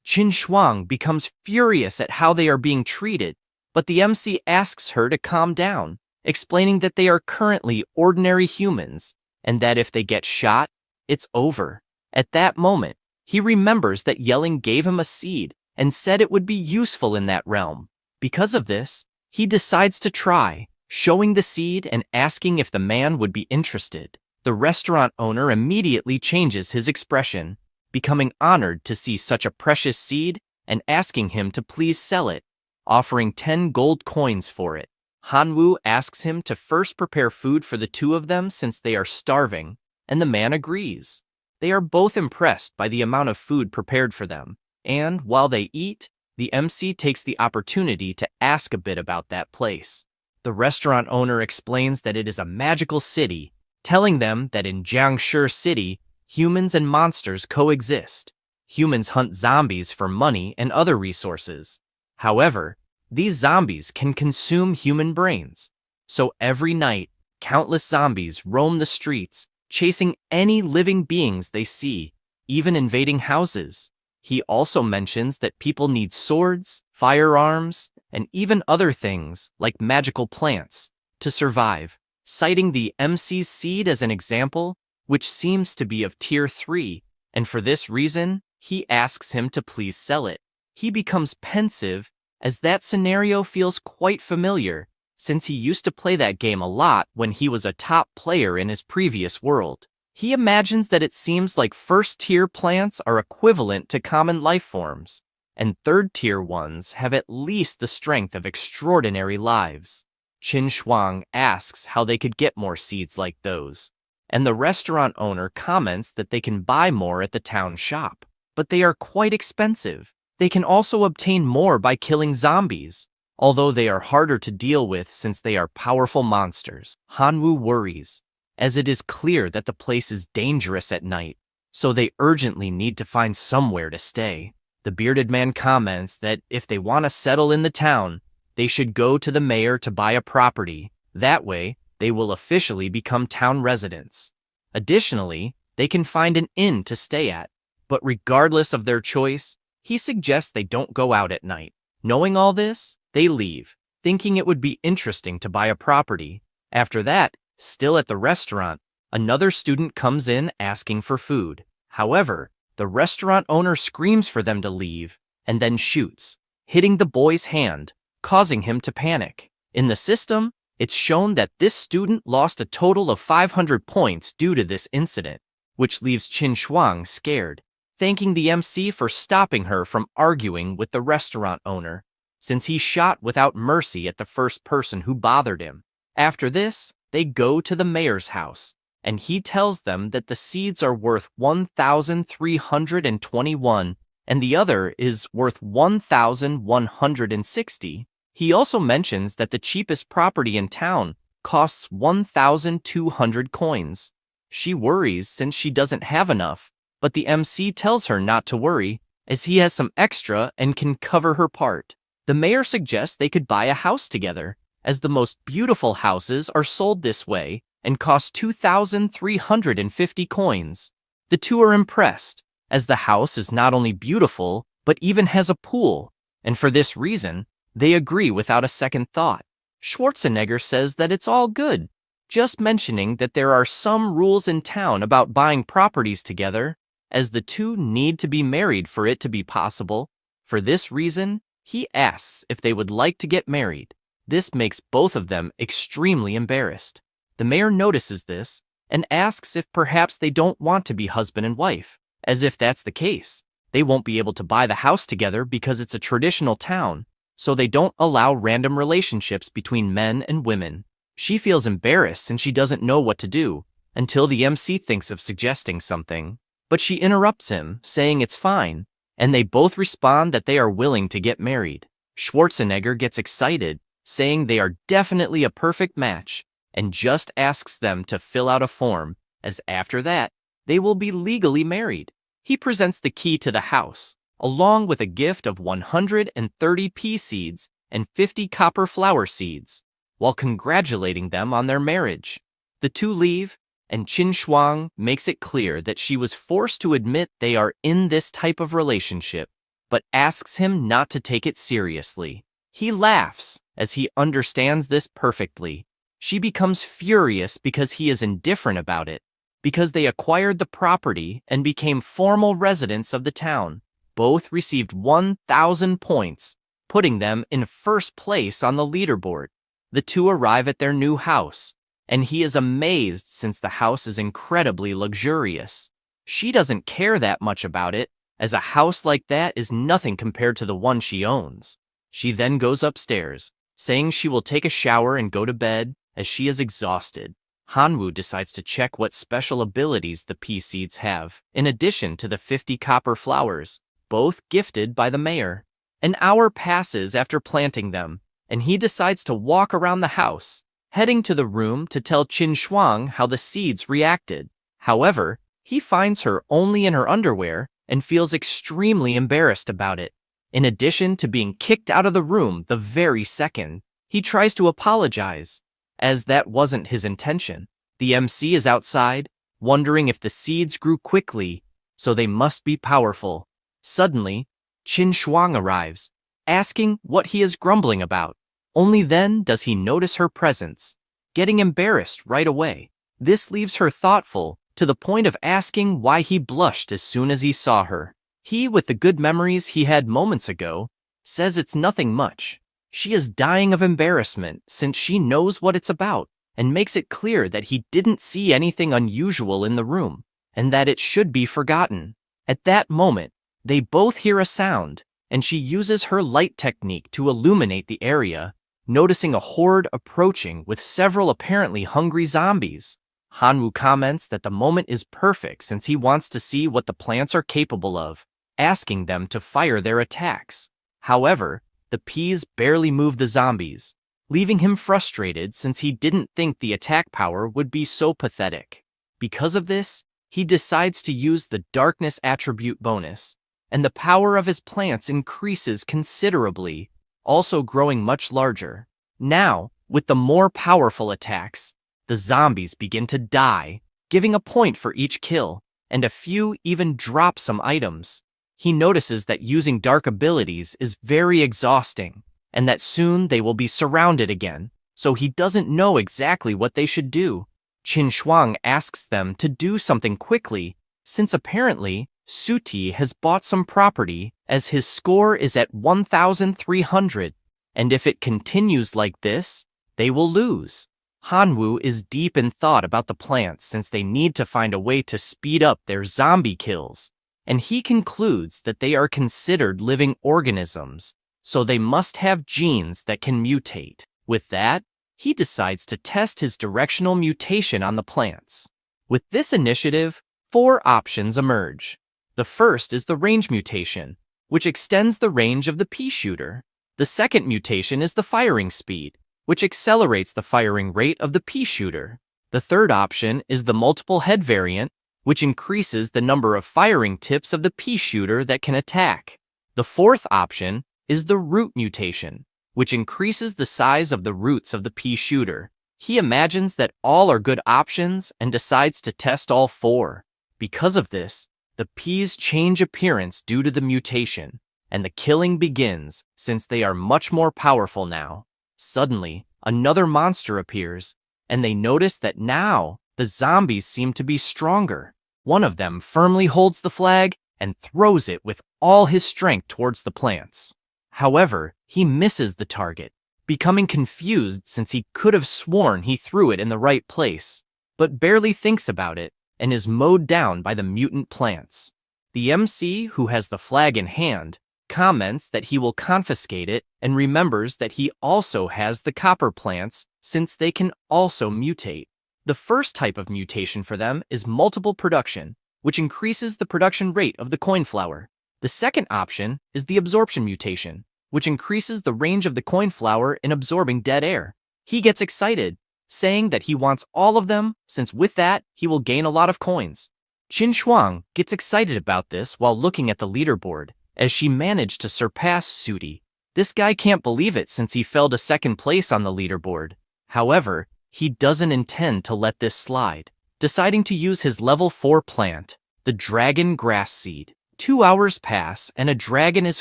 Qin Shuang becomes furious at how they are being treated, but the MC asks her to calm down, explaining that they are currently ordinary humans and that if they get shot, it's over. At that moment, he remembers that Yelling gave him a seed and said it would be useful in that realm. Because of this, he decides to try, showing the seed and asking if the man would be interested. The restaurant owner immediately changes his expression, becoming honored to see such a precious seed and asking him to please sell it, offering 10 gold coins for it. Hanwoo asks him to first prepare food for the two of them since they are starving, and the man agrees. They are both impressed by the amount of food prepared for them, and while they eat, the MC takes the opportunity to ask a bit about that place. The restaurant owner explains that it is a magical city, telling them that in Jiangshi City, humans and monsters coexist. Humans hunt zombies for money and other resources. However, these zombies can consume human brains. So every night, countless zombies roam the streets, chasing any living beings they see, even invading houses. He also mentions that people need swords, firearms, and even other things, like magical plants, to survive, citing the MC's seed as an example, which seems to be of Tier 3, and for this reason, he asks him to please sell it. He becomes pensive, as that scenario feels quite familiar, since he used to play that game a lot when he was a top player in his previous world. He imagines that it seems like first-tier plants are equivalent to common life forms, and third-tier ones have at least the strength of extraordinary lives. Qin Shuang asks how they could get more seeds like those, and the restaurant owner comments that they can buy more at the town shop, but they are quite expensive. They can also obtain more by killing zombies, although they are harder to deal with since they are powerful monsters. Hanwoo worries, as it is clear that the place is dangerous at night, so they urgently need to find somewhere to stay. The bearded man comments that if they want to settle in the town, they should go to the mayor to buy a property. That way, they will officially become town residents. Additionally, they can find an inn to stay at, but regardless of their choice, he suggests they don't go out at night. Knowing all this, they leave, thinking it would be interesting to buy a property. After that, still at the restaurant, another student comes in asking for food. However, the restaurant owner screams for them to leave and then shoots, hitting the boy's hand, causing him to panic. In the system, it's shown that this student lost a total of 500 points due to this incident, which leaves Qin Shuang scared, thanking the MC for stopping her from arguing with the restaurant owner, since he shot without mercy at the first person who bothered him. After this, they go to the mayor's house, and he tells them that the seeds are worth 1,321 and the other is worth 1,160. He also mentions that the cheapest property in town costs 1,200 coins. She worries since she doesn't have enough, but the MC tells her not to worry, as he has some extra and can cover her part. The mayor suggests they could buy a house together, as the most beautiful houses are sold this way and cost 2,350 coins. The two are impressed, as the house is not only beautiful, but even has a pool, and for this reason, they agree without a second thought. Schwarzenegger says that it's all good, just mentioning that there are some rules in town about buying properties together, as the two need to be married for it to be possible. For this reason, he asks if they would like to get married. This makes both of them extremely embarrassed. The mayor notices this and asks if perhaps they don't want to be husband and wife, as if that's the case, they won't be able to buy the house together because it's a traditional town, so they don't allow random relationships between men and women. She feels embarrassed since she doesn't know what to do, until the MC thinks of suggesting something. But she interrupts him, saying it's fine, and they both respond that they are willing to get married. Schwarzenegger gets excited, saying they are definitely a perfect match, and just asks them to fill out a form, as after that, they will be legally married. He presents the key to the house, along with a gift of 130 pea seeds and 50 copper flower seeds, while congratulating them on their marriage. The two leave, and Qin Shuang makes it clear that she was forced to admit they are in this type of relationship, but asks him not to take it seriously. He laughs, as he understands this perfectly. She becomes furious because he is indifferent about it, because they acquired the property and became formal residents of the town. Both received 1,000 points, putting them in first place on the leaderboard. The two arrive at their new house, and he is amazed since the house is incredibly luxurious. She doesn't care that much about it, as a house like that is nothing compared to the one she owns. She then goes upstairs, saying she will take a shower and go to bed, as she is exhausted. Hanwoo decides to check what special abilities the pea seeds have, in addition to the 50 copper flowers, both gifted by the mayor. An hour passes after planting them, and he decides to walk around the house, heading to the room to tell Qin Shuang how the seeds reacted. However, he finds her only in her underwear and feels extremely embarrassed about it. In addition to being kicked out of the room the very second, he tries to apologize, as that wasn't his intention. The MC is outside, wondering if the seeds grew quickly, so they must be powerful. Suddenly, Qin Shuang arrives, asking what he is grumbling about. Only then does he notice her presence, getting embarrassed right away. This leaves her thoughtful, to the point of asking why he blushed as soon as he saw her. He, with the good memories he had moments ago, says it's nothing much. She is dying of embarrassment since she knows what it's about, and makes it clear that he didn't see anything unusual in the room, and that it should be forgotten. At that moment, they both hear a sound, and she uses her light technique to illuminate the area, noticing a horde approaching with several apparently hungry zombies. Hanwoo comments that the moment is perfect since he wants to see what the plants are capable of, asking them to fire their attacks. However, the peas barely move the zombies, leaving him frustrated since he didn't think the attack power would be so pathetic. Because of this, he decides to use the darkness attribute bonus, and the power of his plants increases considerably, also growing much larger. Now, with the more powerful attacks, the zombies begin to die, giving a point for each kill, and a few even drop some items. He notices that using dark abilities is very exhausting, and that soon they will be surrounded again, so he doesn't know exactly what they should do. Qin Shuang asks them to do something quickly, since apparently Suti has bought some property as his score is at 1,300, and if it continues like this, they will lose. Hanwoo is deep in thought about the plants since they need to find a way to speed up their zombie kills, and he concludes that they are considered living organisms, so they must have genes that can mutate. With that, he decides to test his directional mutation on the plants. With this initiative, 4 options emerge. The first is the range mutation, which extends the range of the pea shooter. The second mutation is the firing speed, which accelerates the firing rate of the pea shooter. The third option is the multiple head variant, which increases the number of firing tips of the pea shooter that can attack. The fourth option is the root mutation, which increases the size of the roots of the pea shooter. He imagines that all are good options and decides to test all 4. Because of this, the peas change appearance due to the mutation, and the killing begins since they are much more powerful now. Suddenly, another monster appears, and they notice that now the zombies seem to be stronger. One of them firmly holds the flag and throws it with all his strength towards the plants. However, he misses the target, becoming confused since he could have sworn he threw it in the right place, but barely thinks about it and is mowed down by the mutant plants. The MC, who has the flag in hand, comments that he will confiscate it and remembers that he also has the copper plants since they can also mutate. The first type of mutation for them is multiple production, which increases the production rate of the cornflower. The second option is the absorption mutation, which increases the range of the cornflower in absorbing dead air. He gets excited, saying that he wants all of them since with that he will gain a lot of coins. Qin Shuang gets excited about this while looking at the leaderboard, as she managed to surpass Sudi. This guy can't believe it since he fell to second place on the leaderboard. However, he doesn't intend to let this slide, deciding to use his level 4 plant, the dragon grass seed. 2 hours pass and a dragon is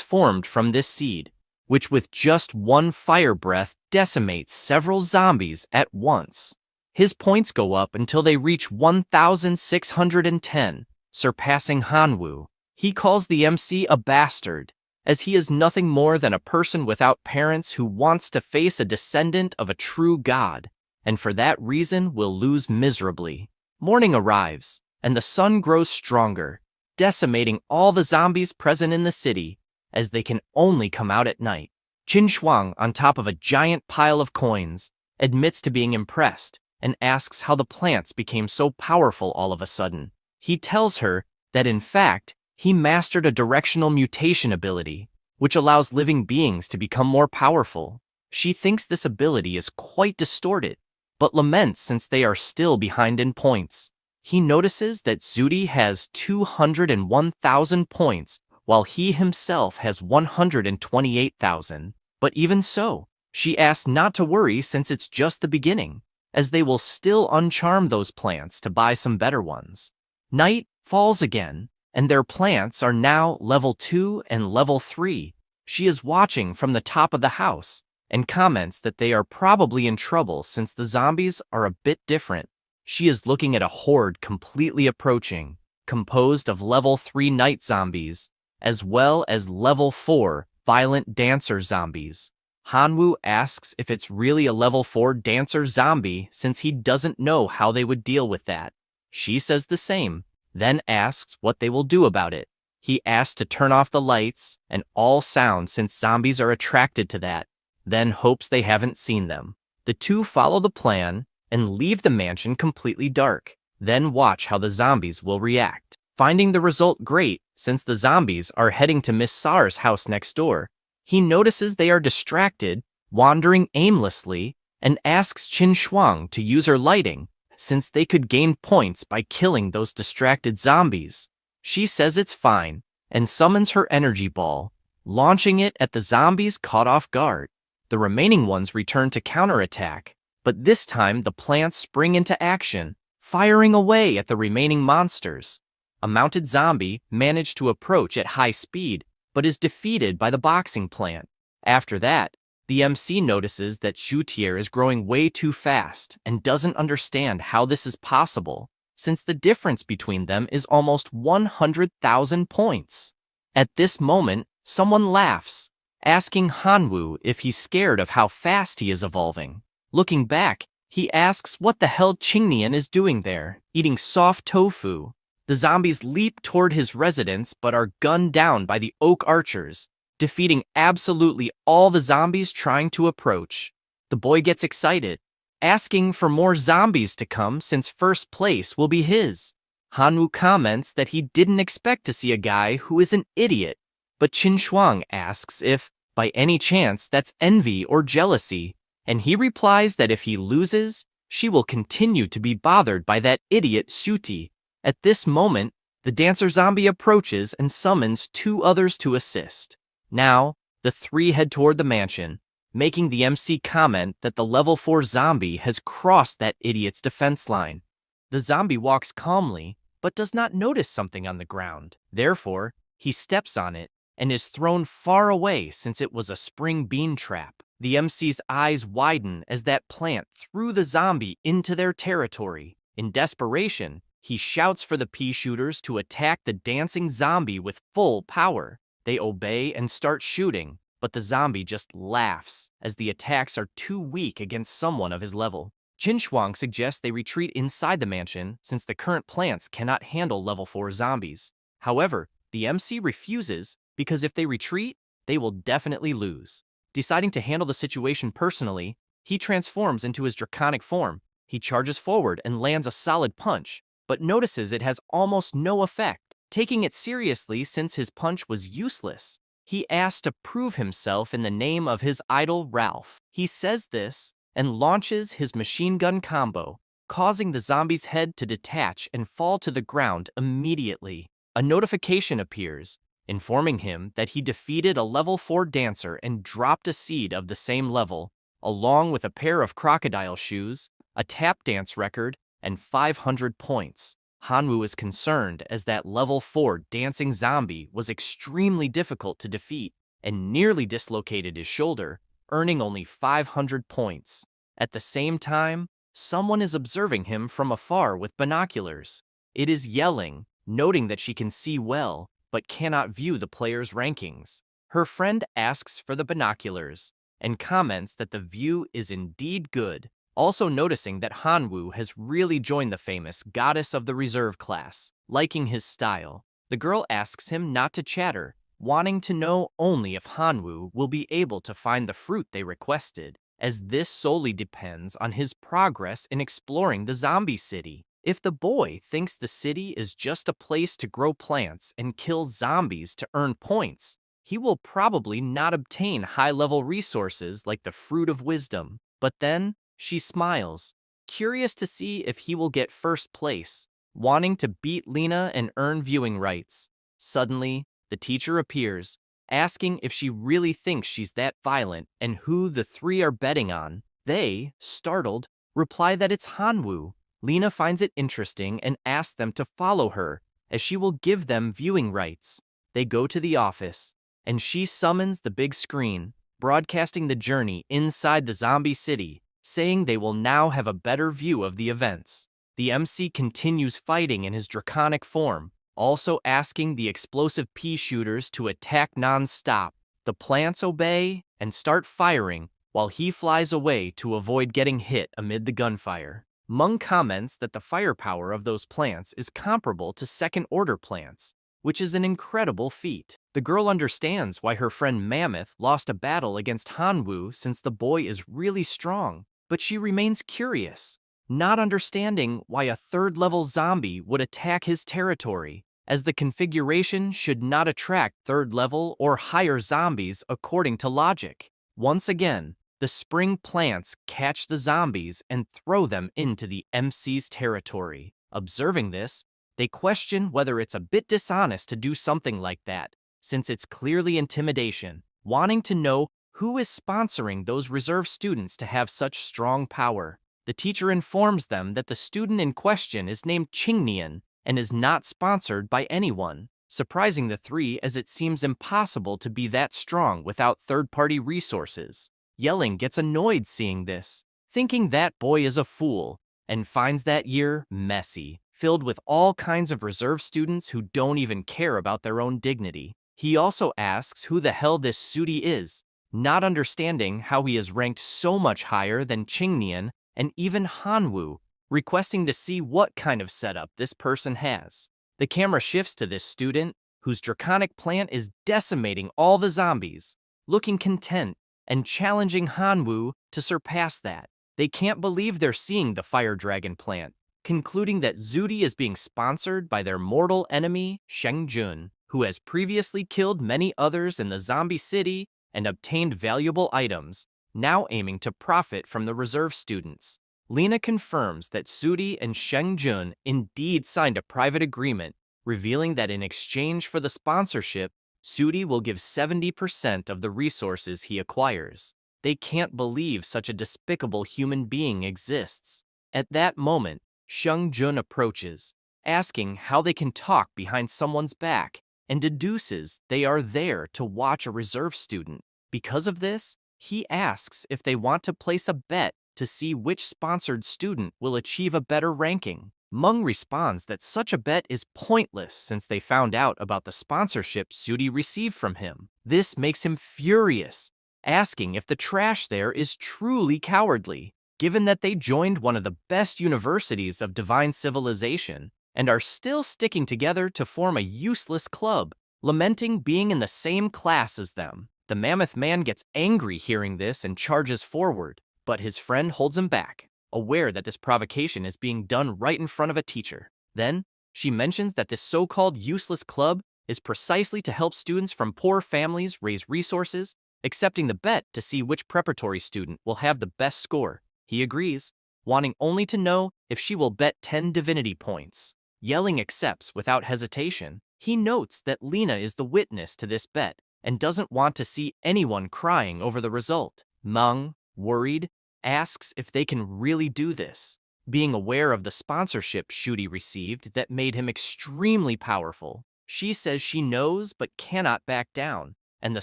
formed from this seed, which with just one fire breath decimates several zombies at once. His points go up until they reach 1,610, surpassing Hanwu. He calls the MC a bastard, as he is nothing more than a person without parents who wants to face a descendant of a true god, and for that reason will lose miserably. Morning arrives, and the sun grows stronger, decimating all the zombies present in the city, as they can only come out at night. Qin Shuang, on top of a giant pile of coins, admits to being impressed and asks how the plants became so powerful all of a sudden. He tells her that in fact, he mastered a directional mutation ability, which allows living beings to become more powerful. She thinks this ability is quite distorted, but laments since they are still behind in points. He notices that Zudi has 201,000 points, while he himself has 128,000. But even so, she asks not to worry since it's just the beginning, as they will still uncharm those plants to buy some better ones. Night falls again, and their plants are now level 2 and level 3. She is watching from the top of the house and comments that they are probably in trouble since the zombies are a bit different. She is looking at a horde completely approaching, composed of level 3 night zombies, as well as level 4 violent dancer zombies. Hanwu asks if it's really a level 4 dancer zombie since he doesn't know how they would deal with that. She says the same, then asks what they will do about it. He asks to turn off the lights and all sound since zombies are attracted to that, then hopes they haven't seen them. The two follow the plan and leave the mansion completely dark, then watch how the zombies will react. Finding the result great, since the zombies are heading to Miss Sar's house next door, he notices they are distracted, wandering aimlessly, and asks Qin Shuang to use her lighting, since they could gain points by killing those distracted zombies. She says it's fine, and summons her energy ball, launching it at the zombies caught off guard. The remaining ones return to counterattack, but this time the plants spring into action, firing away at the remaining monsters. A mounted zombie managed to approach at high speed, but is defeated by the boxing plant. After that, the MC notices that Shutier is growing way too fast and doesn't understand how this is possible, since the difference between them is almost 100,000 points. At this moment, someone laughs, asking Hanwu if he's scared of how fast he is evolving. Looking back, he asks what the hell Qingnian is doing there, eating soft tofu. The zombies leap toward his residence but are gunned down by the oak archers, defeating absolutely all the zombies trying to approach. The boy gets excited, asking for more zombies to come since first place will be his. Hanwoo comments that he didn't expect to see a guy who is an idiot, but Qin Shuang asks if, by any chance, that's envy or jealousy, and he replies that if he loses, she will continue to be bothered by that idiot Suti. At this moment, the dancer zombie approaches and summons two others to assist. Now, the three head toward the mansion, making the MC comment that the level 4 zombie has crossed that idiot's defense line. The zombie walks calmly, but does not notice something on the ground. Therefore, he steps on it and is thrown far away since it was a spring bean trap. The MC's eyes widen as that plant threw the zombie into their territory. In desperation, he shouts for the pea shooters to attack the dancing zombie with full power. They obey and start shooting, but the zombie just laughs as the attacks are too weak against someone of his level. Qin Shuang suggests they retreat inside the mansion since the current plants cannot handle level 4 zombies. However, the MC refuses because if they retreat, they will definitely lose. Deciding to handle the situation personally, he transforms into his draconic form. He charges forward and lands a solid punch, but notices it has almost no effect. Taking it seriously since his punch was useless, he asks to prove himself in the name of his idol Ralph. He says this and launches his machine gun combo, causing the zombie's head to detach and fall to the ground immediately. A notification appears, informing him that he defeated a level 4 dancer and dropped a seed of the same level, along with a pair of crocodile shoes, a tap dance record, and 500 points. Hanwoo is concerned as that level 4 dancing zombie was extremely difficult to defeat and nearly dislocated his shoulder, earning only 500 points. At the same time, someone is observing him from afar with binoculars. It is Yelling, noting that she can see well, but cannot view the player's rankings. Her friend asks for the binoculars and comments that the view is indeed good, also noticing that Hanwoo has really joined the famous Goddess of the Reserve class, liking his style. The girl asks him not to chatter, wanting to know only if Hanwoo will be able to find the fruit they requested, as this solely depends on his progress in exploring the zombie city. If the boy thinks the city is just a place to grow plants and kill zombies to earn points, he will probably not obtain high-level resources like the Fruit of Wisdom. But then, she smiles, curious to see if he will get first place, wanting to beat Lena and earn viewing rights. Suddenly, the teacher appears, asking if she really thinks she's that violent and who the three are betting on. They, startled, reply that it's Hanwoo. Lena finds it interesting and asks them to follow her, as she will give them viewing rights. They go to the office, and she summons the big screen, broadcasting the journey inside the zombie city, saying they will now have a better view of the events. The MC continues fighting in his draconic form, also asking the explosive pea shooters to attack non-stop. The plants obey and start firing, while he flies away to avoid getting hit amid the gunfire. Mung comments that the firepower of those plants is comparable to second-order plants, which is an incredible feat. The girl understands why her friend Mammoth lost a battle against Hanwoo since the boy is really strong, but she remains curious, not understanding why a third-level zombie would attack his territory, as the configuration should not attract third-level or higher zombies according to logic. Once again, the spring plants catch the zombies and throw them into the MC's territory. Observing this, they question whether it's a bit dishonest to do something like that, since it's clearly intimidation, wanting to know who is sponsoring those reserve students to have such strong power. The teacher informs them that the student in question is named Qingnian and is not sponsored by anyone, surprising the three as it seems impossible to be that strong without third-party resources. Yelling gets annoyed seeing this, thinking that boy is a fool, and finds that year messy, filled with all kinds of reserve students who don't even care about their own dignity. He also asks who the hell this Sudi is, not understanding how he is ranked so much higher than Qingnian and even Hanwoo, requesting to see what kind of setup this person has. The camera shifts to this student, whose draconic plant is decimating all the zombies, looking content and challenging Hanwoo to surpass that. They can't believe they're seeing the fire dragon plant, concluding that Zudi is being sponsored by their mortal enemy, Shengjun, who has previously killed many others in the zombie city and obtained valuable items, now aiming to profit from the reserve students. Lena confirms that Zudi and Shengjun indeed signed a private agreement, revealing that in exchange for the sponsorship, Zudi will give 70% of the resources he acquires. They can't believe such a despicable human being exists. At that moment, Shengjun approaches, asking how they can talk behind someone's back, and deduces they are there to watch a reserve student. Because of this, he asks if they want to place a bet to see which sponsored student will achieve a better ranking. Meng responds that such a bet is pointless since they found out about the sponsorship Zudi received from him. This makes him furious, asking if the trash there is truly cowardly, given that they joined one of the best universities of divine civilization and are still sticking together to form a useless club, lamenting being in the same class as them. The mammoth man gets angry hearing this and charges forward, but his friend holds him back, aware that this provocation is being done right in front of a teacher. Then, she mentions that this so-called useless club is precisely to help students from poor families raise resources, accepting the bet to see which preparatory student will have the best score. He agrees, wanting only to know if she will bet 10 divinity points. Yelling accepts without hesitation. He notes that Lena is the witness to this bet and doesn't want to see anyone crying over the result. Meng, worried, asks if they can really do this, being aware of the sponsorship Zudi received that made him extremely powerful. She says she knows but cannot back down, and the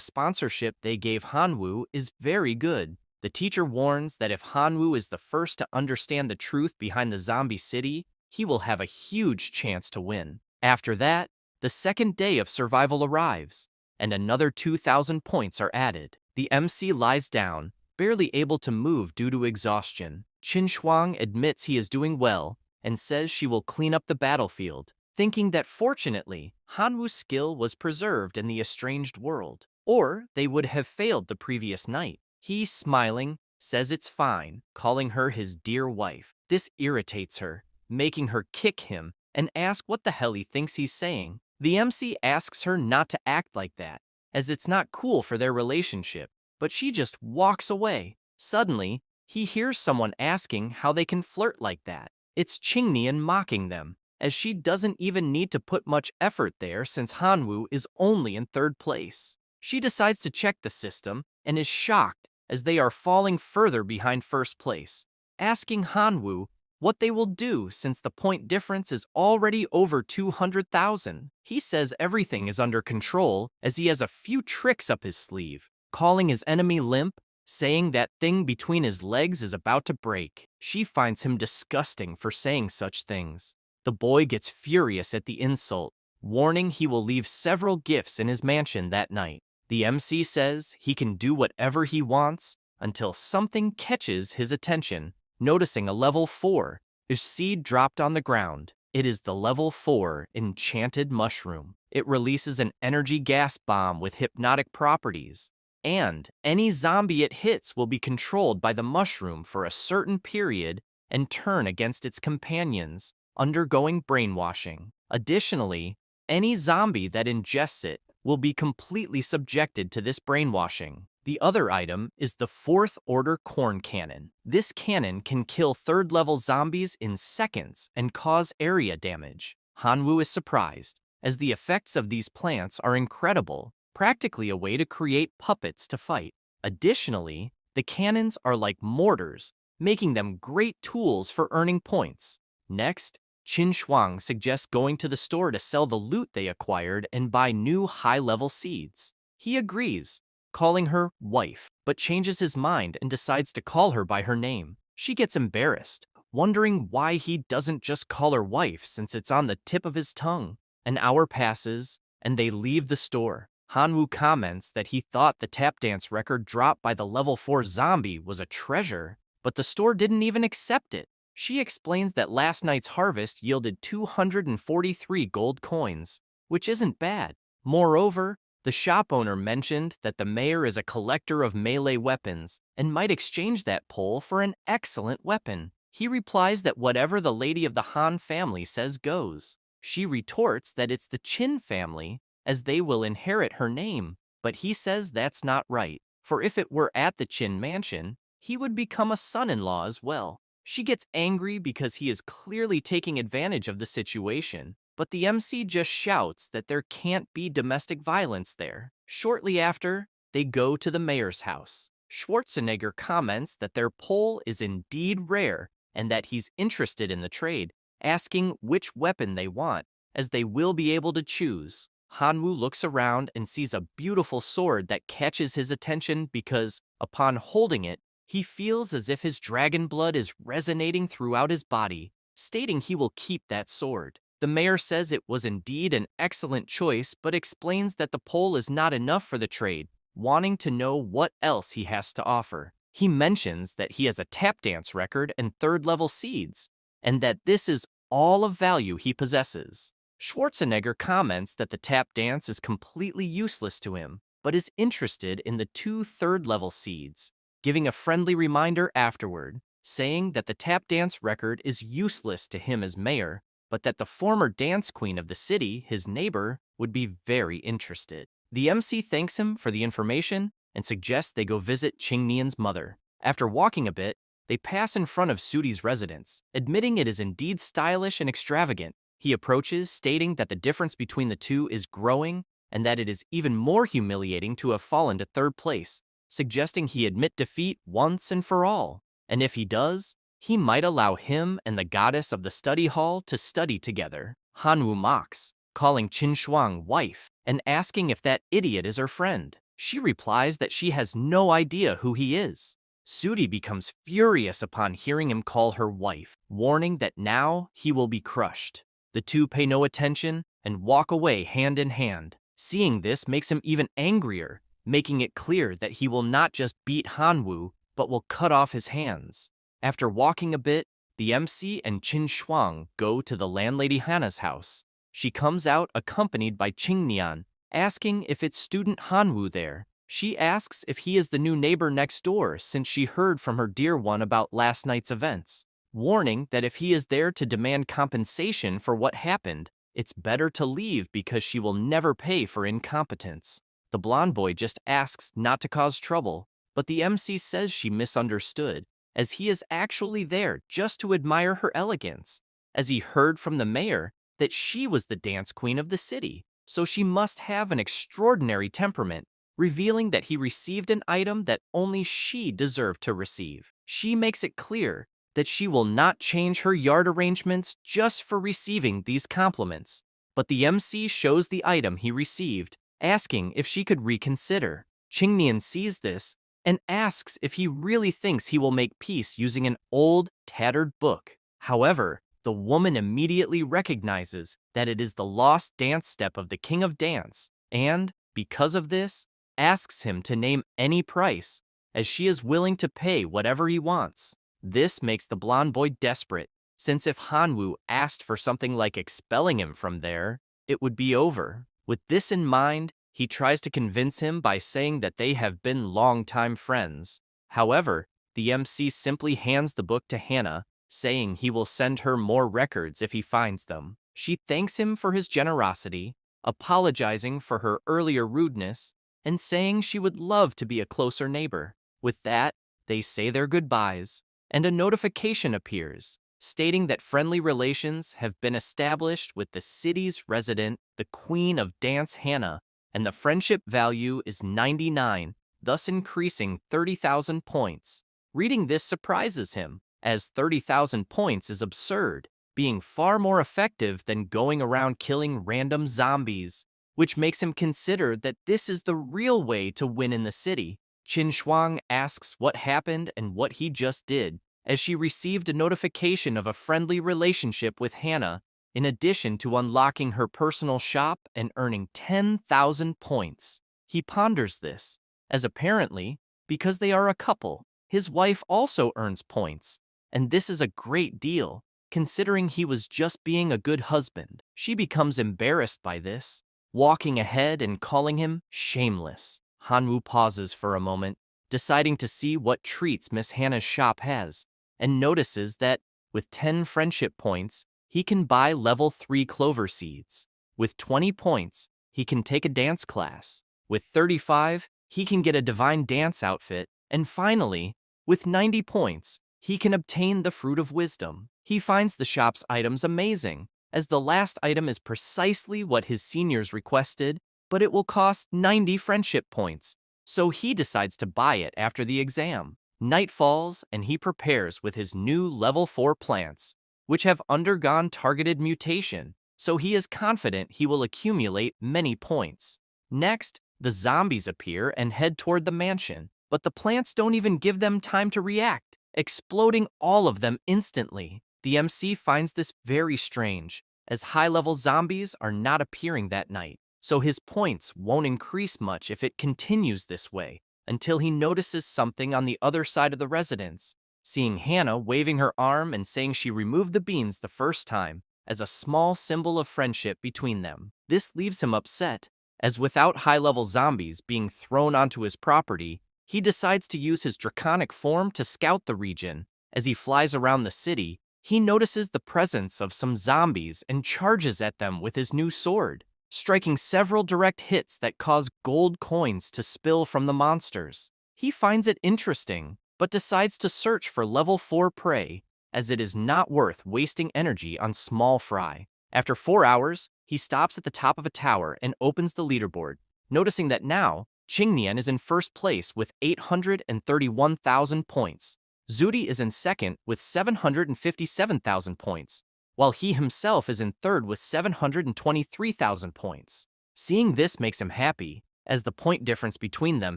sponsorship they gave Hanwoo is very good. The teacher warns that if Hanwoo is the first to understand the truth behind the zombie city, he will have a huge chance to win. After that, the second day of survival arrives, and another 2,000 points are added. The MC lies down, barely able to move due to exhaustion. Qin Shuang admits he is doing well and says she will clean up the battlefield, thinking that fortunately, Hanwoo's skill was preserved in the estranged world, or they would have failed the previous night. He, smiling, says it's fine, calling her his dear wife. This irritates her, making her kick him and ask what the hell he thinks he's saying. The MC asks her not to act like that, as it's not cool for their relationship, but she just walks away. Suddenly, he hears someone asking how they can flirt like that. It's Qingnian mocking them, as she doesn't even need to put much effort there since Hanwoo is only in third place. She decides to check the system and is shocked as they are falling further behind first place, asking Hanwoo what they will do since the point difference is already over 200,000. He says everything is under control as he has a few tricks up his sleeve, calling his enemy limp, saying that thing between his legs is about to break. She finds him disgusting for saying such things. The boy gets furious at the insult, warning he will leave several gifts in his mansion that night. The MC says he can do whatever he wants until something catches his attention, noticing a level 4 seed dropped on the ground. It is the level 4 enchanted mushroom. It releases an energy gas bomb with hypnotic properties, and any zombie it hits will be controlled by the mushroom for a certain period and turn against its companions, undergoing brainwashing. Additionally, any zombie that ingests it will be completely subjected to this brainwashing. The other item is the 4th order corn cannon. This cannon can kill 3rd level zombies in seconds and cause area damage. Hanwoo is surprised, as the effects of these plants are incredible, practically a way to create puppets to fight. Additionally, the cannons are like mortars, making them great tools for earning points. Next, Qin Shuang suggests going to the store to sell the loot they acquired and buy new high-level seeds. He agrees, calling her wife, but changes his mind and decides to call her by her name. She gets embarrassed, wondering why he doesn't just call her wife since it's on the tip of his tongue. An hour passes, and they leave the store. Hanwoo comments that he thought the tap dance record dropped by the level 4 zombie was a treasure, but the store didn't even accept it. She explains that last night's harvest yielded 243 gold coins, which isn't bad. Moreover, the shop owner mentioned that the mayor is a collector of melee weapons and might exchange that pole for an excellent weapon. He replies that whatever the lady of the Han family says goes. She retorts that it's the Qin family, as they will inherit her name, but he says that's not right, for if it were at the Qin mansion, he would become a son-in-law as well. She gets angry because he is clearly taking advantage of the situation, but the MC just shouts that there can't be domestic violence there. Shortly after, they go to the mayor's house. Schwarzenegger comments that their pole is indeed rare and that he's interested in the trade, asking which weapon they want, as they will be able to choose. Hanwoo looks around and sees a beautiful sword that catches his attention because, upon holding it, he feels as if his dragon blood is resonating throughout his body, stating he will keep that sword. The mayor says it was indeed an excellent choice, but explains that the pole is not enough for the trade, wanting to know what else he has to offer. He mentions that he has a tap dance record and third-level seeds, and that this is all of value he possesses. Schwarzenegger comments that the tap dance is completely useless to him, but is interested in the 2 third-level seeds, giving a friendly reminder afterward, saying that the tap dance record is useless to him as mayor, but that the former dance queen of the city, his neighbor, would be very interested. The MC thanks him for the information and suggests they go visit Qingnian's mother. After walking a bit, they pass in front of Sudi's residence, admitting it is indeed stylish and extravagant. He approaches, stating that the difference between the two is growing and that it is even more humiliating to have fallen to third place, suggesting he admit defeat once and for all, and if he does, he might allow him and the goddess of the study hall to study together. Hanwoo mocks, calling Qin Shuang wife and asking if that idiot is her friend. She replies that she has no idea who he is. Sudi becomes furious upon hearing him call her wife, warning that now he will be crushed. The two pay no attention and walk away hand in hand. Seeing this makes him even angrier, making it clear that he will not just beat Hanwoo, but will cut off his hands. After walking a bit, the MC and Qin Shuang go to the landlady Hana's house. She comes out accompanied by Qingnian, asking if it's student Hanwoo there. She asks if he is the new neighbor next door since she heard from her dear one about last night's events, warning that if he is there to demand compensation for what happened, it's better to leave because she will never pay for incompetence. The blonde boy just asks not to cause trouble, but the MC says she misunderstood, as he is actually there just to admire her elegance, as he heard from the mayor that she was the dance queen of the city, so she must have an extraordinary temperament, revealing that he received an item that only she deserved to receive. She makes it clear that she will not change her yard arrangements just for receiving these compliments, but the MC shows the item he received, asking if she could reconsider. Qingnian sees this and asks if he really thinks he will make peace using an old, tattered book. However, the woman immediately recognizes that it is the lost dance step of the King of Dance, and, because of this, asks him to name any price, as she is willing to pay whatever he wants. This makes the blonde boy desperate, since if Hanwoo asked for something like expelling him from there, it would be over. With this in mind, he tries to convince him by saying that they have been longtime friends. However, the MC simply hands the book to Hannah, saying he will send her more records if he finds them. She thanks him for his generosity, apologizing for her earlier rudeness, and saying she would love to be a closer neighbor. With that, they say their goodbyes, and a notification appears, stating that friendly relations have been established with the city's resident, the Queen of Dance Hannah, and the friendship value is 99, thus increasing 30,000 points. Reading this surprises him, as 30,000 points is absurd, being far more effective than going around killing random zombies, which makes him consider that this is the real way to win in the city. Qin Shuang asks what happened and what he just did, as she received a notification of a friendly relationship with Hannah, in addition to unlocking her personal shop and earning 10,000 points. He ponders this, as apparently, because they are a couple, his wife also earns points, and this is a great deal, considering he was just being a good husband. She becomes embarrassed by this, walking ahead and calling him shameless. Hanwoo pauses for a moment, deciding to see what treats Miss Hannah's shop has, and notices that, with 10 friendship points, he can buy level 3 clover seeds. With 20 points, he can take a dance class. With 35, he can get a divine dance outfit. And finally, with 90 points, he can obtain the Fruit of Wisdom. He finds the shop's items amazing, as the last item is precisely what his seniors requested, but it will cost 90 friendship points, so he decides to buy it after the exam. Night falls, and he prepares with his new level 4 plants, which have undergone targeted mutation, so he is confident he will accumulate many points. Next, the zombies appear and head toward the mansion, but the plants don't even give them time to react, exploding all of them instantly. The MC finds this very strange, as high-level zombies are not appearing that night, so his points won't increase much if it continues this way, until he notices something on the other side of the residence, seeing Hannah waving her arm and saying she removed the beans the first time, as a small symbol of friendship between them. This leaves him upset, as without high-level zombies being thrown onto his property, he decides to use his draconic form to scout the region. As he flies around the city, he notices the presence of some zombies and charges at them with his new sword, striking several direct hits that cause gold coins to spill from the monsters. He finds it interesting, but decides to search for level 4 prey, as it is not worth wasting energy on small fry. After 4 hours, he stops at the top of a tower and opens the leaderboard, noticing that now, Qingnian is in first place with 831,000 points. Zudi is in second with 757,000 points, while he himself is in third with 723,000 points. Seeing this makes him happy, as the point difference between them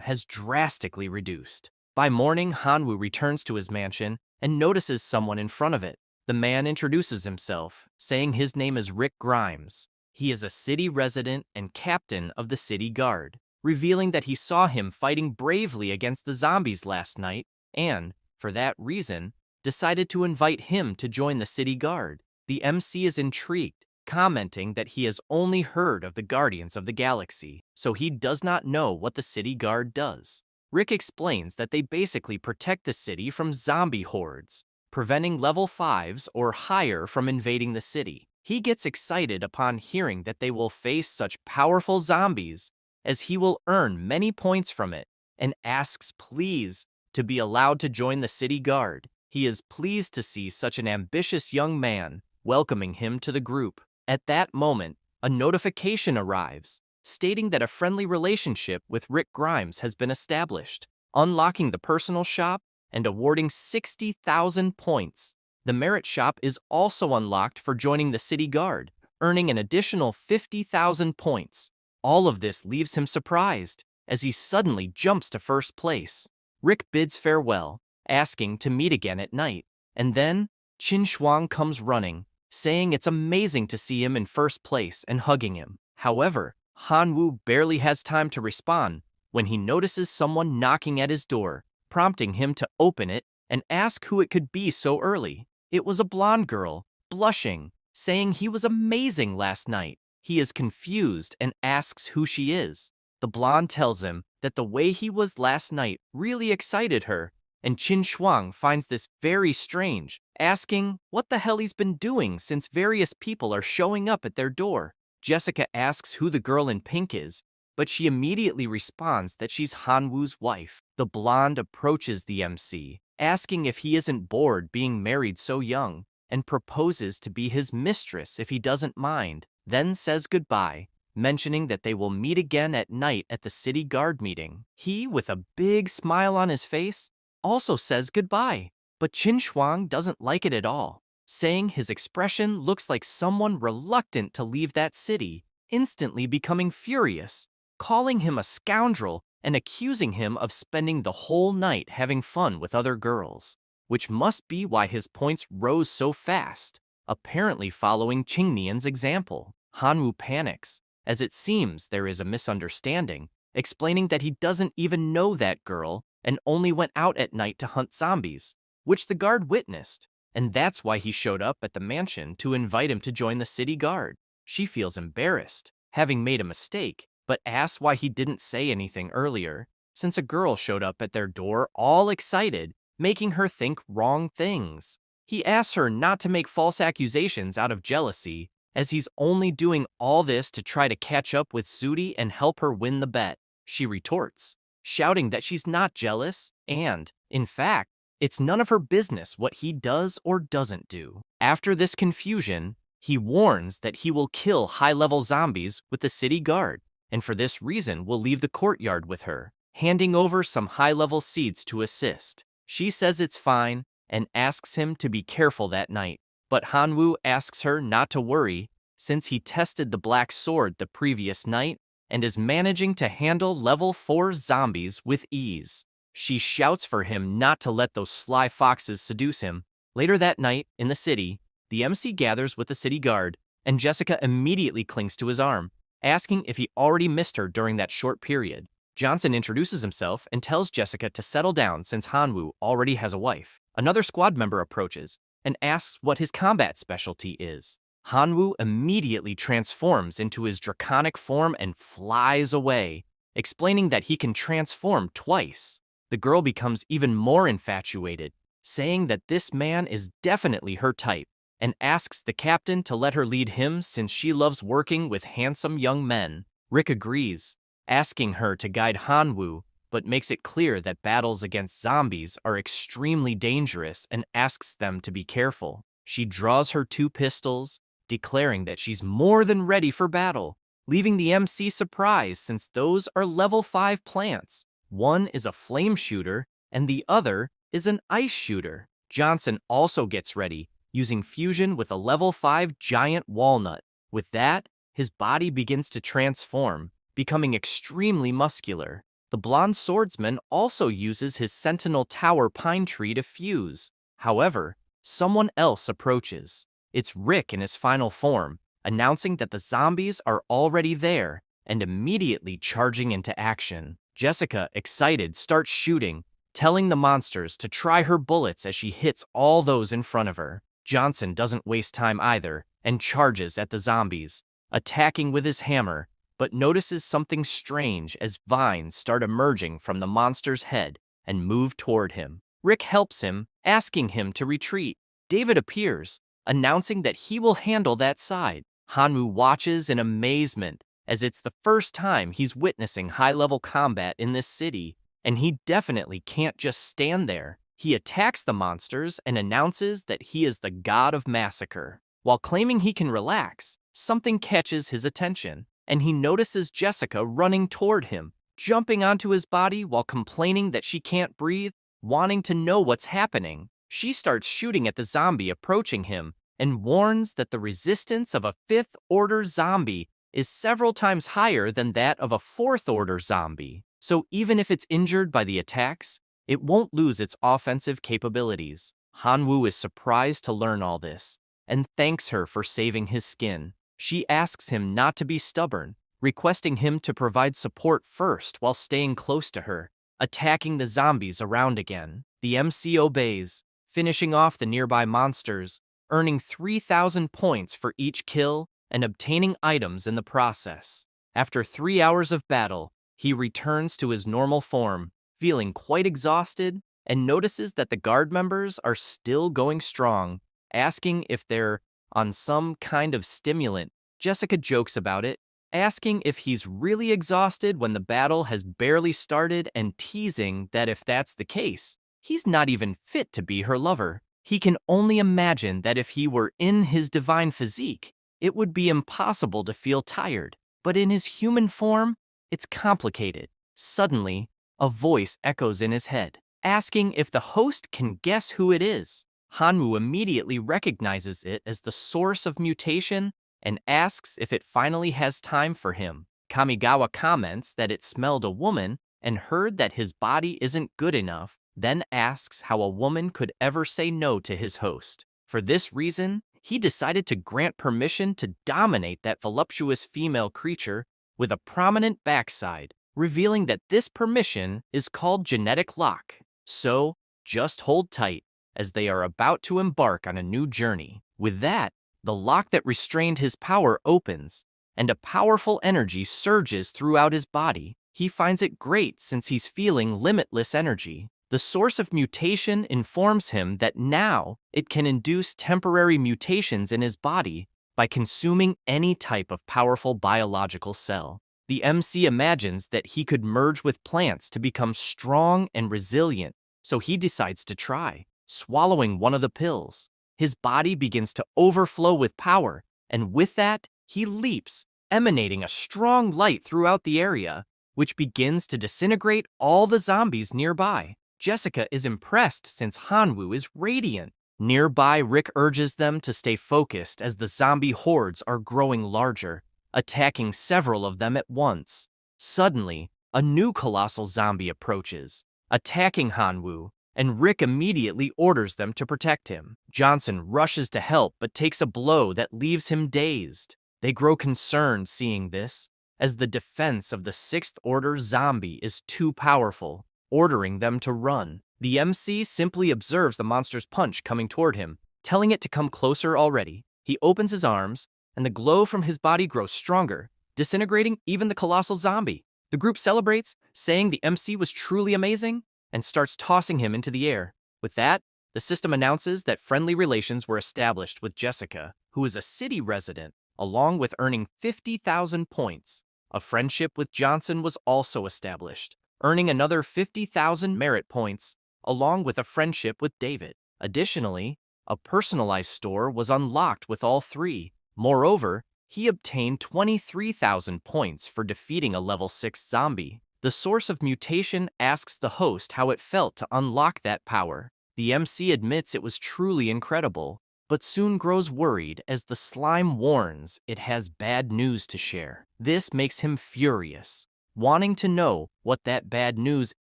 has drastically reduced. By morning, Hanwoo returns to his mansion and notices someone in front of it. The man introduces himself, saying his name is Rick Grimes. He is a city resident and captain of the city guard, revealing that he saw him fighting bravely against the zombies last night and, for that reason, decided to invite him to join the city guard. The MC is intrigued, commenting that he has only heard of the Guardians of the Galaxy, so he does not know what the city guard does. Rick explains that they basically protect the city from zombie hordes, preventing level 5s or higher from invading the city. He gets excited upon hearing that they will face such powerful zombies, as he will earn many points from it, and asks please to be allowed to join the city guard. He is pleased to see such an ambitious young man, welcoming him to the group. At that moment, a notification arrives, stating that a friendly relationship with Rick Grimes has been established, unlocking the personal shop and awarding 60,000 points. The merit shop is also unlocked for joining the city guard, earning an additional 50,000 points. All of this leaves him surprised, as he suddenly jumps to first place. Rick bids farewell, asking to meet again at night, and then Qin Shuang comes running, saying it's amazing to see him in first place and hugging him. However, Hanwoo barely has time to respond when he notices someone knocking at his door, prompting him to open it and ask who it could be so early. It was a blonde girl, blushing, saying he was amazing last night. He is confused and asks who she is. The blonde tells him that the way he was last night really excited her, and Qin Shuang finds this very strange, asking what the hell he's been doing since various people are showing up at their door. Jessica asks who the girl in pink is, but she immediately responds that she's Hanwoo's wife. The blonde approaches the MC, asking if he isn't bored being married so young, and proposes to be his mistress if he doesn't mind, then says goodbye, mentioning that they will meet again at night at the city guard meeting. He, with a big smile on his face, also says goodbye, but Qin Shuang doesn't like it at all, saying his expression looks like someone reluctant to leave that city, instantly becoming furious, calling him a scoundrel and accusing him of spending the whole night having fun with other girls, which must be why his points rose so fast, apparently following Qingnian's example. Hanwoo panics, as it seems there is a misunderstanding, explaining that he doesn't even know that girl and only went out at night to hunt zombies. which the guard witnessed, and that's why he showed up at the mansion to invite him to join the city guard. She feels embarrassed, having made a mistake, but asks why he didn't say anything earlier, since a girl showed up at their door all excited, making her think wrong things. He asks her not to make false accusations out of jealousy, as he's only doing all this to try to catch up with Sudi and help her win the bet. She retorts, shouting that she's not jealous, and, in fact, it's none of her business what he does or doesn't do. After this confusion, he warns that he will kill high-level zombies with the city guard, and for this reason will leave the courtyard with her, handing over some high-level seeds to assist. She says it's fine and asks him to be careful that night, but Hanwoo asks her not to worry since he tested the black sword the previous night and is managing to handle level 4 zombies with ease. She shouts for him not to let those sly foxes seduce him. Later that night, in the city, the MC gathers with the city guard, and Jessica immediately clings to his arm, asking if he already missed her during that short period. Johnson introduces himself and tells Jessica to settle down since Hanwoo already has a wife. Another squad member approaches and asks what his combat specialty is. Hanwoo immediately transforms into his draconic form and flies away, explaining that he can transform twice. The girl becomes even more infatuated, saying that this man is definitely her type, and asks the captain to let her lead him since she loves working with handsome young men. Rick agrees, asking her to guide Hanwoo, but makes it clear that battles against zombies are extremely dangerous and asks them to be careful. She draws her 2 pistols, declaring that she's more than ready for battle, leaving the MC surprised since those are level 5 plants. One is a flame shooter, and the other is an ice shooter. Johnson also gets ready, using fusion with a level 5 giant walnut. With that, his body begins to transform, becoming extremely muscular. The blonde swordsman also uses his Sentinel Tower pine tree to fuse. However, someone else approaches. It's Rick in his final form, announcing that the zombies are already there and immediately charging into action. Jessica, excited, starts shooting, telling the monsters to try her bullets as she hits all those in front of her. Johnson doesn't waste time either and charges at the zombies, attacking with his hammer, but notices something strange as vines start emerging from the monster's head and move toward him. Rick helps him, asking him to retreat. David appears, announcing that he will handle that side. Hanwoo watches in amazement, as it's the first time he's witnessing high-level combat in this city, and he definitely can't just stand there. He attacks the monsters and announces that he is the god of massacre. While claiming he can relax, something catches his attention, and he notices Jessica running toward him, jumping onto his body while complaining that she can't breathe, wanting to know what's happening. She starts shooting at the zombie approaching him and warns that the resistance of a 5th-order zombie is several times higher than that of a 4th-order zombie. So even if it's injured by the attacks, it won't lose its offensive capabilities. Hanwoo is surprised to learn all this and thanks her for saving his skin. She asks him not to be stubborn, requesting him to provide support first while staying close to her, attacking the zombies around again. The MC obeys, finishing off the nearby monsters, earning 3,000 points for each kill and obtaining items in the process. After 3 hours of battle, he returns to his normal form, feeling quite exhausted, and notices that the guard members are still going strong, asking if they're on some kind of stimulant. Jessica jokes about it, asking if he's really exhausted when the battle has barely started and teasing that if that's the case, he's not even fit to be her lover. He can only imagine that if he were in his divine physique, it would be impossible to feel tired. But in his human form, it's complicated. Suddenly, a voice echoes in his head, asking if the host can guess who it is. Hanwoo immediately recognizes it as the source of mutation and asks if it finally has time for him. Kamigawa comments that it smelled a woman and heard that his body isn't good enough, then asks how a woman could ever say no to his host. For this reason, he decided to grant permission to dominate that voluptuous female creature with a prominent backside, revealing that this permission is called genetic lock. So, just hold tight, as they are about to embark on a new journey. With that, the lock that restrained his power opens, and a powerful energy surges throughout his body. He finds it great since he's feeling limitless energy. The source of mutation informs him that now it can induce temporary mutations in his body by consuming any type of powerful biological cell. The MC imagines that he could merge with plants to become strong and resilient, so he decides to try. Swallowing one of the pills, his body begins to overflow with power, and with that, he leaps, emanating a strong light throughout the area, which begins to disintegrate all the zombies nearby. Jessica is impressed since Hanwoo is radiant. Nearby, Rick urges them to stay focused as the zombie hordes are growing larger, attacking several of them at once. Suddenly, a new colossal zombie approaches, attacking Hanwoo, and Rick immediately orders them to protect him. Johnson rushes to help but takes a blow that leaves him dazed. They grow concerned seeing this, as the defense of the Sixth Order zombie is too powerful, ordering them to run. The MC simply observes the monster's punch coming toward him, telling it to come closer already. He opens his arms, and the glow from his body grows stronger, disintegrating even the colossal zombie. The group celebrates, saying the MC was truly amazing, and starts tossing him into the air. With that, the system announces that friendly relations were established with Jessica, who is a city resident, along with earning 50,000 points. A friendship with Johnson was also established, earning another 50,000 merit points, along with a friendship with David. Additionally, a personalized store was unlocked with all three. Moreover, he obtained 23,000 points for defeating a level 6 zombie. The source of mutation asks the host how it felt to unlock that power. The MC admits it was truly incredible, but soon grows worried as the slime warns it has bad news to share. This makes him furious, wanting to know what that bad news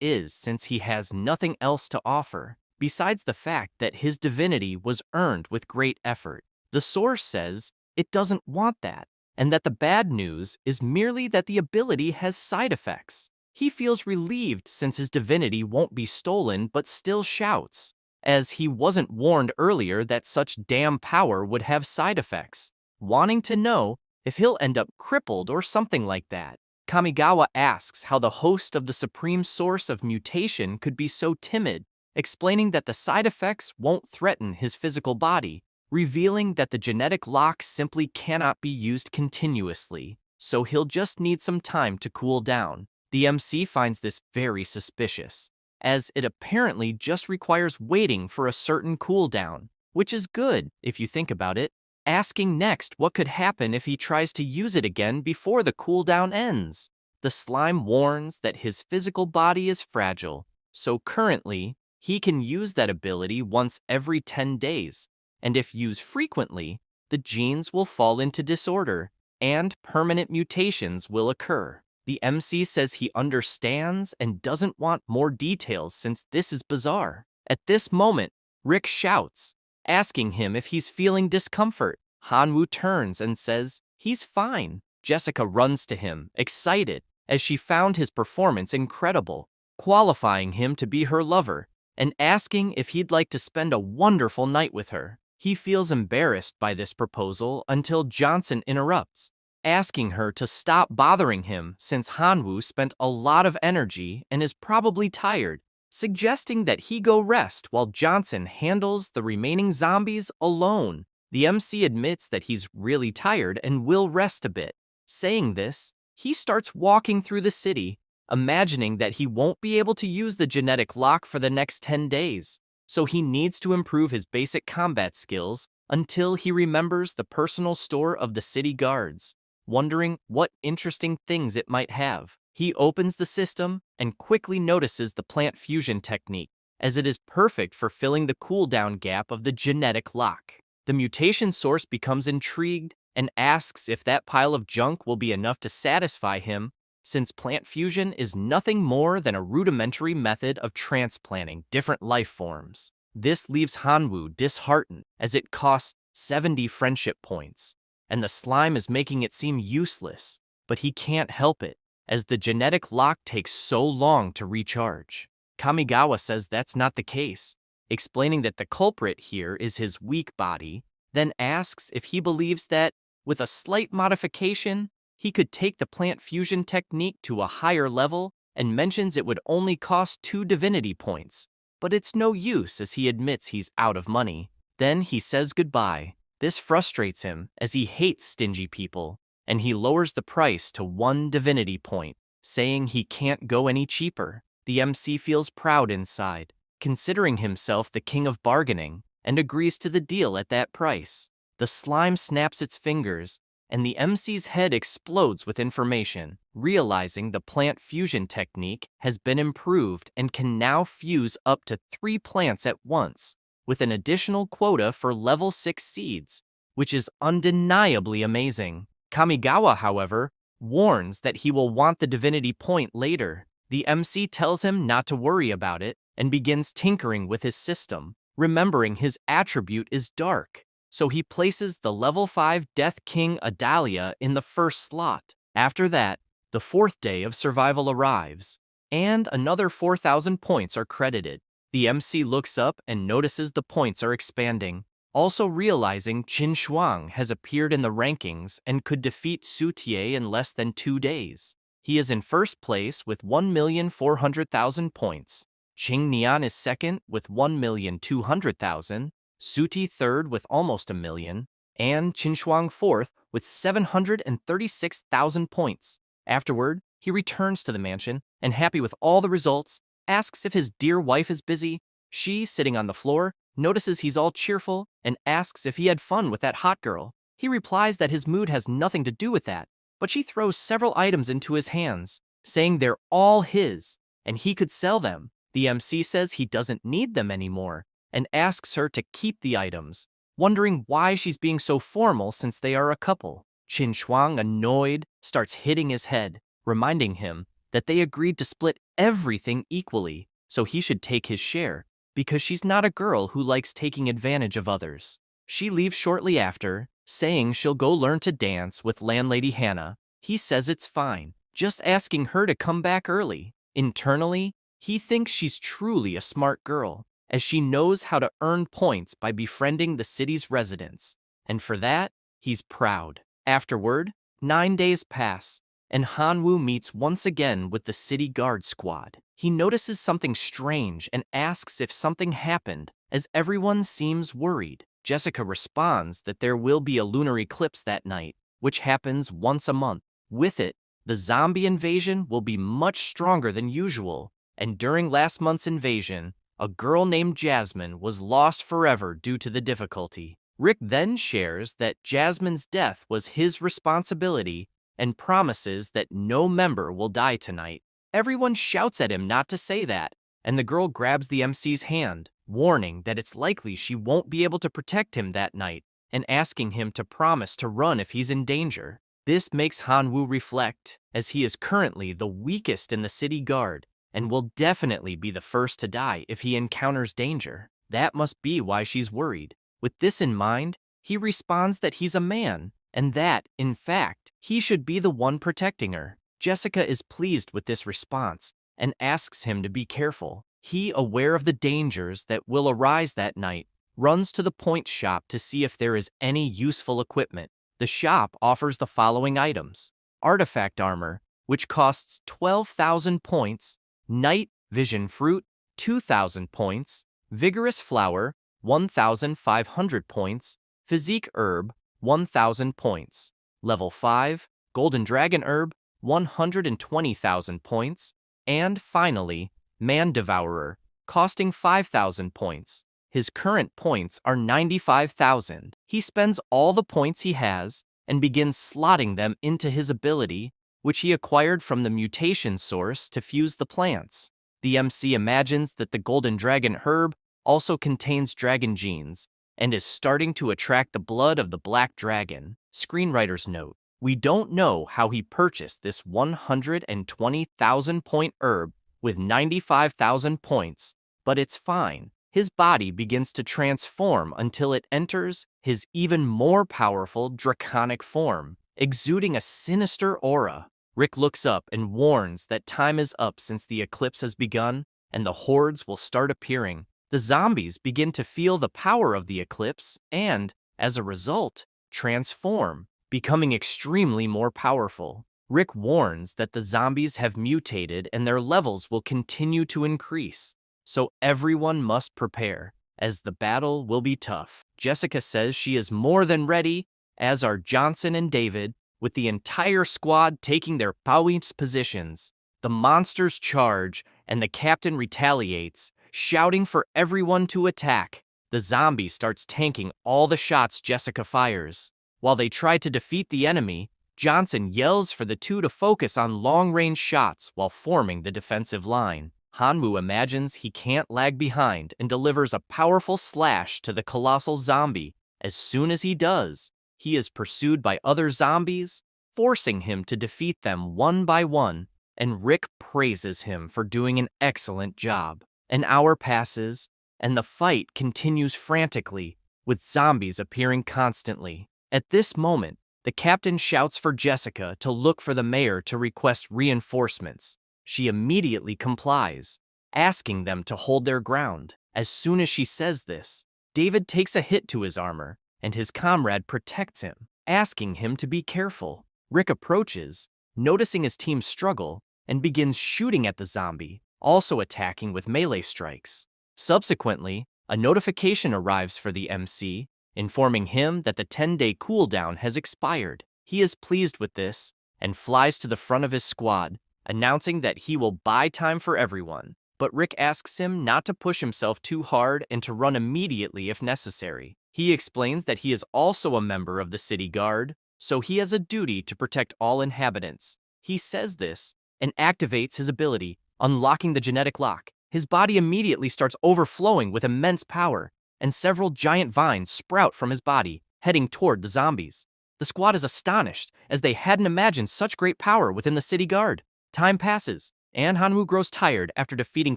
is since he has nothing else to offer, besides the fact that his divinity was earned with great effort. The source says it doesn't want that, and that the bad news is merely that the ability has side effects. He feels relieved since his divinity won't be stolen but still shouts, as he wasn't warned earlier that such damn power would have side effects, wanting to know if he'll end up crippled or something like that. Kamigawa asks how the host of the supreme source of mutation could be so timid, explaining that the side effects won't threaten his physical body, revealing that the genetic lock simply cannot be used continuously, so he'll just need some time to cool down. The MC finds this very suspicious, as it apparently just requires waiting for a certain cooldown, which is good if you think about it, asking next what could happen if he tries to use it again before the cooldown ends. The slime warns that his physical body is fragile, so currently, he can use that ability once every 10 days, and if used frequently, the genes will fall into disorder, and permanent mutations will occur. The MC says he understands and doesn't want more details since this is bizarre. At this moment, Rick shouts, asking him if he's feeling discomfort. Hanwoo turns and says he's fine. Jessica runs to him, excited, as she found his performance incredible, qualifying him to be her lover, and asking if he'd like to spend a wonderful night with her. He feels embarrassed by this proposal until Johnson interrupts, asking her to stop bothering him since Hanwoo spent a lot of energy and is probably tired, suggesting that he go rest while Johnson handles the remaining zombies alone. The MC admits that he's really tired and will rest a bit. Saying this, he starts walking through the city, imagining that he won't be able to use the genetic lock for the next 10 days, so he needs to improve his basic combat skills until he remembers the personal store of the city guards, wondering what interesting things it might have. He opens the system and quickly notices the plant fusion technique, as it is perfect for filling the cooldown gap of the genetic lock. The mutation source becomes intrigued and asks if that pile of junk will be enough to satisfy him, since plant fusion is nothing more than a rudimentary method of transplanting different life forms. This leaves Hanwoo disheartened, as it costs 70 friendship points, and the slime is making it seem useless, but he can't help it, as the genetic lock takes so long to recharge. Kamigawa says that's not the case, explaining that the culprit here is his weak body, then asks if he believes that, with a slight modification, he could take the plant fusion technique to a higher level, and mentions it would only cost 2 divinity points, but it's no use as he admits he's out of money. Then he says goodbye. This frustrates him as he hates stingy people, and he lowers the price to 1 divinity point, saying he can't go any cheaper. The MC feels proud inside, considering himself the king of bargaining, and agrees to the deal at that price. The slime snaps its fingers, and the MC's head explodes with information, realizing the plant fusion technique has been improved and can now fuse up to 3 plants at once, with an additional quota for level 6 seeds, which is undeniably amazing. Kamigawa, however, warns that he will want the divinity point later. The MC tells him not to worry about it and begins tinkering with his system, remembering his attribute is dark. So he places the level 5 Death King Adalia in the first slot. After that, the 4th day of survival arrives, and another 4,000 points are credited. The MC looks up and notices the points are expanding, also realizing Qin Shuang has appeared in the rankings and could defeat Su Tie in less than 2 days. He is in first place with 1,400,000 points. Qing Nian is second with 1,200,000. Suti third with almost 1 million, and Qinshuang fourth with 736,000 points. Afterward, he returns to the mansion and, happy with all the results, asks if his dear wife is busy. She, sitting on the floor, notices he's all cheerful and asks if he had fun with that hot girl. He replies that his mood has nothing to do with that, but she throws several items into his hands, saying they're all his, and he could sell them. The MC says he doesn't need them anymore, and asks her to keep the items, wondering why she's being so formal since they are a couple. Qin Shuang, annoyed, starts hitting his head, reminding him that they agreed to split everything equally, so he should take his share, because she's not a girl who likes taking advantage of others. She leaves shortly after, saying she'll go learn to dance with landlady Hannah. He says it's fine, just asking her to come back early. Internally, he thinks she's truly a smart girl, as she knows how to earn points by befriending the city's residents, and for that, he's proud. Afterward, 9 days pass, and Hanwoo meets once again with the city guard squad. He notices something strange and asks if something happened, as everyone seems worried. Jessica responds that there will be a lunar eclipse that night, which happens once a month. With it, the zombie invasion will be much stronger than usual, and during last month's invasion, a girl named Jasmine was lost forever due to the difficulty. Rick then shares that Jasmine's death was his responsibility and promises that no member will die tonight. Everyone shouts at him not to say that, and the girl grabs the MC's hand, warning that it's likely she won't be able to protect him that night, and asking him to promise to run if he's in danger. This makes Hanwoo reflect, as he is currently the weakest in the city guard, and will definitely be the first to die if he encounters danger. That must be why she's worried. With this in mind, he responds that he's a man, and that, in fact, he should be the one protecting her. Jessica is pleased with this response and asks him to be careful. He, aware of the dangers that will arise that night, runs to the point shop to see if there is any useful equipment. The shop offers the following items: artifact armor, which costs 12,000 points, night vision fruit, 2,000 points, vigorous flower, 1,500 points, physique herb, 1,000 points, level 5, golden dragon herb, 120,000 points, and finally, man devourer, costing 5,000 points. His current points are 95,000. He spends all the points he has and begins slotting them into his ability, which he acquired from the mutation source to fuse the plants. The MC imagines that the golden dragon herb also contains dragon genes and is starting to attract the blood of the black dragon. Screenwriter's note: we don't know how he purchased this 120,000 point herb with 95,000 points, but it's fine. His body begins to transform until it enters his even more powerful draconic form, exuding a sinister aura. Rick looks up and warns that time is up since the eclipse has begun and the hordes will start appearing. The zombies begin to feel the power of the eclipse and, as a result, transform, becoming extremely more powerful. Rick warns that the zombies have mutated and their levels will continue to increase, so everyone must prepare, as the battle will be tough. Jessica says she is more than ready, as are Johnson and David, with the entire squad taking their points positions. The monsters charge, and the captain retaliates, shouting for everyone to attack. The zombie starts tanking all the shots Jessica fires. While they try to defeat the enemy, Johnson yells for the two to focus on long-range shots while forming the defensive line. Hanwoo imagines he can't lag behind and delivers a powerful slash to the colossal zombie. As soon as he does, he is pursued by other zombies, forcing him to defeat them one by one, and Rick praises him for doing an excellent job. An hour passes, and the fight continues frantically, with zombies appearing constantly. At this moment, the captain shouts for Jessica to look for the mayor to request reinforcements. She immediately complies, asking them to hold their ground. As soon as she says this, David takes a hit to his armor, and his comrade protects him, asking him to be careful. Rick approaches, noticing his team struggle, and begins shooting at the zombie, also attacking with melee strikes. Subsequently, a notification arrives for the MC, informing him that the 10-day cooldown has expired. He is pleased with this and flies to the front of his squad, announcing that he will buy time for everyone. But Rick asks him not to push himself too hard and to run immediately if necessary. He explains that he is also a member of the city guard, so he has a duty to protect all inhabitants. He says this and activates his ability, unlocking the genetic lock. His body immediately starts overflowing with immense power, and several giant vines sprout from his body, heading toward the zombies. The squad is astonished, as they hadn't imagined such great power within the city guard. Time passes, and Hanwoo grows tired after defeating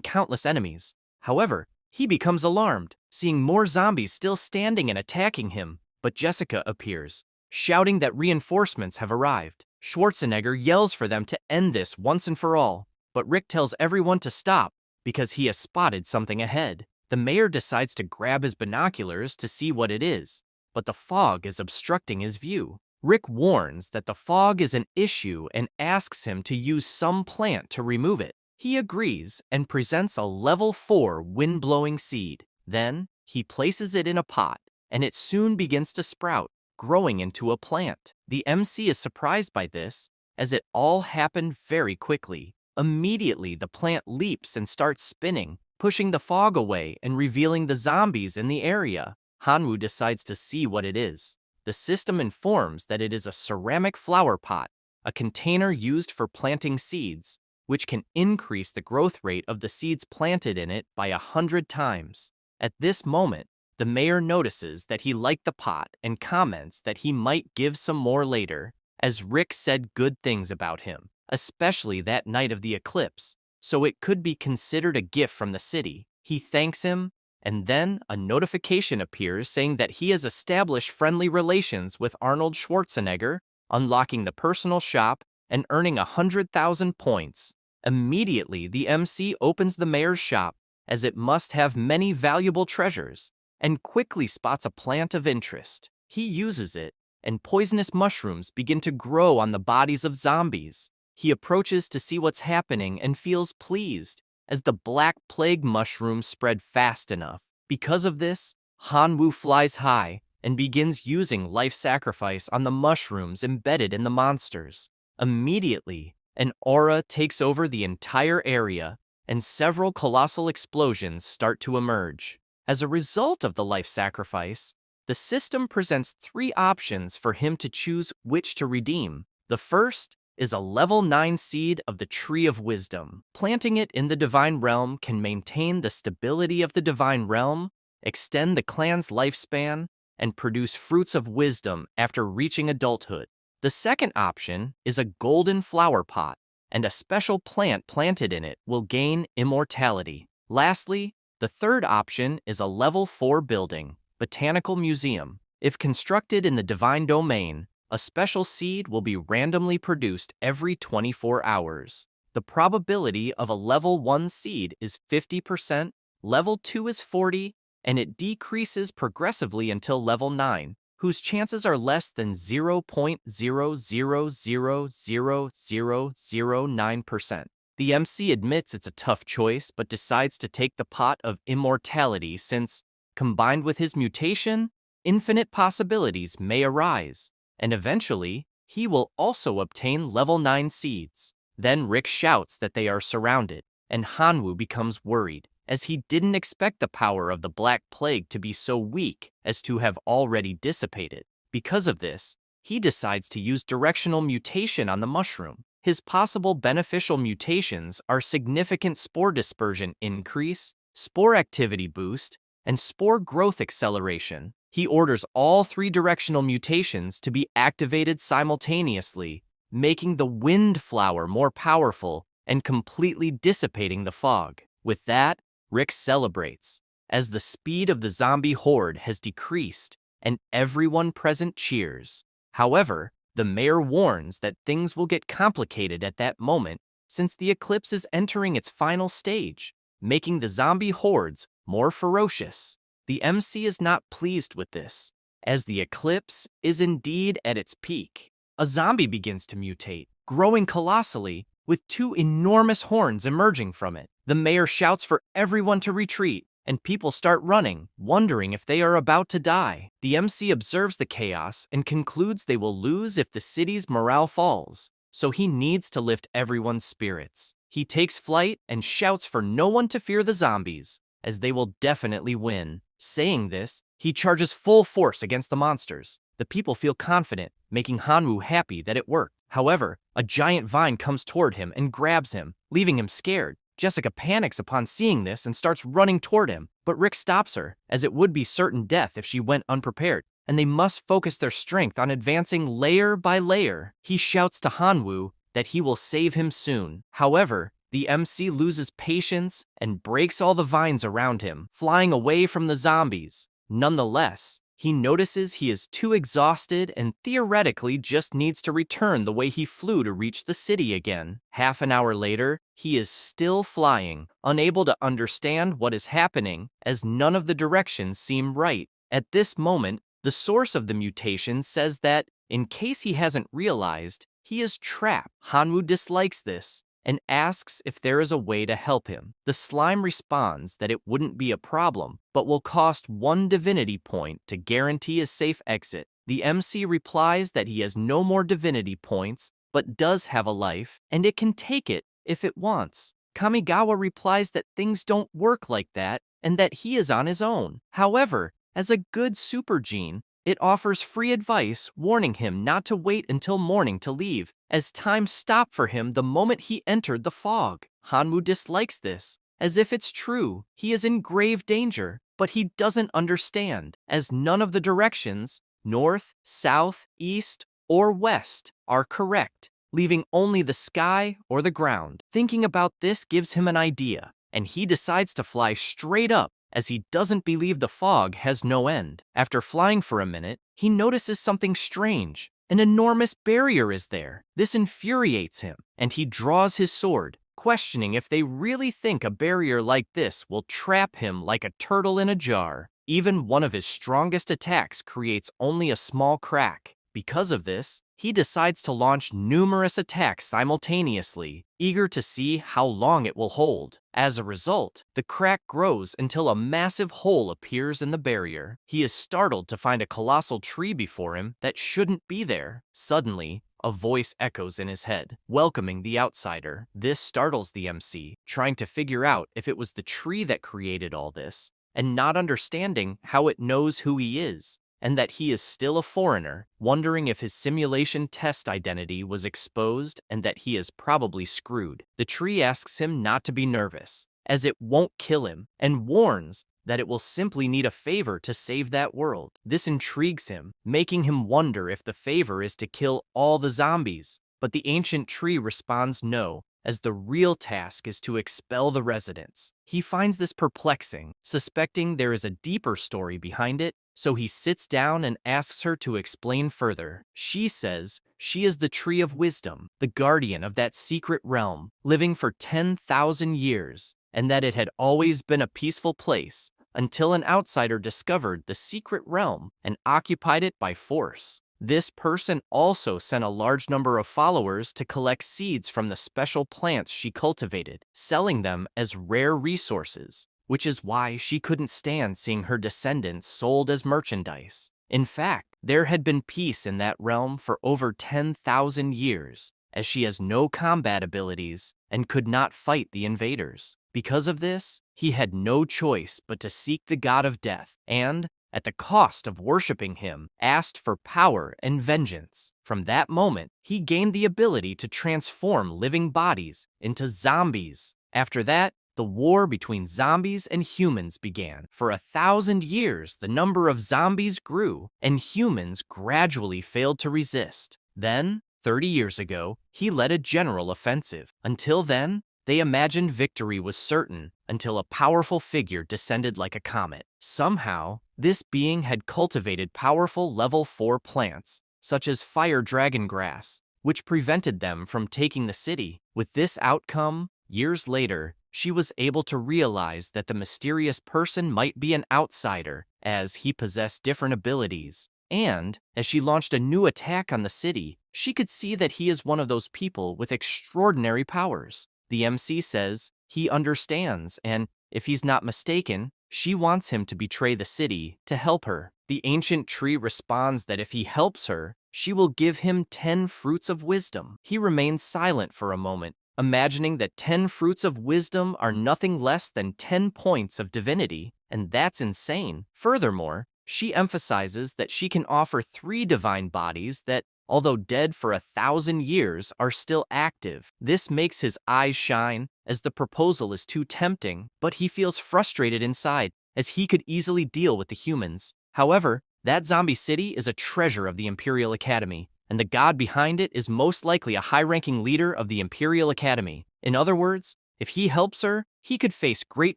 countless enemies. However, he becomes alarmed, seeing more zombies still standing and attacking him. But Jessica appears, shouting that reinforcements have arrived. Schwarzenegger yells for them to end this once and for all, but Rick tells everyone to stop because he has spotted something ahead. The mayor decides to grab his binoculars to see what it is, but the fog is obstructing his view. Rick warns that the fog is an issue and asks him to use some plant to remove it. He agrees and presents a level 4 wind-blowing seed. Then, he places it in a pot, and it soon begins to sprout, growing into a plant. The MC is surprised by this, as it all happened very quickly. Immediately, the plant leaps and starts spinning, pushing the fog away and revealing the zombies in the area. Hanwoo decides to see what it is. The system informs that it is a ceramic flower pot, a container used for planting seeds, which can increase the growth rate of the seeds planted in it by 100 times. At this moment, the mayor notices that he liked the pot and comments that he might give some more later, as Rick said good things about him, especially that night of the eclipse, so it could be considered a gift from the city. He thanks him, and then a notification appears saying that he has established friendly relations with Arnold Schwarzenegger, unlocking the personal shop and earning 100,000 points. Immediately, the MC opens the mayor's shop, as it must have many valuable treasures, and quickly spots a plant of interest. He uses it, and poisonous mushrooms begin to grow on the bodies of zombies. He approaches to see what's happening and feels pleased, as the Black Plague mushrooms spread fast enough. Because of this, Hanwoo flies high and begins using life sacrifice on the mushrooms embedded in the monsters. Immediately, an aura takes over the entire area, and several colossal explosions start to emerge. As a result of the life sacrifice, the system presents 3 options for him to choose which to redeem. The first is a level 9 seed of the Tree of Wisdom. Planting it in the Divine Realm can maintain the stability of the Divine Realm, extend the clan's lifespan, and produce fruits of wisdom after reaching adulthood. The second option is a golden flower pot, and a special plant planted in it will gain immortality. Lastly, the third option is a level 4 building, Botanical Museum. If constructed in the Divine Domain, a special seed will be randomly produced every 24 hours. The probability of a level 1 seed is 50%, Level 2 is 40, and it decreases progressively until level 9, whose chances are less than 0.0000009%. The MC admits it's a tough choice, but decides to take the pot of immortality since, combined with his mutation, infinite possibilities may arise, and eventually, he will also obtain level 9 seeds. Then Rick shouts that they are surrounded, and Hanwoo becomes worried, as he didn't expect the power of the Black Plague to be so weak as to have already dissipated. Because of this, he decides to use directional mutation on the mushroom. His possible beneficial mutations are significant spore dispersion increase, spore activity boost, and spore growth acceleration. He orders all 3 directional mutations to be activated simultaneously, making the wind flower more powerful and completely dissipating the fog. With that, Rick celebrates, as the speed of the zombie horde has decreased, and everyone present cheers. However, the mayor warns that things will get complicated at that moment since the eclipse is entering its final stage, making the zombie hordes more ferocious. The MC is not pleased with this, as the eclipse is indeed at its peak. A zombie begins to mutate, growing colossally, with 2 enormous horns emerging from it. The mayor shouts for everyone to retreat, and people start running, wondering if they are about to die. The MC observes the chaos and concludes they will lose if the city's morale falls, so he needs to lift everyone's spirits. He takes flight and shouts for no one to fear the zombies, as they will definitely win. Saying this, he charges full force against the monsters. The people feel confident, making Hanwoo happy that it worked. However, a giant vine comes toward him and grabs him, leaving him scared. Jessica panics upon seeing this and starts running toward him, but Rick stops her, as it would be certain death if she went unprepared, and they must focus their strength on advancing layer by layer. He shouts to Hanwoo that he will save him soon. However, the MC loses patience and breaks all the vines around him, flying away from the zombies. Nonetheless, he notices he is too exhausted and theoretically just needs to return the way he flew to reach the city again. Half an hour later, he is still flying, unable to understand what is happening, as none of the directions seem right. At this moment, the source of the mutation says that, in case he hasn't realized, he is trapped. Hanwoo dislikes this and asks if there is a way to help him. The slime responds that it wouldn't be a problem, but will cost 1 divinity point to guarantee a safe exit. The MC replies that he has no more divinity points, but does have a life, and it can take it if it wants. Kamigawa replies that things don't work like that, and that he is on his own. However, as a good super gene, it offers free advice, warning him not to wait until morning to leave, as time stopped for him the moment he entered the fog. Hanwoo dislikes this, as if it's true, he is in grave danger, but he doesn't understand, as none of the directions, north, south, east, or west, are correct, leaving only the sky or the ground. Thinking about this gives him an idea, and he decides to fly straight up, as he doesn't believe the fog has no end. After flying for a minute, he notices something strange. An enormous barrier is there. This infuriates him, and he draws his sword, questioning if they really think a barrier like this will trap him like a turtle in a jar. Even one of his strongest attacks creates only a small crack. Because of this, he decides to launch numerous attacks simultaneously, eager to see how long it will hold. As a result, the crack grows until a massive hole appears in the barrier. He is startled to find a colossal tree before him that shouldn't be there. Suddenly, a voice echoes in his head, welcoming the outsider. This startles the MC, trying to figure out if it was the tree that created all this, and not understanding how it knows who he is, and that he is still a foreigner, wondering if his simulation test identity was exposed and that he is probably screwed. The tree asks him not to be nervous, as it won't kill him, and warns that it will simply need a favor to save that world. This intrigues him, making him wonder if the favor is to kill all the zombies. But the ancient tree responds no, as the real task is to expel the residents. He finds this perplexing, suspecting there is a deeper story behind it, so he sits down and asks her to explain further. She says she is the Tree of Wisdom, the guardian of that secret realm, living for 10,000 years. and that it had always been a peaceful place until an outsider discovered the secret realm and occupied it by force. This person also sent a large number of followers to collect seeds from the special plants she cultivated, selling them as rare resources, which is why she couldn't stand seeing her descendants sold as merchandise. In fact, there had been peace in that realm for over 10,000 years, as she has no combat abilities and could not fight the invaders. Because of this, he had no choice but to seek the god of death and, at the cost of worshipping him, asked for power and vengeance. From that moment, he gained the ability to transform living bodies into zombies. After that, the war between zombies and humans began. For 1,000 years, the number of zombies grew, and humans gradually failed to resist. Then, 30 years ago, he led a general offensive. Until then, they imagined victory was certain until a powerful figure descended like a comet. Somehow, this being had cultivated powerful level 4 plants, such as fire dragon grass, which prevented them from taking the city. With this outcome, years later, she was able to realize that the mysterious person might be an outsider, as he possessed different abilities. And, as she launched a new attack on the city, she could see that he is one of those people with extraordinary powers. The MC says he understands, and, if he's not mistaken, she wants him to betray the city to help her. The ancient tree responds that if he helps her, she will give him 10 fruits of wisdom. He remains silent for a moment, imagining that 10 fruits of wisdom are nothing less than 10 points of divinity, and that's insane. Furthermore, she emphasizes that she can offer 3 divine bodies that, although dead for 1,000 years, are still active. This makes his eyes shine, as the proposal is too tempting, but he feels frustrated inside, as he could easily deal with the humans. However, that zombie city is a treasure of the Imperial Academy, and the god behind it is most likely a high-ranking leader of the Imperial Academy. In other words, if he helps her, he could face great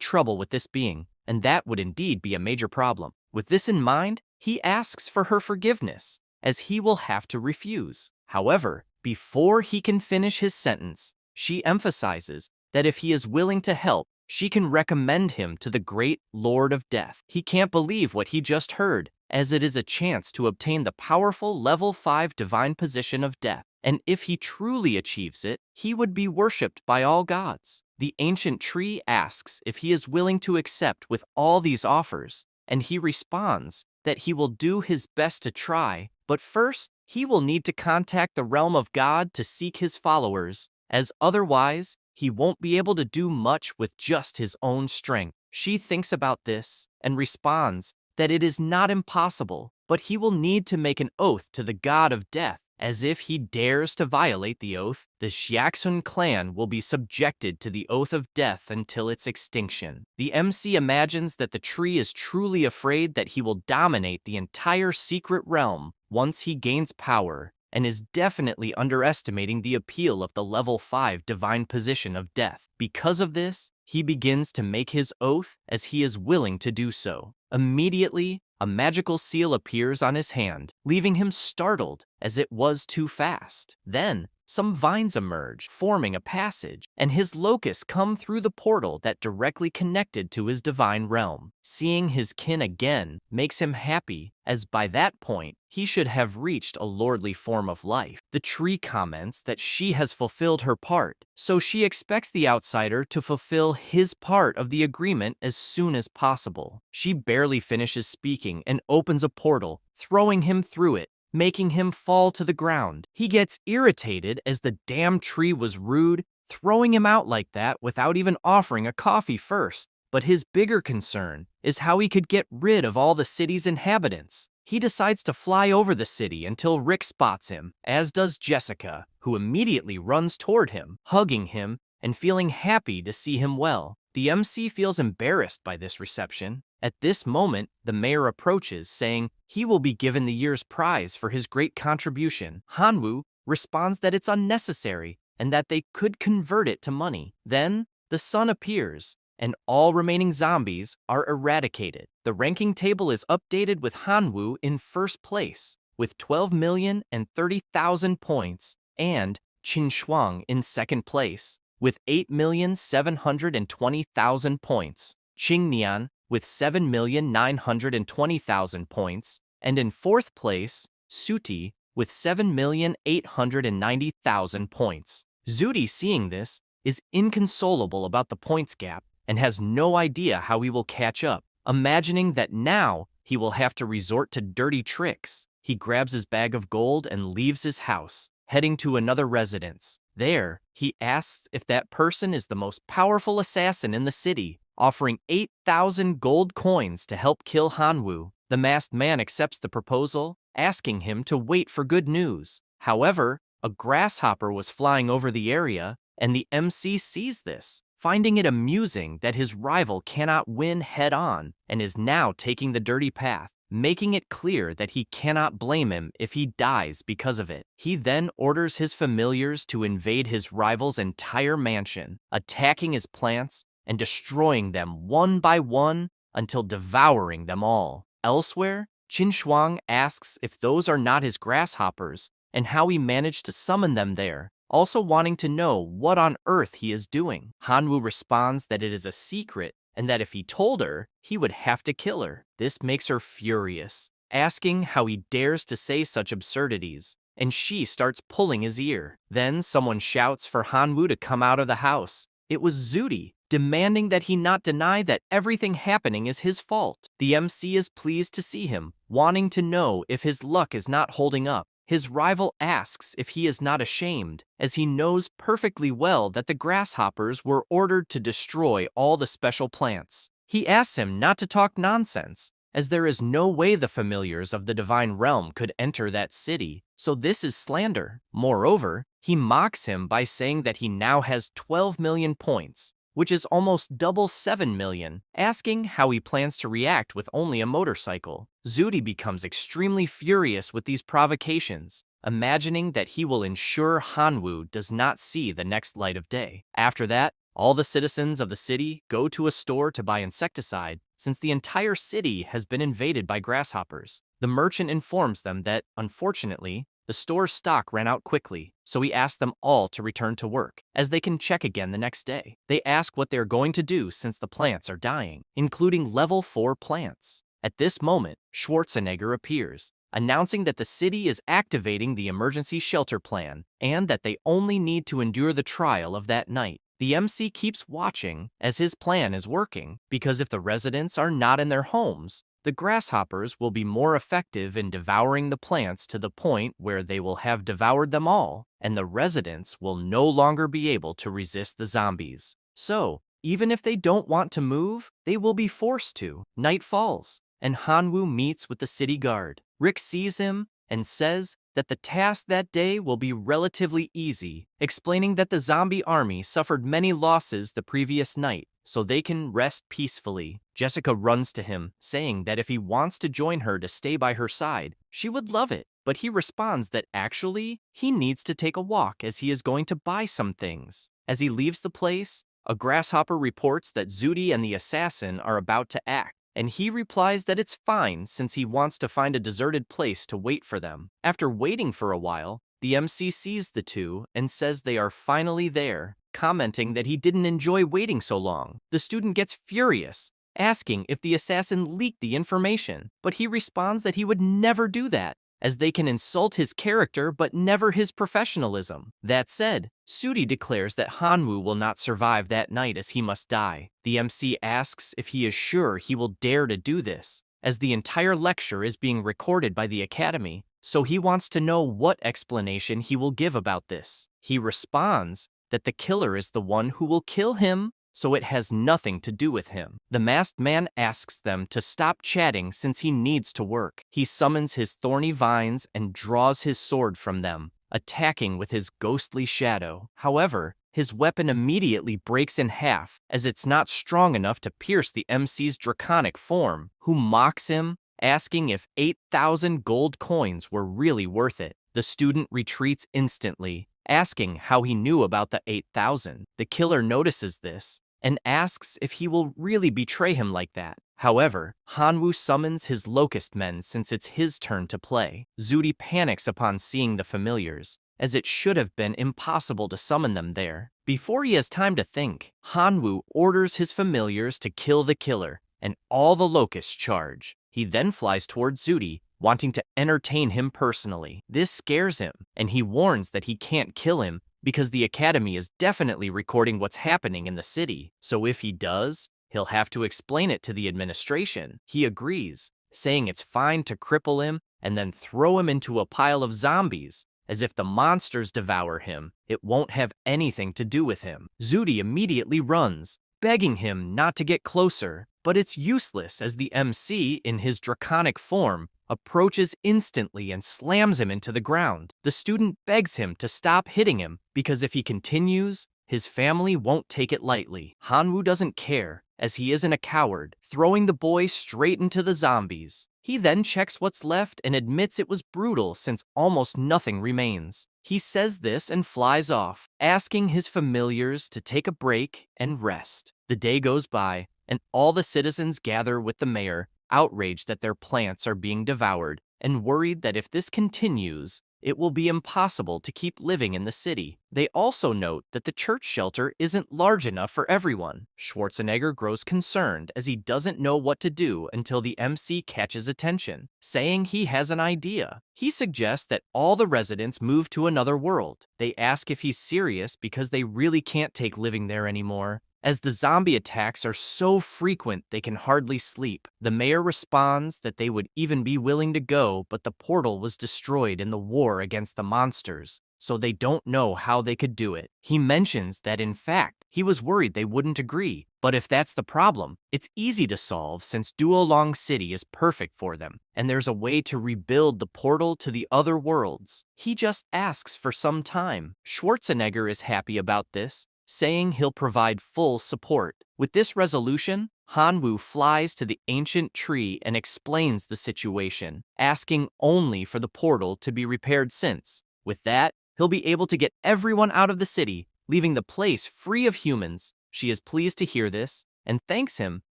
trouble with this being, and that would indeed be a major problem. With this in mind, he asks for her forgiveness, as he will have to refuse. However, before he can finish his sentence, she emphasizes that if he is willing to help, she can recommend him to the great Lord of Death. He can't believe what he just heard, as it is a chance to obtain the powerful level 5 divine position of death, and if he truly achieves it, he would be worshipped by all gods. The ancient tree asks if he is willing to accept with all these offers, and he responds that he will do his best to try, but first, he will need to contact the realm of God to seek his followers, as otherwise, he won't be able to do much with just his own strength. She thinks about this and responds that it is not impossible, but he will need to make an oath to the god of death, as if he dares to violate the oath, the Xiaxun clan will be subjected to the oath of death until its extinction. The MC imagines that the tree is truly afraid that he will dominate the entire secret realm once he gains power, and is definitely underestimating the appeal of the level 5 divine position of death. Because of this, he begins to make his oath as he is willing to do so. Immediately, a magical seal appears on his hand, leaving him startled as it was too fast. Then, some vines emerge, forming a passage, and his locusts come through the portal that directly connected to his divine realm. Seeing his kin again makes him happy, as by that point, he should have reached a lordly form of life. The tree comments that she has fulfilled her part, so she expects the outsider to fulfill his part of the agreement as soon as possible. She barely finishes speaking and opens a portal, throwing him through it, making him fall to the ground. He gets irritated as the damn tree was rude, throwing him out like that without even offering a coffee first. But his bigger concern is how he could get rid of all the city's inhabitants. He decides to fly over the city until Rick spots him, as does Jessica, who immediately runs toward him, hugging him and feeling happy to see him well. The MC feels embarrassed by this reception. At this moment, the mayor approaches, saying he will be given the year's prize for his great contribution. Hanwoo responds that it's unnecessary and that they could convert it to money. Then, the sun appears, and all remaining zombies are eradicated. The ranking table is updated with Hanwoo in first place, with 12,030,000 points, and Qin Shuang in second place, with 8,720,000 points, Qingnian with 7,920,000 points, and in fourth place, Suti with 7,890,000 points. Zudi, seeing this, is inconsolable about the points gap and has no idea how he will catch up. Imagining that now he will have to resort to dirty tricks, he grabs his bag of gold and leaves his house, heading to another residence. There, he asks if that person is the most powerful assassin in the city, offering 8,000 gold coins to help kill Hanwoo. The masked man accepts the proposal, asking him to wait for good news. However, a grasshopper was flying over the area, and the MC sees this, finding it amusing that his rival cannot win head-on and is now taking the dirty path, making it clear that he cannot blame him if he dies because of it. He then orders his familiars to invade his rival's entire mansion, attacking his plants and destroying them one by one until devouring them all. Elsewhere, Qin Shuang asks if those are not his grasshoppers and how he managed to summon them there, also wanting to know what on earth he is doing. Hanwoo responds that it is a secret and that if he told her, he would have to kill her. This makes her furious, asking how he dares to say such absurdities, and she starts pulling his ear. Then someone shouts for Hanwoo to come out of the house. It was Zudi, demanding that he not deny that everything happening is his fault. The MC is pleased to see him, wanting to know if his luck is not holding up. His rival asks if he is not ashamed, as he knows perfectly well that the grasshoppers were ordered to destroy all the special plants. He asks him not to talk nonsense, as there is no way the familiars of the divine realm could enter that city, so this is slander. Moreover, he mocks him by saying that he now has 12 million points, which is almost double 7 million, asking how he plans to react with only a motorcycle. Zudi becomes extremely furious with these provocations, imagining that he will ensure Hanwoo does not see the next light of day. After that, all the citizens of the city go to a store to buy insecticide, since the entire city has been invaded by grasshoppers. The merchant informs them that, unfortunately, the store's stock ran out quickly, so he asks them all to return to work, as they can check again the next day. They ask what they are going to do since the plants are dying, including level 4 plants. At this moment, Schwarzenegger appears, announcing that the city is activating the emergency shelter plan, and that they only need to endure the trial of that night. The MC keeps watching as his plan is working, because if the residents are not in their homes, the grasshoppers will be more effective in devouring the plants to the point where they will have devoured them all, and the residents will no longer be able to resist the zombies. So, even if they don't want to move, they will be forced to. Night falls, and Hanwoo meets with the city guard. Rick sees him and says that the task that day will be relatively easy, explaining that the zombie army suffered many losses the previous night, so they can rest peacefully. Jessica runs to him, saying that if he wants to join her to stay by her side, she would love it. But he responds that actually, he needs to take a walk as he is going to buy some things. As he leaves the place, a grasshopper reports that Zudi and the assassin are about to act, and he replies that it's fine since he wants to find a deserted place to wait for them. After waiting for a while, the MC sees the two and says they are finally there, commenting that he didn't enjoy waiting so long. The student gets furious, asking if the assassin leaked the information, but he responds that he would never do that, as they can insult his character but never his professionalism. That said, Sudi declares that Hanwoo will not survive that night as he must die. The MC asks if he is sure he will dare to do this, as the entire lecture is being recorded by the academy, so he wants to know what explanation he will give about this. He responds that the killer is the one who will kill him, so it has nothing to do with him. The masked man asks them to stop chatting since he needs to work. He summons his thorny vines and draws his sword from them, attacking with his ghostly shadow. However, his weapon immediately breaks in half, as it's not strong enough to pierce the MC's draconic form, who mocks him, asking if 8,000 gold coins were really worth it. The student retreats instantly, asking how he knew about the 8,000. The killer notices this and asks if he will really betray him like that. However, Hanwoo summons his locust men since it's his turn to play. Zudi panics upon seeing the familiars, as it should have been impossible to summon them there. Before he has time to think, Hanwoo orders his familiars to kill the killer, and all the locusts charge. He then flies towards Zudi, wanting to entertain him personally. This scares him, and he warns that he can't kill him because the Academy is definitely recording what's happening in the city. So if he does, he'll have to explain it to the administration. He agrees, saying it's fine to cripple him and then throw him into a pile of zombies, as if the monsters devour him, it won't have anything to do with him. Zudi immediately runs, begging him not to get closer, but it's useless as the MC, in his draconic form, approaches instantly and slams him into the ground. The student begs him to stop hitting him because if he continues, his family won't take it lightly. Hanwoo doesn't care, as he isn't a coward, throwing the boy straight into the zombies. He then checks what's left and admits it was brutal since almost nothing remains. He says this and flies off, asking his familiars to take a break and rest. The day goes by, and all the citizens gather with the mayor, outraged that their plants are being devoured and worried that if this continues, it will be impossible to keep living in the city. They also note that the church shelter isn't large enough for everyone. Schwarzenegger grows concerned as he doesn't know what to do until the MC catches attention, saying he has an idea. He suggests that all the residents move to another world. They ask if he's serious because they really can't take living there anymore, as the zombie attacks are so frequent they can hardly sleep. The mayor responds that they would even be willing to go, but the portal was destroyed in the war against the monsters, so they don't know how they could do it. He mentions that in fact, he was worried they wouldn't agree, but if that's the problem, it's easy to solve since Duolong City is perfect for them, and there's a way to rebuild the portal to the other worlds. He just asks for some time. Schwarzenegger is happy about this, saying he'll provide full support. With this resolution, Hanwoo flies to the ancient tree and explains the situation, asking only for the portal to be repaired since, with that, he'll be able to get everyone out of the city, leaving the place free of humans. She is pleased to hear this and thanks him,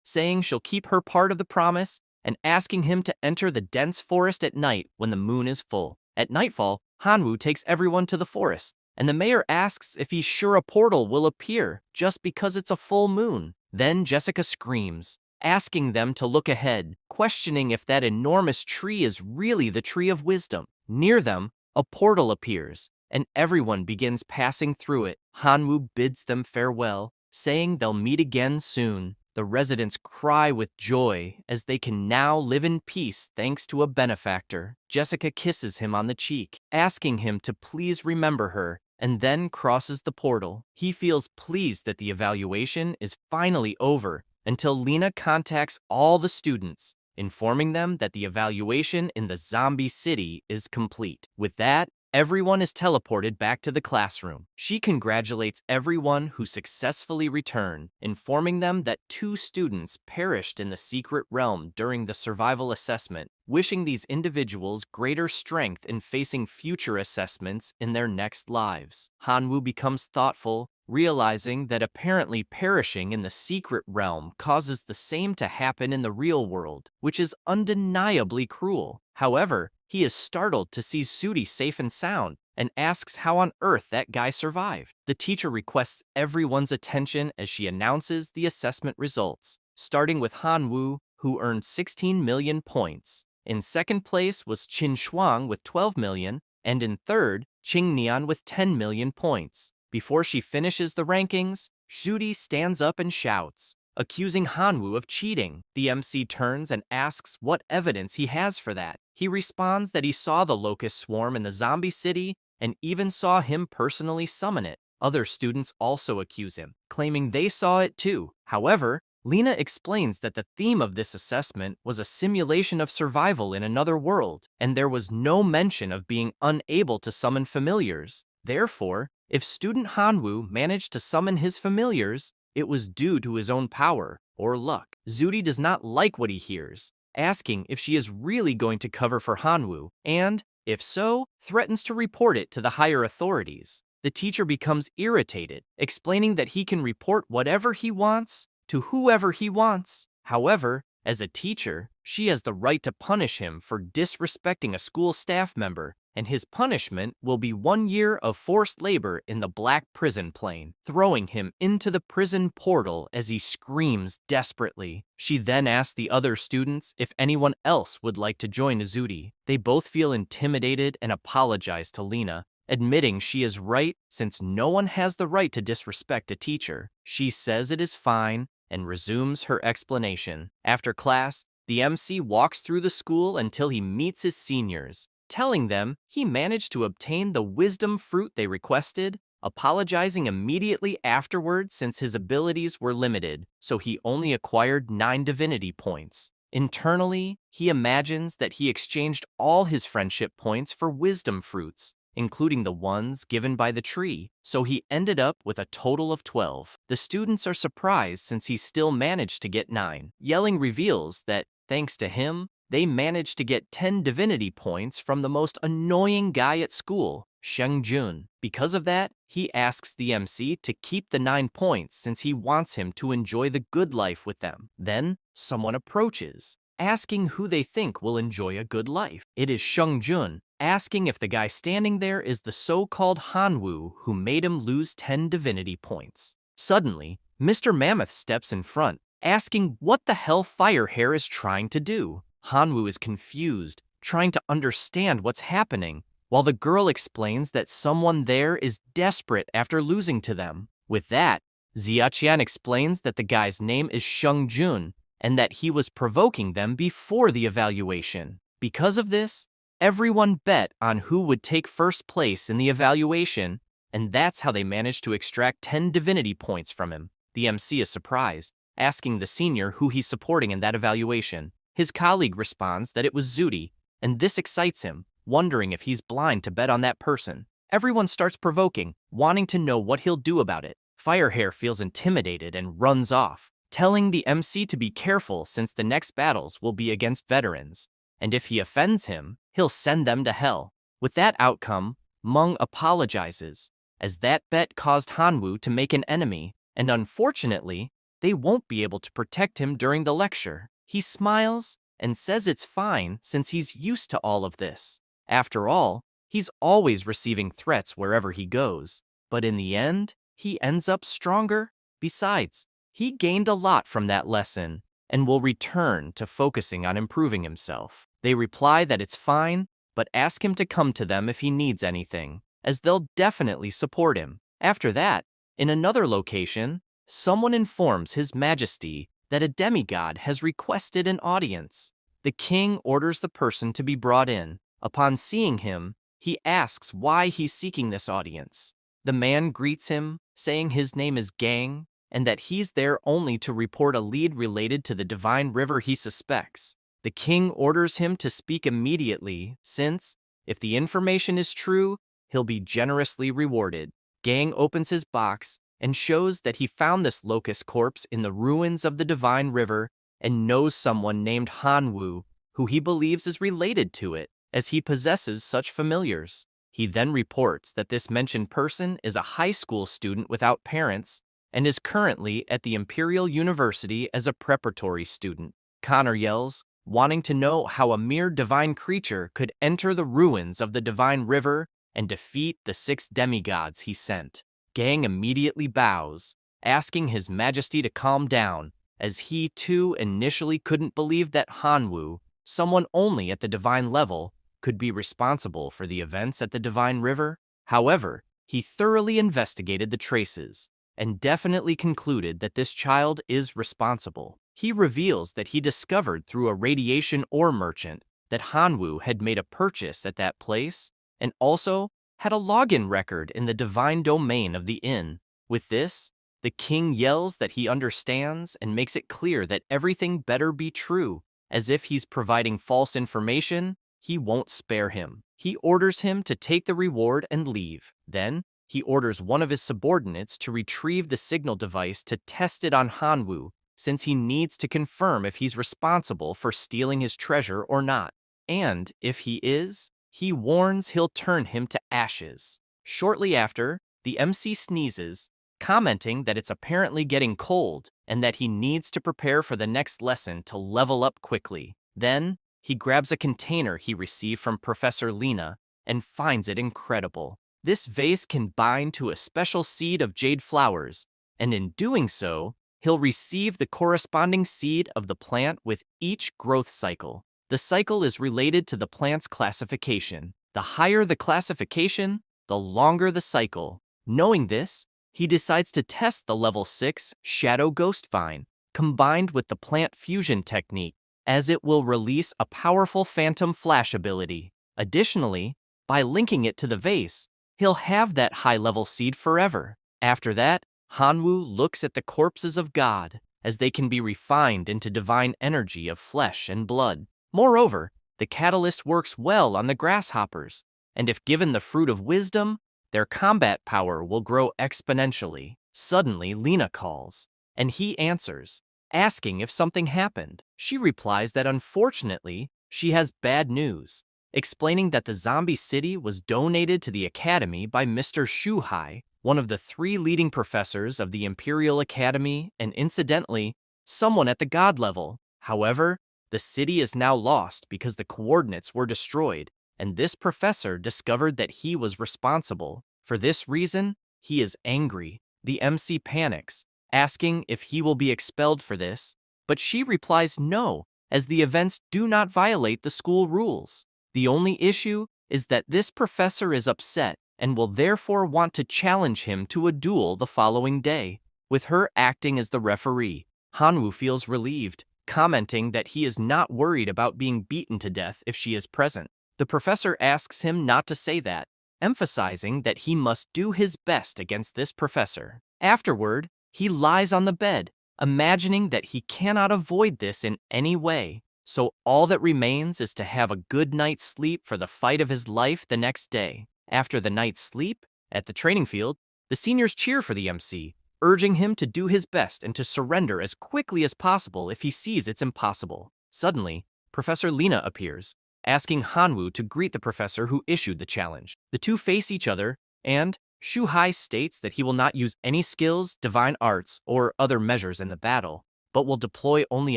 saying she'll keep her part of the promise and asking him to enter the dense forest at night when the moon is full. At nightfall, Hanwoo takes everyone to the forest, and the mayor asks if he's sure a portal will appear just because it's a full moon. Then Jessica screams, asking them to look ahead, questioning if that enormous tree is really the tree of wisdom. Near them, a portal appears, and everyone begins passing through it. Hanwoo bids them farewell, saying they'll meet again soon. The residents cry with joy as they can now live in peace thanks to a benefactor. Jessica kisses him on the cheek, asking him to please remember her, and then crosses the portal. He feels pleased that the evaluation is finally over until Lena contacts all the students, informing them that the evaluation in the zombie city is complete. With that, everyone is teleported back to the classroom. She congratulates everyone who successfully returned, informing them that 2 students perished in the secret realm during the survival assessment, wishing these individuals greater strength in facing future assessments in their next lives. Hanwoo becomes thoughtful, realizing that apparently perishing in the secret realm causes the same to happen in the real world, which is undeniably cruel. However, he is startled to see Sudi safe and sound and asks how on earth that guy survived. The teacher requests everyone's attention as she announces the assessment results, starting with Hanwoo, who earned 16 million points. In second place was Qin Shuang with 12 million, and in third, Qing Nian with 10 million points. Before she finishes the rankings, Sudi stands up and shouts, accusing Hanwoo of cheating. The MC turns and asks what evidence he has for that. He responds that he saw the locust swarm in the zombie city and even saw him personally summon it. Other students also accuse him, claiming they saw it too. However, Lena explains that the theme of this assessment was a simulation of survival in another world, and there was no mention of being unable to summon familiars. Therefore, if student Hanwoo managed to summon his familiars, it was due to his own power or luck. Zudi does not like what he hears, asking if she is really going to cover for Hanwoo, and, if so, threatens to report it to the higher authorities. The teacher becomes irritated, explaining that he can report whatever he wants to whoever he wants. However, as a teacher, she has the right to punish him for disrespecting a school staff member and his punishment will be 1 year of forced labor in the black prison plane, throwing him into the prison portal as he screams desperately. She then asks the other students if anyone else would like to join Izudi. They both feel intimidated and apologize to Lena, admitting she is right since no one has the right to disrespect a teacher. She says it is fine and resumes her explanation. After class, the MC walks through the school until he meets his seniors, telling them he managed to obtain the wisdom fruit they requested, apologizing immediately afterward since his abilities were limited, so he only acquired 9 divinity points. Internally, he imagines that he exchanged all his friendship points for wisdom fruits, including the ones given by the tree, so he ended up with a total of 12. The students are surprised since he still managed to get 9. Yelling reveals that, thanks to him, they managed to get 10 divinity points from the most annoying guy at school, Sheng Jun. Because of that, he asks the MC to keep the 9 points since he wants him to enjoy the good life with them. Then, someone approaches, asking who they think will enjoy a good life. It is Sheng Jun, asking if the guy standing there is the so-called Hanwoo who made him lose 10 divinity points. Suddenly, Mr. Mammoth steps in front, asking what the hell Firehair is trying to do. Hanwoo is confused, trying to understand what's happening, while the girl explains that someone there is desperate after losing to them. With that, Ziaqian explains that the guy's name is Sheng Jun, and that he was provoking them before the evaluation. Because of this, everyone bet on who would take first place in the evaluation, and that's how they managed to extract 10 divinity points from him. The MC is surprised, asking the senior who he's supporting in that evaluation. His colleague responds that it was Zudi, and this excites him, wondering if he's blind to bet on that person. Everyone starts provoking, wanting to know what he'll do about it. Firehair feels intimidated and runs off, telling the MC to be careful since the next battles will be against veterans, and if he offends him, he'll send them to hell. With that outcome, Meng apologizes, as that bet caused Hanwoo to make an enemy, and unfortunately, they won't be able to protect him during the lecture. He smiles and says it's fine since he's used to all of this. After all, he's always receiving threats wherever he goes, but in the end, he ends up stronger. Besides, he gained a lot from that lesson and will return to focusing on improving himself. They reply that it's fine, but ask him to come to them if he needs anything, as they'll definitely support him. After that, in another location, someone informs His Majesty that a demigod has requested an audience. The king orders the person to be brought in. Upon seeing him, he asks why he's seeking this audience. The man greets him, saying his name is Gang, and that he's there only to report a lead related to the divine river he suspects. The king orders him to speak immediately, since, if the information is true, he'll be generously rewarded. Gang opens his box and shows that he found this locust corpse in the ruins of the divine river and knows someone named Hanwoo, who he believes is related to it, as he possesses such familiars. He then reports that this mentioned person is a high school student without parents and is currently at the Imperial University as a preparatory student. Connor yells, wanting to know how a mere divine creature could enter the ruins of the divine river and defeat the 6 demigods he sent. Gang immediately bows, asking His Majesty to calm down, as he too initially couldn't believe that Hanwoo, someone only at the divine level, could be responsible for the events at the divine river. However, he thoroughly investigated the traces and definitely concluded that this child is responsible. He reveals that he discovered through a radiation ore merchant that Hanwoo had made a purchase at that place and also had a login record in the divine domain of the inn. With this, the king yells that he understands and makes it clear that everything better be true, as if he's providing false information, he won't spare him. He orders him to take the reward and leave. Then, he orders one of his subordinates to retrieve the signal device to test it on Hanwoo, since he needs to confirm if he's responsible for stealing his treasure or not. And if he is, he warns he'll turn him to ashes. Shortly after, the MC sneezes, commenting that it's apparently getting cold and that he needs to prepare for the next lesson to level up quickly. Then, he grabs a container he received from Professor Lena and finds it incredible. This vase can bind to a special seed of jade flowers, and in doing so, he'll receive the corresponding seed of the plant with each growth cycle. The cycle is related to the plant's classification. The higher the classification, the longer the cycle. Knowing this, he decides to test the level 6 Shadow Ghost Vine, combined with the plant fusion technique, as it will release a powerful phantom flash ability. Additionally, by linking it to the vase, he'll have that high-level seed forever. After that, Hanwoo looks at the corpses of God, as they can be refined into divine energy of flesh and blood. Moreover, the catalyst works well on the grasshoppers, and if given the fruit of wisdom, their combat power will grow exponentially. Suddenly, Lena calls, and he answers, asking if something happened. She replies that unfortunately, she has bad news, explaining that the zombie city was donated to the academy by Mr. Shuhai, one of the 3 leading professors of the Imperial Academy and incidentally, someone at the god level. However, the city is now lost because the coordinates were destroyed, and this professor discovered that he was responsible. For this reason, he is angry. The MC panics, asking if he will be expelled for this, but she replies no, as the events do not violate the school rules. The only issue is that this professor is upset and will therefore want to challenge him to a duel the following day. With her acting as the referee, Hanwoo feels relieved, commenting that he is not worried about being beaten to death if she is present. The professor asks him not to say that, emphasizing that he must do his best against this professor. Afterward, he lies on the bed, imagining that he cannot avoid this in any way, so all that remains is to have a good night's sleep for the fight of his life the next day. After the night's sleep, at the training field, the seniors cheer for the MC, urging him to do his best and to surrender as quickly as possible if he sees it's impossible. Suddenly, Professor Lena appears, asking Hanwoo to greet the professor who issued the challenge. The two face each other, and Shuhai states that he will not use any skills, divine arts, or other measures in the battle, but will deploy only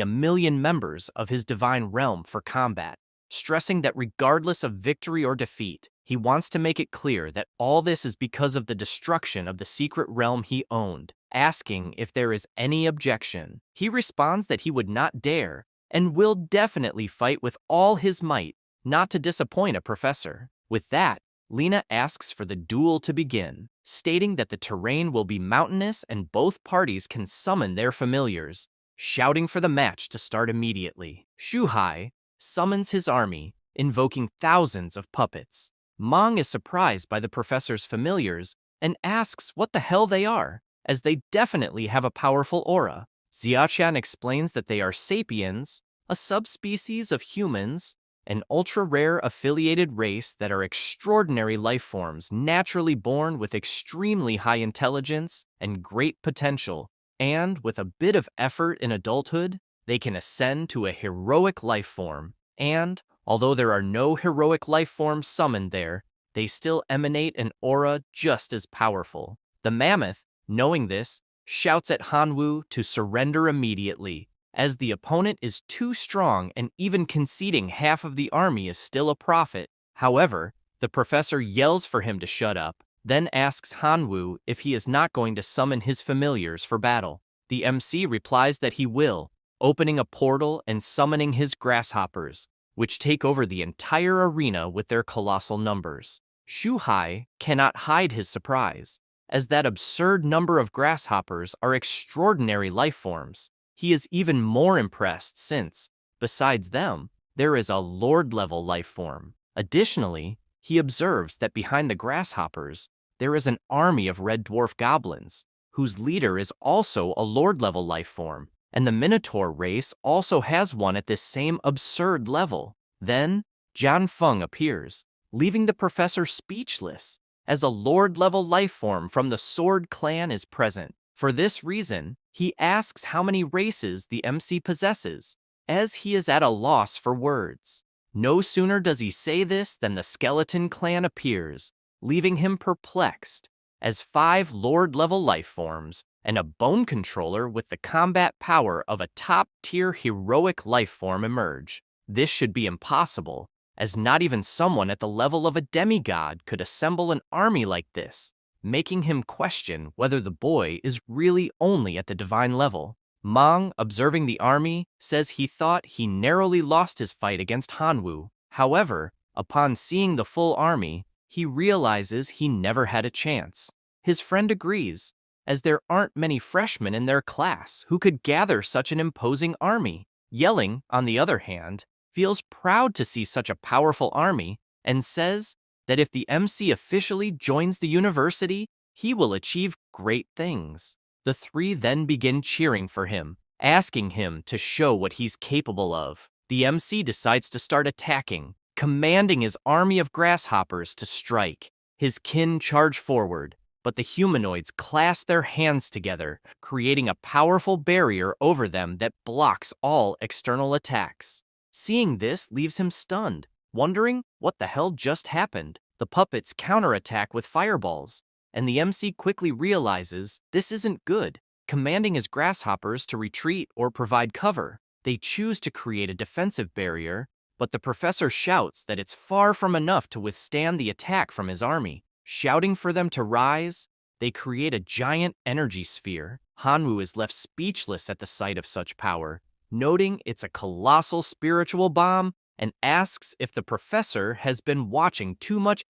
1,000,000 members of his divine realm for combat, stressing that regardless of victory or defeat, he wants to make it clear that all this is because of the destruction of the secret realm he owned. Asking if there is any objection, he responds that he would not dare and will definitely fight with all his might, not to disappoint a professor. With that, Lena asks for the duel to begin, stating that the terrain will be mountainous and both parties can summon their familiars, shouting for the match to start immediately. Shuhai summons his army, invoking thousands of puppets. Mong is surprised by the professor's familiars and asks what the hell they are, as they definitely have a powerful aura. Xiaqian explains that they are sapiens, a subspecies of humans, an ultra-rare affiliated race that are extraordinary life forms naturally born with extremely high intelligence and great potential, and with a bit of effort in adulthood, they can ascend to a heroic life form, and although there are no heroic life forms summoned there, they still emanate an aura just as powerful. The mammoth, knowing this, shouts at Hanwoo to surrender immediately, as the opponent is too strong and even conceding half of the army is still a profit. However, the professor yells for him to shut up, then asks Hanwoo if he is not going to summon his familiars for battle. The MC replies that he will, opening a portal and summoning his grasshoppers, which take over the entire arena with their colossal numbers. Shuhai cannot hide his surprise, as that absurd number of grasshoppers are extraordinary life forms. He is even more impressed since, besides them, there is a Lord-level life form. Additionally, he observes that behind the grasshoppers, there is an army of red dwarf goblins, whose leader is also a Lord-level life form, and the Minotaur race also has one at this same absurd level. Then, Jian Feng appears, leaving the professor speechless, as a Lord-level life form from the Sword Clan is present. For this reason, he asks how many races the MC possesses, as he is at a loss for words. No sooner does he say this than the Skeleton Clan appears, leaving him perplexed, as 5 Lord-level life forms and a bone controller with the combat power of a top-tier heroic life form emerge. This should be impossible, as not even someone at the level of a demigod could assemble an army like this, making him question whether the boy is really only at the divine level. Mang, observing the army, says he thought he narrowly lost his fight against Hanwoo. However, upon seeing the full army, he realizes he never had a chance. His friend agrees, as there aren't many freshmen in their class who could gather such an imposing army. Yelling, on the other hand, feels proud to see such a powerful army and says that if the MC officially joins the university, he will achieve great things. The three then begin cheering for him, asking him to show what he's capable of. The MC decides to start attacking, commanding his army of grasshoppers to strike. His kin charge forward, but the humanoids clasp their hands together, creating a powerful barrier over them that blocks all external attacks. Seeing this leaves him stunned, wondering what the hell just happened. The puppets counterattack with fireballs, and the MC quickly realizes this isn't good, commanding his grasshoppers to retreat or provide cover. They choose to create a defensive barrier, but the professor shouts that it's far from enough to withstand the attack from his army. Shouting for them to rise, they create a giant energy sphere. Hanwoo is left speechless at the sight of such power, noting it's a colossal spiritual bomb, and asks if the professor has been watching too much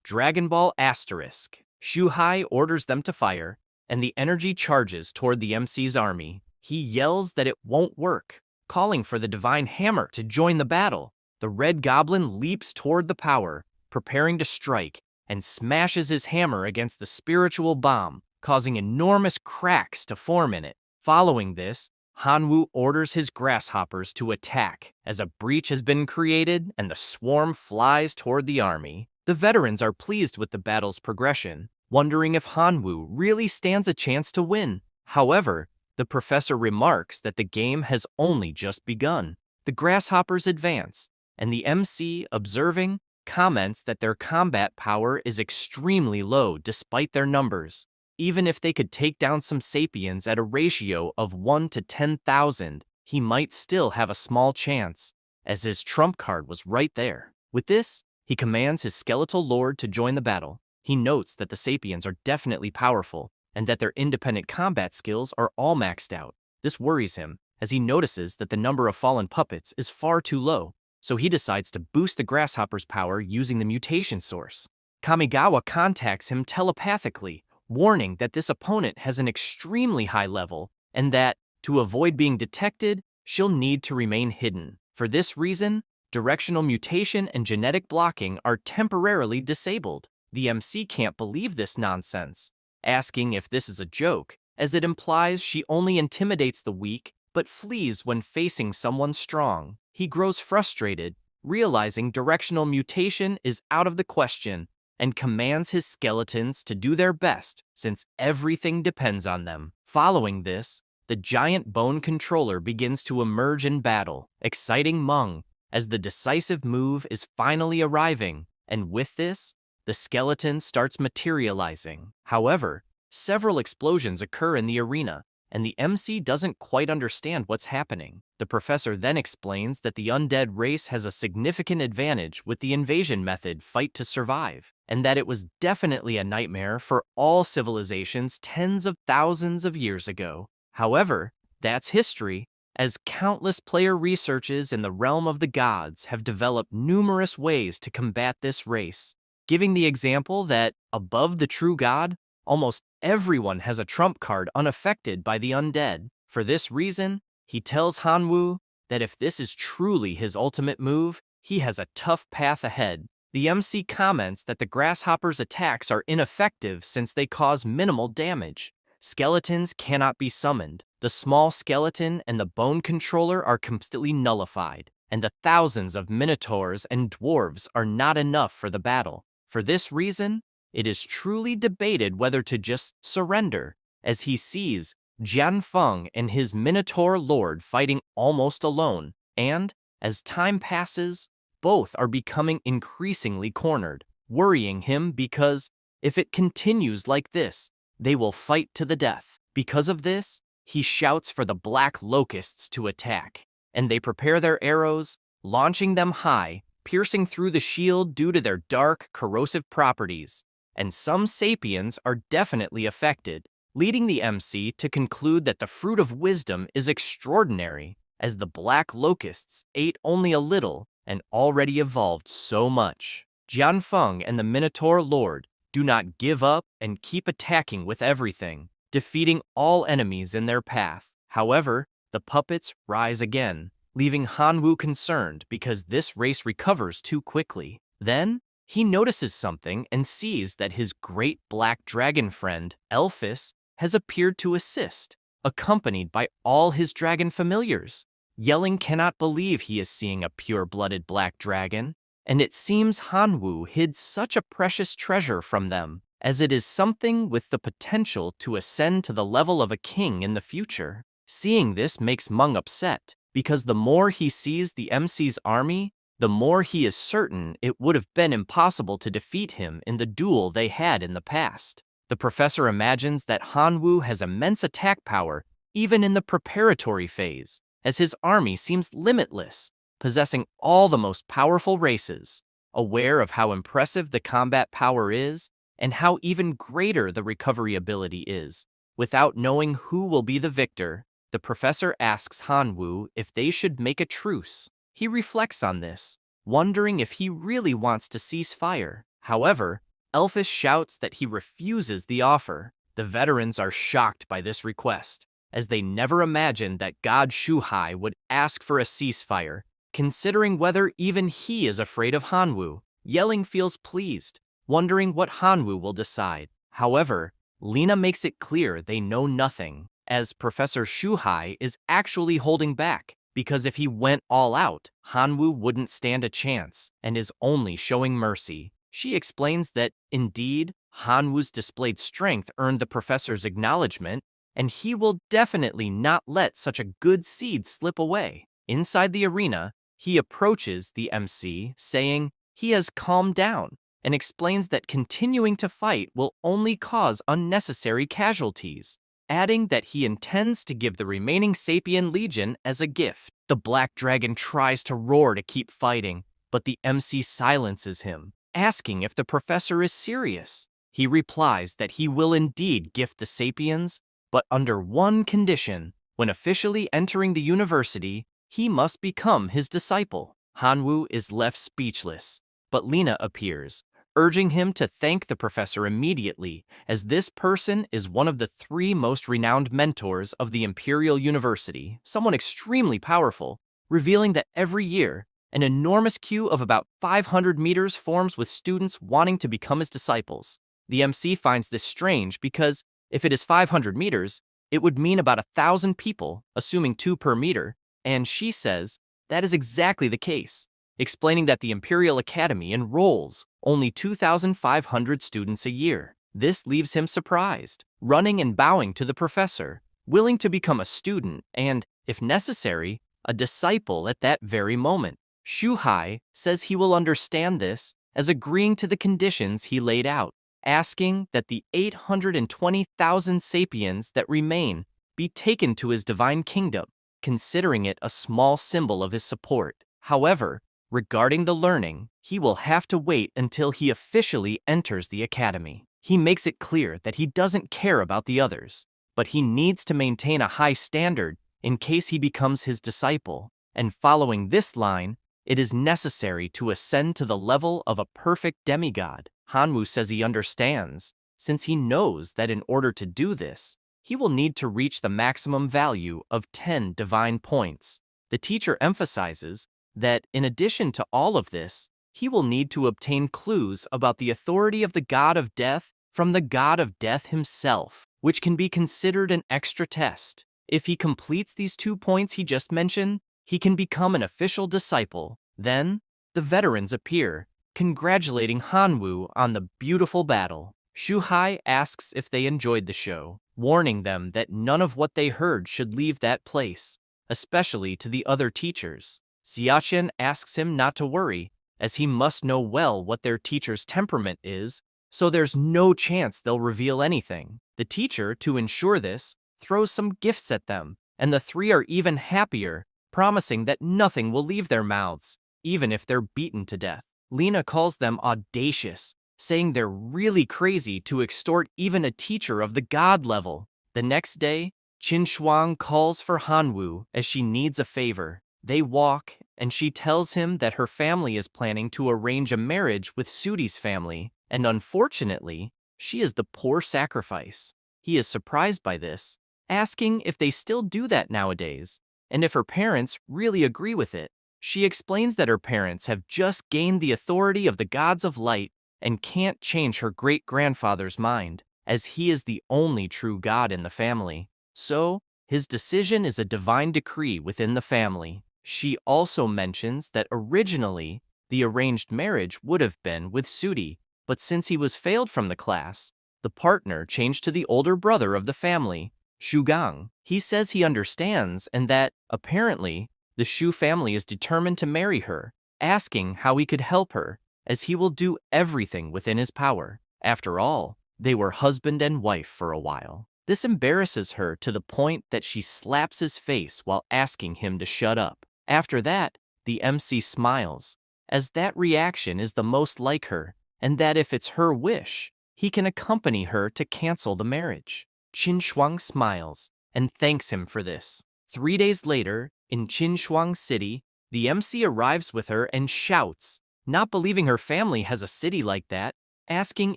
Dragon Ball Asterisk. Shuhai orders them to fire, and the energy charges toward the MC's army. He yells that it won't work, calling for the divine hammer to join the battle. The red goblin leaps toward the power, preparing to strike, and smashes his hammer against the spiritual bomb, causing enormous cracks to form in it. Following this, Hanwoo orders his grasshoppers to attack, as a breach has been created and the swarm flies toward the army. The veterans are pleased with the battle's progression, wondering if Hanwoo really stands a chance to win. However, the professor remarks that the game has only just begun. The grasshoppers advance, and the MC, observing, comments that their combat power is extremely low despite their numbers. Even if they could take down some sapiens at a ratio of 1 to 10,000, he might still have a small chance, as his trump card was right there. With this, he commands his skeletal lord to join the battle. He notes that the sapiens are definitely powerful, and that their independent combat skills are all maxed out. This worries him, as he notices that the number of fallen puppets is far too low, so he decides to boost the grasshopper's power using the mutation source. Kamigawa contacts him telepathically, warning that this opponent has an extremely high level, and that, to avoid being detected, she'll need to remain hidden. For this reason, directional mutation and genetic blocking are temporarily disabled. The MC can't believe this nonsense, asking if this is a joke, as it implies she only intimidates the weak but flees when facing someone strong. He grows frustrated, realizing directional mutation is out of the question, and commands his skeletons to do their best since everything depends on them. Following this, the giant bone controller begins to emerge in battle, exciting Meng, as the decisive move is finally arriving, and with this, the skeleton starts materializing. However, several explosions occur in the arena, and the MC doesn't quite understand what's happening. The professor then explains that the undead race has a significant advantage with the invasion method fight to survive, and that it was definitely a nightmare for all civilizations tens of thousands of years ago. However, that's history, as countless player researches in the realm of the gods have developed numerous ways to combat this race, giving the example that, above the true god, almost everyone has a trump card unaffected by the undead. For this reason, he tells Hanwoo that if this is truly his ultimate move, he has a tough path ahead. The MC comments that the grasshopper's attacks are ineffective since they cause minimal damage. Skeletons cannot be summoned. The small skeleton and the bone controller are completely nullified, and the thousands of minotaurs and dwarves are not enough for the battle. For this reason, it is truly debated whether to just surrender, as he sees Jian Feng and his Minotaur Lord fighting almost alone, and, as time passes, both are becoming increasingly cornered, worrying him because, if it continues like this, they will fight to the death. Because of this, he shouts for the black locusts to attack, and they prepare their arrows, launching them high, piercing through the shield due to their dark, corrosive properties, and some sapiens are definitely affected, leading the MC to conclude that the fruit of wisdom is extraordinary, as the black locusts ate only a little and already evolved so much. Jianfeng and the Minotaur Lord do not give up and keep attacking with everything, defeating all enemies in their path. However, the puppets rise again, leaving Hanwu concerned because this race recovers too quickly. Then, he notices something and sees that his great black dragon friend, Elphys, has appeared to assist, accompanied by all his dragon familiars. Yelling cannot believe he is seeing a pure-blooded black dragon, and it seems Hanwu hid such a precious treasure from them, as it is something with the potential to ascend to the level of a king in the future. Seeing this makes Meng upset, because the more he sees the MC's army, the more he is certain it would have been impossible to defeat him in the duel they had in the past. The professor imagines that Hanwu has immense attack power even in the preparatory phase, as his army seems limitless, possessing all the most powerful races. Aware of how impressive the combat power is, and how even greater the recovery ability is, without knowing who will be the victor, the professor asks Hanwu if they should make a truce. He reflects on this, wondering if he really wants to cease fire. However, Elphys shouts that he refuses the offer. The veterans are shocked by this request, as they never imagined that God Shuhai would ask for a ceasefire, considering whether even he is afraid of Hanwu. Yelling feels pleased, wondering what Hanwu will decide. However, Lina makes it clear they know nothing, as Professor Shuhai is actually holding back, because if he went all out, Hanwu wouldn't stand a chance and is only showing mercy. She explains that, indeed, Hanwu's displayed strength earned the professor's acknowledgement, and he will definitely not let such a good seed slip away. Inside the arena, he approaches the MC, saying he has calmed down, and explains that continuing to fight will only cause unnecessary casualties, adding that he intends to give the remaining Sapien Legion as a gift. The Black Dragon tries to roar to keep fighting, but the MC silences him, asking if the professor is serious. He replies that he will indeed gift the Sapiens, but under one condition: when officially entering the university, he must become his disciple. Hanwu is left speechless, but Lina appears, urging him to thank the professor immediately, as this person is one of the 3 most renowned mentors of the Imperial University, someone extremely powerful, revealing that every year, an enormous queue of about 500 meters forms with students wanting to become his disciples. The MC finds this strange because, if it is 500 meters, it would mean about 1,000 people, assuming 2 per meter, and she says that is exactly the case, explaining that the Imperial Academy enrolls only 2,500 students a year. This leaves him surprised, running and bowing to the professor, willing to become a student and, if necessary, a disciple at that very moment. Shuhai says he will understand this as agreeing to the conditions he laid out, asking that the 820,000 sapiens that remain be taken to his divine kingdom, considering it a small symbol of his support. However, regarding the learning, he will have to wait until he officially enters the academy. He makes it clear that he doesn't care about the others, but he needs to maintain a high standard in case he becomes his disciple, and following this line, it is necessary to ascend to the level of a perfect demigod. Hanwu says he understands, since he knows that in order to do this, he will need to reach the maximum value of 10 divine points. The teacher emphasizes that, in addition to all of this, he will need to obtain clues about the authority of the God of Death from the God of Death himself, which can be considered an extra test. If he completes these 2 points he just mentioned, he can become an official disciple. Then, the veterans appear, congratulating Hanwu on the beautiful battle. Shuhai asks if they enjoyed the show, warning them that none of what they heard should leave that place, especially to the other teachers. Xiaqian asks him not to worry, as he must know well what their teacher's temperament is, so there's no chance they'll reveal anything. The teacher, to ensure this, throws some gifts at them, and the 3 are even happier, promising that nothing will leave their mouths, even if they're beaten to death. Lena calls them audacious, saying they're really crazy to extort even a teacher of the god level. The next day, Qin Shuang calls for Hanwu as she needs a favor. They walk, and she tells him that her family is planning to arrange a marriage with Suti's family, and unfortunately, she is the poor sacrifice. He is surprised by this, asking if they still do that nowadays, and if her parents really agree with it. She explains that her parents have just gained the authority of the gods of light and can't change her great-grandfather's mind, as he is the only true god in the family. So, his decision is a divine decree within the family. She also mentions that originally, the arranged marriage would have been with Suti, but since he was failed from the class, the partner changed to the older brother of the family, Shugang. He says he understands and that, apparently, the Shu family is determined to marry her, asking how he could help her, as he will do everything within his power. After all, they were husband and wife for a while. This embarrasses her to the point that she slaps his face while asking him to shut up. After that, the MC smiles, as that reaction is the most like her, and that if it's her wish, he can accompany her to cancel the marriage. Qin Shuang smiles and thanks him for this. 3 days later, in Qin Shuang City, the MC arrives with her and shouts, not believing her family has a city like that, asking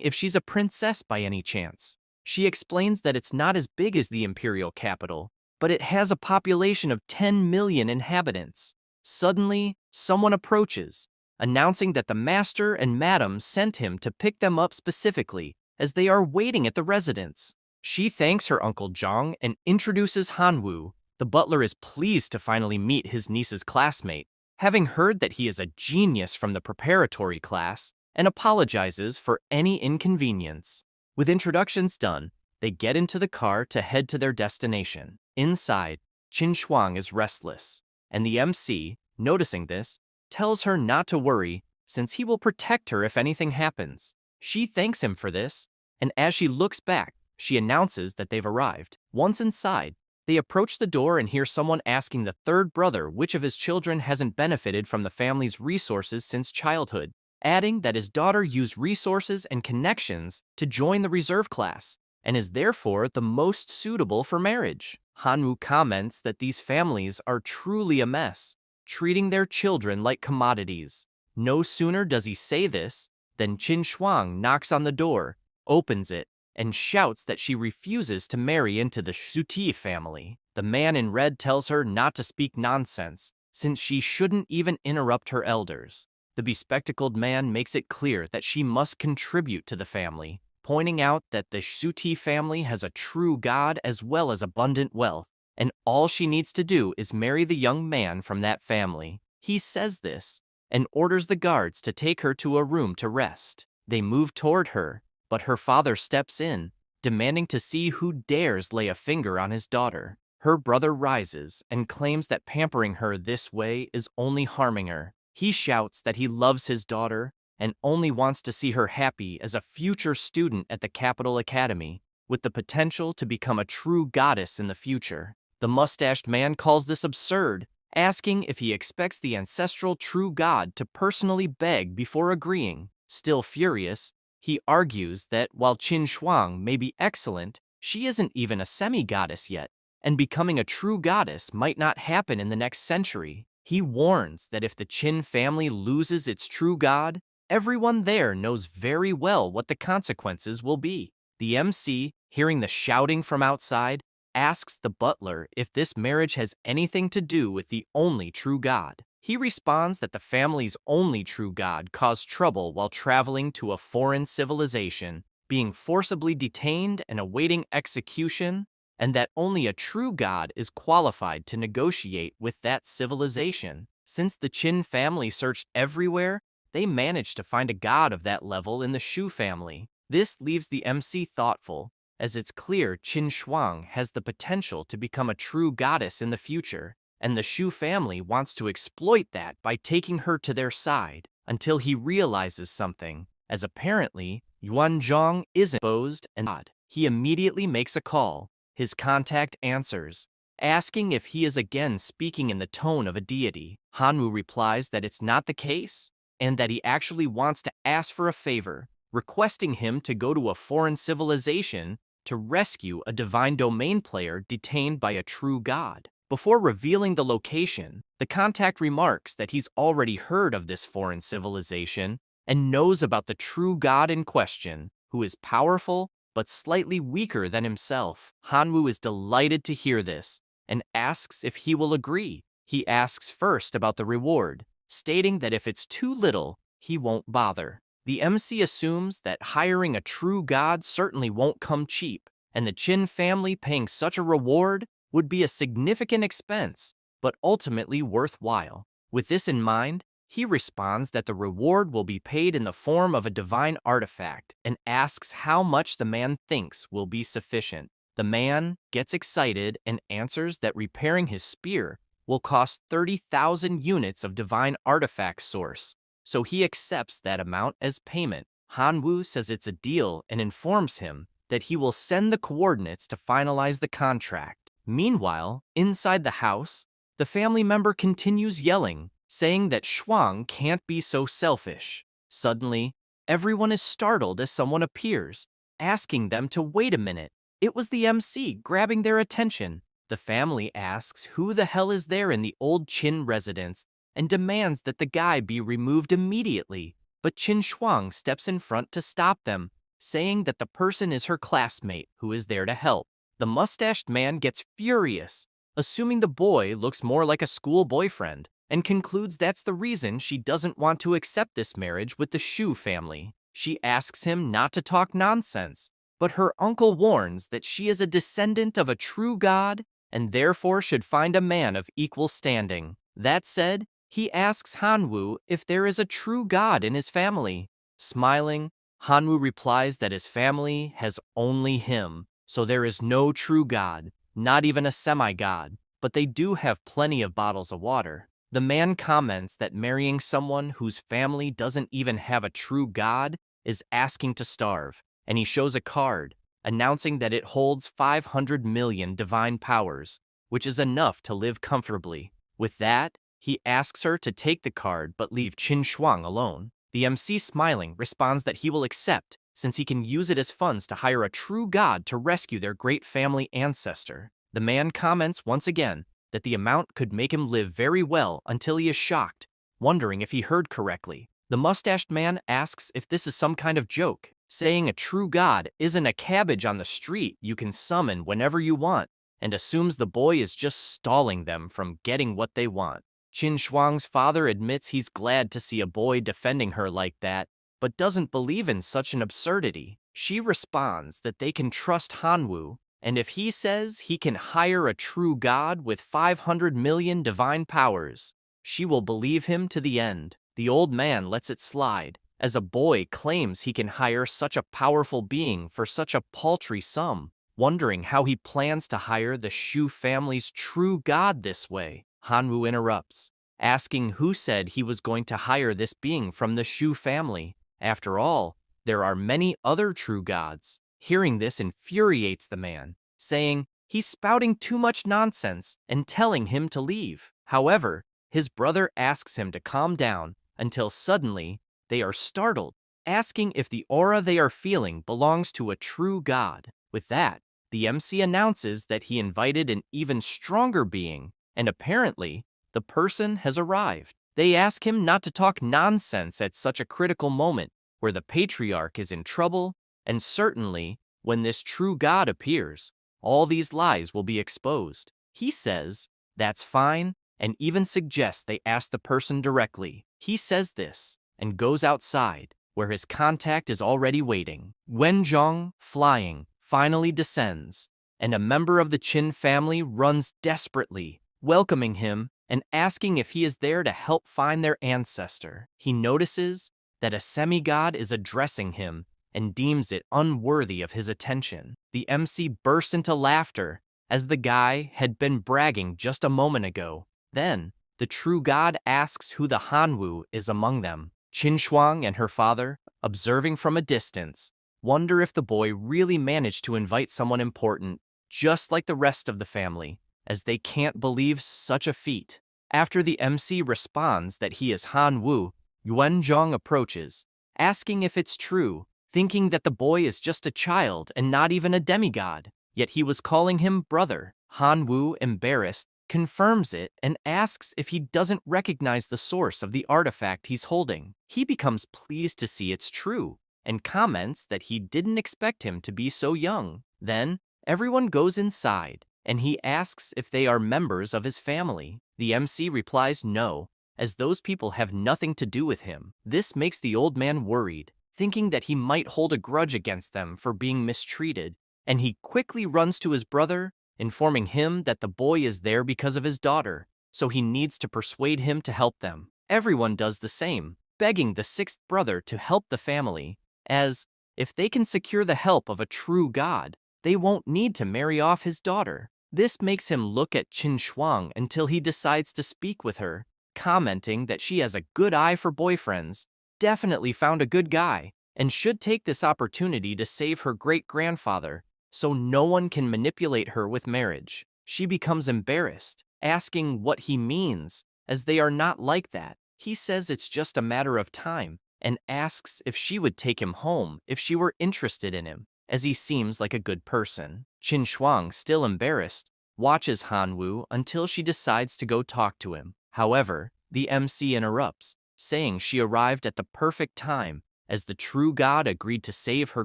if she's a princess by any chance. She explains that it's not as big as the imperial capital, but it has a population of 10 million inhabitants. Suddenly, someone approaches, announcing that the master and madam sent him to pick them up specifically, as they are waiting at the residence. She thanks her uncle Zhang and introduces Hanwu. The butler is pleased to finally meet his niece's classmate, having heard that he is a genius from the preparatory class, and apologizes for any inconvenience. With introductions done, they get into the car to head to their destination. Inside, Qin Shuang is restless, and the MC, noticing this, tells her not to worry, since he will protect her if anything happens. She thanks him for this, and as she looks back, she announces that they've arrived. Once inside, they approach the door and hear someone asking the third brother which of his children hasn't benefited from the family's resources since childhood, adding that his daughter used resources and connections to join the reserve class, and is therefore the most suitable for marriage. Hanwu comments that these families are truly a mess, treating their children like commodities. No sooner does he say this, than Qin Shuang knocks on the door, opens it, and shouts that she refuses to marry into the Suti family. The man in red tells her not to speak nonsense, since she shouldn't even interrupt her elders. The bespectacled man makes it clear that she must contribute to the family, pointing out that the Suti family has a true god as well as abundant wealth, and all she needs to do is marry the young man from that family. He says this, and orders the guards to take her to a room to rest. They move toward her, but her father steps in, demanding to see who dares lay a finger on his daughter. Her brother rises and claims that pampering her this way is only harming her. He shouts that he loves his daughter and only wants to see her happy as a future student at the Capital Academy, with the potential to become a true goddess in the future. The mustached man calls this absurd, asking if he expects the ancestral true god to personally beg before agreeing. Still furious, he argues that while Qin Shuang may be excellent, she isn't even a semi-goddess yet, and becoming a true goddess might not happen in the next century. He warns that if the Qin family loses its true god, everyone there knows very well what the consequences will be. The MC, hearing the shouting from outside, asks the butler if this marriage has anything to do with the only true god. He responds that the family's only true god caused trouble while traveling to a foreign civilization, being forcibly detained and awaiting execution, and that only a true god is qualified to negotiate with that civilization. Since the Qin family searched everywhere, they managed to find a god of that level in the Shu family. This leaves the MC thoughtful, as it's clear Qin Shuang has the potential to become a true goddess in the future, and the Shu family wants to exploit that by taking her to their side, until he realizes something, as apparently Yuan Zhong isn't exposed and odd. He immediately makes a call. His contact answers, asking if he is again speaking in the tone of a deity. Hanwoo replies that it's not the case, and that he actually wants to ask for a favor, requesting him to go to a foreign civilization to rescue a divine domain player detained by a true god. Before revealing the location, the contact remarks that he's already heard of this foreign civilization and knows about the true god in question, who is powerful but slightly weaker than himself. Hanwoo is delighted to hear this and asks if he will agree. He asks first about the reward, stating that if it's too little, he won't bother. The MC assumes that hiring a true god certainly won't come cheap, and the Chin family paying such a reward would be a significant expense, but ultimately worthwhile. With this in mind, he responds that the reward will be paid in the form of a divine artifact and asks how much the man thinks will be sufficient. The man gets excited and answers that repairing his spear will cost 30,000 units of divine artifact source, so he accepts that amount as payment. Hanwoo says it's a deal and informs him that he will send the coordinates to finalize the contract. Meanwhile, inside the house, the family member continues yelling, saying that Shuang can't be so selfish. Suddenly, everyone is startled as someone appears, asking them to wait a minute. It was the MC grabbing their attention. The family asks who the hell is there in the old Qin residence and demands that the guy be removed immediately. But Qin Shuang steps in front to stop them, saying that the person is her classmate who is there to help. The mustached man gets furious, assuming the boy looks more like a school boyfriend, and concludes that's the reason she doesn't want to accept this marriage with the Shu family. She asks him not to talk nonsense, but her uncle warns that she is a descendant of a true god and therefore should find a man of equal standing. That said, he asks Hanwoo if there is a true god in his family. Smiling, Hanwoo replies that his family has only him, so there is no true god, not even a semi-god, but they do have plenty of bottles of water. The man comments that marrying someone whose family doesn't even have a true god is asking to starve, and he shows a card, announcing that it holds 500 million divine powers, which is enough to live comfortably. With that, he asks her to take the card but leave Qin Shuang alone. The MC, smiling, responds that he will accept, since he can use it as funds to hire a true god to rescue their great family ancestor. The man comments once again that the amount could make him live very well until he is shocked, wondering if he heard correctly. The mustached man asks if this is some kind of joke, saying a true god isn't a cabbage on the street you can summon whenever you want, and assumes the boy is just stalling them from getting what they want. Qin Shuang's father admits he's glad to see a boy defending her like that, but doesn't believe in such an absurdity. She responds that they can trust Hanwoo, and if he says he can hire a true god with 500 million divine powers, she will believe him to the end. The old man lets it slide, as a boy claims he can hire such a powerful being for such a paltry sum, wondering how he plans to hire the Shu family's true god this way. Hanwoo interrupts, asking who said he was going to hire this being from the Shu family. After all, there are many other true gods. Hearing this infuriates the man, saying he's spouting too much nonsense and telling him to leave. However, his brother asks him to calm down until suddenly they are startled, asking if the aura they are feeling belongs to a true god. With that, the MC announces that he invited an even stronger being, and apparently, the person has arrived. They ask him not to talk nonsense at such a critical moment where the patriarch is in trouble, and certainly, when this true god appears, all these lies will be exposed. He says that's fine, and even suggests they ask the person directly. He says this and goes outside, where his contact is already waiting. Wenzhong, flying, finally descends, and a member of the Qin family runs desperately, welcoming him and asking if he is there to help find their ancestor. He notices that a semi-god is addressing him and deems it unworthy of his attention. The MC bursts into laughter, as the guy had been bragging just a moment ago. Then, the true god asks who the Hanwoo is among them. Qin Shuang and her father, observing from a distance, wonder if the boy really managed to invite someone important, just like the rest of the family. as they can't believe such a feat. After the MC responds that he is Han Wu, Yuan Zhong approaches, asking if it's true, thinking that the boy is just a child and not even a demigod. Yet he was calling him brother. Han Wu, embarrassed, confirms it and asks if he doesn't recognize the source of the artifact he's holding. He becomes pleased to see it's true and comments that he didn't expect him to be so young. Then, everyone goes inside, and he asks if they are members of his family. The MC replies no, as those people have nothing to do with him. This makes the old man worried, thinking that he might hold a grudge against them for being mistreated, and he quickly runs to his brother, informing him that the boy is there because of his daughter, so he needs to persuade him to help them. Everyone does the same, begging the sixth brother to help the family, as if they can secure the help of a true god, they won't need to marry off his daughter. This makes him look at Qin Shuang until he decides to speak with her, commenting that she has a good eye for boyfriends, definitely found a good guy, and should take this opportunity to save her great-grandfather, so no one can manipulate her with marriage. She becomes embarrassed, asking what he means, as they are not like that. He says it's just a matter of time, and asks if she would take him home if she were interested in him, as he seems like a good person. Qin Shuang, still embarrassed, watches Han Wu until she decides to go talk to him. However, the MC interrupts, saying she arrived at the perfect time, as the true god agreed to save her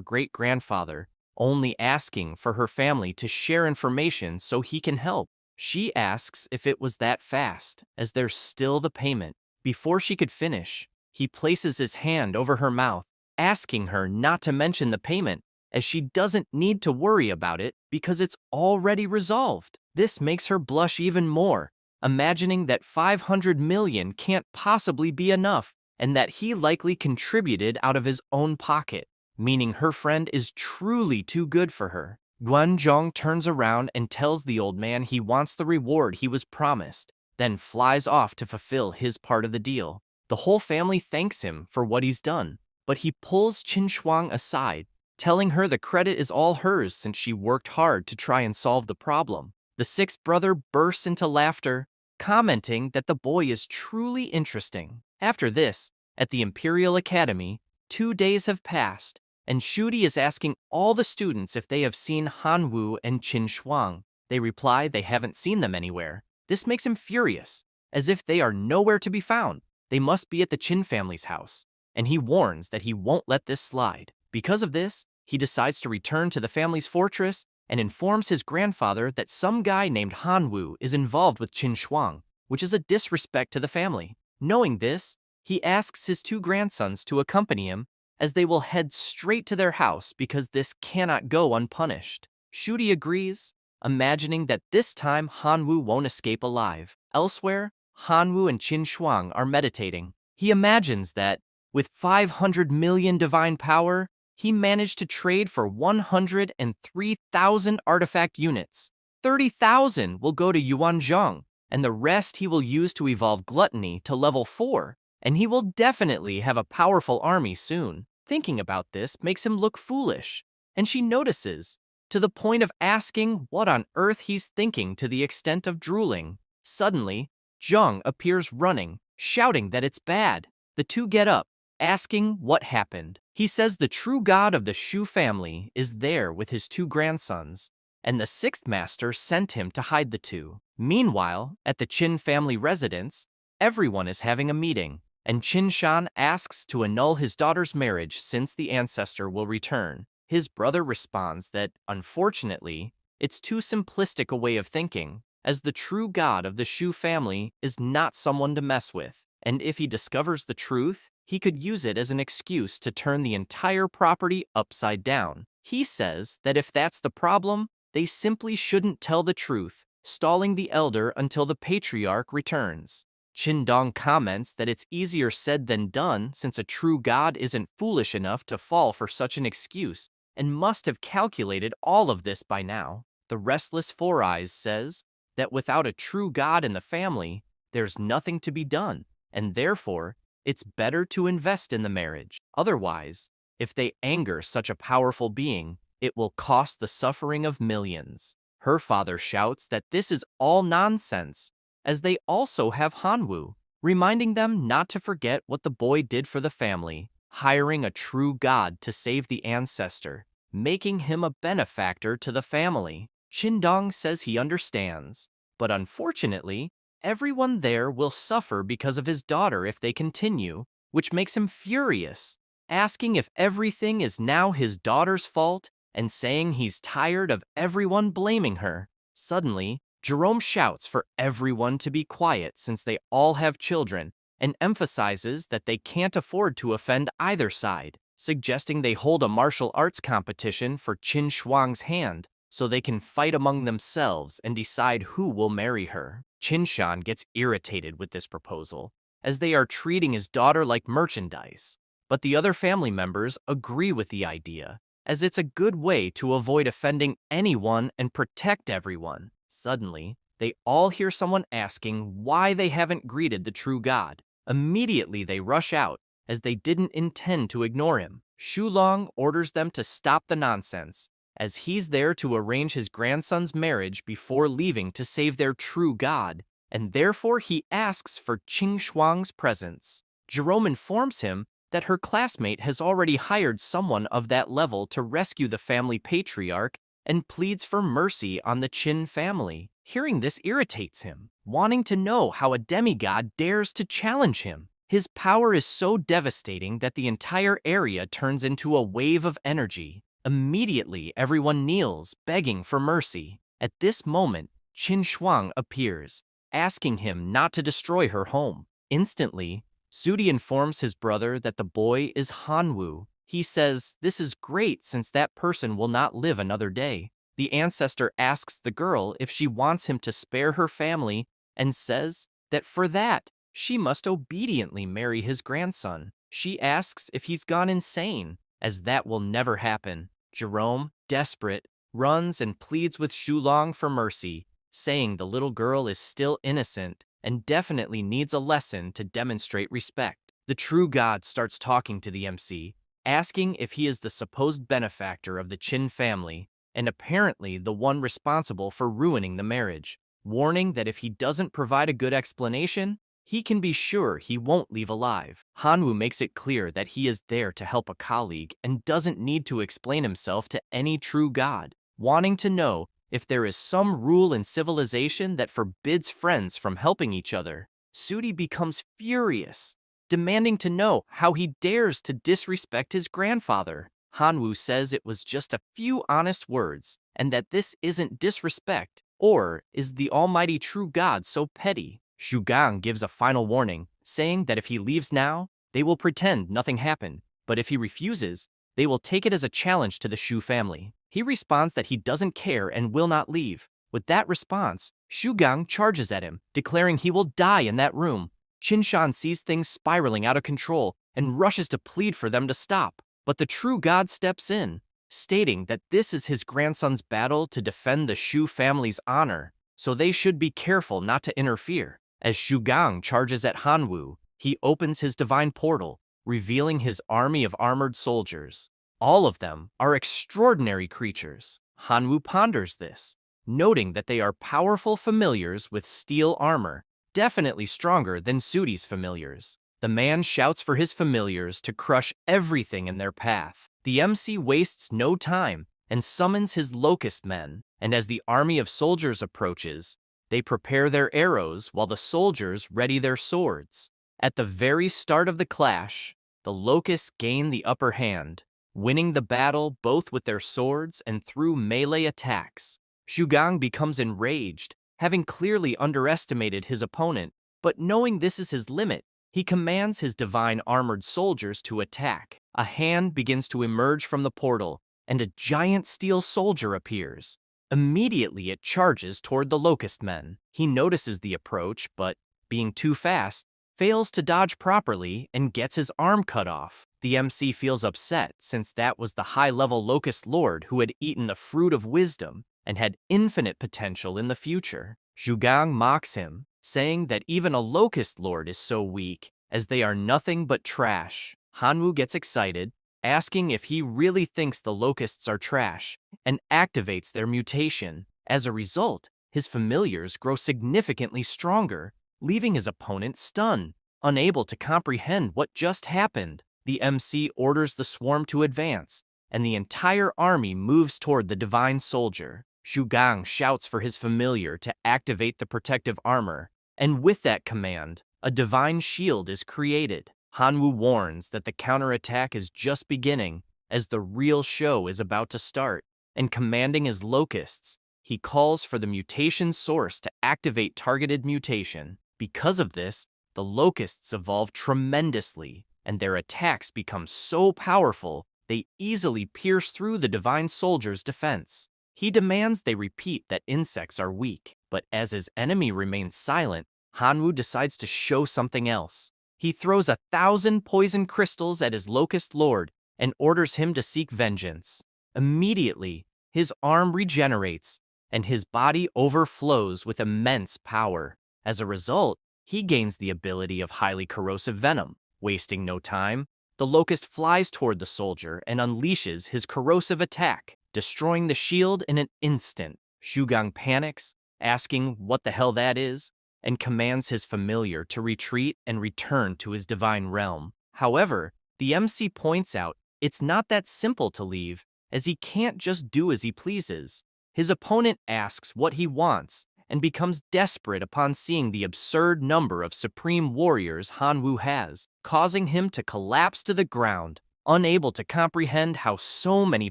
great-grandfather, only asking for her family to share information so he can help. She asks if it was that fast, as there's still the payment. Before she could finish, he places his hand over her mouth, asking her not to mention the payment, as she doesn't need to worry about it because it's already resolved. This makes her blush even more, imagining that 500 million can't possibly be enough, and that he likely contributed out of his own pocket, meaning her friend is truly too good for her. Guan Zhong turns around and tells the old man he wants the reward he was promised, then flies off to fulfill his part of the deal. The whole family thanks him for what he's done, but he pulls Qin Shuang aside, telling her the credit is all hers since she worked hard to try and solve the problem. The sixth brother bursts into laughter, commenting that the boy is truly interesting. After this, at the Imperial Academy, 2 days have passed, and Shudi is asking all the students if they have seen Han Wu and Qin Shuang. They reply they haven't seen them anywhere. This makes him furious, as if they are nowhere to be found. They must be at the Qin family's house, and he warns that he won't let this slide. Because of this, he decides to return to the family's fortress and informs his grandfather that some guy named Han Wu is involved with Qin Shuang, which is a disrespect to the family. Knowing this, he asks his 2 grandsons to accompany him, as they will head straight to their house because this cannot go unpunished. Shudi agrees, imagining that this time Han Wu won't escape alive. Elsewhere, Han Wu and Qin Shuang are meditating. He imagines that, with 500 million divine power, he managed to trade for 103,000 artifact units. 30,000 will go to Yuan Zhong, and the rest he will use to evolve gluttony to level 4, and he will definitely have a powerful army soon. Thinking about this makes him look foolish, and she notices, to the point of asking what on earth he's thinking to the extent of drooling. Suddenly, Zhong appears running, shouting that it's bad. The 2 get up, asking what happened. He says the true god of the Shu family is there with his 2 grandsons, and the 6th master sent him to hide the 2. Meanwhile, at the Qin family residence, everyone is having a meeting, and Qin Shan asks to annul his daughter's marriage since the ancestor will return. His brother responds that, unfortunately, it's too simplistic a way of thinking, as the true god of the Shu family is not someone to mess with, and if he discovers the truth, he could use it as an excuse to turn the entire property upside down. He says that if that's the problem, they simply shouldn't tell the truth, stalling the elder until the patriarch returns. Qin Dong comments that it's easier said than done since a true god isn't foolish enough to fall for such an excuse and must have calculated all of this by now. The restless Four Eyes says that without a true god in the family, there's nothing to be done, and therefore, it's better to invest in the marriage. Otherwise, if they anger such a powerful being, it will cost the suffering of millions. Her father shouts that this is all nonsense, as they also have Hanwoo, reminding them not to forget what the boy did for the family, hiring a true god to save the ancestor, making him a benefactor to the family. Qindong says he understands, but unfortunately, everyone there will suffer because of his daughter if they continue, which makes him furious, asking if everything is now his daughter's fault and saying he's tired of everyone blaming her. Suddenly, Jerome shouts for everyone to be quiet since they all have children and emphasizes that they can't afford to offend either side, suggesting they hold a martial arts competition for Qin Shuang's hand so they can fight among themselves and decide who will marry her. Qin Shan gets irritated with this proposal, as they are treating his daughter like merchandise. But the other family members agree with the idea, as it's a good way to avoid offending anyone and protect everyone. Suddenly, they all hear someone asking why they haven't greeted the true god. Immediately they rush out, as they didn't intend to ignore him. Shulong orders them to stop the nonsense, as he's there to arrange his grandson's marriage before leaving to save their true god, and therefore he asks for Qing Shuang's presence. Jerome informs him that her classmate has already hired someone of that level to rescue the family patriarch and pleads for mercy on the Qin family. Hearing this irritates him, wanting to know how a demigod dares to challenge him. His power is so devastating that the entire area turns into a wave of energy. Immediately, everyone kneels, begging for mercy. At this moment, Qin Shuang appears, asking him not to destroy her home. Instantly, Sudi informs his brother that the boy is Hanwoo. He says this is great since that person will not live another day. The ancestor asks the girl if she wants him to spare her family and says that for that, she must obediently marry his grandson. She asks if he's gone insane, as that will never happen. Jerome, desperate, runs and pleads with Shulong for mercy, saying the little girl is still innocent and definitely needs a lesson to demonstrate respect. The true god starts talking to the MC, asking if he is the supposed benefactor of the Qin family, and apparently the one responsible for ruining the marriage, warning that if he doesn't provide a good explanation, he can be sure he won't leave alive. Hanwoo makes it clear that he is there to help a colleague and doesn't need to explain himself to any true god, wanting to know if there is some rule in civilization that forbids friends from helping each other. Sudi becomes furious, demanding to know how he dares to disrespect his grandfather. Hanwoo says it was just a few honest words, and that this isn't disrespect, or is the almighty true god so petty? Shugang gives a final warning, saying that if he leaves now, they will pretend nothing happened, but if he refuses, they will take it as a challenge to the Shu family. He responds that he doesn't care and will not leave. With that response, Shugang charges at him, declaring he will die in that room. Qinshan sees things spiraling out of control and rushes to plead for them to stop. But the true god steps in, stating that this is his grandson's battle to defend the Shu family's honor, so they should be careful not to interfere. As Shugang charges at Hanwoo, he opens his divine portal, revealing his army of armored soldiers. All of them are extraordinary creatures. Hanwoo ponders this, noting that they are powerful familiars with steel armor, definitely stronger than Sudi's familiars. The man shouts for his familiars to crush everything in their path. The MC wastes no time and summons his locust men, and as the army of soldiers approaches, they prepare their arrows while the soldiers ready their swords. At the very start of the clash, the locusts gain the upper hand, winning the battle both with their swords and through melee attacks. Shugang becomes enraged, having clearly underestimated his opponent, but knowing this is his limit, he commands his divine armored soldiers to attack. A hand begins to emerge from the portal, and a giant steel soldier appears. Immediately it charges toward the locust men. He notices the approach, but, being too fast, fails to dodge properly and gets his arm cut off. The MC feels upset since that was the high-level locust lord who had eaten the fruit of wisdom and had infinite potential in the future. Shugang mocks him, saying that even a locust lord is so weak, as they are nothing but trash. Hanwoo gets excited, asking if he really thinks the locusts are trash, and activates their mutation. As a result, his familiars grow significantly stronger, leaving his opponent stunned, unable to comprehend what just happened. The MC orders the swarm to advance, and the entire army moves toward the divine soldier. Shu Gang shouts for his familiar to activate the protective armor, and with that command, a divine shield is created. Hanwoo warns that the counterattack is just beginning, as the real show is about to start, and commanding his locusts, he calls for the mutation source to activate targeted mutation. Because of this, the locusts evolve tremendously, and their attacks become so powerful they easily pierce through the divine soldier's defense. He demands they repeat that insects are weak, but as his enemy remains silent, Hanwoo decides to show something else. He throws 1,000 poison crystals at his locust lord and orders him to seek vengeance. Immediately, his arm regenerates, and his body overflows with immense power. As a result, he gains the ability of highly corrosive venom. Wasting no time, the locust flies toward the soldier and unleashes his corrosive attack, destroying the shield in an instant. Shu Gang panics, asking what the hell that is, and commands his familiar to retreat and return to his divine realm. However, the MC points out it's not that simple to leave, as he can't just do as he pleases. His opponent asks what he wants and becomes desperate upon seeing the absurd number of supreme warriors Hanwoo has, causing him to collapse to the ground, unable to comprehend how so many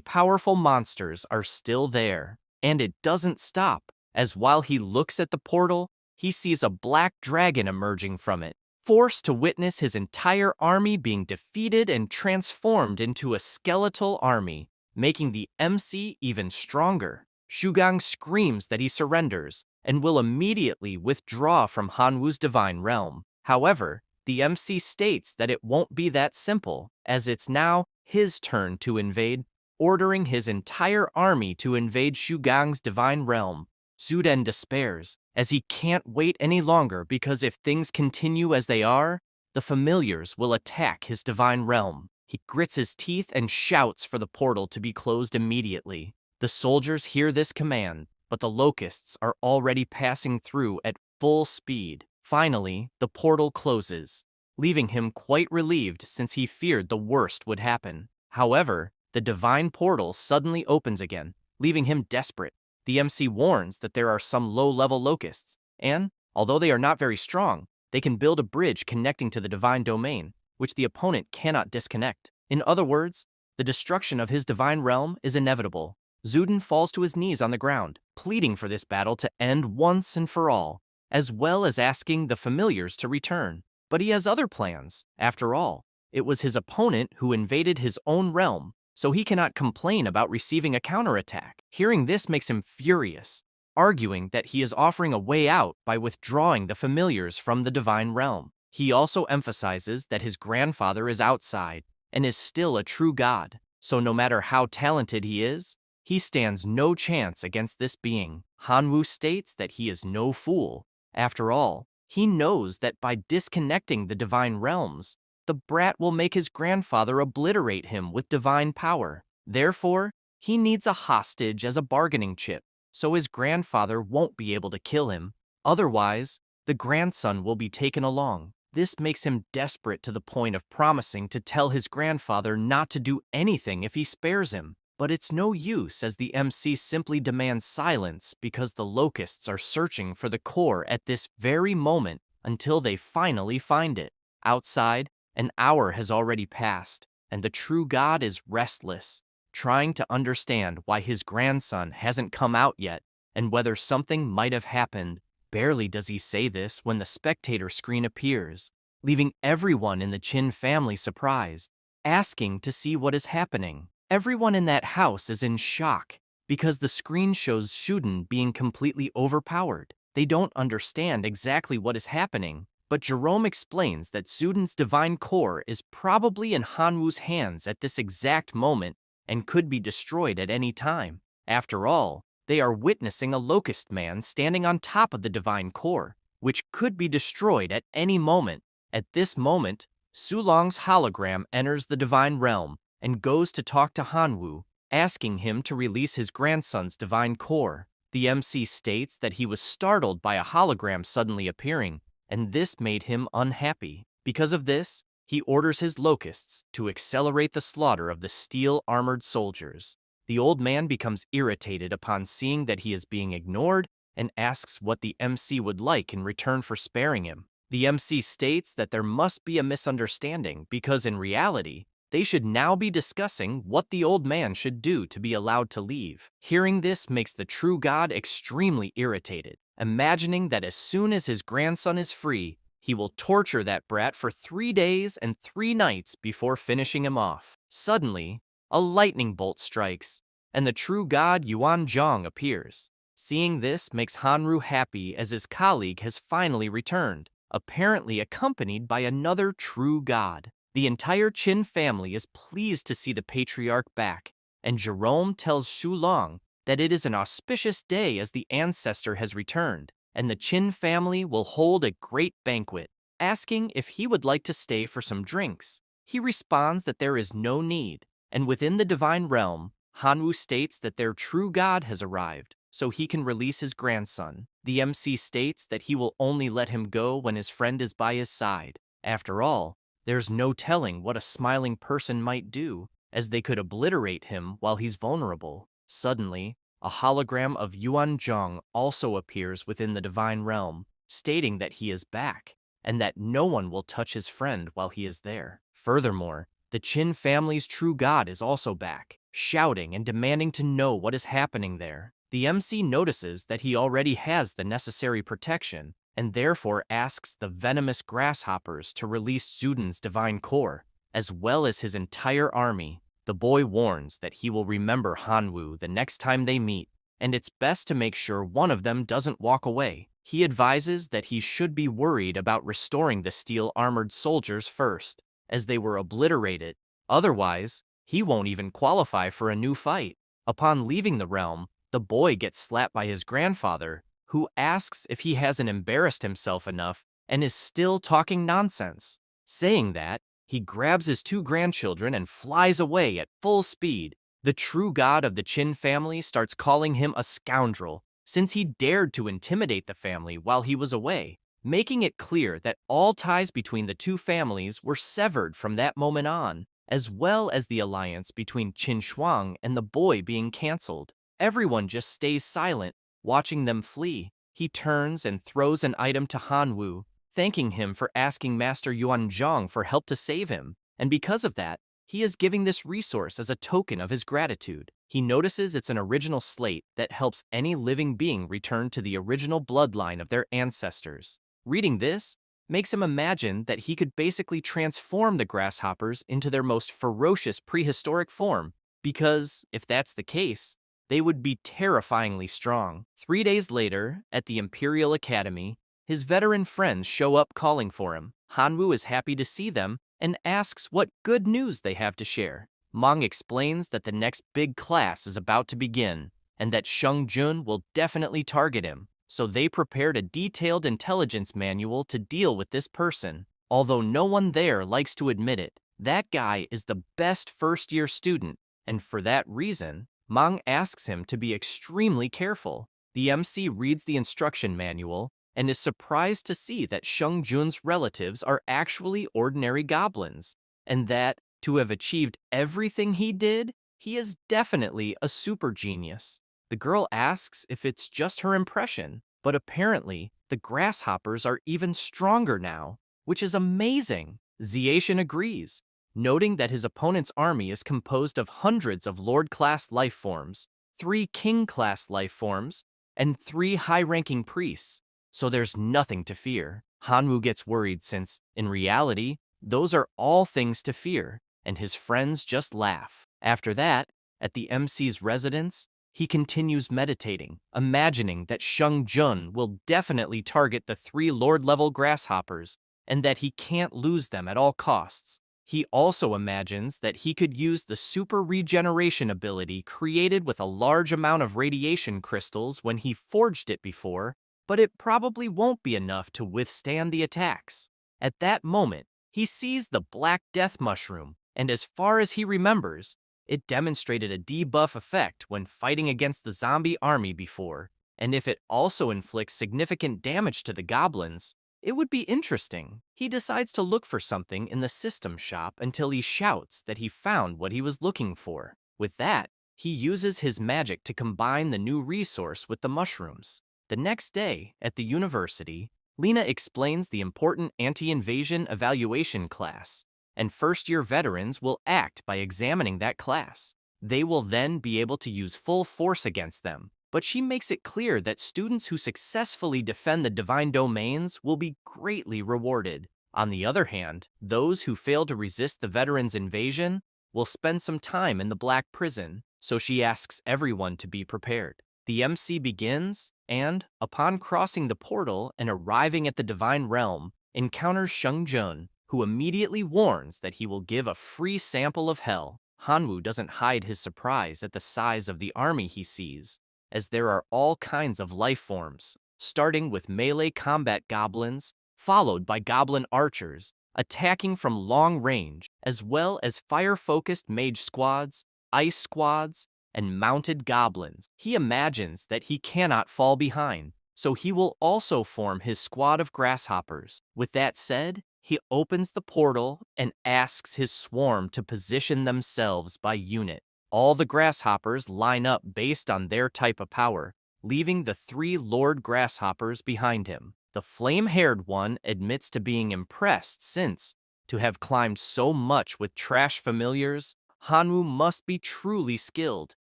powerful monsters are still there. And it doesn't stop, as while he looks at the portal, he sees a black dragon emerging from it, forced to witness his entire army being defeated and transformed into a skeletal army, making the MC even stronger. Shu Gang screams that he surrenders and will immediately withdraw from Hanwoo's divine realm. However, the MC states that it won't be that simple, as it's now his turn to invade, ordering his entire army to invade Shu Gang's divine realm. Zuden despairs, as he can't wait any longer because if things continue as they are, the familiars will attack his divine realm. He grits his teeth and shouts for the portal to be closed immediately. The soldiers hear this command, but the locusts are already passing through at full speed. Finally, the portal closes, leaving him quite relieved since he feared the worst would happen. However, the divine portal suddenly opens again, leaving him desperate. The MC warns that there are some low-level locusts, and, although they are not very strong, they can build a bridge connecting to the divine domain, which the opponent cannot disconnect. In other words, the destruction of his divine realm is inevitable. Zuden falls to his knees on the ground, pleading for this battle to end once and for all, as well as asking the familiars to return. But he has other plans. After all, it was his opponent who invaded his own realm, so he cannot complain about receiving a counterattack. Hearing this makes him furious, arguing that he is offering a way out by withdrawing the familiars from the divine realm. He also emphasizes that his grandfather is outside and is still a true god, so no matter how talented he is, he stands no chance against this being. Hanwoo states that he is no fool. After all, he knows that by disconnecting the divine realms, the brat will make his grandfather obliterate him with divine power. Therefore, he needs a hostage as a bargaining chip, so his grandfather won't be able to kill him. Otherwise, the grandson will be taken along. This makes him desperate to the point of promising to tell his grandfather not to do anything if he spares him. But it's no use, as the MC simply demands silence because the locusts are searching for the core at this very moment until they finally find it. Outside, an hour has already passed, and the true god is restless, trying to understand why his grandson hasn't come out yet and whether something might have happened. Barely does he say this when the spectator screen appears, leaving everyone in the Chin family surprised, asking to see what is happening. Everyone in that house is in shock because the screen shows Shuden being completely overpowered. They don't understand exactly what is happening, but Jerome explains that Zuden's divine core is probably in Hanwoo's hands at this exact moment and could be destroyed at any time. After all, they are witnessing a locust man standing on top of the divine core, which could be destroyed at any moment. At this moment, Sulong's hologram enters the divine realm and goes to talk to Hanwoo, asking him to release his grandson's divine core. The MC states that he was startled by a hologram suddenly appearing, and this made him unhappy. Because of this, he orders his locusts to accelerate the slaughter of the steel-armored soldiers. The old man becomes irritated upon seeing that he is being ignored and asks what the MC would like in return for sparing him. The MC states that there must be a misunderstanding because in reality, they should now be discussing what the old man should do to be allowed to leave. Hearing this makes the true god extremely irritated, imagining that as soon as his grandson is free, he will torture that brat for 3 days and 3 nights before finishing him off. Suddenly, a lightning bolt strikes, and the true god Yuan Zhong appears. Seeing this makes Hanru happy as his colleague has finally returned, apparently accompanied by another true god. The entire Qin family is pleased to see the patriarch back, and Jerome tells Shulong that it is an auspicious day as the ancestor has returned, and the Qin family will hold a great banquet, asking if he would like to stay for some drinks. He responds that there is no need, and within the divine realm, Hanwu states that their true god has arrived, so he can release his grandson. The MC states that he will only let him go when his friend is by his side. After all, there's no telling what a smiling person might do, as they could obliterate him while he's vulnerable. Suddenly, a hologram of Yuan Zhong also appears within the divine realm, stating that he is back, and that no one will touch his friend while he is there. Furthermore, the Qin family's true god is also back, shouting and demanding to know what is happening there. The MC notices that he already has the necessary protection, and therefore asks the venomous grasshoppers to release Zudan's divine core, as well as his entire army. The boy warns that he will remember Hanwu the next time they meet, and it's best to make sure one of them doesn't walk away. He advises that he should be worried about restoring the steel-armored soldiers first, as they were obliterated. Otherwise, he won't even qualify for a new fight. Upon leaving the realm, the boy gets slapped by his grandfather, who asks if he hasn't embarrassed himself enough and is still talking nonsense. Saying that, he grabs his 2 grandchildren and flies away at full speed. The true god of the Qin family starts calling him a scoundrel, since he dared to intimidate the family while he was away, making it clear that all ties between the 2 families were severed from that moment on, as well as the alliance between Qin Shuang and the boy being cancelled. Everyone just stays silent, watching them flee. He turns and throws an item to Hanwu, thanking him for asking Master Yuan Zhong for help to save him, and because of that, he is giving this resource as a token of his gratitude. He notices it's an original slate that helps any living being return to the original bloodline of their ancestors. Reading this makes him imagine that he could basically transform the grasshoppers into their most ferocious prehistoric form, because, if that's the case, they would be terrifyingly strong. 3 days later, at the Imperial Academy, his veteran friends show up calling for him. Hanwu is happy to see them and asks what good news they have to share. Meng explains that the next big class is about to begin, and that Sheng Jun will definitely target him, so they prepared a detailed intelligence manual to deal with this person. Although no one there likes to admit it, that guy is the best first-year student, and for that reason, Meng asks him to be extremely careful. The MC reads the instruction manual and is surprised to see that Sheng Jun's relatives are actually ordinary goblins, and that, to have achieved everything he did, he is definitely a super genius. The girl asks if it's just her impression, but apparently, the grasshoppers are even stronger now, which is amazing. Ziation agrees, noting that his opponent's army is composed of hundreds of Lord-class life forms, 3 King-class life forms, and 3 high-ranking priests, so there's nothing to fear. Hanwu gets worried since, in reality, those are all things to fear, and his friends just laugh. After that, at the MC's residence, he continues meditating, imagining that Sheng Jun will definitely target the 3 Lord-level grasshoppers, and that he can't lose them at all costs. He also imagines that he could use the super regeneration ability created with a large amount of radiation crystals when he forged it before, but it probably won't be enough to withstand the attacks. At that moment, he sees the Black Death Mushroom, and as far as he remembers, it demonstrated a debuff effect when fighting against the zombie army before, And if it also inflicts significant damage to the goblins, it would be interesting. He decides to look for something in the system shop until he shouts that he found what he was looking for. With that, he uses his magic to combine the new resource with the mushrooms. The next day, at the university, Lena explains the important anti-invasion evaluation class, and first-year veterans will act by examining that class. They will then be able to use full force against them, but she makes it clear that students who successfully defend the divine domains will be greatly rewarded. On the other hand, those who fail to resist the veterans' invasion will spend some time in the Black Prison, so she asks everyone to be prepared. The MC begins, and, upon crossing the portal and arriving at the Divine Realm, encounters Sheng Jun, who immediately warns that he will give a free sample of hell. Hanwoo doesn't hide his surprise at the size of the army he sees, as there are all kinds of life forms, starting with melee combat goblins, followed by goblin archers, attacking from long range, as well as fire-focused mage squads, ice squads, and mounted goblins. He imagines that he cannot fall behind, so he will also form his squad of grasshoppers. With that said, he opens the portal and asks his swarm to position themselves by unit. All the grasshoppers line up based on their type of power, leaving the 3 Lord Grasshoppers behind him. The flame-haired one admits to being impressed since, to have climbed so much with trash familiars, Hanwoo must be truly skilled,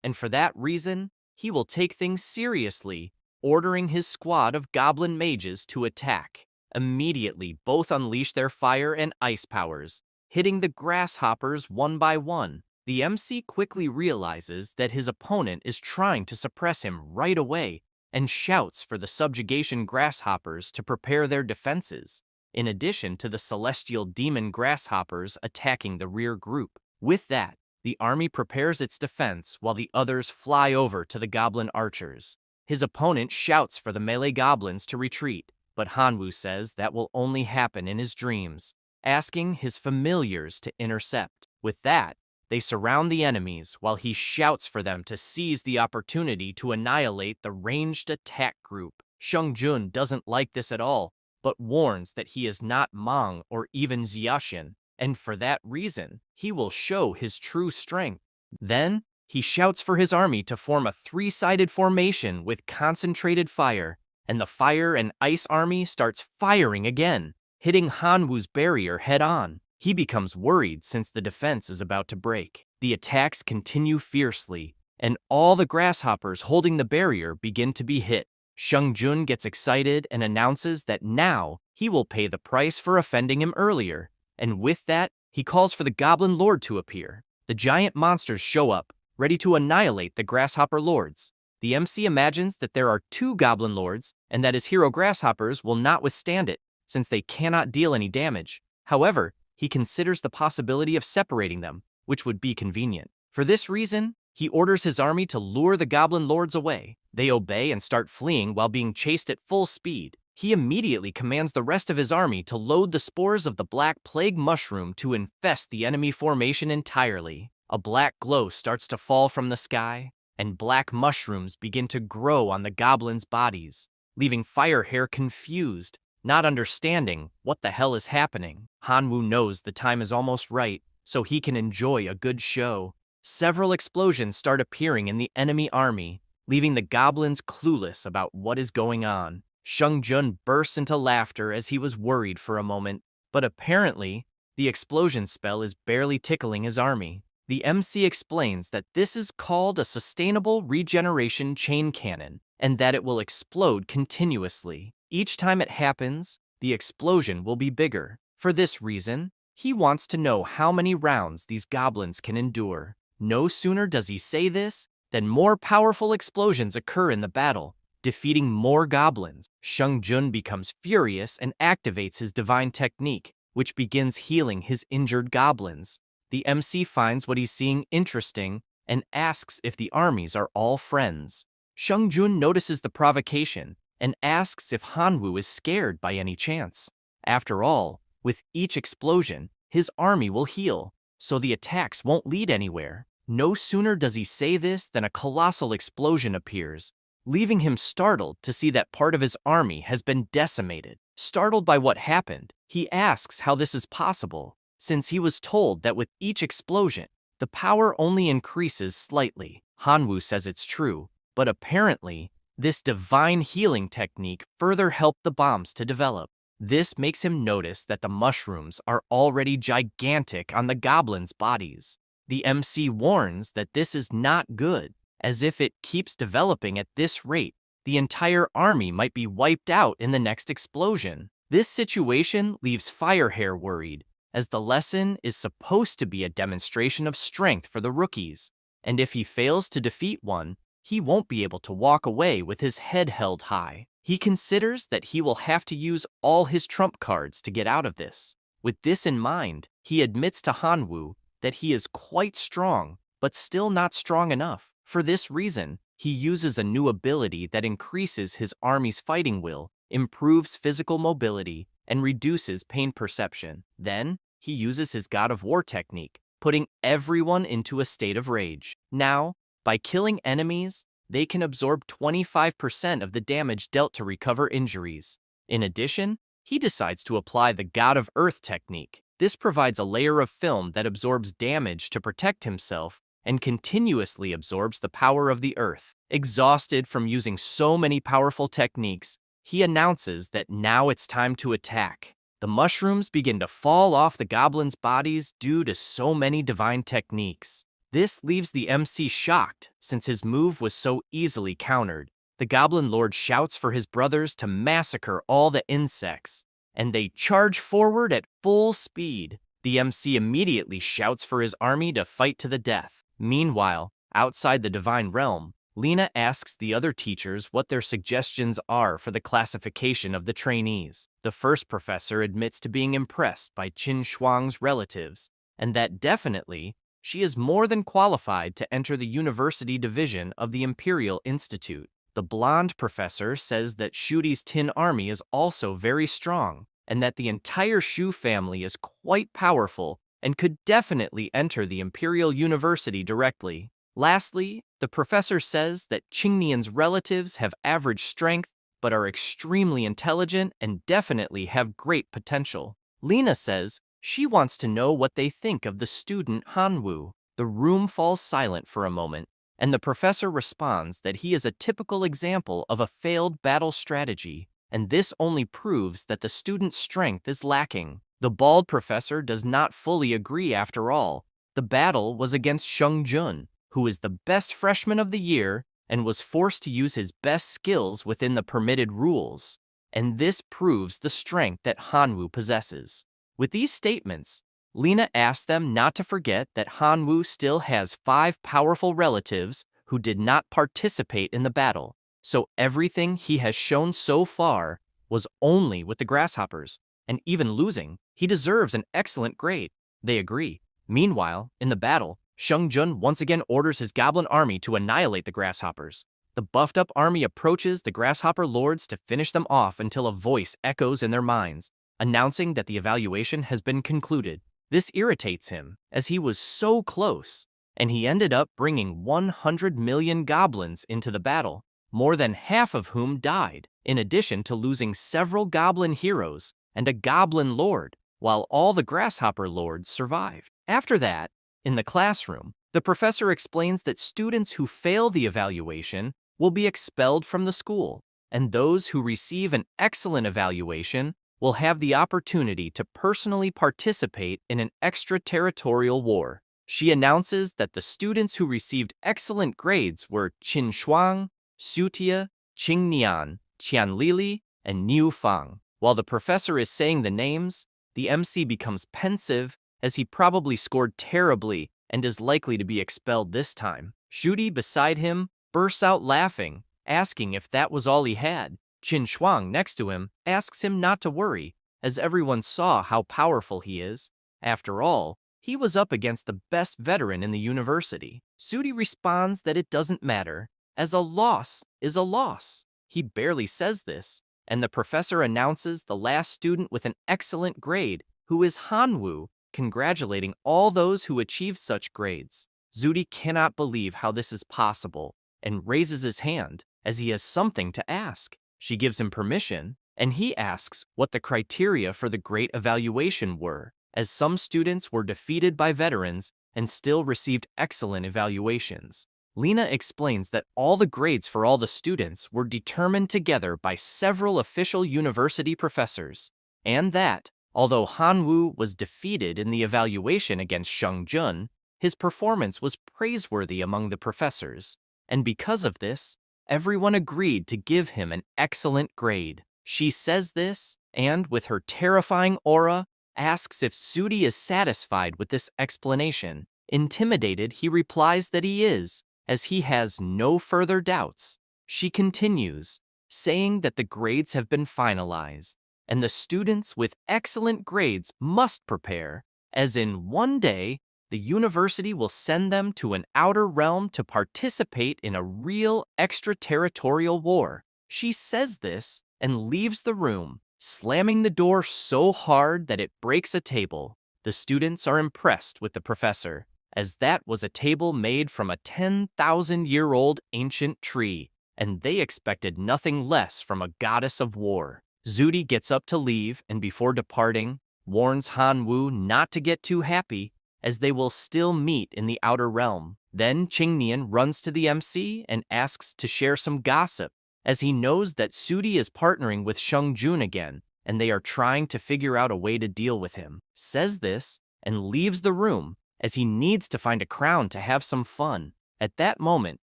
and for that reason, he will take things seriously, ordering his squad of goblin mages to attack. Immediately, both unleash their fire and ice powers, hitting the grasshoppers one by one. The MC quickly realizes that his opponent is trying to suppress him right away and shouts for the subjugation grasshoppers to prepare their defenses, in addition to the celestial demon grasshoppers attacking the rear group. With that, the army prepares its defense while the others fly over to the goblin archers. His opponent shouts for the melee goblins to retreat, but Hanwoo says that will only happen in his dreams, asking his familiars to intercept. With that, they surround the enemies while he shouts for them to seize the opportunity to annihilate the ranged attack group. Sheng Jun doesn't like this at all, but warns that he is not Mang or even Xiaxian, and for that reason, he will show his true strength. Then, he shouts for his army to form a 3-sided formation with concentrated fire, and the fire and ice army starts firing again, hitting Hanwoo's barrier head-on. He becomes worried since the defense is about to break. The attacks continue fiercely, and all the grasshoppers holding the barrier begin to be hit. Sheng Jun gets excited and announces that now he will pay the price for offending him earlier, and with that, he calls for the Goblin Lord to appear. The giant monsters show up, ready to annihilate the Grasshopper Lords. The MC imagines that there are 2 Goblin Lords, and that his hero Grasshoppers will not withstand it, since they cannot deal any damage. However, he considers the possibility of separating them, which would be convenient. For this reason, he orders his army to lure the Goblin Lords away. They obey and start fleeing while being chased at full speed. He immediately commands the rest of his army to load the spores of the Black Plague Mushroom to infest the enemy formation entirely. A black glow starts to fall from the sky, and black mushrooms begin to grow on the goblins' bodies, leaving Firehair confused, not understanding what the hell is happening. Hanwoo knows the time is almost right, so he can enjoy a good show. Several explosions start appearing in the enemy army, leaving the goblins clueless about what is going on. Sheng Jun bursts into laughter as he was worried for a moment, but apparently, the explosion spell is barely tickling his army. The MC explains that this is called a sustainable regeneration chain cannon, and that it will explode continuously. Each time it happens, the explosion will be bigger. For this reason, he wants to know how many rounds these goblins can endure. No sooner does he say this, than more powerful explosions occur in the battle, defeating more goblins. Sheng Jun becomes furious and activates his divine technique, which begins healing his injured goblins. The MC finds what he's seeing interesting and asks if the armies are all friends. Sheng Jun notices the provocation and asks if Hanwoo is scared by any chance. After all, with each explosion, his army will heal, so the attacks won't lead anywhere. No sooner does he say this than a colossal explosion appears, leaving him startled to see that part of his army has been decimated. Startled by what happened, he asks how this is possible, since he was told that with each explosion, the power only increases slightly. Hanwoo says it's true, but apparently, this divine healing technique further helped the bombs to develop. This makes him notice that the mushrooms are already gigantic on the goblins' bodies. The MC warns that this is not good, as if it keeps developing at this rate, the entire army might be wiped out in the next explosion. This situation leaves Firehair worried, as the lesson is supposed to be a demonstration of strength for the rookies, and if he fails to defeat one, he won't be able to walk away with his head held high. He considers that he will have to use all his trump cards to get out of this. With this in mind, he admits to Hanwoo that he is quite strong, but still not strong enough. For this reason, he uses a new ability that increases his army's fighting will, improves physical mobility, and reduces pain perception. Then, he uses his God of War technique, putting everyone into a state of rage. Now, by killing enemies, they can absorb 25% of the damage dealt to recover injuries. In addition, he decides to apply the God of Earth technique. This provides a layer of film that absorbs damage to protect himself and continuously absorbs the power of the earth. Exhausted from using so many powerful techniques, he announces that now it's time to attack. The mushrooms begin to fall off the goblins' bodies due to so many divine techniques. This leaves the MC shocked, since his move was so easily countered. The Goblin Lord shouts for his brothers to massacre all the insects, and they charge forward at full speed. The MC immediately shouts for his army to fight to the death. Meanwhile, outside the Divine Realm, Lena asks the other teachers what their suggestions are for the classification of the trainees. The first professor admits to being impressed by Qin Shuang's relatives, and that definitely, she is more than qualified to enter the university division of the Imperial Institute. The blonde professor says that Shuti's Tin Army is also very strong, and that the entire Shu family is quite powerful and could definitely enter the Imperial University directly. Lastly, the professor says that Qingnian's relatives have average strength but are extremely intelligent and definitely have great potential. Lena says she wants to know what they think of the student Hanwoo. The room falls silent for a moment, and the professor responds that he is a typical example of a failed battle strategy, and this only proves that the student's strength is lacking. The bald professor does not fully agree after all. The battle was against Sheng Jun, who is the best freshman of the year and was forced to use his best skills within the permitted rules, and this proves the strength that Hanwoo possesses. With these statements, Lena asks them not to forget that Hanwoo still has 5 powerful relatives who did not participate in the battle, so everything he has shown so far was only with the grasshoppers, and even losing, he deserves an excellent grade. They agree. Meanwhile, in the battle, Sheng Jun once again orders his goblin army to annihilate the grasshoppers. The buffed-up army approaches the grasshopper lords to finish them off until a voice echoes in their minds, announcing that the evaluation has been concluded. This irritates him, as he was so close, and he ended up bringing 100 million goblins into the battle, more than half of whom died, in addition to losing several goblin heroes and a goblin lord, while all the grasshopper lords survived. After that, in the classroom, the professor explains that students who fail the evaluation will be expelled from the school, and those who receive an excellent evaluation will have the opportunity to personally participate in an extraterritorial war. She announces that the students who received excellent grades were Qin Shuang, Sutia, Qingnian, Qianlili, and Niu Fang. While the professor is saying the names, the MC becomes pensive as he probably scored terribly and is likely to be expelled this time. Shuti beside him bursts out laughing, asking if that was all he had. Qin Shuang next to him asks him not to worry, as everyone saw how powerful he is. After all, he was up against the best veteran in the university. Sudi responds that it doesn't matter, as a loss is a loss. He barely says this, and the professor announces the last student with an excellent grade, who is Hanwoo, congratulating all those who achieve such grades. Zudi cannot believe how this is possible, and raises his hand, as he has something to ask. She gives him permission, and he asks what the criteria for the great evaluation were, as some students were defeated by veterans and still received excellent evaluations. Lena explains that all the grades for all the students were determined together by several official university professors, and that, although Han-woo was defeated in the evaluation against Sheng-jun, his performance was praiseworthy among the professors, and because of this, everyone agreed to give him an excellent grade. She says this, and with her terrifying aura, asks if Sudi is satisfied with this explanation. Intimidated, he replies that he is, as he has no further doubts. She continues, saying that the grades have been finalized, and the students with excellent grades must prepare, as in one day, the university will send them to an outer realm to participate in a real extraterritorial war. She says this and leaves the room, slamming the door so hard that it breaks a table. The students are impressed with the professor, as that was a table made from a 10,000-year-old ancient tree, and they expected nothing less from a goddess of war. Zudi gets up to leave, and before departing, warns Han-woo not to get too happy, as they will still meet in the outer realm. Then Qingnian runs to the MC and asks to share some gossip, as he knows that Sudi is partnering with Sheng-jun again, and they are trying to figure out a way to deal with him. Says this, and leaves the room, as he needs to find a crown to have some fun. At that moment,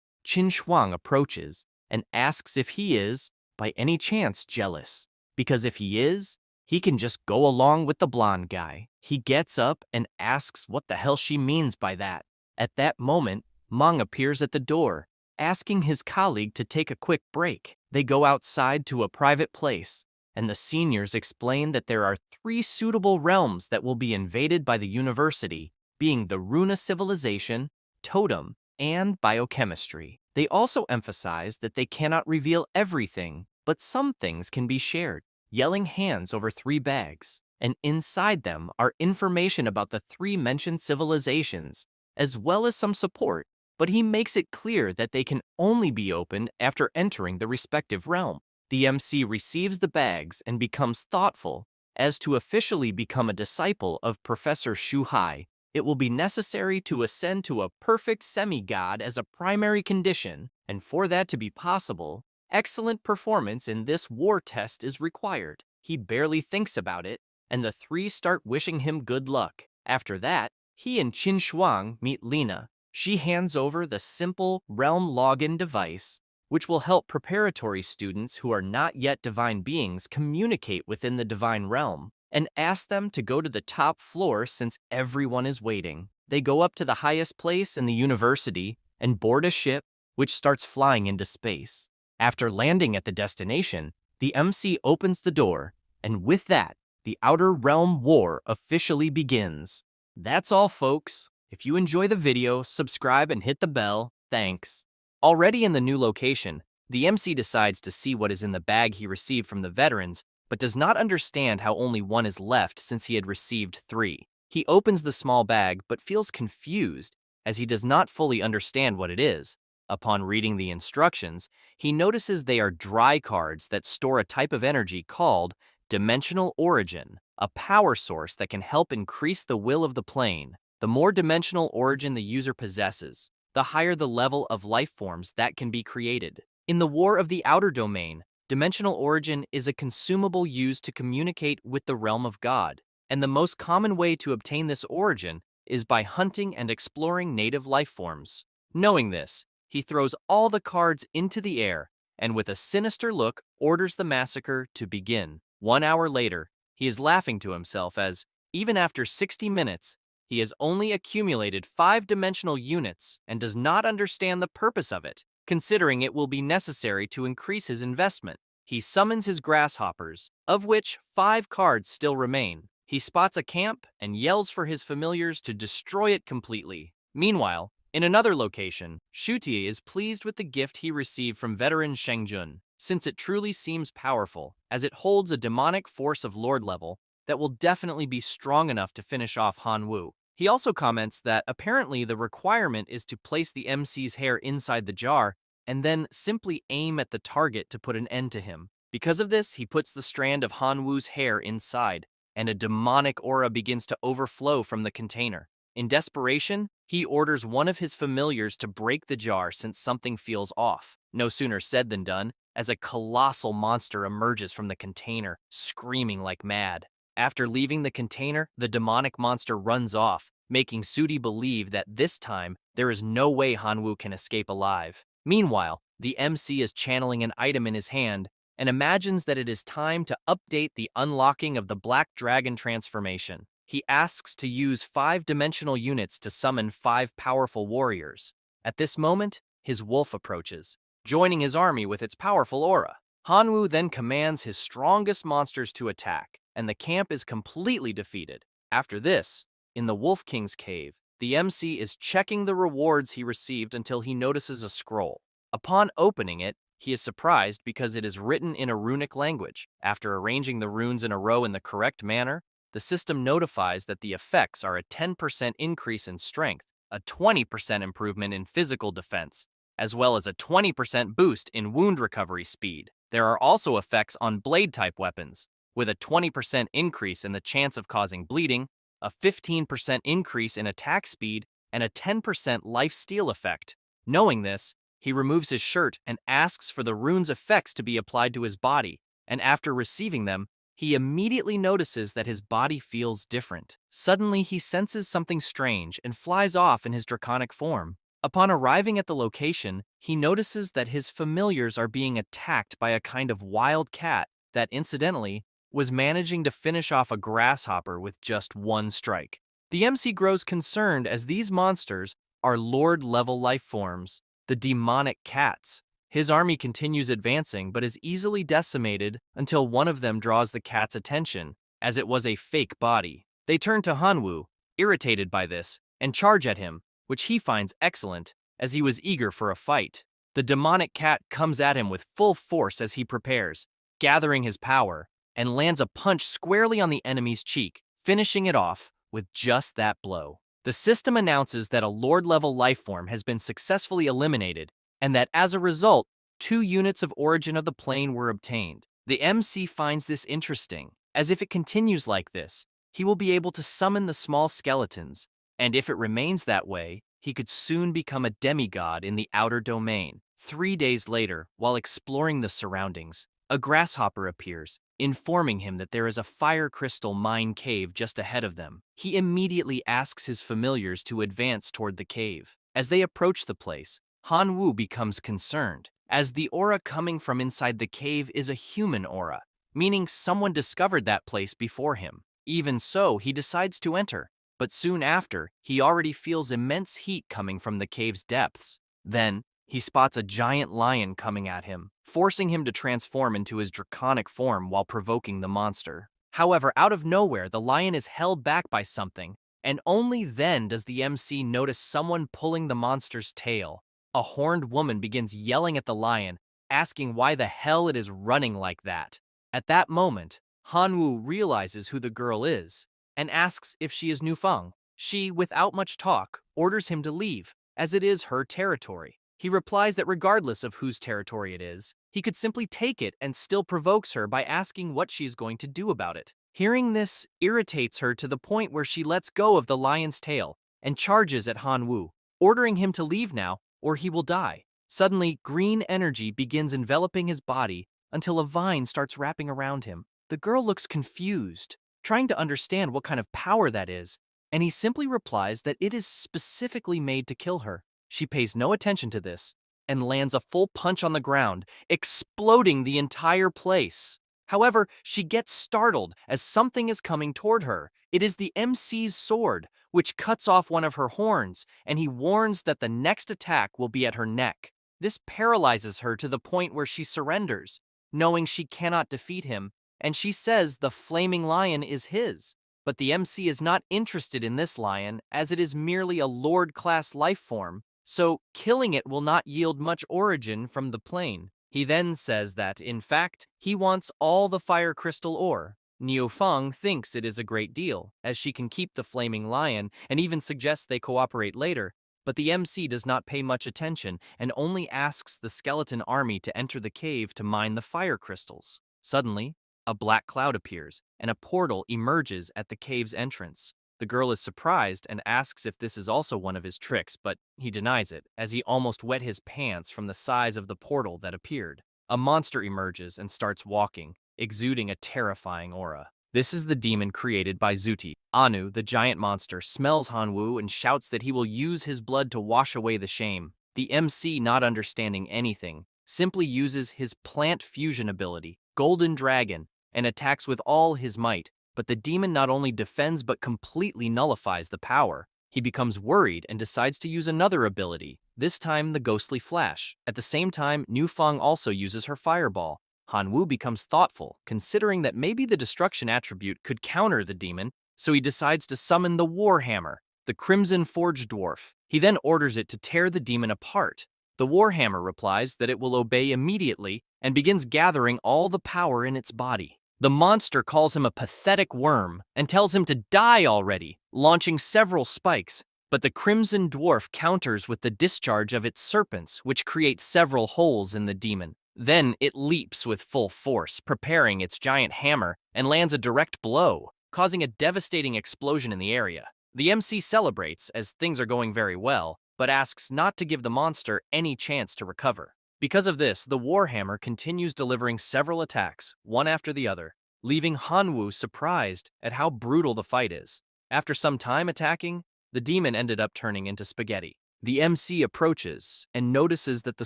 Qin Shuang approaches and asks if he is, by any chance, jealous, because if he is, he can just go along with the blonde guy. He gets up and asks what the hell she means by that. At that moment, Meng appears at the door, asking his colleague to take a quick break. They go outside to a private place, and the seniors explain that there are 3 suitable realms that will be invaded by the university, being the Runa civilization, totem, and biochemistry. They also emphasize that they cannot reveal everything, but some things can be shared. Yelling hands over 3 bags, and inside them are information about the 3 mentioned civilizations, as well as some support, but he makes it clear that they can only be opened after entering the respective realm. The MC receives the bags and becomes thoughtful, as to officially become a disciple of Professor Shu Hai, it will be necessary to ascend to a perfect semi-god as a primary condition, and for that to be possible, excellent performance in this war test is required. He barely thinks about it, and the 3 start wishing him good luck. After that, he and Qin Shuang meet Lena. She hands over the simple realm login device, which will help preparatory students who are not yet divine beings communicate within the divine realm, and asks them to go to the top floor since everyone is waiting. They go up to the highest place in the university and board a ship, which starts flying into space. After landing at the destination, the MC opens the door, and with that, the Outer Realm War officially begins. That's all, folks. If you enjoy the video, subscribe and hit the bell. Thanks. Already in the new location, the MC decides to see what is in the bag he received from the veterans, but does not understand how only 1 is left since he had received 3. He opens the small bag but feels confused, as he does not fully understand what it is. Upon reading the instructions, he notices they are dry cards that store a type of energy called Dimensional Origin, a power source that can help increase the will of the plane. The more dimensional origin the user possesses, the higher the level of life forms that can be created. In the War of the Outer Domain, Dimensional Origin is a consumable used to communicate with the realm of God, and the most common way to obtain this origin is by hunting and exploring native life forms. Knowing this, he throws all the cards into the air, and with a sinister look, orders the massacre to begin. 1 hour later, he is laughing to himself as, even after 60 minutes, he has only accumulated 5-dimensional units and does not understand the purpose of it, considering it will be necessary to increase his investment. He summons his grasshoppers, of which 5 cards still remain. He spots a camp and yells for his familiars to destroy it completely. Meanwhile, in another location, Shuti is pleased with the gift he received from veteran Sheng-jun, since it truly seems powerful, as it holds a demonic force of lord level that will definitely be strong enough to finish off Han-woo. He also comments that apparently the requirement is to place the MC's hair inside the jar and then simply aim at the target to put an end to him. Because of this, he puts the strand of Hanwoo's hair inside, and a demonic aura begins to overflow from the container. In desperation, he orders one of his familiars to break the jar since something feels off. No sooner said than done, as a colossal monster emerges from the container, screaming like mad. After leaving the container, the demonic monster runs off, making Sudi believe that this time there is no way Hanwoo can escape alive. Meanwhile, the MC is channeling an item in his hand and imagines that it is time to update the unlocking of the Black Dragon transformation. He asks to use 5-dimensional units to summon 5 powerful warriors. At this moment, his wolf approaches, joining his army with its powerful aura. Hanwoo then commands his strongest monsters to attack, and the camp is completely defeated. After this, in the Wolf King's cave, the MC is checking the rewards he received until he notices a scroll. Upon opening it, he is surprised because it is written in a runic language. After arranging the runes in a row in the correct manner, the system notifies that the effects are a 10% increase in strength, a 20% improvement in physical defense, as well as a 20% boost in wound recovery speed. There are also effects on blade-type weapons, with a 20% increase in the chance of causing bleeding, a 15% increase in attack speed, and a 10% life steal effect. Knowing this, he removes his shirt and asks for the rune's effects to be applied to his body, and after receiving them, he immediately notices that his body feels different. Suddenly, he senses something strange and flies off in his draconic form. Upon arriving at the location, he notices that his familiars are being attacked by a kind of wild cat that, incidentally, was managing to finish off a grasshopper with just one strike. The MC grows concerned as these monsters are Lord-level life forms, the demonic cats. His army continues advancing but is easily decimated until one of them draws the cat's attention, as it was a fake body. They turn to Hanwoo, irritated by this, and charge at him, which he finds excellent, as he was eager for a fight. The demonic cat comes at him with full force as he prepares, gathering his power, and lands a punch squarely on the enemy's cheek, finishing it off with just that blow. The system announces that a Lord-level lifeform has been successfully eliminated, and that as a result, 2 units of origin of the plane were obtained. The MC finds this interesting, as if it continues like this, he will be able to summon the small skeletons, and if it remains that way, he could soon become a demigod in the outer domain. 3 days later, while exploring the surroundings, a grasshopper appears, informing him that there is a fire crystal mine cave just ahead of them. He immediately asks his familiars to advance toward the cave. As they approach the place, Hanwoo becomes concerned, as the aura coming from inside the cave is a human aura, meaning someone discovered that place before him. Even so, he decides to enter, but soon after, he already feels immense heat coming from the cave's depths. Then, he spots a giant lion coming at him, forcing him to transform into his draconic form while provoking the monster. However, out of nowhere, the lion is held back by something, and only then does the MC notice someone pulling the monster's tail. A horned woman begins yelling at the lion, asking why the hell it is running like that. At that moment, Hanwoo realizes who the girl is, and asks if she is Nufeng. She, without much talk, orders him to leave, as it is her territory. He replies that regardless of whose territory it is, he could simply take it and still provokes her by asking what she's going to do about it. Hearing this irritates her to the point where she lets go of the lion's tail and charges at Hanwoo, ordering him to leave now or he will die. Suddenly, green energy begins enveloping his body until a vine starts wrapping around him. The girl looks confused, trying to understand what kind of power that is, and he simply replies that it is specifically made to kill her. She pays no attention to this and lands a full punch on the ground, exploding the entire place. However, she gets startled as something is coming toward her. It is the MC's sword, which cuts off one of her horns, and he warns that the next attack will be at her neck. This paralyzes her to the point where she surrenders, knowing she cannot defeat him, and she says the flaming lion is his. But the MC is not interested in this lion, as it is merely a Lord-class life form, so killing it will not yield much origin from the plane. He then says that, in fact, he wants all the fire crystal ore. Nufeng thinks it is a great deal, as she can keep the flaming lion, and even suggests they cooperate later, But the MC does not pay much attention and only asks the skeleton army to enter the cave to mine the fire crystals. Suddenly, a black cloud appears, and a portal emerges at the cave's entrance. The girl is surprised and asks if this is also one of his tricks, but he denies it, as he almost wet his pants from the size of the portal that appeared. A monster emerges and starts walking, exuding a terrifying aura. This is the demon created by Zuti. Anu, the giant monster, smells Hanwoo and shouts that he will use his blood to wash away the shame. The MC, not understanding anything, simply uses his plant fusion ability, Golden Dragon, and attacks with all his might. But the demon not only defends but completely nullifies the power. He becomes worried and decides to use another ability, this time the Ghostly Flash. At the same time, Nufeng also uses her fireball. Hanwoo becomes thoughtful, considering that maybe the destruction attribute could counter the demon, so he decides to summon the Warhammer, the Crimson Forged Dwarf. He then orders it to tear the demon apart. The Warhammer replies that it will obey immediately and begins gathering all the power in its body. The monster calls him a pathetic worm and tells him to die already, launching several spikes. But the Crimson Dwarf counters with the discharge of its serpents, which create several holes in the demon. Then it leaps with full force, preparing its giant hammer, and lands a direct blow, causing a devastating explosion in the area. The MC celebrates, as things are going very well, but asks not to give the monster any chance to recover. Because of this, the Warhammer continues delivering several attacks, one after the other, leaving Hanwoo surprised at how brutal the fight is. After some time attacking, the demon ended up turning into spaghetti. The MC approaches and notices that the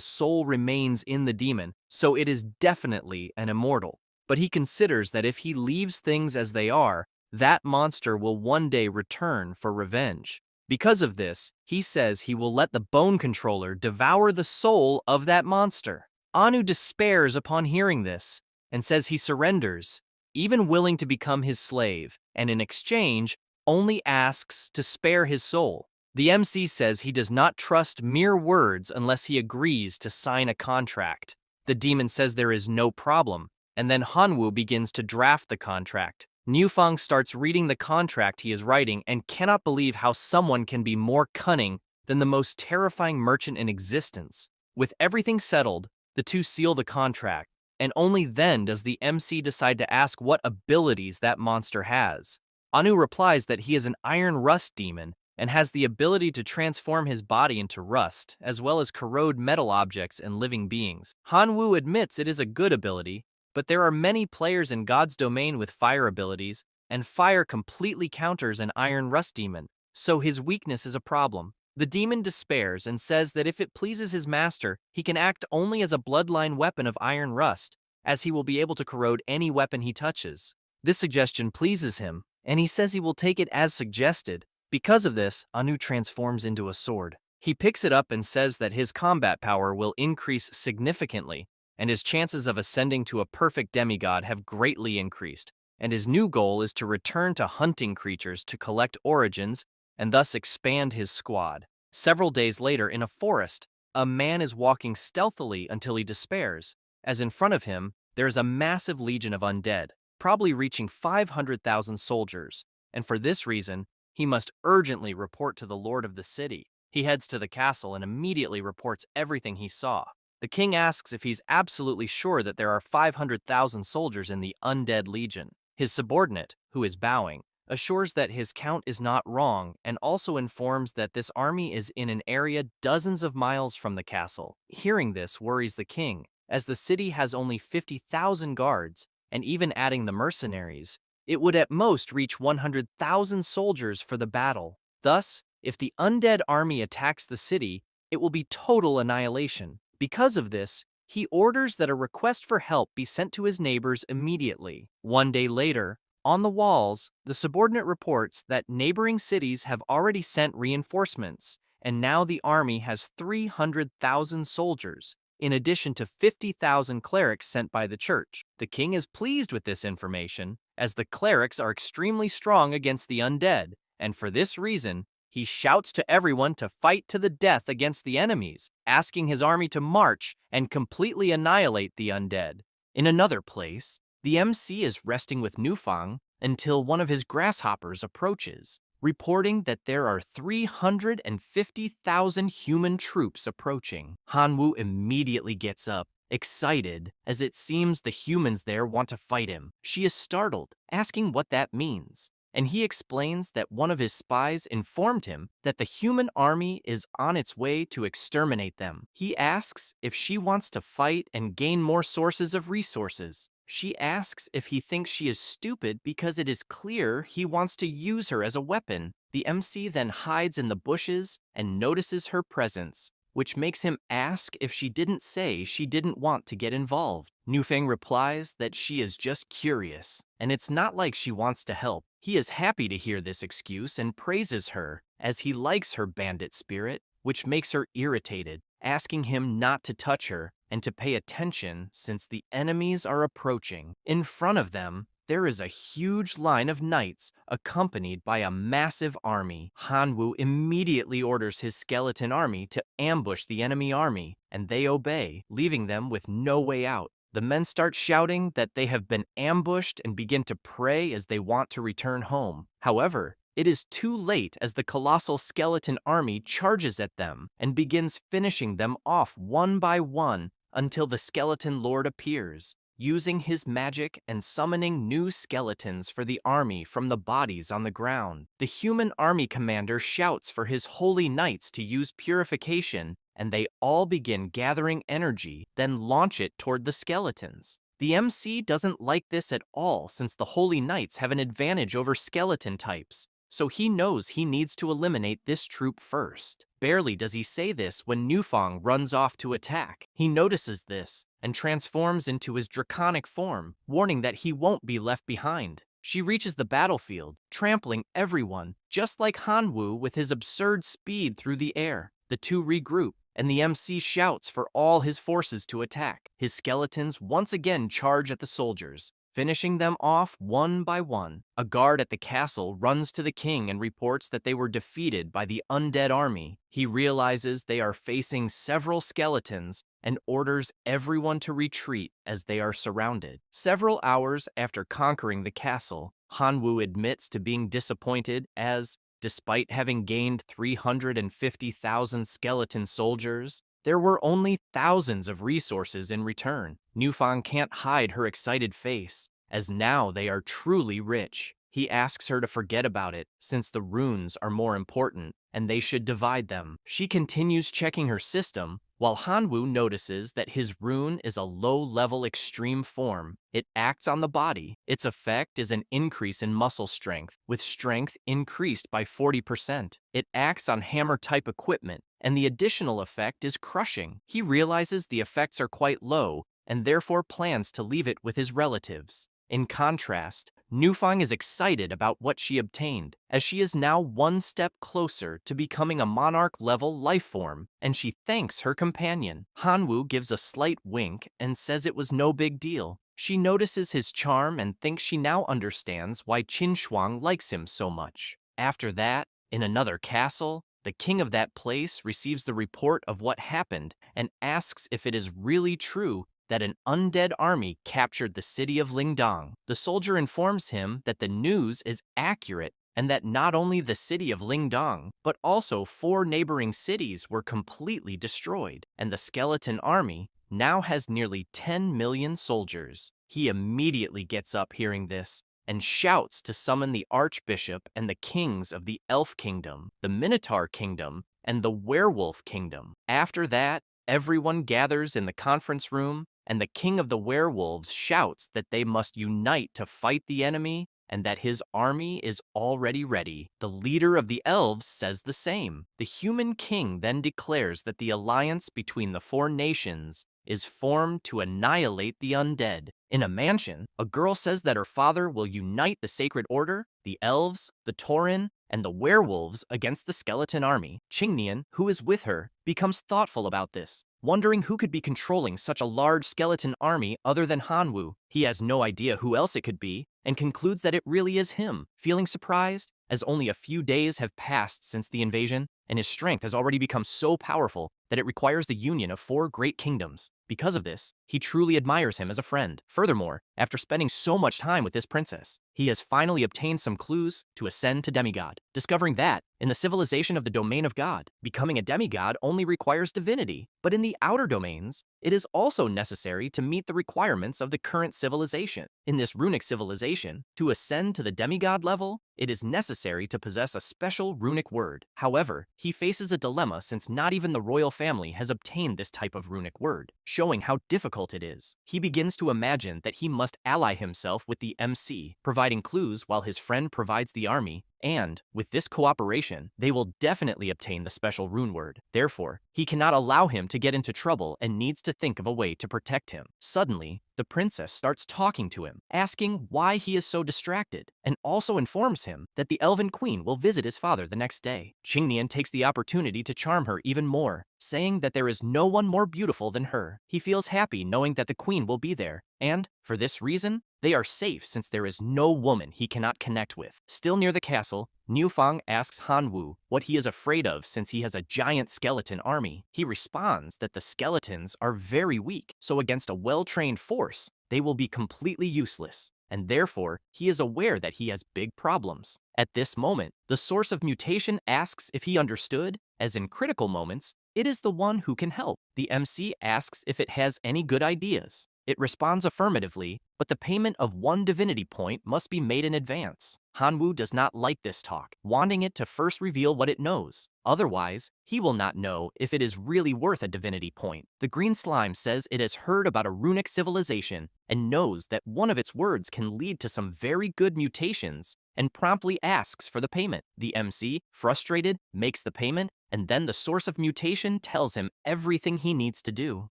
soul remains in the demon, so it is definitely an immortal. But he considers that if he leaves things as they are, that monster will one day return for revenge. Because of this, he says he will let the bone controller devour the soul of that monster. Anu despairs upon hearing this and says he surrenders, even willing to become his slave, and in exchange, only asks to spare his soul. The MC says he does not trust mere words unless he agrees to sign a contract. The demon says there is no problem, and then Hanwoo begins to draft the contract. Nufeng starts reading the contract he is writing and cannot believe how someone can be more cunning than the most terrifying merchant in existence. With everything settled, the two seal the contract, and only then does the MC decide to ask what abilities that monster has. Anu replies that he is an iron rust demon and has the ability to transform his body into rust, as well as corrode metal objects and living beings. Hanwoo admits it is a good ability, but there are many players in God's domain with fire abilities, and fire completely counters an iron rust demon, so his weakness is a problem. The demon despairs and says that if it pleases his master, he can act only as a bloodline weapon of iron rust, as he will be able to corrode any weapon he touches. This suggestion pleases him, and he says he will take it as suggested. Because of this, Anu transforms into a sword. He picks it up and says that his combat power will increase significantly, and his chances of ascending to a perfect demigod have greatly increased, and his new goal is to return to hunting creatures to collect origins and thus expand his squad. Several days later, in a forest, a man is walking stealthily until he despairs, as in front of him there is a massive legion of undead, probably reaching 500,000 soldiers, and for this reason, he must urgently report to the lord of the city. He heads to the castle and immediately reports everything he saw. The king asks if he's absolutely sure that there are 500,000 soldiers in the undead legion. His subordinate, who is bowing, assures that his count is not wrong and also informs that this army is in an area dozens of miles from the castle. Hearing this worries the king, as the city has only 50,000 guards, and even adding the mercenaries, it would at most reach 100,000 soldiers for the battle. Thus, if the undead army attacks the city, it will be total annihilation. Because of this, he orders that a request for help be sent to his neighbors immediately. One day later, on the walls, the subordinate reports that neighboring cities have already sent reinforcements, and now the army has 300,000 soldiers, in addition to 50,000 clerics sent by the church. The king is pleased with this information, as the clerics are extremely strong against the undead, and for this reason, he shouts to everyone to fight to the death against the enemies, asking his army to march and completely annihilate the undead. In another place, the MC is resting with Nufeng until one of his grasshoppers approaches. reporting that there are 350,000 human troops approaching. Hanwoo immediately gets up, excited, as it seems the humans there want to fight him. She is startled, asking what that means, and he explains that one of his spies informed him that the human army is on its way to exterminate them. He asks if she wants to fight and gain more sources of resources. She asks if he thinks she is stupid because it is clear he wants to use her as a weapon. The MC then hides in the bushes and notices her presence, which makes him ask if she didn't say she didn't want to get involved. Nufeng replies that she is just curious, and it's not like she wants to help. He is happy to hear this excuse and praises her, as he likes her bandit spirit, which makes her irritated, asking him not to touch her and to pay attention since the enemies are approaching. In front of them, there is a huge line of knights accompanied by a massive army. Hanwoo immediately orders his skeleton army to ambush the enemy army, and they obey, leaving them with no way out. The men start shouting that they have been ambushed and begin to pray as they want to return home. However, it is too late as the colossal skeleton army charges at them and begins finishing them off one by one until the skeleton lord appears, using his magic and summoning new skeletons for the army from the bodies on the ground. The human army commander shouts for his holy knights to use purification, and they all begin gathering energy, then launch it toward the skeletons. The MC doesn't like this at all since the holy knights have an advantage over skeleton types, so he knows he needs to eliminate this troop first. Barely does he say this when Nufeng runs off to attack. He notices this and transforms into his draconic form, warning that he won't be left behind. She reaches the battlefield, trampling everyone, just like Hanwoo with his absurd speed through the air. The two regroup, and the MC shouts for all his forces to attack. His skeletons once again charge at the soldiers, finishing them off one by one. A guard at the castle runs to the king and reports that they were defeated by the undead army. He realizes they are facing several skeletons and orders everyone to retreat as they are surrounded. Several hours after conquering the castle, Hanwoo admits to being disappointed as, despite having gained 350,000 skeleton soldiers, there were only thousands of resources in return. Nufeng can't hide her excited face, as now they are truly rich. He asks her to forget about it, since the runes are more important, and they should divide them. She continues checking her system, while Hanwoo notices that his rune is a low-level extreme form. It acts on the body. Its effect is an increase in muscle strength, with strength increased by 40%. It acts on hammer-type equipment, and the additional effect is crushing. He realizes the effects are quite low, and therefore plans to leave it with his relatives. In contrast, Nufeng is excited about what she obtained, as she is now one step closer to becoming a monarch-level life form, and she thanks her companion. Hanwoo gives a slight wink and says it was no big deal. She notices his charm and thinks she now understands why Qin Shuang likes him so much. After that, in another castle, the king of that place receives the report of what happened and asks if it is really true that an undead army captured the city of Lingdong. The soldier informs him that the news is accurate and that not only the city of Lingdong, but also 4 neighboring cities were completely destroyed, and the skeleton army now has nearly 10 million soldiers. He immediately gets up hearing this and shouts to summon the archbishop and the kings of the Elf Kingdom, the Minotaur Kingdom, and the Werewolf Kingdom. After that, everyone gathers in the conference room, and the king of the werewolves shouts that they must unite to fight the enemy and that his army is already ready. The leader of the elves says the same. The human king then declares that the alliance between the 4 nations is formed to annihilate the undead. In a mansion, a girl says that her father will unite the Sacred Order, the elves, the Tauren, and the werewolves against the skeleton army. Qingnian, who is with her, becomes thoughtful about this, wondering who could be controlling such a large skeleton army other than Hanwoo. He has no idea who else it could be, and concludes that it really is him. Feeling surprised, as only a few days have passed since the invasion, and his strength has already become so powerful that it requires the union of 4 great kingdoms. Because of this, he truly admires him as a friend. Furthermore, after spending so much time with this princess, he has finally obtained some clues to ascend to demigod, discovering that, in the civilization of the domain of God, becoming a demigod only requires divinity, but in the outer domains, it is also necessary to meet the requirements of the current civilization. In this runic civilization, to ascend to the demigod level, it is necessary to possess a special runic word. However, he faces a dilemma since not even the royal family has obtained this type of runic word, showing how difficult it is. He begins to imagine that he must ally himself with the MC, providing clues while his friend provides the army, and, with this cooperation, they will definitely obtain the special rune word. Therefore, he cannot allow him to get into trouble and needs to think of a way to protect him. Suddenly, the princess starts talking to him, asking why he is so distracted, and also informs him that the elven queen will visit his father the next day. Qingnian takes the opportunity to charm her even more, saying that there is no one more beautiful than her. He feels happy knowing that the queen will be there, and, for this reason, they are safe since there is no woman he cannot connect with. Still near the castle, Niu Fang asks Han Wu what he is afraid of since he has a giant skeleton army. He responds that the skeletons are very weak, so against a well-trained force, they will be completely useless, and therefore he is aware that he has big problems. At this moment, the source of mutation asks if he understood, as in critical moments, it is the one who can help. The MC asks if it has any good ideas. It responds affirmatively, but the payment of 1 divinity point must be made in advance. Hanwu does not like this talk, wanting it to first reveal what it knows. Otherwise, he will not know if it is really worth a divinity point. The green slime says it has heard about a runic civilization and knows that one of its words can lead to some very good mutations and promptly asks for the payment. The MC, frustrated, makes the payment, and then the source of mutation tells him everything he needs to do.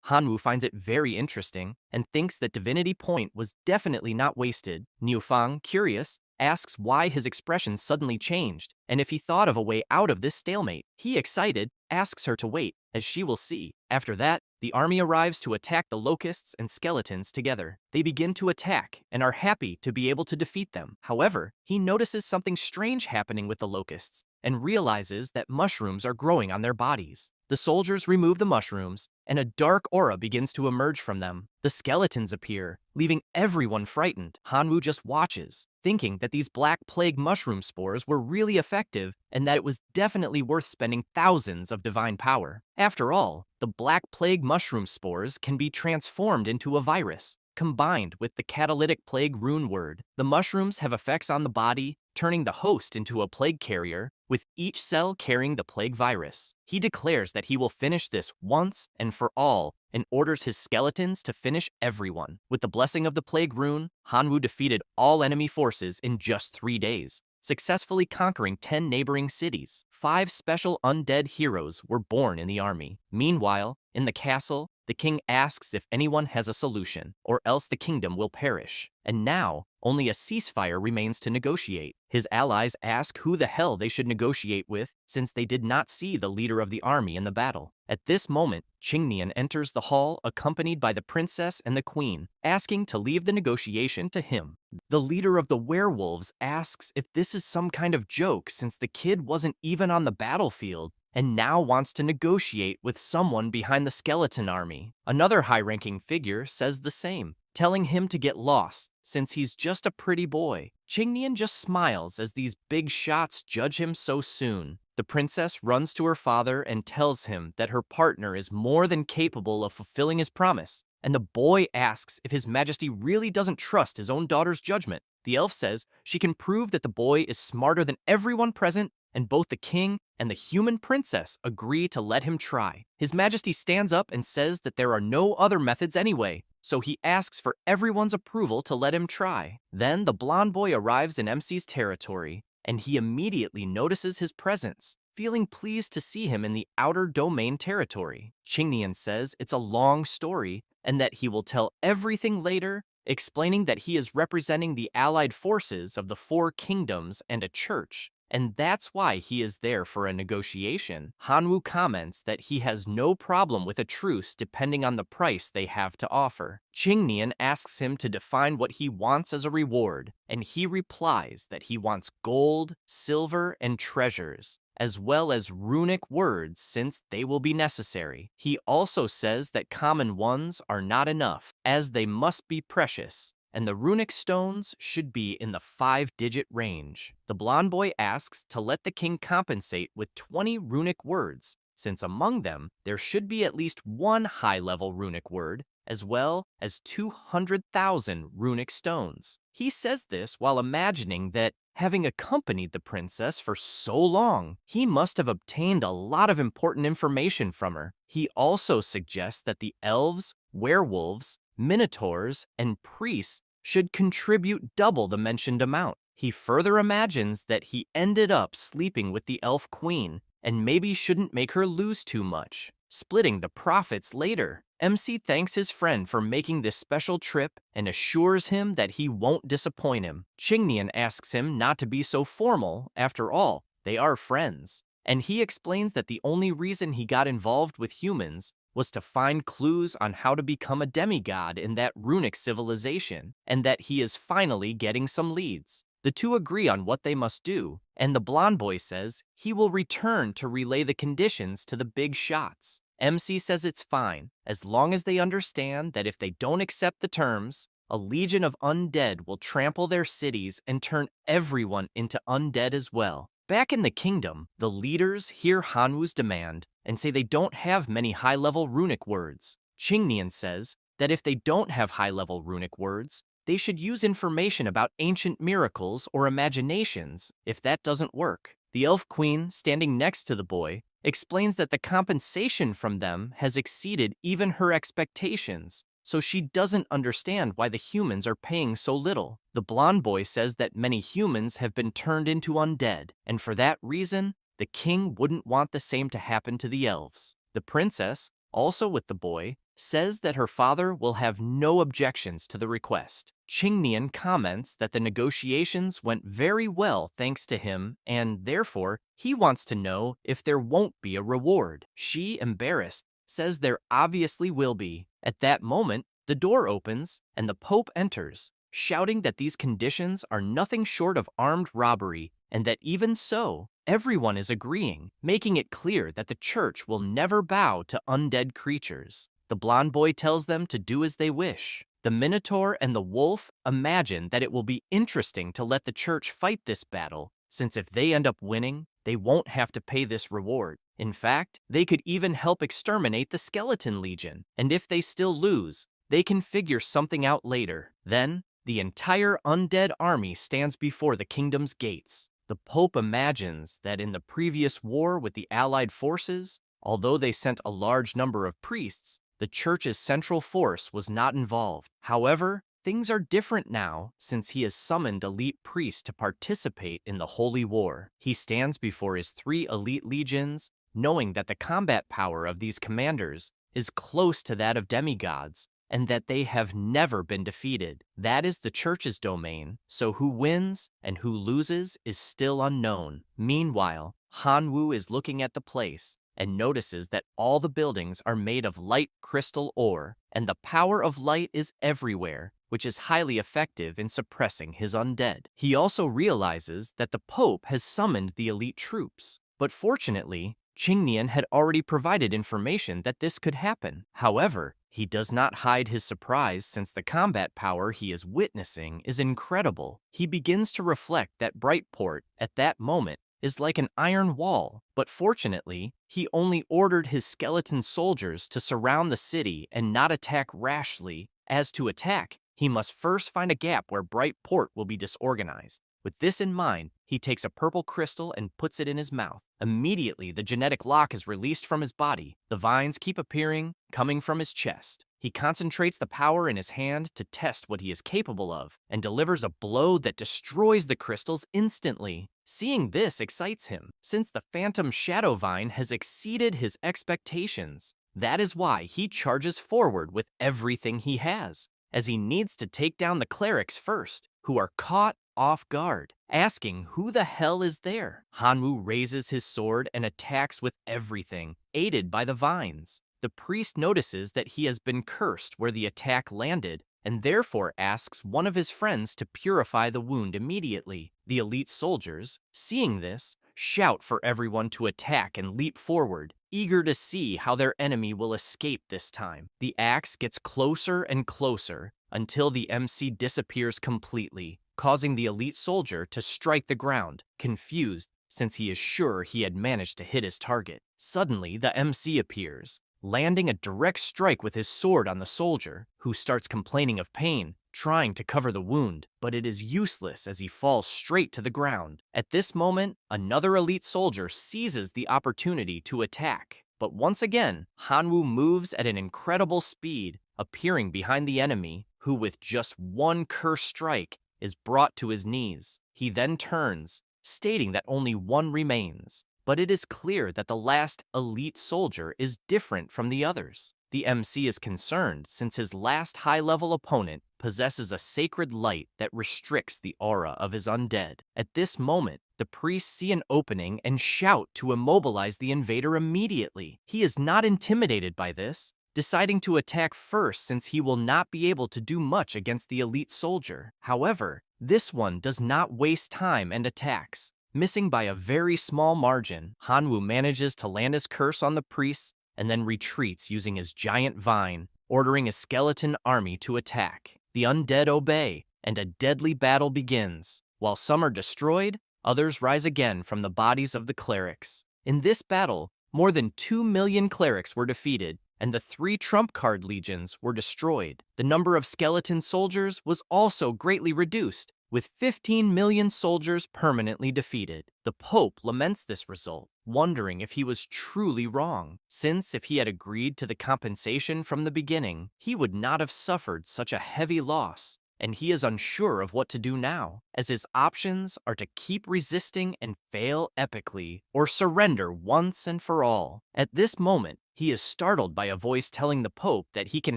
Hanwu finds it very interesting and thinks that divinity point was definitely not wasted. Niu Fang, curious, asks why his expression suddenly changed and if he thought of a way out of this stalemate. He, excited, asks her to wait, as she will see. After that, the army arrives to attack the locusts and skeletons together. They begin to attack and are happy to be able to defeat them. However, he notices something strange happening with the locusts and realizes that mushrooms are growing on their bodies. The soldiers remove the mushrooms, and a dark aura begins to emerge from them. The skeletons appear, leaving everyone frightened. Hanwu just watches, thinking that these black plague mushroom spores were really effective and that it was definitely worth spending thousands of divine power. After all, the black plague mushroom spores can be transformed into a virus. Combined with the catalytic plague rune word, the mushrooms have effects on the body, turning the host into a plague carrier, with each cell carrying the plague virus. He declares that he will finish this once and for all and orders his skeletons to finish everyone. With the blessing of the plague rune, Hanwu defeated all enemy forces in just 3 days, successfully conquering 10 neighboring cities. 5 special undead heroes were born in the army. Meanwhile, in the castle, the king asks if anyone has a solution, or else the kingdom will perish. And now, only a ceasefire remains to negotiate. His allies ask who the hell they should negotiate with, since they did not see the leader of the army in the battle. At this moment, Qingnian enters the hall accompanied by the princess and the queen, asking to leave the negotiation to him. The leader of the werewolves asks if this is some kind of joke since the kid wasn't even on the battlefield and now wants to negotiate with someone behind the skeleton army. Another high-ranking figure says the same, telling him to get lost since he's just a pretty boy. Qingnian just smiles as these big shots judge him so soon. The princess runs to her father and tells him that her partner is more than capable of fulfilling his promise, and the boy asks if His Majesty really doesn't trust his own daughter's judgment. The elf says she can prove that the boy is smarter than everyone present, and both the king and the human princess agree to let him try. His Majesty stands up and says that there are no other methods anyway, so he asks for everyone's approval to let him try. Then the blonde boy arrives in MC's territory, and he immediately notices his presence, feeling pleased to see him in the outer domain territory. Qingnian says it's a long story, and that he will tell everything later, explaining that he is representing the allied forces of the 4 kingdoms and a church, and that's why he is there for a negotiation. Hanwu comments that he has no problem with a truce depending on the price they have to offer. Qingnian asks him to define what he wants as a reward, and he replies that he wants gold, silver, and treasures. as well as runic words since they will be necessary. He also says that common ones are not enough, as they must be precious, and the runic stones should be in the 5-digit range. The blonde boy asks to let the king compensate with 20 runic words, since among them there should be at least one high-level runic word, as well as 200,000 runic stones. He says this while imagining that, having accompanied the princess for so long, he must have obtained a lot of important information from her. He also suggests that the elves, werewolves, minotaurs, and priests should contribute double the mentioned amount. He further imagines that he ended up sleeping with the elf queen, and maybe shouldn't make her lose too much, splitting the profits later. MC thanks his friend for making this special trip and assures him that he won't disappoint him. Chingnian asks him not to be so formal, after all, they are friends. And he explains that the only reason he got involved with humans was to find clues on how to become a demigod in that runic civilization, and that he is finally getting some leads. The two agree on what they must do, and the blonde boy says he will return to relay the conditions to the big shots. MC says it's fine, as long as they understand that if they don't accept the terms, a legion of undead will trample their cities and turn everyone into undead as well. Back in the kingdom, the leaders hear Hanwoo's demand and say they don't have many high-level runic words. Chingnian says that if they don't have high-level runic words, they should use information about ancient miracles or imaginations if that doesn't work. The elf queen, standing next to the boy, explains that the compensation from them has exceeded even her expectations, so she doesn't understand why the humans are paying so little. The blonde boy says that many humans have been turned into undead, and for that reason, the king wouldn't want the same to happen to the elves. The princess, also with the boy, says that her father will have no objections to the request. Chingnian comments that the negotiations went very well thanks to him, and therefore he wants to know if there won't be a reward. She, embarrassed, says there obviously will be. At that moment, the door opens and the Pope enters, shouting that these conditions are nothing short of armed robbery, and that even so, everyone is agreeing, making it clear that the church will never bow to undead creatures. The blonde boy tells them to do as they wish. The Minotaur and the wolf imagine that it will be interesting to let the church fight this battle, since if they end up winning, they won't have to pay this reward. In fact, they could even help exterminate the Skeleton Legion, and if they still lose, they can figure something out later. Then, the entire undead army stands before the kingdom's gates. The Pope imagines that in the previous war with the Allied forces, although they sent a large number of priests, the church's central force was not involved. However, things are different now since he has summoned elite priests to participate in the Holy War. He stands before his 3 elite legions, knowing that the combat power of these commanders is close to that of demigods, and that they have never been defeated. That is the church's domain, so who wins and who loses is still unknown. Meanwhile, Hanwoo is looking at the place and notices that all the buildings are made of light crystal ore, and the power of light is everywhere, which is highly effective in suppressing his undead. He also realizes that the Pope has summoned the elite troops, but fortunately, Chingnian had already provided information that this could happen. However, he does not hide his surprise since the combat power he is witnessing is incredible. He begins to reflect that Brightport, at that moment, is like an iron wall, but fortunately, he only ordered his skeleton soldiers to surround the city and not attack rashly. As to attack, he must first find a gap where Brightport will be disorganized. With this in mind, he takes a purple crystal and puts it in his mouth. Immediately, the genetic lock is released from his body. The vines keep appearing, coming from his chest. He concentrates the power in his hand to test what he is capable of, and delivers a blow that destroys the crystals instantly. Seeing this excites him, since the Phantom Shadow Vine has exceeded his expectations. That is why he charges forward with everything he has, as he needs to take down the clerics first, who are caught off guard, asking who the hell is there. Hanwoo raises his sword and attacks with everything, aided by the vines. The priest notices that he has been cursed where the attack landed, and therefore asks one of his friends to purify the wound immediately. The elite soldiers, seeing this, shout for everyone to attack and leap forward, eager to see how their enemy will escape this time. The axe gets closer and closer until the MC disappears completely, causing the elite soldier to strike the ground, confused since he is sure he had managed to hit his target. Suddenly, the MC appears, landing a direct strike with his sword on the soldier, who starts complaining of pain, trying to cover the wound, but it is useless as he falls straight to the ground. At this moment, another elite soldier seizes the opportunity to attack. But once again, Hanwoo moves at an incredible speed, appearing behind the enemy, who with just one curse strike is brought to his knees. He then turns, stating that only one remains. But it is clear that the last elite soldier is different from the others. The MC is concerned since his last high-level opponent possesses a sacred light that restricts the aura of his undead. At this moment, the priests see an opening and shout to immobilize the invader immediately. He is not intimidated by this, deciding to attack first since he will not be able to do much against the elite soldier. However, this one does not waste time and attacks. Missing by a very small margin, Hanwoo manages to land his curse on the priests and then retreats using his giant vine, ordering his skeleton army to attack. The undead obey, and a deadly battle begins. While some are destroyed, others rise again from the bodies of the clerics. In this battle, more than 2 million clerics were defeated, and the 3 trump card legions were destroyed. The number of skeleton soldiers was also greatly reduced, with 15 million soldiers permanently defeated. The Pope laments this result, wondering if he was truly wrong, since if he had agreed to the compensation from the beginning, he would not have suffered such a heavy loss, and he is unsure of what to do now, as his options are to keep resisting and fail epically, or surrender once and for all. At this moment, he is startled by a voice telling the Pope that he can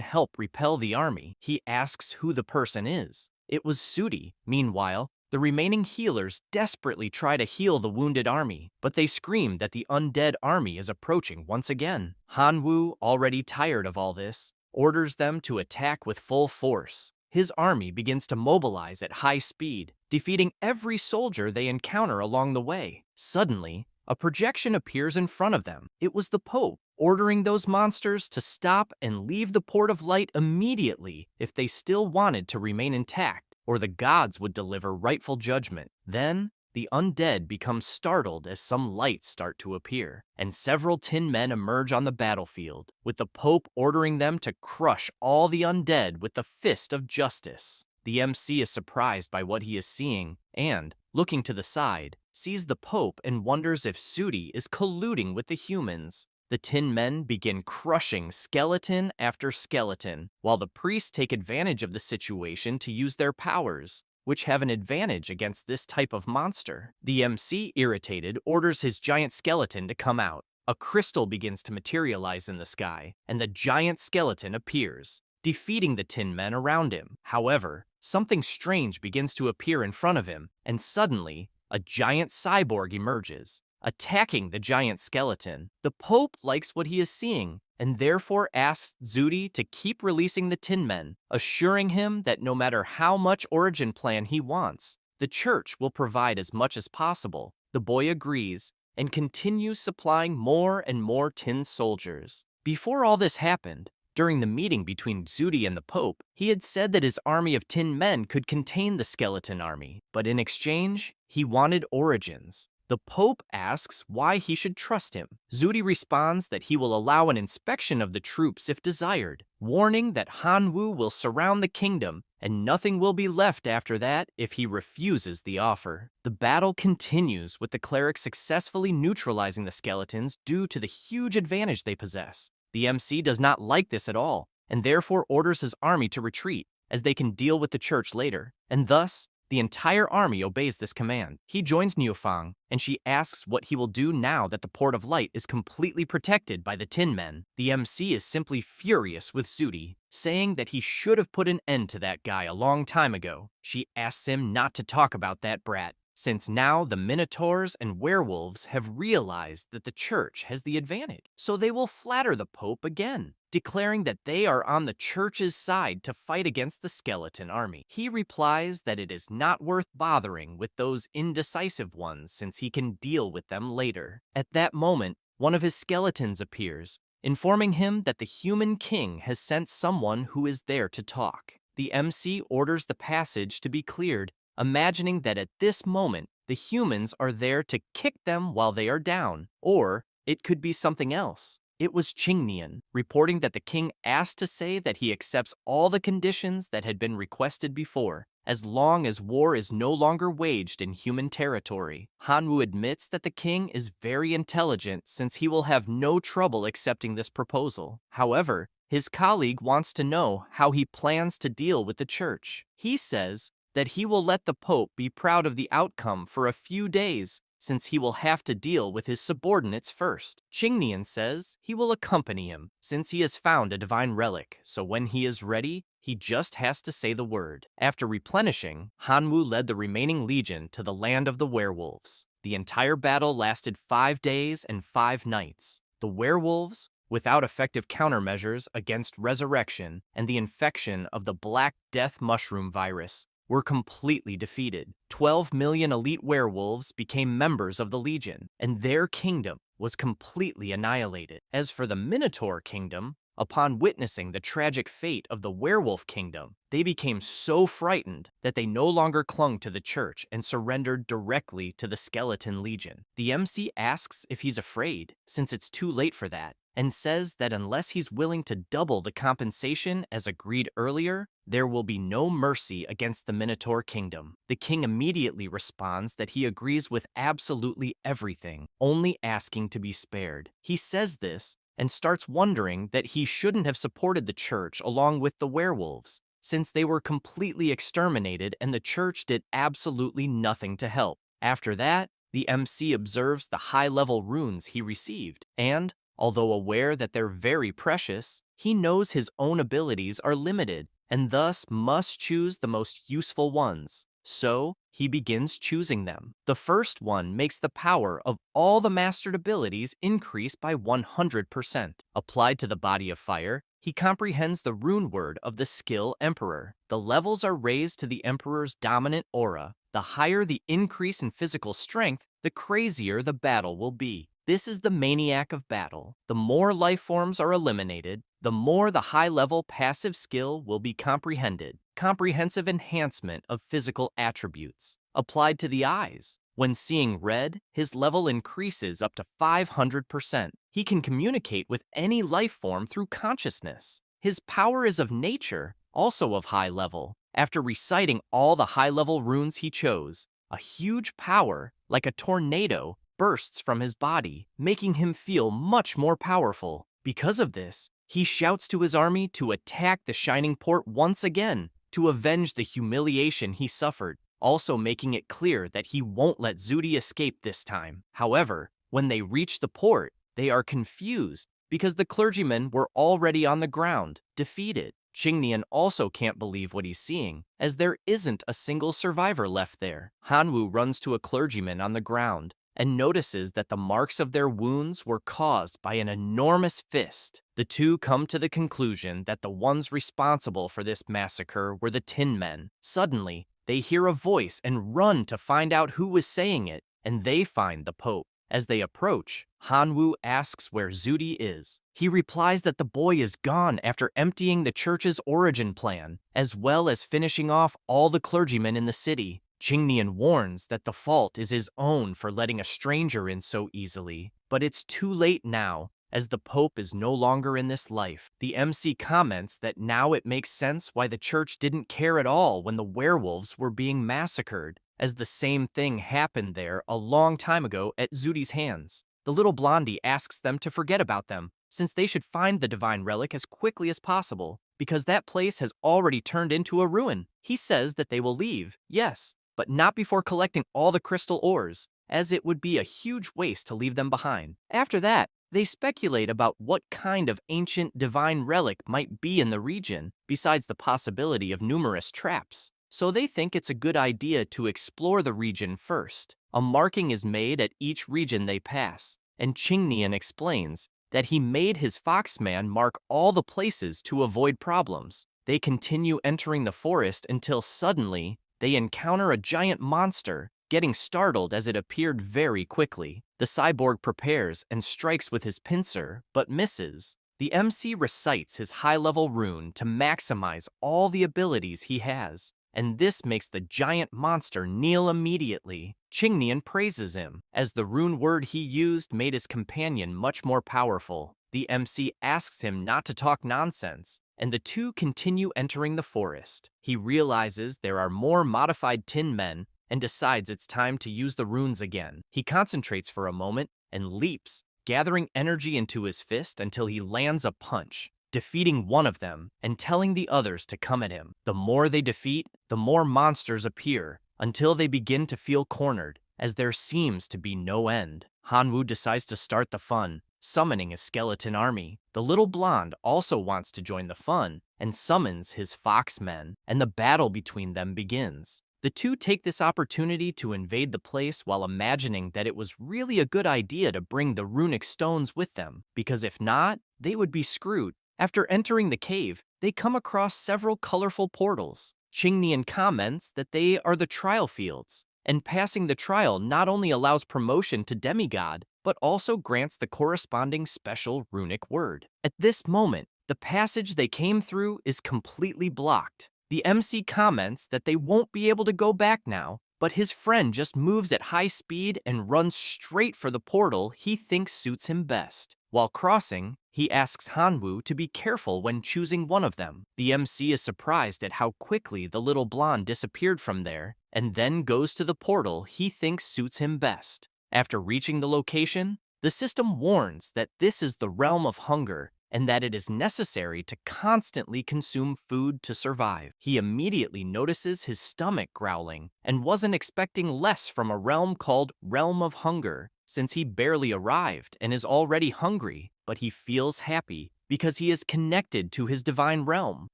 help repel the army. He asks who the person is. It was Sudi. Meanwhile, the remaining healers desperately try to heal the wounded army, but they scream that the undead army is approaching once again. Hanwoo, already tired of all this, orders them to attack with full force. His army begins to mobilize at high speed, defeating every soldier they encounter along the way. Suddenly, a projection appears in front of them. It was the Pope, ordering those monsters to stop and leave the Port of Light immediately if they still wanted to remain intact, or the gods would deliver rightful judgment. Then, the undead become startled as some lights start to appear, and several tin men emerge on the battlefield, with the Pope ordering them to crush all the undead with the fist of justice. The MC is surprised by what he is seeing, and, looking to the side, sees the Pope and wonders if Sudi is colluding with the humans. The tin men begin crushing skeleton after skeleton, while the priests take advantage of the situation to use their powers, which have an advantage against this type of monster. The MC, irritated, orders his giant skeleton to come out. A crystal begins to materialize in the sky, and the giant skeleton appears, defeating the tin men around him. However, something strange begins to appear in front of him, and suddenly, a giant cyborg emerges, attacking the giant skeleton. The Pope likes what he is seeing, and therefore asks Sudi to keep releasing the tin men, assuring him that no matter how much origin plan he wants, the church will provide as much as possible. The boy agrees, and continues supplying more and more tin soldiers. Before all this happened, during the meeting between Sudi and the Pope, he had said that his army of tin men could contain the skeleton army, but in exchange, he wanted origins. The Pope asks why he should trust him. Sudi responds that he will allow an inspection of the troops if desired, warning that Hanwoo will surround the kingdom and nothing will be left after that if he refuses the offer. The battle continues with the clerics successfully neutralizing the skeletons due to the huge advantage they possess. The MC does not like this at all, and therefore orders his army to retreat, as they can deal with the church later, and thus, the entire army obeys this command. He joins Niufang, and she asks what he will do now that the Port of Light is completely protected by the Tin Men. The MC is simply furious with Sudi, saying that he should have put an end to that guy a long time ago. She asks him not to talk about that brat, since now the Minotaurs and werewolves have realized that the church has the advantage. So they will flatter the Pope again, declaring that they are on the church's side to fight against the skeleton army. He replies that it is not worth bothering with those indecisive ones since he can deal with them later. At that moment, one of his skeletons appears, informing him that the human king has sent someone who is there to talk. The MC orders the passage to be cleared, imagining that at this moment, the humans are there to kick them while they are down. Or it could be something else. It was Qingnian, reporting that the king asked to say that he accepts all the conditions that had been requested before, as long as war is no longer waged in human territory. Hanwu admits that the king is very intelligent since he will have no trouble accepting this proposal. However, his colleague wants to know how he plans to deal with the church. He says that he will let the Pope be proud of the outcome for a few days, since he will have to deal with his subordinates first. Qingnian says he will accompany him, since he has found a divine relic, so when he is ready, he just has to say the word. After replenishing, Hanwu led the remaining legion to the land of the werewolves. The entire battle lasted 5 days and 5 nights. The werewolves, without effective countermeasures against resurrection and the infection of the Black Death mushroom virus, were completely defeated. 12 million elite werewolves became members of the Legion, and their kingdom was completely annihilated. As for the Minotaur kingdom, upon witnessing the tragic fate of the werewolf kingdom, they became so frightened that they no longer clung to the church and surrendered directly to the Skeleton Legion. The MC asks if he's afraid, since it's too late for that, and says that unless he's willing to double the compensation as agreed earlier, there will be no mercy against the Minotaur kingdom. The king immediately responds that he agrees with absolutely everything, only asking to be spared. He says this and starts wondering that he shouldn't have supported the church along with the werewolves, since they were completely exterminated and the church did absolutely nothing to help. After that, the MC observes the high-level runes he received, and, although aware that they're very precious, he knows his own abilities are limited and thus must choose the most useful ones. So, he begins choosing them. The first one makes the power of all the mastered abilities increase by 100%. Applied to the body of fire, he comprehends the rune word of the skill Emperor. The levels are raised to the Emperor's dominant aura. The higher the increase in physical strength, the crazier the battle will be. This is the maniac of battle. The more life forms are eliminated, the more the high-level passive skill will be comprehended. Comprehensive enhancement of physical attributes. Applied to the eyes. When seeing red, his level increases up to 500%. He can communicate with any life form through consciousness. His power is of nature, also of high level. After reciting all the high-level runes he chose, a huge power, like a tornado, bursts from his body, making him feel much more powerful. Because of this, he shouts to his army to attack the Shining Port once again, to avenge the humiliation he suffered, also making it clear that he won't let Zudi escape this time. However, when they reach the port, they are confused because the clergymen were already on the ground, defeated. Qingnian also can't believe what he's seeing, as there isn't a single survivor left there. Hanwu runs to a clergyman on the ground and notices that the marks of their wounds were caused by an enormous fist. The two come to the conclusion that the ones responsible for this massacre were the Tin Men. Suddenly, they hear a voice and run to find out who was saying it, and they find the Pope. As they approach, Hanwu asks where Zudi is. He replies that the boy is gone after emptying the church's origin plan, as well as finishing off all the clergymen in the city. Qingnian warns that the fault is his own for letting a stranger in so easily, but it's too late now, as the Pope is no longer in this life. The MC comments that now it makes sense why the church didn't care at all when the werewolves were being massacred, as the same thing happened there a long time ago at Zudi's hands. The little blondie asks them to forget about them, since they should find the divine relic as quickly as possible, because that place has already turned into a ruin. He says that they will leave, yes, but not before collecting all the crystal ores, as it would be a huge waste to leave them behind. After that, they speculate about what kind of ancient divine relic might be in the region, besides the possibility of numerous traps. so they think it's a good idea to explore the region first. A marking is made at each region they pass, and Qingnian explains that he made his foxman mark all the places to avoid problems. They continue entering the forest until suddenly they encounter a giant monster, getting startled as it appeared very quickly. The cyborg prepares and strikes with his pincer, but misses. The MC recites his high-level rune to maximize all the abilities he has, and this makes the giant monster kneel immediately. Qingnian praises him, as the rune word he used made his companion much more powerful. The MC asks him not to talk nonsense, and the two continue entering the forest. He realizes there are more modified tin men and decides it's time to use the runes again. He concentrates for a moment and leaps, gathering energy into his fist until he lands a punch, defeating one of them and telling the others to come at him. The more they defeat, the more monsters appear, until they begin to feel cornered, as there seems to be no end. Hanwoo decides to start the fun, summoning a skeleton army. The little blonde also wants to join the fun and summons his foxmen, and the battle between them begins. The two take this opportunity to invade the place while imagining that it was really a good idea to bring the runic stones with them, because if not, they would be screwed. After entering the cave, they come across several colorful portals. Qingnian comments that they are the trial fields, and passing the trial not only allows promotion to demigod, but also grants the corresponding special runic word. At this moment, the passage they came through is completely blocked. The MC comments that they won't be able to go back now, but his friend just moves at high speed and runs straight for the portal he thinks suits him best. While crossing, he asks Hanwoo to be careful when choosing one of them. The MC is surprised at how quickly the little blonde disappeared from there, and then goes to the portal he thinks suits him best. After reaching the location, the system warns that this is the realm of hunger, and that it is necessary to constantly consume food to survive. He immediately notices his stomach growling and wasn't expecting less from a realm called Realm of Hunger, since he barely arrived and is already hungry, but he feels happy because he is connected to his divine realm.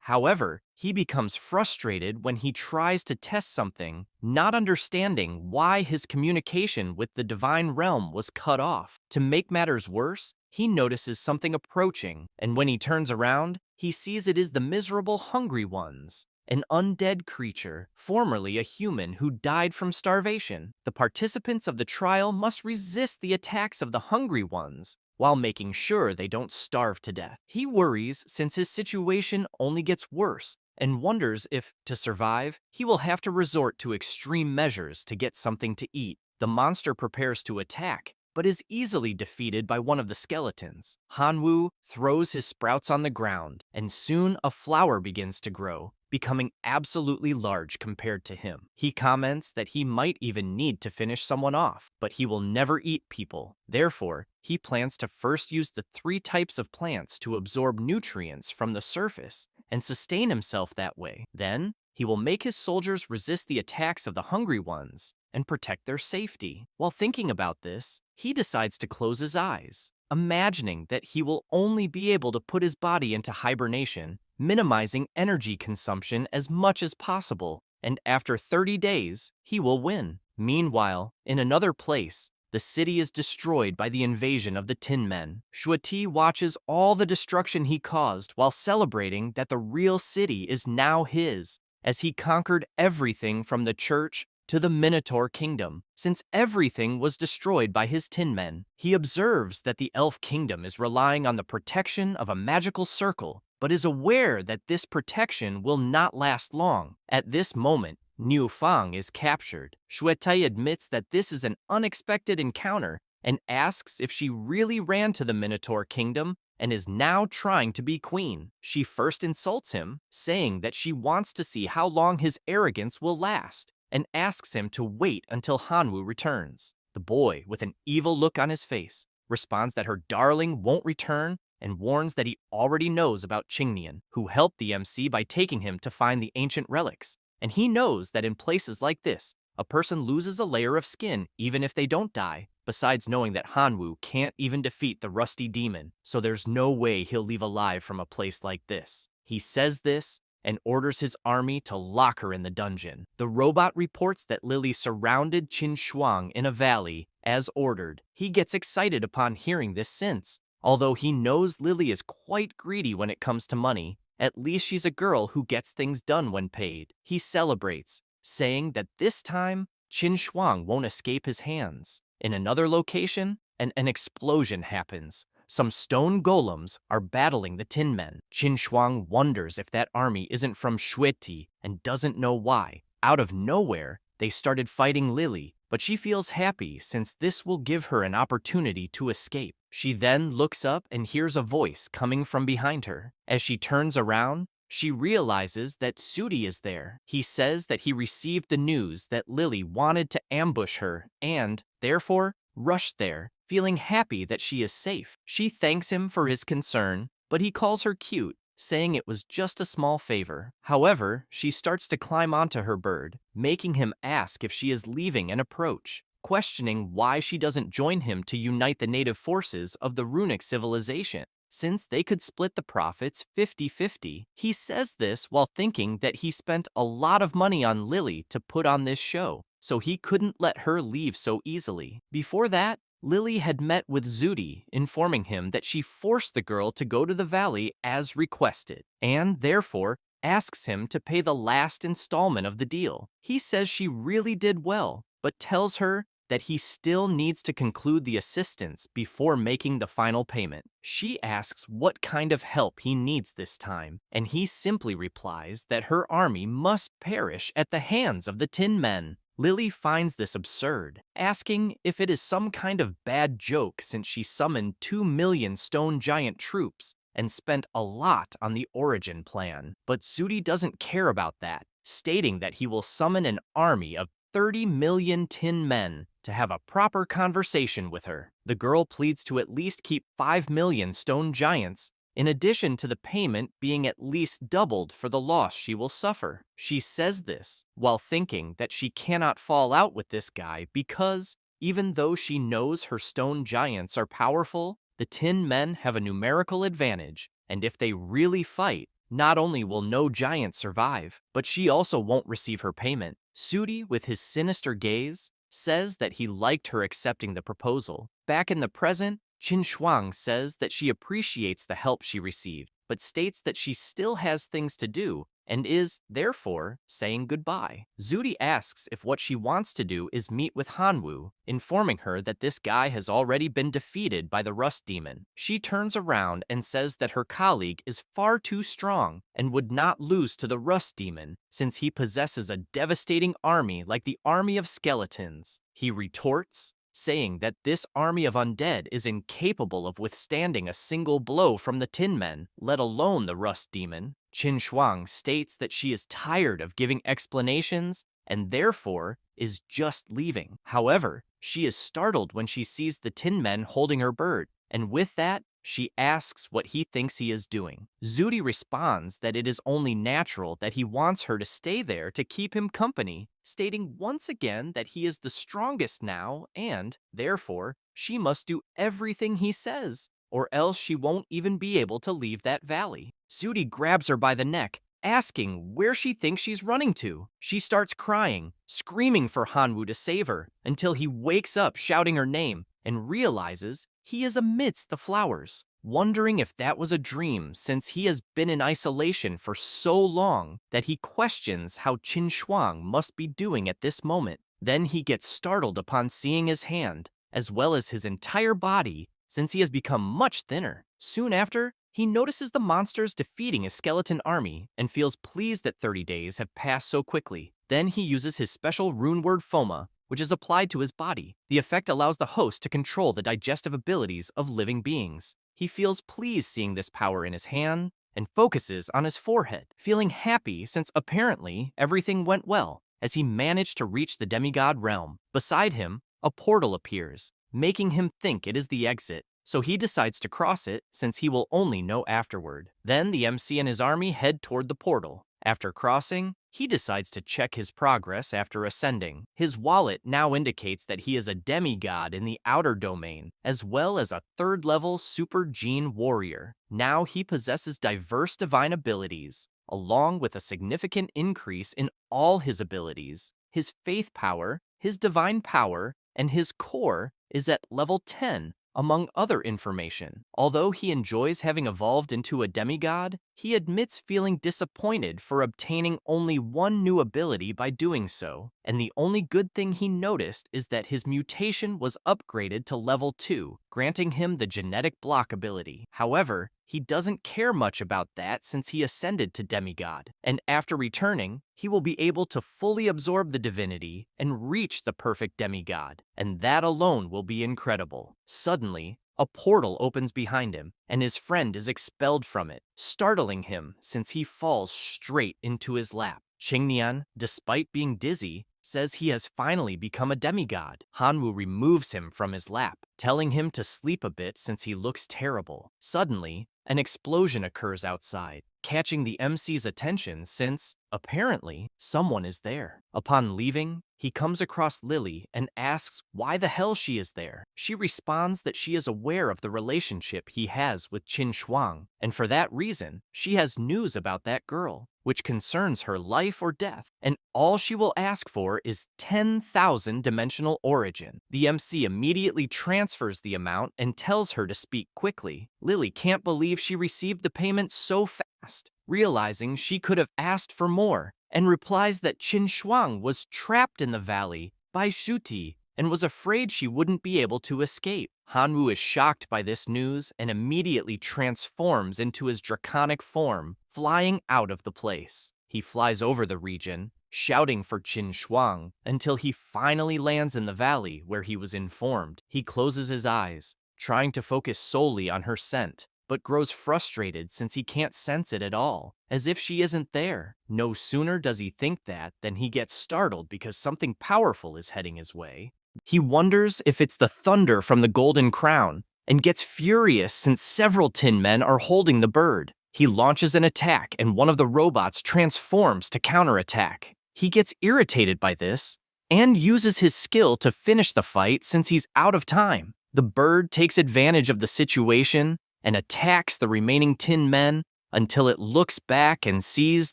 However, he becomes frustrated when he tries to test something, not understanding why his communication with the divine realm was cut off. To make matters worse, he notices something approaching, and when he turns around, he sees it is the miserable Hungry Ones, an undead creature, formerly a human who died from starvation. The participants of the trial must resist the attacks of the Hungry Ones, while making sure they don't starve to death. He worries since his situation only gets worse, and wonders if, to survive, he will have to resort to extreme measures to get something to eat. The monster prepares to attack, but is easily defeated by one of the skeletons. Hanwoo throws his sprouts on the ground, and soon a flower begins to grow, becoming absolutely large compared to him. He comments that he might even need to finish someone off, but he will never eat people. Therefore, he plans to first use the 3 types of plants to absorb nutrients from the surface and sustain himself that way. Then, he will make his soldiers resist the attacks of the Hungry Ones and protect their safety. While thinking about this, he decides to close his eyes, imagining that he will only be able to put his body into hibernation, minimizing energy consumption as much as possible, and after 30 days, he will win. Meanwhile, in another place, the city is destroyed by the invasion of the Tin Men. Shuati watches all the destruction he caused while celebrating that the real city is now his, as he conquered everything from the church to the Minotaur kingdom. Since everything was destroyed by his Tin Men, he observes that the Elf Kingdom is relying on the protection of a magical circle, but is aware that this protection will not last long. At this moment, Niu Fang is captured. Shuetai admits that this is an unexpected encounter and asks if she really ran to the Minotaur kingdom and is now trying to be queen. She first insults him, saying that she wants to see how long his arrogance will last, and asks him to wait until Hanwoo returns. The boy, with an evil look on his face, responds that her darling won't return and warns that he already knows about Qingnian, who helped the MC by taking him to find the ancient relics. And he knows that in places like this, a person loses a layer of skin even if they don't die, besides knowing that Hanwoo can't even defeat the rusty demon, so there's no way he'll leave alive from a place like this. He says this, and orders his army to lock her in the dungeon. The robot reports that Lily surrounded Qin Shuang in a valley, as ordered. He gets excited upon hearing this since, although he knows Lily is quite greedy when it comes to money, at least she's a girl who gets things done when paid. He celebrates, saying that this time, Qin Shuang won't escape his hands. In another location, an explosion happens. Some stone golems are battling the Tin Men. Qin Shuang wonders if that army isn't from Shueti and doesn't know why. Out of nowhere, they started fighting Lily, but she feels happy since this will give her an opportunity to escape. She then looks up and hears a voice coming from behind her. As she turns around, she realizes that Sudi is there. He says that he received the news that Lily wanted to ambush her and, therefore, rushed there, feeling happy that she is safe. She thanks him for his concern, but he calls her cute, saying it was just a small favor. However, she starts to climb onto her bird, making him ask if she is leaving and approach, questioning why she doesn't join him to unite the native forces of the runic civilization, since they could split the profits 50-50. He says this while thinking that he spent a lot of money on Lily to put on this show, so he couldn't let her leave so easily. Before that, Lily had met with Zudi, informing him that she forced the girl to go to the valley as requested, and therefore asks him to pay the last installment of the deal. He says she really did well, but tells her that he still needs to conclude the assistance before making the final payment. She asks what kind of help he needs this time, and he simply replies that her army must perish at the hands of the Tin Men. Lily finds this absurd, asking if it is some kind of bad joke since she summoned 2 million stone giant troops and spent a lot on the origin plan. But Sudi doesn't care about that, stating that he will summon an army of 30 million Tin Men to have a proper conversation with her. The girl pleads to at least keep 5 million stone giants, in addition to the payment being at least doubled for the loss she will suffer. She says this while thinking that she cannot fall out with this guy because, even though she knows her stone giants are powerful, the Tin Men have a numerical advantage, and if they really fight, not only will no giant survive, but she also won't receive her payment. Sudi, with his sinister gaze, says that he liked her accepting the proposal. Back in the present, Qin Shuang says that she appreciates the help she received, but states that she still has things to do and is, therefore, saying goodbye. Zudi asks if what she wants to do is meet with Hanwu, informing her that this guy has already been defeated by the Rust Demon. She turns around and says that her colleague is far too strong and would not lose to the Rust Demon since he possesses a devastating army like the army of skeletons. He retorts, saying that this army of undead is incapable of withstanding a single blow from the Tin Men, let alone the Rust Demon. Qin Shuang states that she is tired of giving explanations and therefore is just leaving. However, she is startled when she sees the Tin Men holding her bird, and with that, she asks what he thinks he is doing. Zudi responds that it is only natural that he wants her to stay there to keep him company, stating once again that he is the strongest now and, therefore, she must do everything he says, or else she won't even be able to leave that valley. Zudi grabs her by the neck, asking where she thinks she's running to. She starts crying, screaming for Hanwu to save her, until he wakes up shouting her name and realizes he is amidst the flowers, wondering if that was a dream since he has been in isolation for so long that he questions how Qin Shuang must be doing at this moment. Then he gets startled upon seeing his hand, as well as his entire body, since he has become much thinner. Soon after, he notices the monsters defeating his skeleton army and feels pleased that 30 days have passed so quickly. Then he uses his special rune word Foma, which is applied to his body. The effect allows the host to control the digestive abilities of living beings. He feels pleased seeing this power in his hand and focuses on his forehead, feeling happy since apparently everything went well as he managed to reach the demigod realm. Beside him, a portal appears, making him think it is the exit, so he decides to cross it since he will only know afterward. Then the MC and his army head toward the portal. After crossing, he decides to check his progress after ascending. His wallet now indicates that he is a demigod in the outer domain, as well as a 3rd-level super gene warrior. Now he possesses diverse divine abilities, along with a significant increase in all his abilities. His faith power, his divine power, and his core is at level 10, among other information. Although he enjoys having evolved into a demigod, he admits feeling disappointed for obtaining only one new ability by doing so, and the only good thing he noticed is that his mutation was upgraded to level 2, granting him the genetic block ability. However, he doesn't care much about that since he ascended to demigod, and after returning, he will be able to fully absorb the divinity and reach the perfect demigod, and that alone will be incredible. Suddenly, a portal opens behind him, and his friend is expelled from it, startling him since he falls straight into his lap. Qingnian, despite being dizzy, says he has finally become a demigod. Hanwoo removes him from his lap, telling him to sleep a bit since he looks terrible. Suddenly, an explosion occurs outside, catching the MC's attention since, apparently, someone is there. Upon leaving, he comes across Lily and asks why the hell she is there. She responds that she is aware of the relationship he has with Qin Shuang, and for that reason, she has news about that girl, which concerns her life or death, and all she will ask for is 10,000 dimensional origin. The MC immediately transfers the amount and tells her to speak quickly. Lily can't believe she received the payment so fast, realizing she could have asked for more, and replies that Qin Shuang was trapped in the valley by Shuti and was afraid she wouldn't be able to escape. Hanwoo is shocked by this news and immediately transforms into his draconic form, flying out of the place. He flies over the region, shouting for Qin Shuang until he finally lands in the valley where he was informed. He closes his eyes, trying to focus solely on her scent, but grows frustrated since he can't sense it at all, as if she isn't there. No sooner does he think that than he gets startled because something powerful is heading his way. He wonders if it's the thunder from the golden crown, and gets furious since several tin men are holding the bird. He launches an attack and one of the robots transforms to counterattack. He gets irritated by this, and uses his skill to finish the fight since he's out of time. The bird takes advantage of the situation and attacks the remaining tin men until it looks back and sees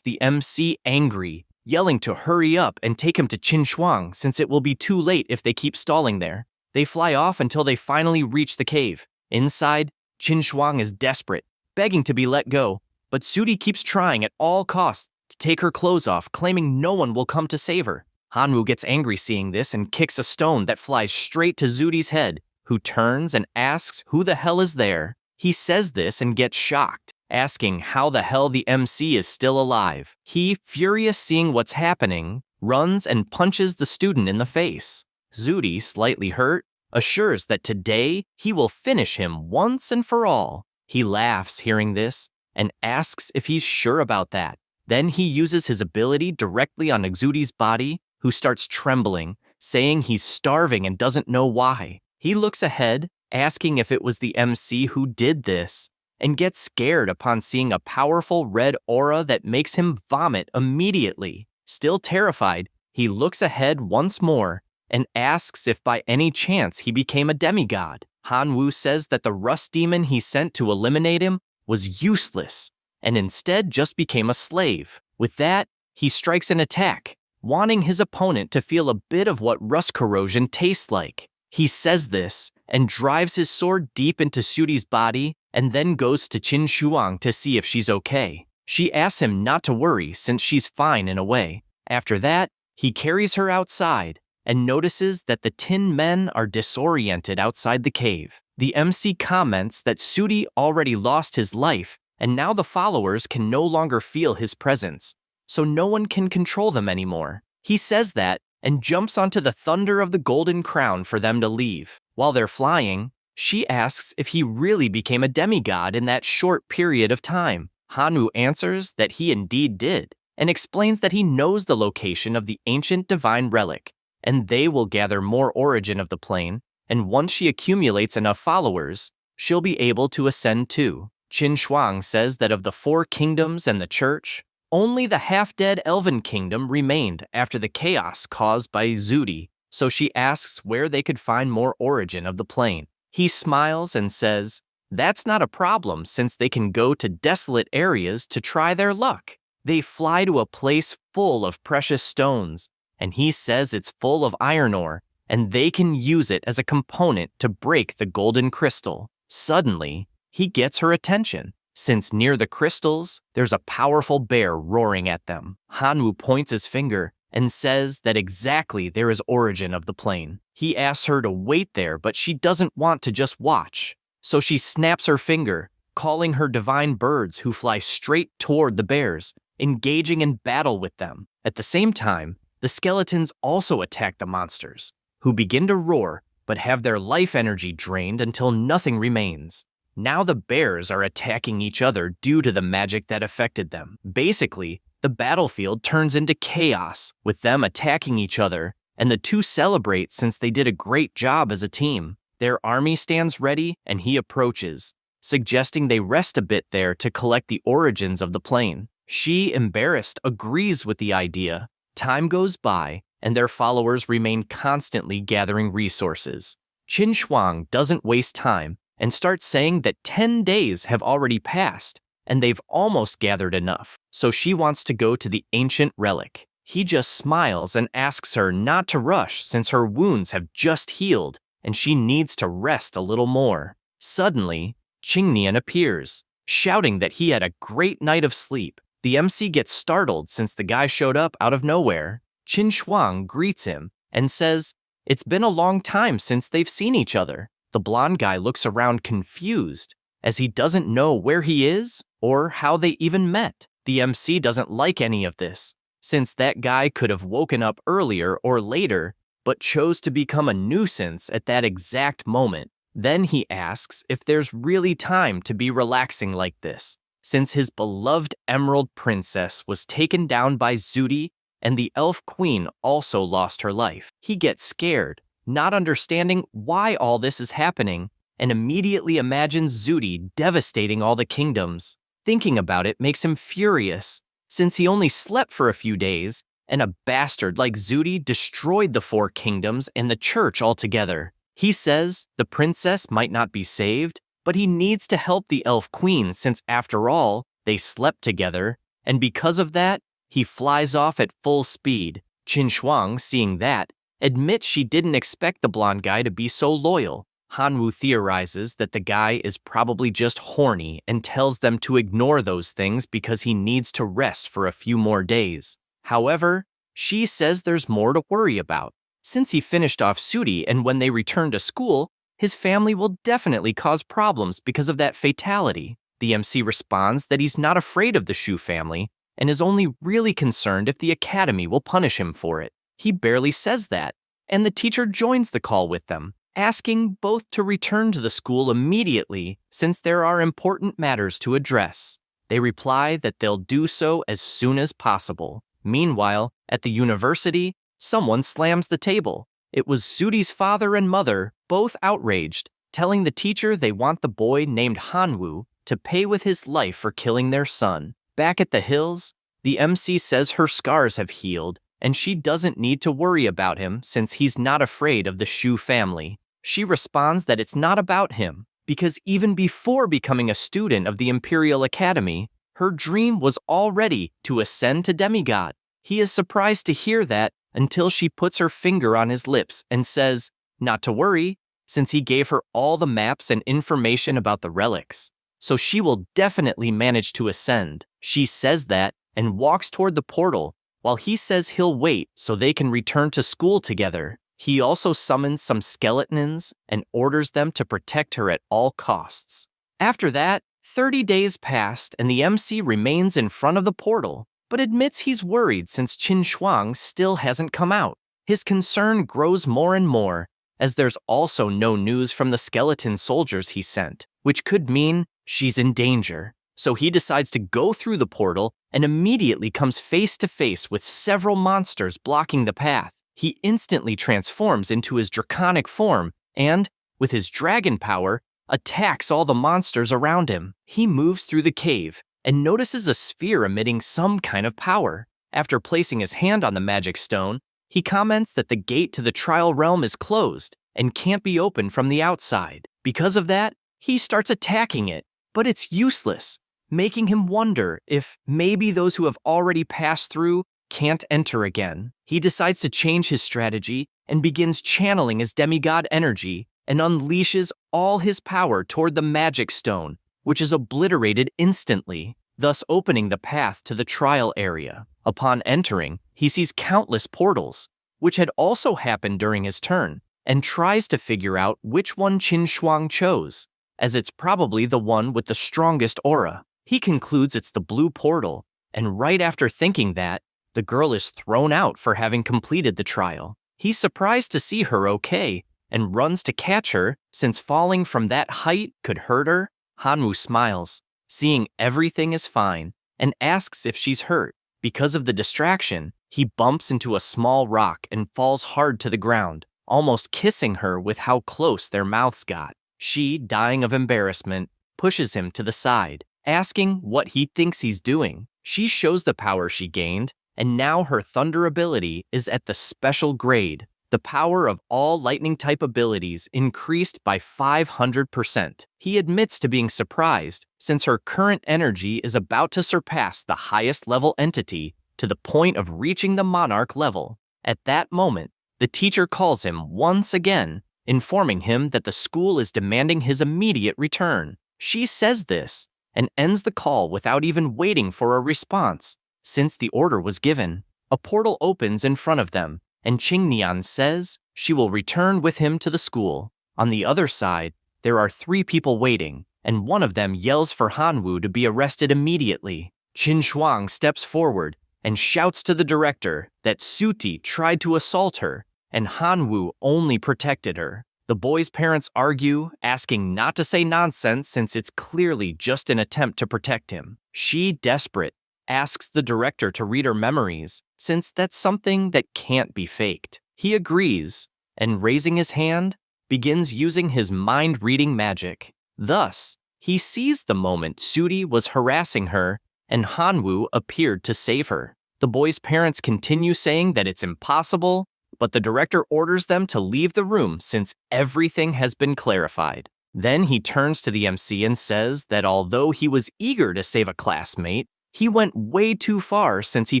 the MC angry, yelling to hurry up and take him to Qin Shuang since it will be too late if they keep stalling there. They fly off until they finally reach the cave. Inside, Qin Shuang is desperate, begging to be let go, but Sudi keeps trying at all costs to take her clothes off, claiming no one will come to save her. Hanwoo gets angry seeing this and kicks a stone that flies straight to Zudi's head, who turns and asks who the hell is there. He says this and gets shocked, asking how the hell the MC is still alive. He, furious seeing what's happening, runs and punches the student in the face. Zudi, slightly hurt, assures that today he will finish him once and for all. He laughs hearing this and asks if he's sure about that. Then he uses his ability directly on Zudi's body, who starts trembling, saying he's starving and doesn't know why. He looks ahead, asking if it was the MC who did this, and gets scared upon seeing a powerful red aura that makes him vomit immediately. Still terrified, he looks ahead once more and asks if by any chance he became a demigod. Hanwoo says that the rust demon he sent to eliminate him was useless and instead just became a slave. With that, he strikes an attack, wanting his opponent to feel a bit of what rust corrosion tastes like. He says this and drives his sword deep into Sudi's body and then goes to Qin Shuang to see if she's okay. She asks him not to worry since she's fine in a way. After that, he carries her outside and notices that the tin men are disoriented outside the cave. The MC comments that Sudi already lost his life and now the followers can no longer feel his presence, so no one can control them anymore. He says that and jumps onto the thunder of the golden crown for them to leave. While they're flying, she asks if he really became a demigod in that short period of time. Hanwoo answers that he indeed did, and explains that he knows the location of the ancient divine relic, and they will gather more origin of the plane, and once she accumulates enough followers, she'll be able to ascend too. Qin Shuang says that of the 4 kingdoms and the church, only the half-dead elven kingdom remained after the chaos caused by Zudi, so she asks where they could find more origin of the plane. He smiles and says, that's not a problem since they can go to desolate areas to try their luck. They fly to a place full of precious stones, and he says it's full of iron ore, and they can use it as a component to break the golden crystal. Suddenly, he gets her attention, since near the crystals, there's a powerful bear roaring at them. Hanwoo points his finger and says that exactly there is origin of the plane. He asks her to wait there, but she doesn't want to just watch. So she snaps her finger, calling her divine birds who fly straight toward the bears, engaging in battle with them. At the same time, the skeletons also attack the monsters, who begin to roar but have their life energy drained until nothing remains. Now the bears are attacking each other due to the magic that affected them. Basically, the battlefield turns into chaos, with them attacking each other, and the two celebrate since they did a great job as a team. Their army stands ready, and he approaches, suggesting they rest a bit there to collect the origins of the plane. She, embarrassed, agrees with the idea. Time goes by, and their followers remain constantly gathering resources. Qin Shuang doesn't waste time and starts saying that 10 days have already passed, and they've almost gathered enough, so she wants to go to the ancient relic. He just smiles and asks her not to rush since her wounds have just healed, and she needs to rest a little more. Suddenly, Qingnian appears, shouting that he had a great night of sleep. The MC gets startled since the guy showed up out of nowhere. Qin Shuang greets him and says it's been a long time since they've seen each other. The blonde guy looks around confused, as he doesn't know where he is or how they even met. The MC doesn't like any of this, since that guy could have woken up earlier or later, but chose to become a nuisance at that exact moment. Then he asks if there's really time to be relaxing like this, since his beloved Emerald Princess was taken down by Zudi and the Elf Queen also lost her life. He gets scared, not understanding why all this is happening, and immediately imagines Zudi devastating all the kingdoms. Thinking about it makes him furious, since he only slept for a few days, and a bastard like Zudi destroyed the 4 kingdoms and the church altogether. He says the princess might not be saved, but he needs to help the Elf Queen since, after all, they slept together, and because of that, he flies off at full speed. Qin Shuang, seeing that, admits she didn't expect the blonde guy to be so loyal. Hanwoo theorizes that the guy is probably just horny and tells them to ignore those things because he needs to rest for a few more days. However, she says there's more to worry about. Since he finished off Sudi and when they return to school, his family will definitely cause problems because of that fatality. The MC responds that he's not afraid of the Shu family and is only really concerned if the academy will punish him for it. He barely says that, and the teacher joins the call with them, asking both to return to the school immediately since there are important matters to address. They reply that they'll do so as soon as possible. Meanwhile, at the university, someone slams the table. It was Sudi's father and mother, both outraged, telling the teacher they want the boy named Hanwoo to pay with his life for killing their son. Back at the hills, the MC says her scars have healed, and she doesn't need to worry about him since he's not afraid of the Shu family. She responds that it's not about him, because even before becoming a student of the Imperial Academy, her dream was already to ascend to demigod. He is surprised to hear that until she puts her finger on his lips and says, not to worry, since he gave her all the maps and information about the relics. So she will definitely manage to ascend. She says that and walks toward the portal, while he says he'll wait so they can return to school together. He also summons some skeletons and orders them to protect her at all costs. After that, 30 days passed and the MC remains in front of the portal, but admits he's worried since Qin Shuang still hasn't come out. His concern grows more and more, as there's also no news from the skeleton soldiers he sent, which could mean she's in danger. So he decides to go through the portal and immediately comes face to face with several monsters blocking the path. He instantly transforms into his draconic form and, with his dragon power, attacks all the monsters around him. He moves through the cave and notices a sphere emitting some kind of power. After placing his hand on the magic stone, he comments that the gate to the trial realm is closed and can't be opened from the outside. Because of that, he starts attacking it, but it's useless. making him wonder if maybe those who have already passed through can't enter again. He decides to change his strategy and begins channeling his demigod energy and unleashes all his power toward the magic stone, which is obliterated instantly, thus opening the path to the trial area. Upon entering, he sees countless portals, which had also happened during his turn, and tries to figure out which one Qin Shuang chose, as it's probably the one with the strongest aura. He concludes it's the blue portal, and right after thinking that, the girl is thrown out for having completed the trial. He's surprised to see her okay, and runs to catch her, since falling from that height could hurt her. Hanwoo smiles, seeing everything is fine, and asks if she's hurt. Because of the distraction, he bumps into a small rock and falls hard to the ground, almost kissing her with how close their mouths got. She, dying of embarrassment, pushes him to the side, asking what he thinks he's doing. She shows the power she gained, and now her thunder ability is at the special grade. The power of all lightning-type abilities increased by 500%. He admits to being surprised, since her current energy is about to surpass the highest level entity to the point of reaching the monarch level. At that moment, the teacher calls him once again, informing him that the school is demanding his immediate return. She says this, and ends the call without even waiting for a response, since the order was given. A portal opens in front of them, and Qingnian says she will return with him to the school. On the other side, there are 3 people waiting, and one of them yells for Hanwoo to be arrested immediately. Qin Shuang steps forward and shouts to the director that Suti tried to assault her, and Hanwoo only protected her. The boy's parents argue, asking not to say nonsense since it's clearly just an attempt to protect him. She, desperate, asks the director to read her memories, since that's something that can't be faked. He agrees, and raising his hand, begins using his mind-reading magic. Thus, he sees the moment Suti was harassing her, and Hanwoo appeared to save her. The boy's parents continue saying that it's impossible, but the director orders them to leave the room since everything has been clarified. Then he turns to the MC and says that although he was eager to save a classmate, he went way too far since he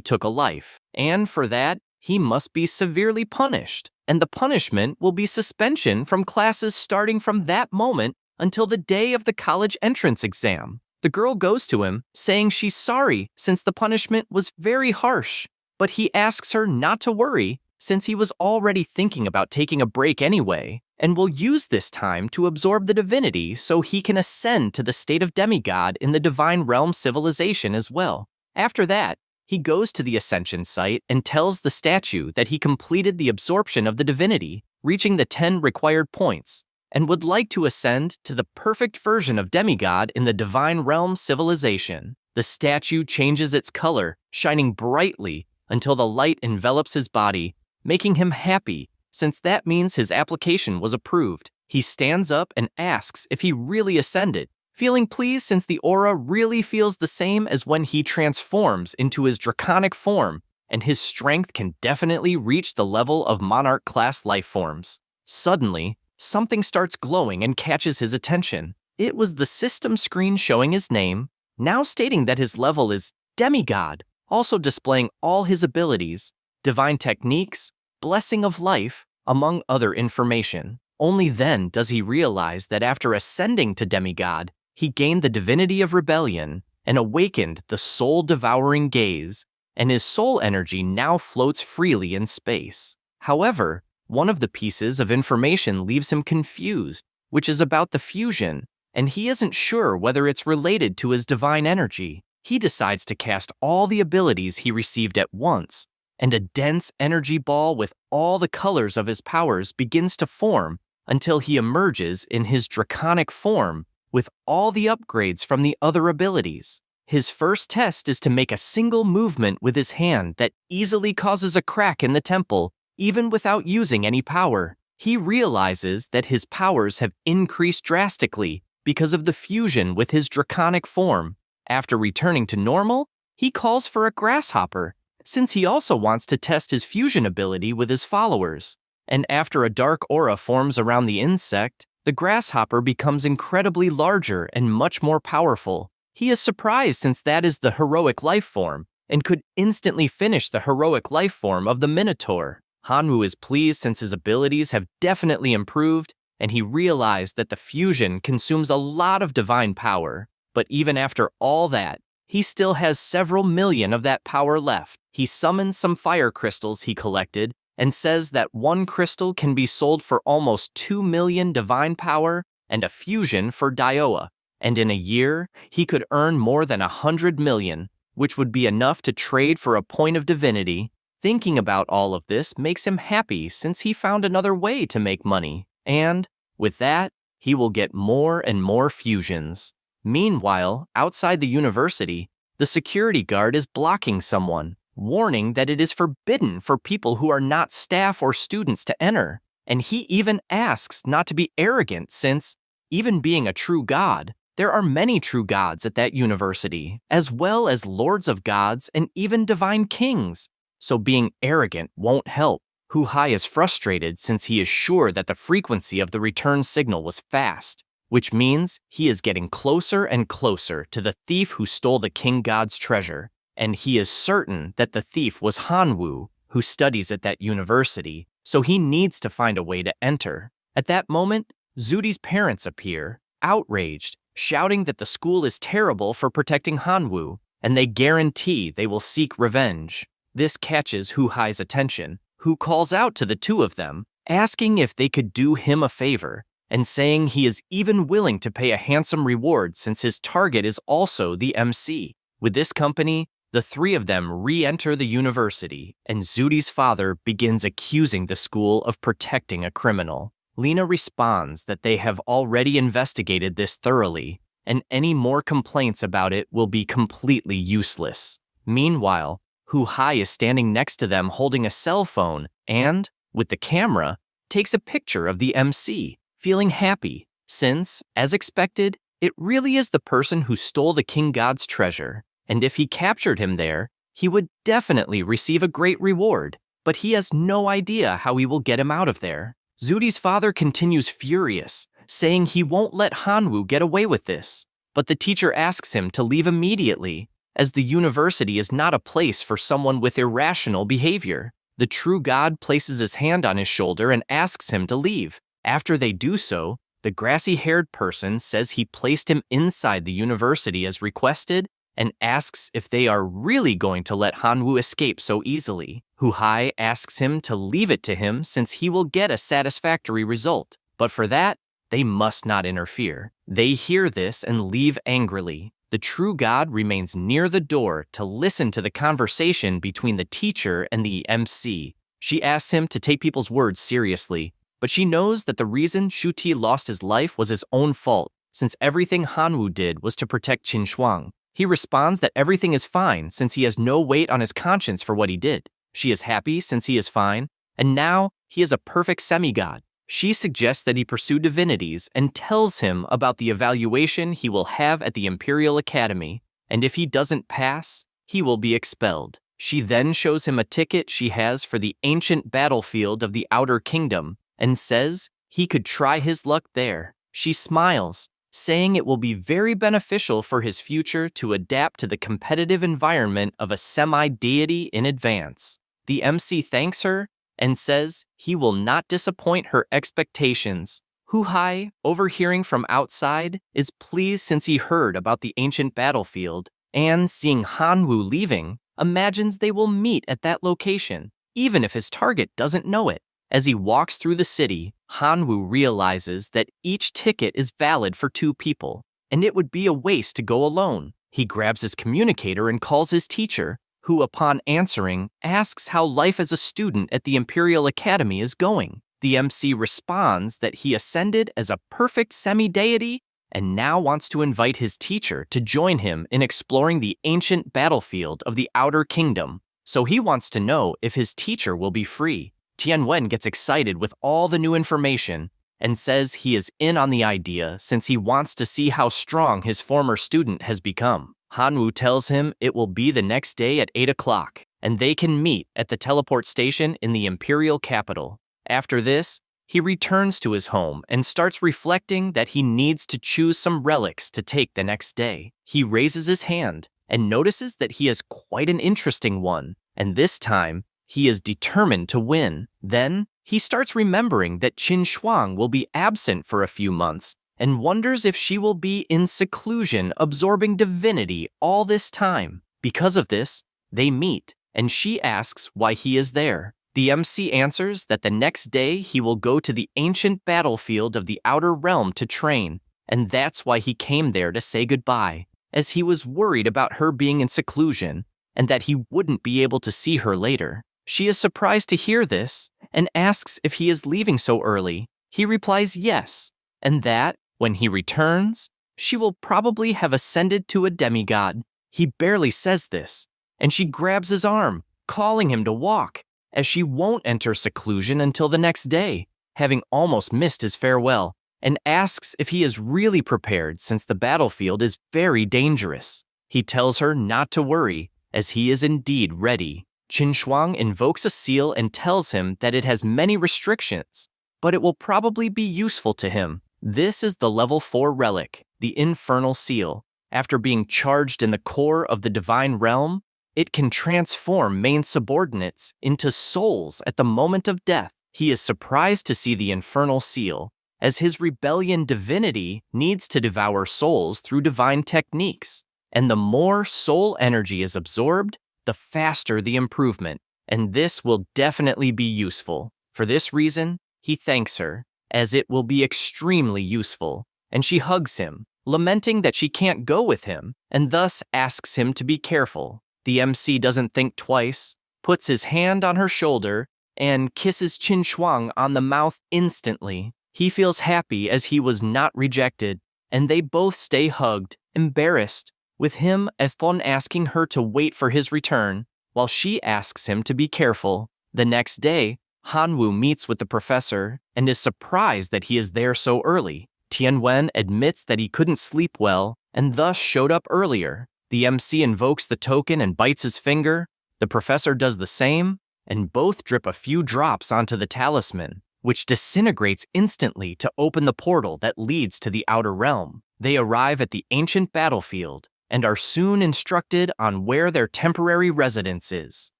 took a life, and for that, he must be severely punished, and the punishment will be suspension from classes starting from that moment until the day of the college entrance exam. The girl goes to him, saying she's sorry since the punishment was very harsh, but he asks her not to worry since he was already thinking about taking a break anyway, and will use this time to absorb the divinity so he can ascend to the state of demigod in the divine realm civilization as well. After that, he goes to the ascension site and tells the statue that he completed the absorption of the divinity, reaching the 10 required points, and would like to ascend to the perfect version of demigod in the divine realm civilization. The statue changes its color, shining brightly until the light envelops his body, making him happy, since that means his application was approved. He stands up and asks if he really ascended, feeling pleased since the aura really feels the same as when he transforms into his draconic form, and his strength can definitely reach the level of monarch-class life forms. Suddenly, something starts glowing and catches his attention. It was the system screen showing his name, now stating that his level is demigod, also displaying all his abilities, divine techniques, blessing of life, among other information. Only then does he realize that after ascending to demigod, he gained the divinity of rebellion and awakened the soul-devouring gaze, and his soul energy now floats freely in space. However, one of the pieces of information leaves him confused, which is about the fusion, and he isn't sure whether it's related to his divine energy. He decides to cast all the abilities he received at once, and a dense energy ball with all the colors of his powers begins to form until he emerges in his draconic form with all the upgrades from the other abilities. His first test is to make a single movement with his hand that easily causes a crack in the temple, even without using any power. He realizes that his powers have increased drastically because of the fusion with his draconic form. After returning to normal, he calls for a grasshopper, since he also wants to test his fusion ability with his followers. And after a dark aura forms around the insect, the grasshopper becomes incredibly larger and much more powerful, He is surprised since that is the heroic life form, and could instantly finish the heroic life form of the Minotaur. Hanwoo is pleased since his abilities have definitely improved, and he realized that the fusion consumes a lot of divine power. But even after all that, he still has several million of that power left. He summons some fire crystals he collected and says that one crystal can be sold for almost 2 million divine power and a fusion for Dioa. And in a year, he could earn more than 100 million, which would be enough to trade for a point of divinity. Thinking about all of this makes him happy since he found another way to make money. And, with that, he will get more and more fusions. Meanwhile, outside the university, the security guard is blocking someone, warning that it is forbidden for people who are not staff or students to enter. And he even asks not to be arrogant since, even being a true god, there are many true gods at that university, as well as lords of gods and even divine kings. So being arrogant won't help. Hu-hai is frustrated since he is sure that the frequency of the return signal was fast, which means he is getting closer and closer to the thief who stole the king god's treasure, and he is certain that the thief was Hanwoo, who studies at that university, so he needs to find a way to enter. At that moment, Zudi's parents appear, outraged, shouting that the school is terrible for protecting Hanwoo, and they guarantee they will seek revenge. This catches Hu-hai's attention, who calls out to the two of them, asking if they could do him a favor, and saying he is even willing to pay a handsome reward since his target is also the MC. With this company, the three of them re-enter the university, and Zudi's father begins accusing the school of protecting a criminal. Lena responds that they have already investigated this thoroughly, and any more complaints about it will be completely useless. Meanwhile, Hu-hai is standing next to them holding a cell phone and, with the camera, takes a picture of the MC, feeling happy, since, as expected, it really is the person who stole the king god's treasure, and if he captured him there, he would definitely receive a great reward, but he has no idea how he will get him out of there. Zudi's father continues furious, saying he won't let Hanwoo get away with this, but the teacher asks him to leave immediately, as the university is not a place for someone with irrational behavior. The true god places his hand on his shoulder and asks him to leave. After they do so, the grassy-haired person says he placed him inside the university as requested and asks if they are really going to let Hanwoo escape so easily. Hu-hai asks him to leave it to him since he will get a satisfactory result, but for that, they must not interfere. They hear this and leave angrily. The true god remains near the door to listen to the conversation between the teacher and the MC. She asks him to take people's words seriously, but she knows that the reason Shuti lost his life was his own fault, since everything Hanwoo did was to protect Qin Shuang. He responds that everything is fine since he has no weight on his conscience for what he did. She is happy since he is fine, and now he is a perfect semi-god. She suggests that he pursue divinities and tells him about the evaluation he will have at the Imperial Academy, and if he doesn't pass, he will be expelled. She then shows him a ticket she has for the ancient battlefield of the Outer Kingdom and says he could try his luck there. She smiles, saying it will be very beneficial for his future to adapt to the competitive environment of a semi-deity in advance. The MC thanks her and says he will not disappoint her expectations. Hu-hai, overhearing from outside, is pleased since he heard about the ancient battlefield, and seeing Hanwoo leaving, imagines they will meet at that location, even if his target doesn't know it. As he walks through the city, Hanwoo realizes that each ticket is valid for 2 people, and it would be a waste to go alone. He grabs his communicator and calls his teacher, who, upon answering, asks how life as a student at the Imperial Academy is going. The MC responds that he ascended as a perfect semi-deity and now wants to invite his teacher to join him in exploring the ancient battlefield of the Outer Kingdom, so he wants to know if his teacher will be free. Tianwen gets excited with all the new information and says he is in on the idea since he wants to see how strong his former student has become. Hanwoo tells him it will be the next day at 8 o'clock, and they can meet at the teleport station in the Imperial capital. After this, he returns to his home and starts reflecting that he needs to choose some relics to take the next day. He raises his hand and notices that he has quite an interesting one, and this time, he is determined to win. Then, he starts remembering that Qin Shuang will be absent for a few months and wonders if she will be in seclusion absorbing divinity all this time. Because of this, they meet, and she asks why he is there. The MC answers that the next day he will go to the ancient battlefield of the outer realm to train, and that's why he came there to say goodbye, as he was worried about her being in seclusion and that he wouldn't be able to see her later. She is surprised to hear this and asks if he is leaving so early. He replies yes, and that, when he returns, she will probably have ascended to a demigod. He barely says this, and she grabs his arm, calling him to walk, as she won't enter seclusion until the next day, having almost missed his farewell, and asks if he is really prepared since the battlefield is very dangerous. He tells her not to worry, as he is indeed ready. Qin Shuang invokes a seal and tells him that it has many restrictions, but it will probably be useful to him. This is the level 4 relic, the Infernal Seal. After being charged in the core of the divine realm, it can transform main subordinates into souls at the moment of death. He is surprised to see the Infernal Seal, as his rebellion divinity needs to devour souls through divine techniques. And the more soul energy is absorbed, the faster the improvement, and this will definitely be useful. For this reason, he thanks her, as it will be extremely useful, and she hugs him, lamenting that she can't go with him, and thus asks him to be careful. The MC doesn't think twice, puts his hand on her shoulder, and kisses Qin Shuang on the mouth instantly. He feels happy as he was not rejected, and they both stay hugged, embarrassed, with him as fun asking her to wait for his return, while she asks him to be careful. The next day, Hanwu meets with the professor and is surprised that he is there so early. Tianwen admits that he couldn't sleep well and thus showed up earlier. The MC invokes the token and bites his finger. The professor does the same, and both drip a few drops onto the talisman, which disintegrates instantly to open the portal that leads to the outer realm. They arrive at the ancient battlefield and are soon instructed on where their temporary residence is.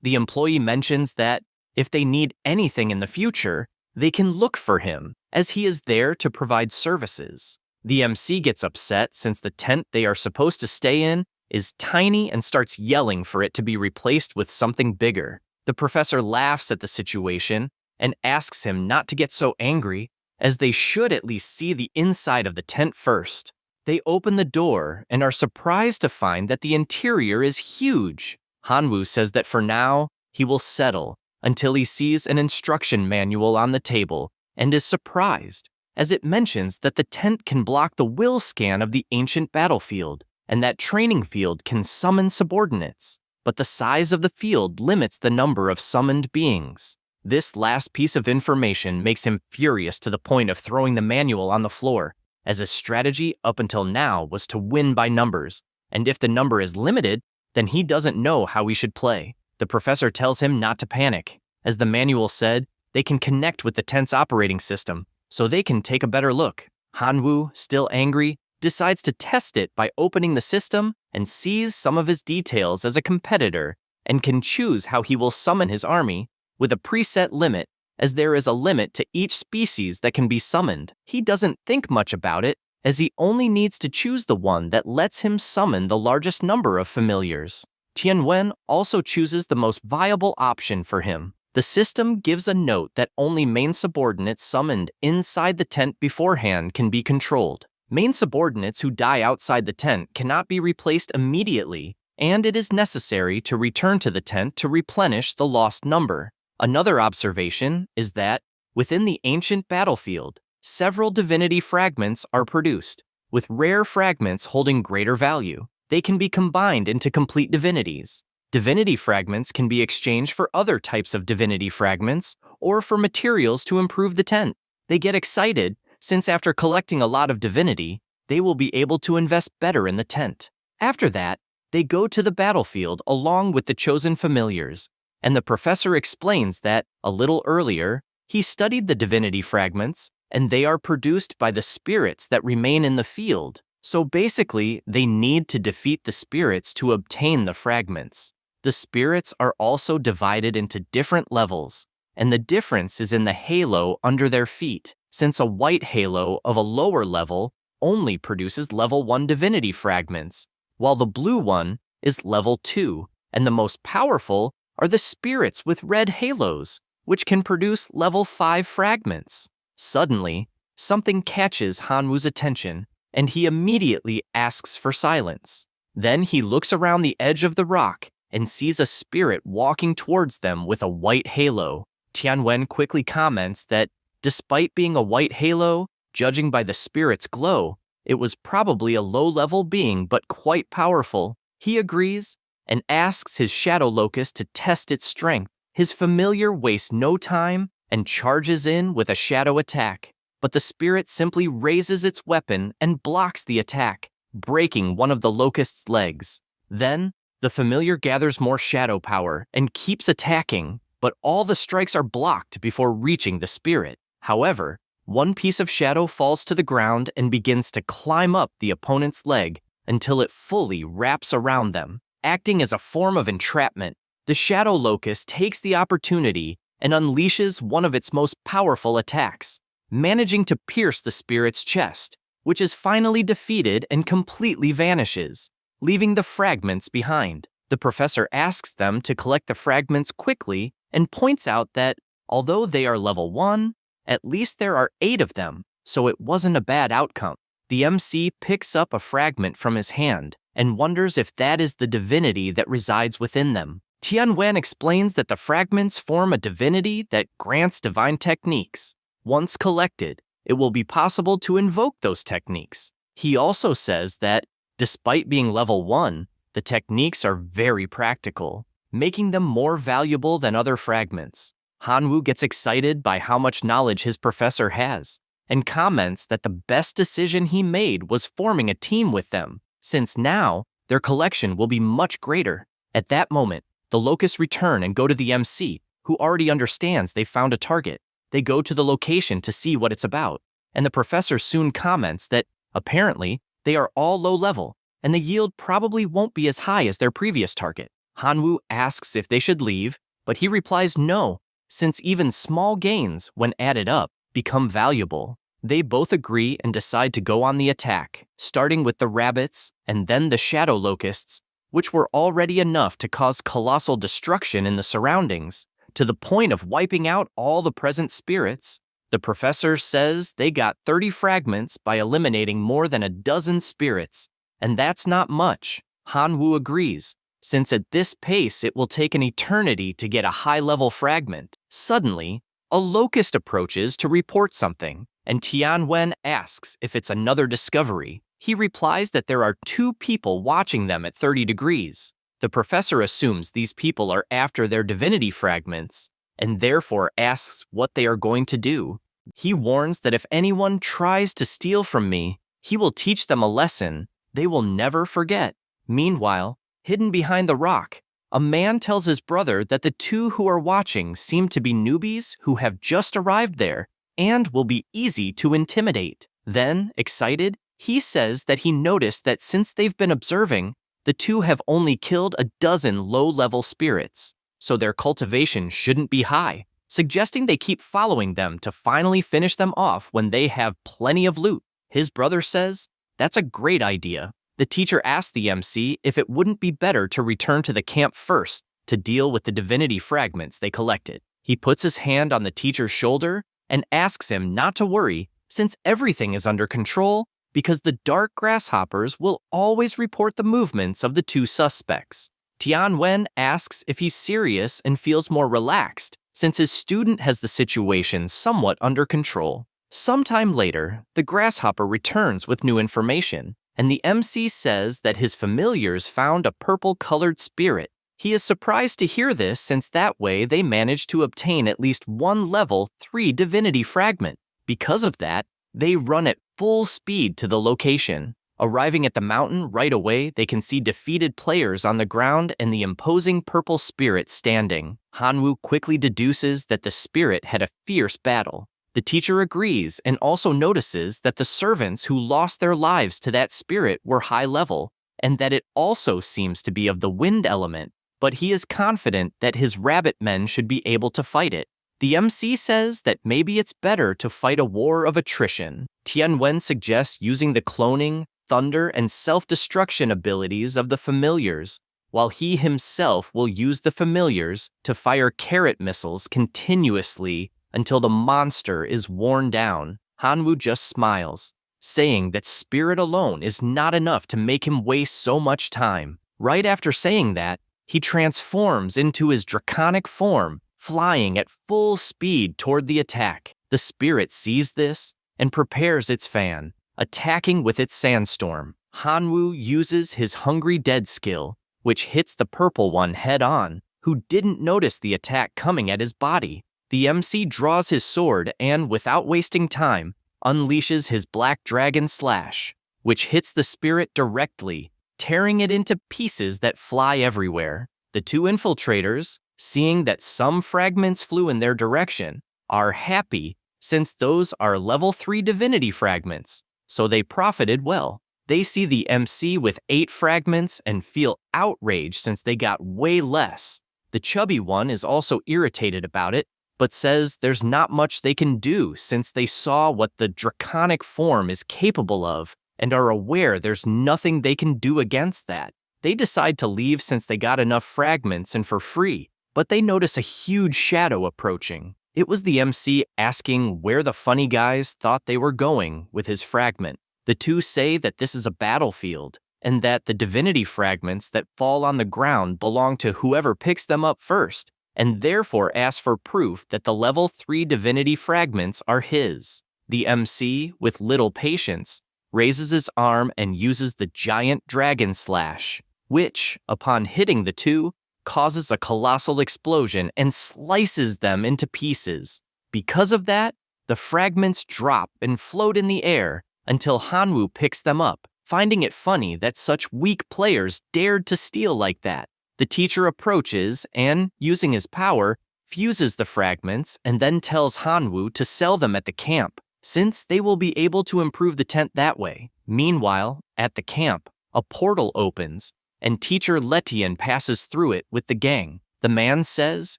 The employee mentions that if they need anything in the future, they can look for him, as he is there to provide services. The MC gets upset since the tent they are supposed to stay in is tiny and starts yelling for it to be replaced with something bigger. The professor laughs at the situation and asks him not to get so angry, as they should at least see the inside of the tent first. They open the door and are surprised to find that the interior is huge. Hanwu says that for now, he will settle until he sees an instruction manual on the table and is surprised, as it mentions that the tent can block the will scan of the ancient battlefield, and that training field can summon subordinates, but the size of the field limits the number of summoned beings. This last piece of information makes him furious to the point of throwing the manual on the floor, as his strategy up until now was to win by numbers, and if the number is limited, then he doesn't know how he should play. The professor tells him not to panic. As the manual said, they can connect with the tent's operating system, so they can take a better look. Hanwu, still angry, decides to test it by opening the system and sees some of his details as a competitor and can choose how he will summon his army with a preset limit, as there is a limit to each species that can be summoned. He doesn't think much about it, as he only needs to choose the one that lets him summon the largest number of familiars. Tianwen also chooses the most viable option for him. The system gives a note that only main subordinates summoned inside the tent beforehand can be controlled. Main subordinates who die outside the tent cannot be replaced immediately, and it is necessary to return to the tent to replenish the lost number. Another observation is that, within the ancient battlefield, several divinity fragments are produced, with rare fragments holding greater value. They can be combined into complete divinities. Divinity fragments can be exchanged for other types of divinity fragments or for materials to improve the tent. They get excited since after collecting a lot of divinity, they will be able to invest better in the tent. After that, they go to the battlefield along with the chosen familiars, and the professor explains that, a little earlier, He studied the divinity fragments, and they are produced by the spirits that remain in the field. So basically, they need to defeat the spirits to obtain the fragments. The spirits are also divided into different levels, and the difference is in the halo under their feet, since a white halo of a lower level only produces level 1 divinity fragments, while the blue one is level 2, and the most powerful are the spirits with red halos, which can produce level 5 fragments. Suddenly, something catches Hanwoo's attention, and he immediately asks for silence. Then he looks around the edge of the rock and sees a spirit walking towards them with a white halo. Tianwen quickly comments that, despite being a white halo, judging by the spirit's glow, it was probably a low-level being but quite powerful. He agrees and asks his shadow locust to test its strength. His familiar wastes no time and charges in with a shadow attack, but the spirit simply raises its weapon and blocks the attack, breaking one of the locust's legs. Then, the familiar gathers more shadow power and keeps attacking, but all the strikes are blocked before reaching the spirit. However, one piece of shadow falls to the ground and begins to climb up the opponent's leg until it fully wraps around them. Acting as a form of entrapment, the shadow locust takes the opportunity and unleashes one of its most powerful attacks, managing to pierce the spirit's chest, which is finally defeated and completely vanishes, leaving the fragments behind. The professor asks them to collect the fragments quickly and points out that, although they are level 1, at least there are 8 of them, so it wasn't a bad outcome. The MC picks up a fragment from his hand and wonders if that is the divinity that resides within them. Tianwen explains that the fragments form a divinity that grants divine techniques. Once collected, it will be possible to invoke those techniques. He also says that, despite being level 1, the techniques are very practical, making them more valuable than other fragments. Hanwoo gets excited by how much knowledge his professor has, and comments that the best decision he made was forming a team with them, since now their collection will be much greater. At that moment, the locusts return and go to the MC, who already understands they found a target. They go to the location to see what it's about, and the professor soon comments that, apparently, they are all low level, and the yield probably won't be as high as their previous target. Hanwoo asks if they should leave, but he replies no, since even small gains, when added up, become valuable. They both agree and decide to go on the attack, starting with the rabbits and then the shadow locusts, which were already enough to cause colossal destruction in the surroundings, to the point of wiping out all the present spirits. The professor says they got 30 fragments by eliminating more than a dozen spirits, and that's not much. Hanwoo agrees, since at this pace it will take an eternity to get a high-level fragment. Suddenly, a locust approaches to report something, and Tianwen asks if it's another discovery. He replies that there are 2 people watching them at 30 degrees. The professor assumes these people are after their divinity fragments, and therefore asks what they are going to do. He warns that if anyone tries to steal from me, he will teach them a lesson they will never forget. Meanwhile, hidden behind the rock, a man tells his brother that the 2 who are watching seem to be newbies who have just arrived there and will be easy to intimidate. Then, excited, he says that he noticed that since they've been observing, the 2 have only killed a dozen low-level spirits, so their cultivation shouldn't be high, suggesting they keep following them to finally finish them off when they have plenty of loot. His brother says, that's a great idea. The teacher asked the MC if it wouldn't be better to return to the camp first to deal with the divinity fragments they collected. He puts his hand on the teacher's shoulder and asks him not to worry since everything is under control because the dark grasshoppers will always report the movements of the 2 suspects. Tianwen asks if he's serious and feels more relaxed since his student has the situation somewhat under control. Sometime later, the grasshopper returns with new information, and the MC says that his familiars found a purple-colored spirit. He is surprised to hear this since that way they managed to obtain at least 1 level 3 divinity fragment. Because of that, they run at full speed to the location. Arriving at the mountain right away, they can see defeated players on the ground and the imposing purple spirit standing. Hanwoo quickly deduces that the spirit had a fierce battle. The teacher agrees and also notices that the servants who lost their lives to that spirit were high level, and that it also seems to be of the wind element, but he is confident that his rabbit men should be able to fight it. The MC says that maybe it's better to fight a war of attrition. Tianwen suggests using the cloning, thunder, and self-destruction abilities of the familiars, while he himself will use the familiars to fire carrot missiles continuously until the monster is worn down. Hanwoo just smiles, saying that spirit alone is not enough to make him waste so much time. Right after saying that, he transforms into his draconic form, flying at full speed toward the attack. The spirit sees this and prepares its fan, attacking with its sandstorm. Hanwoo uses his Hungry Dead skill, which hits the purple one head-on, who didn't notice the attack coming at his body. The MC draws his sword and, without wasting time, unleashes his Black Dragon Slash, which hits the spirit directly, tearing it into pieces that fly everywhere. The two infiltrators, seeing that some fragments flew in their direction, are happy since those are level 3 divinity fragments, so they profited well. They see the MC with 8 fragments and feel outraged since they got way less. The chubby one is also irritated about it, but says there's not much they can do since they saw what the draconic form is capable of and are aware there's nothing they can do against that. They decide to leave since they got enough fragments and for free, but they notice a huge shadow approaching. It was the MC asking where the funny guys thought they were going with his fragment. The two say that this is a battlefield, and that the divinity fragments that fall on the ground belong to whoever picks them up first, and therefore ask for proof that the level 3 divinity fragments are his. The MC, with little patience, raises his arm and uses the giant dragon slash, which, upon hitting the two, causes a colossal explosion and slices them into pieces. Because of that, the fragments drop and float in the air until Hanwoo picks them up, finding it funny that such weak players dared to steal like that. The teacher approaches and, using his power, fuses the fragments and then tells Hanwoo to sell them at the camp, since they will be able to improve the tent that way. Meanwhile, at the camp, a portal opens, and teacher Letian passes through it with the gang. The man says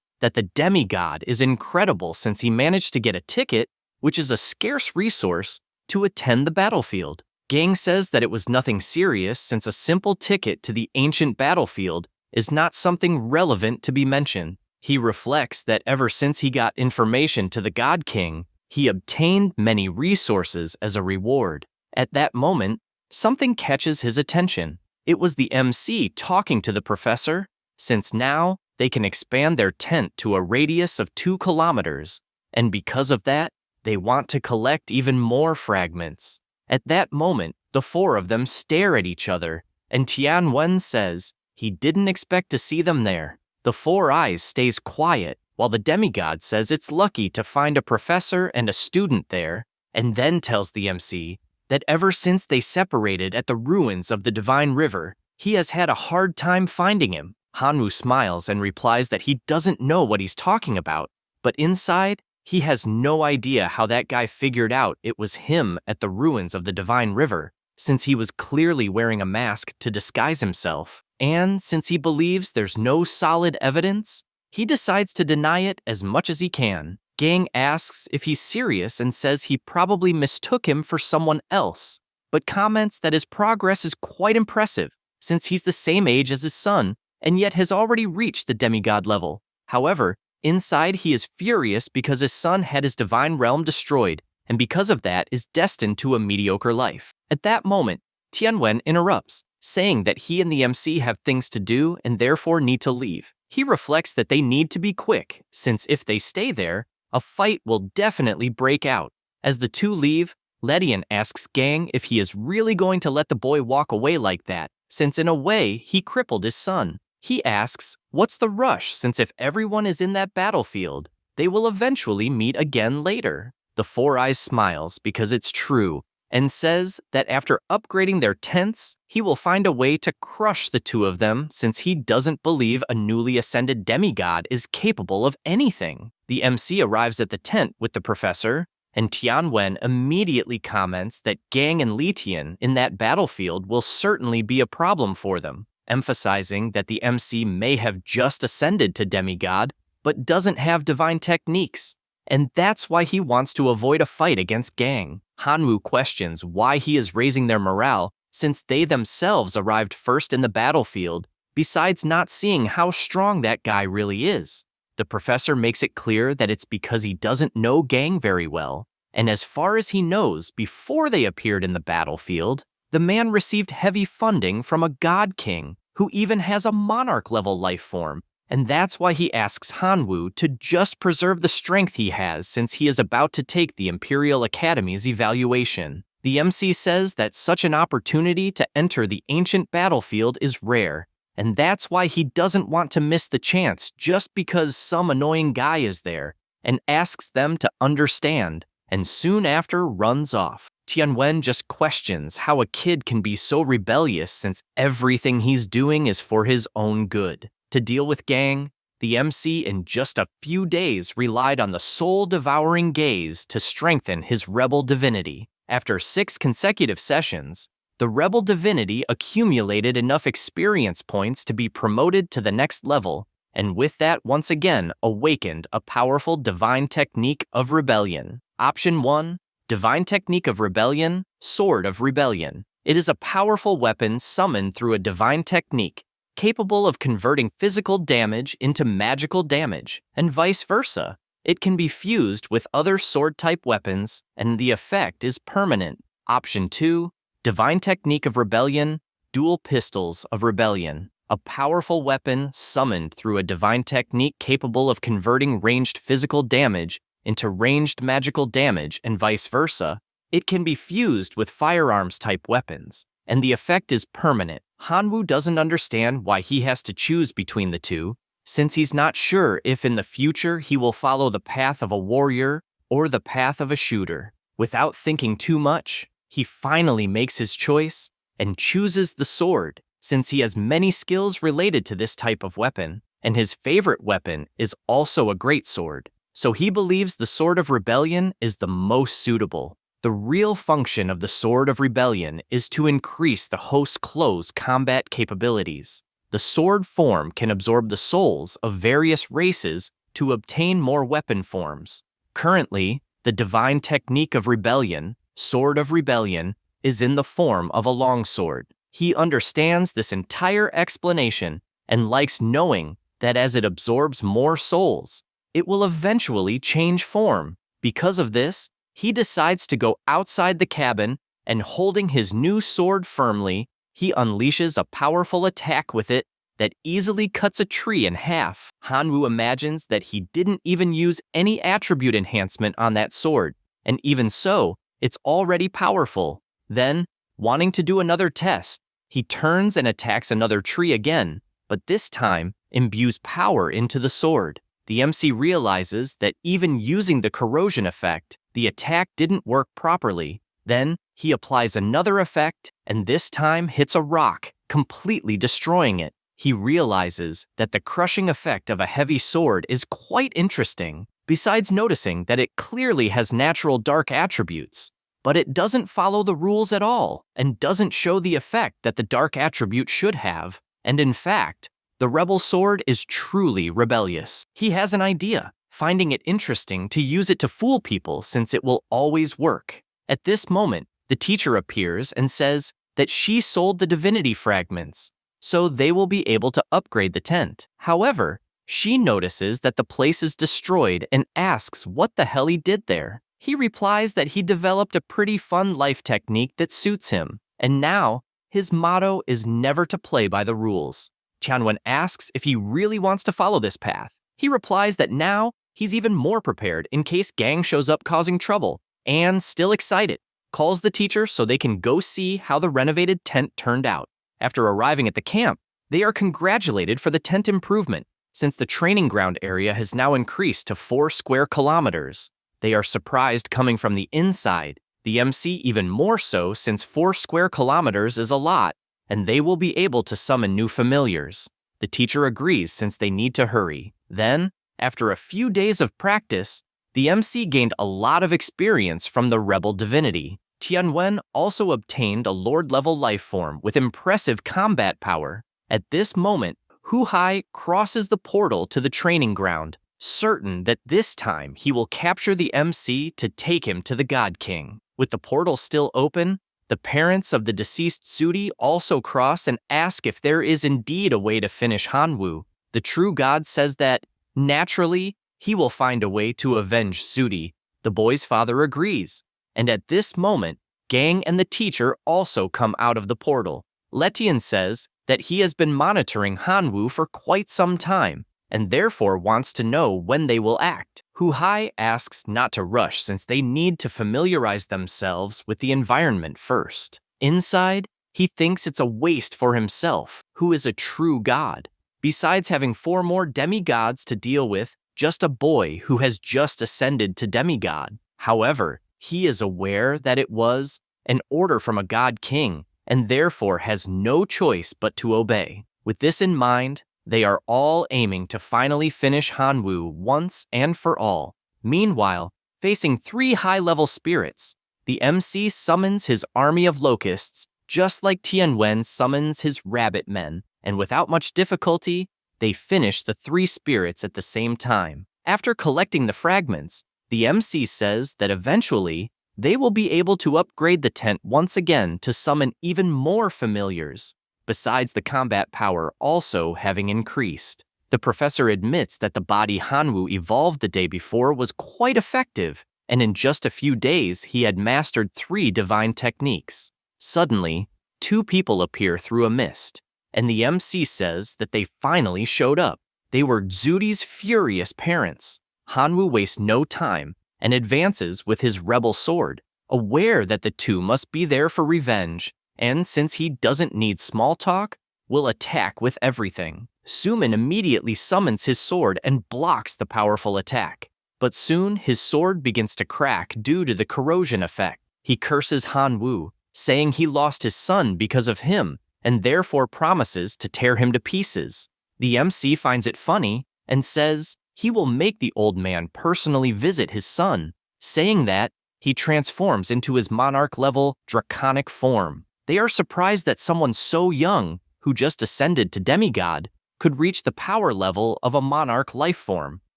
that the demigod is incredible since he managed to get a ticket, which is a scarce resource, to attend the battlefield. Gang says that it was nothing serious since a simple ticket to the ancient battlefield is not something relevant to be mentioned. He reflects that ever since he got information to the God King, he obtained many resources as a reward. At that moment, something catches his attention. It was the MC talking to the professor, since now they can expand their tent to a radius of 2 kilometers, and because of that, they want to collect even more fragments. At that moment, the 4 of them stare at each other, and Tianwen says he didn't expect to see them there. The 4 Eyes stays quiet, while the demigod says it's lucky to find a professor and a student there, and then tells the MC that ever since they separated at the ruins of the Divine River, he has had a hard time finding him. Hanwoo smiles and replies that he doesn't know what he's talking about, but inside, he has no idea how that guy figured out it was him at the ruins of the Divine River, since he was clearly wearing a mask to disguise himself. And since he believes there's no solid evidence, he decides to deny it as much as he can. Gang asks if he's serious and says he probably mistook him for someone else, but comments that his progress is quite impressive, since he's the same age as his son, and yet has already reached the demigod level. However, inside he is furious because his son had his divine realm destroyed, and because of that is destined to a mediocre life. At that moment, Tianwen interrupts, saying that he and the MC have things to do and therefore need to leave. He reflects that they need to be quick, since if they stay there, a fight will definitely break out. As the two leave, Letian asks Gang if he is really going to let the boy walk away like that, since in a way he crippled his son. He asks, what's the rush, since if everyone is in that battlefield, they will eventually meet again later. The 4 Eyes smiles because it's true, and says that after upgrading their tents, he will find a way to crush the two of them since he doesn't believe a newly ascended demigod is capable of anything. The MC arrives at the tent with the professor, and Tianwen immediately comments that Gang and Li Tian in that battlefield will certainly be a problem for them, emphasizing that the MC may have just ascended to demigod, but doesn't have divine techniques, and that's why he wants to avoid a fight against Gang. Hanwoo questions why he is raising their morale since they themselves arrived first in the battlefield, besides not seeing how strong that guy really is. The professor makes it clear that it's because he doesn't know Gang very well, and as far as he knows, before they appeared in the battlefield, the man received heavy funding from a god king who even has a monarch-level life form, and that's why he asks Hanwoo to just preserve the strength he has since he is about to take the Imperial Academy's evaluation. The MC says that such an opportunity to enter the ancient battlefield is rare, and that's why he doesn't want to miss the chance just because some annoying guy is there, and asks them to understand, and soon after runs off. Tianwen just questions how a kid can be so rebellious since everything he's doing is for his own good. To deal with Gang, the MC in just a few days relied on the soul-devouring gaze to strengthen his rebel divinity. After 6 consecutive sessions, the rebel divinity accumulated enough experience points to be promoted to the next level, and with that once again awakened a powerful divine technique of rebellion. Option 1, Divine Technique of Rebellion, Sword of Rebellion. It is a powerful weapon summoned through a divine technique, capable of converting physical damage into magical damage, and vice versa. It can be fused with other sword-type weapons, and the effect is permanent. Option 2, Divine Technique of Rebellion, Dual Pistols of Rebellion. A powerful weapon summoned through a divine technique capable of converting ranged physical damage into ranged magical damage and vice versa. It can be fused with firearms-type weapons, and the effect is permanent. Hanwoo doesn't understand why he has to choose between the two, since he's not sure if in the future he will follow the path of a warrior or the path of a shooter. Without thinking too much, he finally makes his choice and chooses the sword, since he has many skills related to this type of weapon, and his favorite weapon is also a great sword. So he believes the Sword of Rebellion is the most suitable. The real function of the Sword of Rebellion is to increase the host's close combat capabilities. The sword form can absorb the souls of various races to obtain more weapon forms. Currently, the Divine Technique of Rebellion, Sword of Rebellion, is in the form of a longsword. He understands this entire explanation and likes knowing that as it absorbs more souls, it will eventually change form. Because of this, he decides to go outside the cabin and holding his new sword firmly, he unleashes a powerful attack with it that easily cuts a tree in half. Hanwoo imagines that he didn't even use any attribute enhancement on that sword, and even so, it's already powerful. Then, wanting to do another test, he turns and attacks another tree again, but this time imbues power into the sword. The MC realizes that even using the corrosion effect, the attack didn't work properly. Then, he applies another effect, and this time hits a rock, completely destroying it. He realizes that the crushing effect of a heavy sword is quite interesting, besides noticing that it clearly has natural dark attributes. But it doesn't follow the rules at all, and doesn't show the effect that the dark attribute should have, and in fact, the rebel sword is truly rebellious. He has an idea, finding it interesting to use it to fool people since it will always work. At this moment, the teacher appears and says that she sold the divinity fragments, so they will be able to upgrade the tent. However, she notices that the place is destroyed and asks what the hell he did there. He replies that he developed a pretty fun life technique that suits him, and now his motto is never to play by the rules. Tianwen asks if he really wants to follow this path. He replies that now he's even more prepared in case Gang shows up causing trouble, and still excited, calls the teacher so they can go see how the renovated tent turned out. After arriving at the camp, they are congratulated for the tent improvement, since the training ground area has now increased to 4 square kilometers. They are surprised coming from the inside The MC even more so since 4 square kilometers is a lot, and they will be able to summon new familiars. The teacher agrees since they need to hurry. Then, after a few days of practice, the MC gained a lot of experience from the rebel divinity. Tianwen also obtained a Lord-level life form with impressive combat power. At this moment, Hu Hai crosses the portal to the training ground, certain that this time he will capture the MC to take him to the God King. With the portal still open, the parents of the deceased Zudi also cross and ask if there is indeed a way to finish Hanwu. The true god says that, naturally, he will find a way to avenge Zudi. The boy's father agrees, and at this moment, Gang and the teacher also come out of the portal. Letian says that he has been monitoring Hanwu for quite some time, and therefore wants to know when they will act. Hu Hai asks not to rush since they need to familiarize themselves with the environment first. Inside, he thinks it's a waste for himself, who is a true god. Besides having 4 more demigods to deal with, just a boy who has just ascended to demigod. However, he is aware that it was an order from a god king, and therefore has no choice but to obey. With this in mind, they are all aiming to finally finish Hanwu once and for all. Meanwhile, facing 3 high-level spirits, the MC summons his army of locusts, just like Tianwen summons his rabbit men, and without much difficulty, they finish the 3 spirits at the same time. After collecting the fragments, the MC says that eventually, they will be able to upgrade the tent once again to summon even more familiars, besides the combat power also having increased. The professor admits that the body Hanwu evolved the day before was quite effective, and in just a few days he had mastered 3 divine techniques. Suddenly, 2 people appear through a mist, and the MC says that they finally showed up. They were Zudi's furious parents. Hanwu wastes no time and advances with his rebel sword, aware that the 2 must be there for revenge, and since he doesn't need small talk, will attack with everything. Sumin immediately summons his sword and blocks the powerful attack, but soon his sword begins to crack due to the corrosion effect. He curses Hanwu, saying he lost his son because of him, and therefore promises to tear him to pieces. The MC finds it funny and says he will make the old man personally visit his son, saying that he transforms into his monarch-level draconic form. They are surprised that someone so young, who just ascended to demigod, could reach the power level of a monarch life form,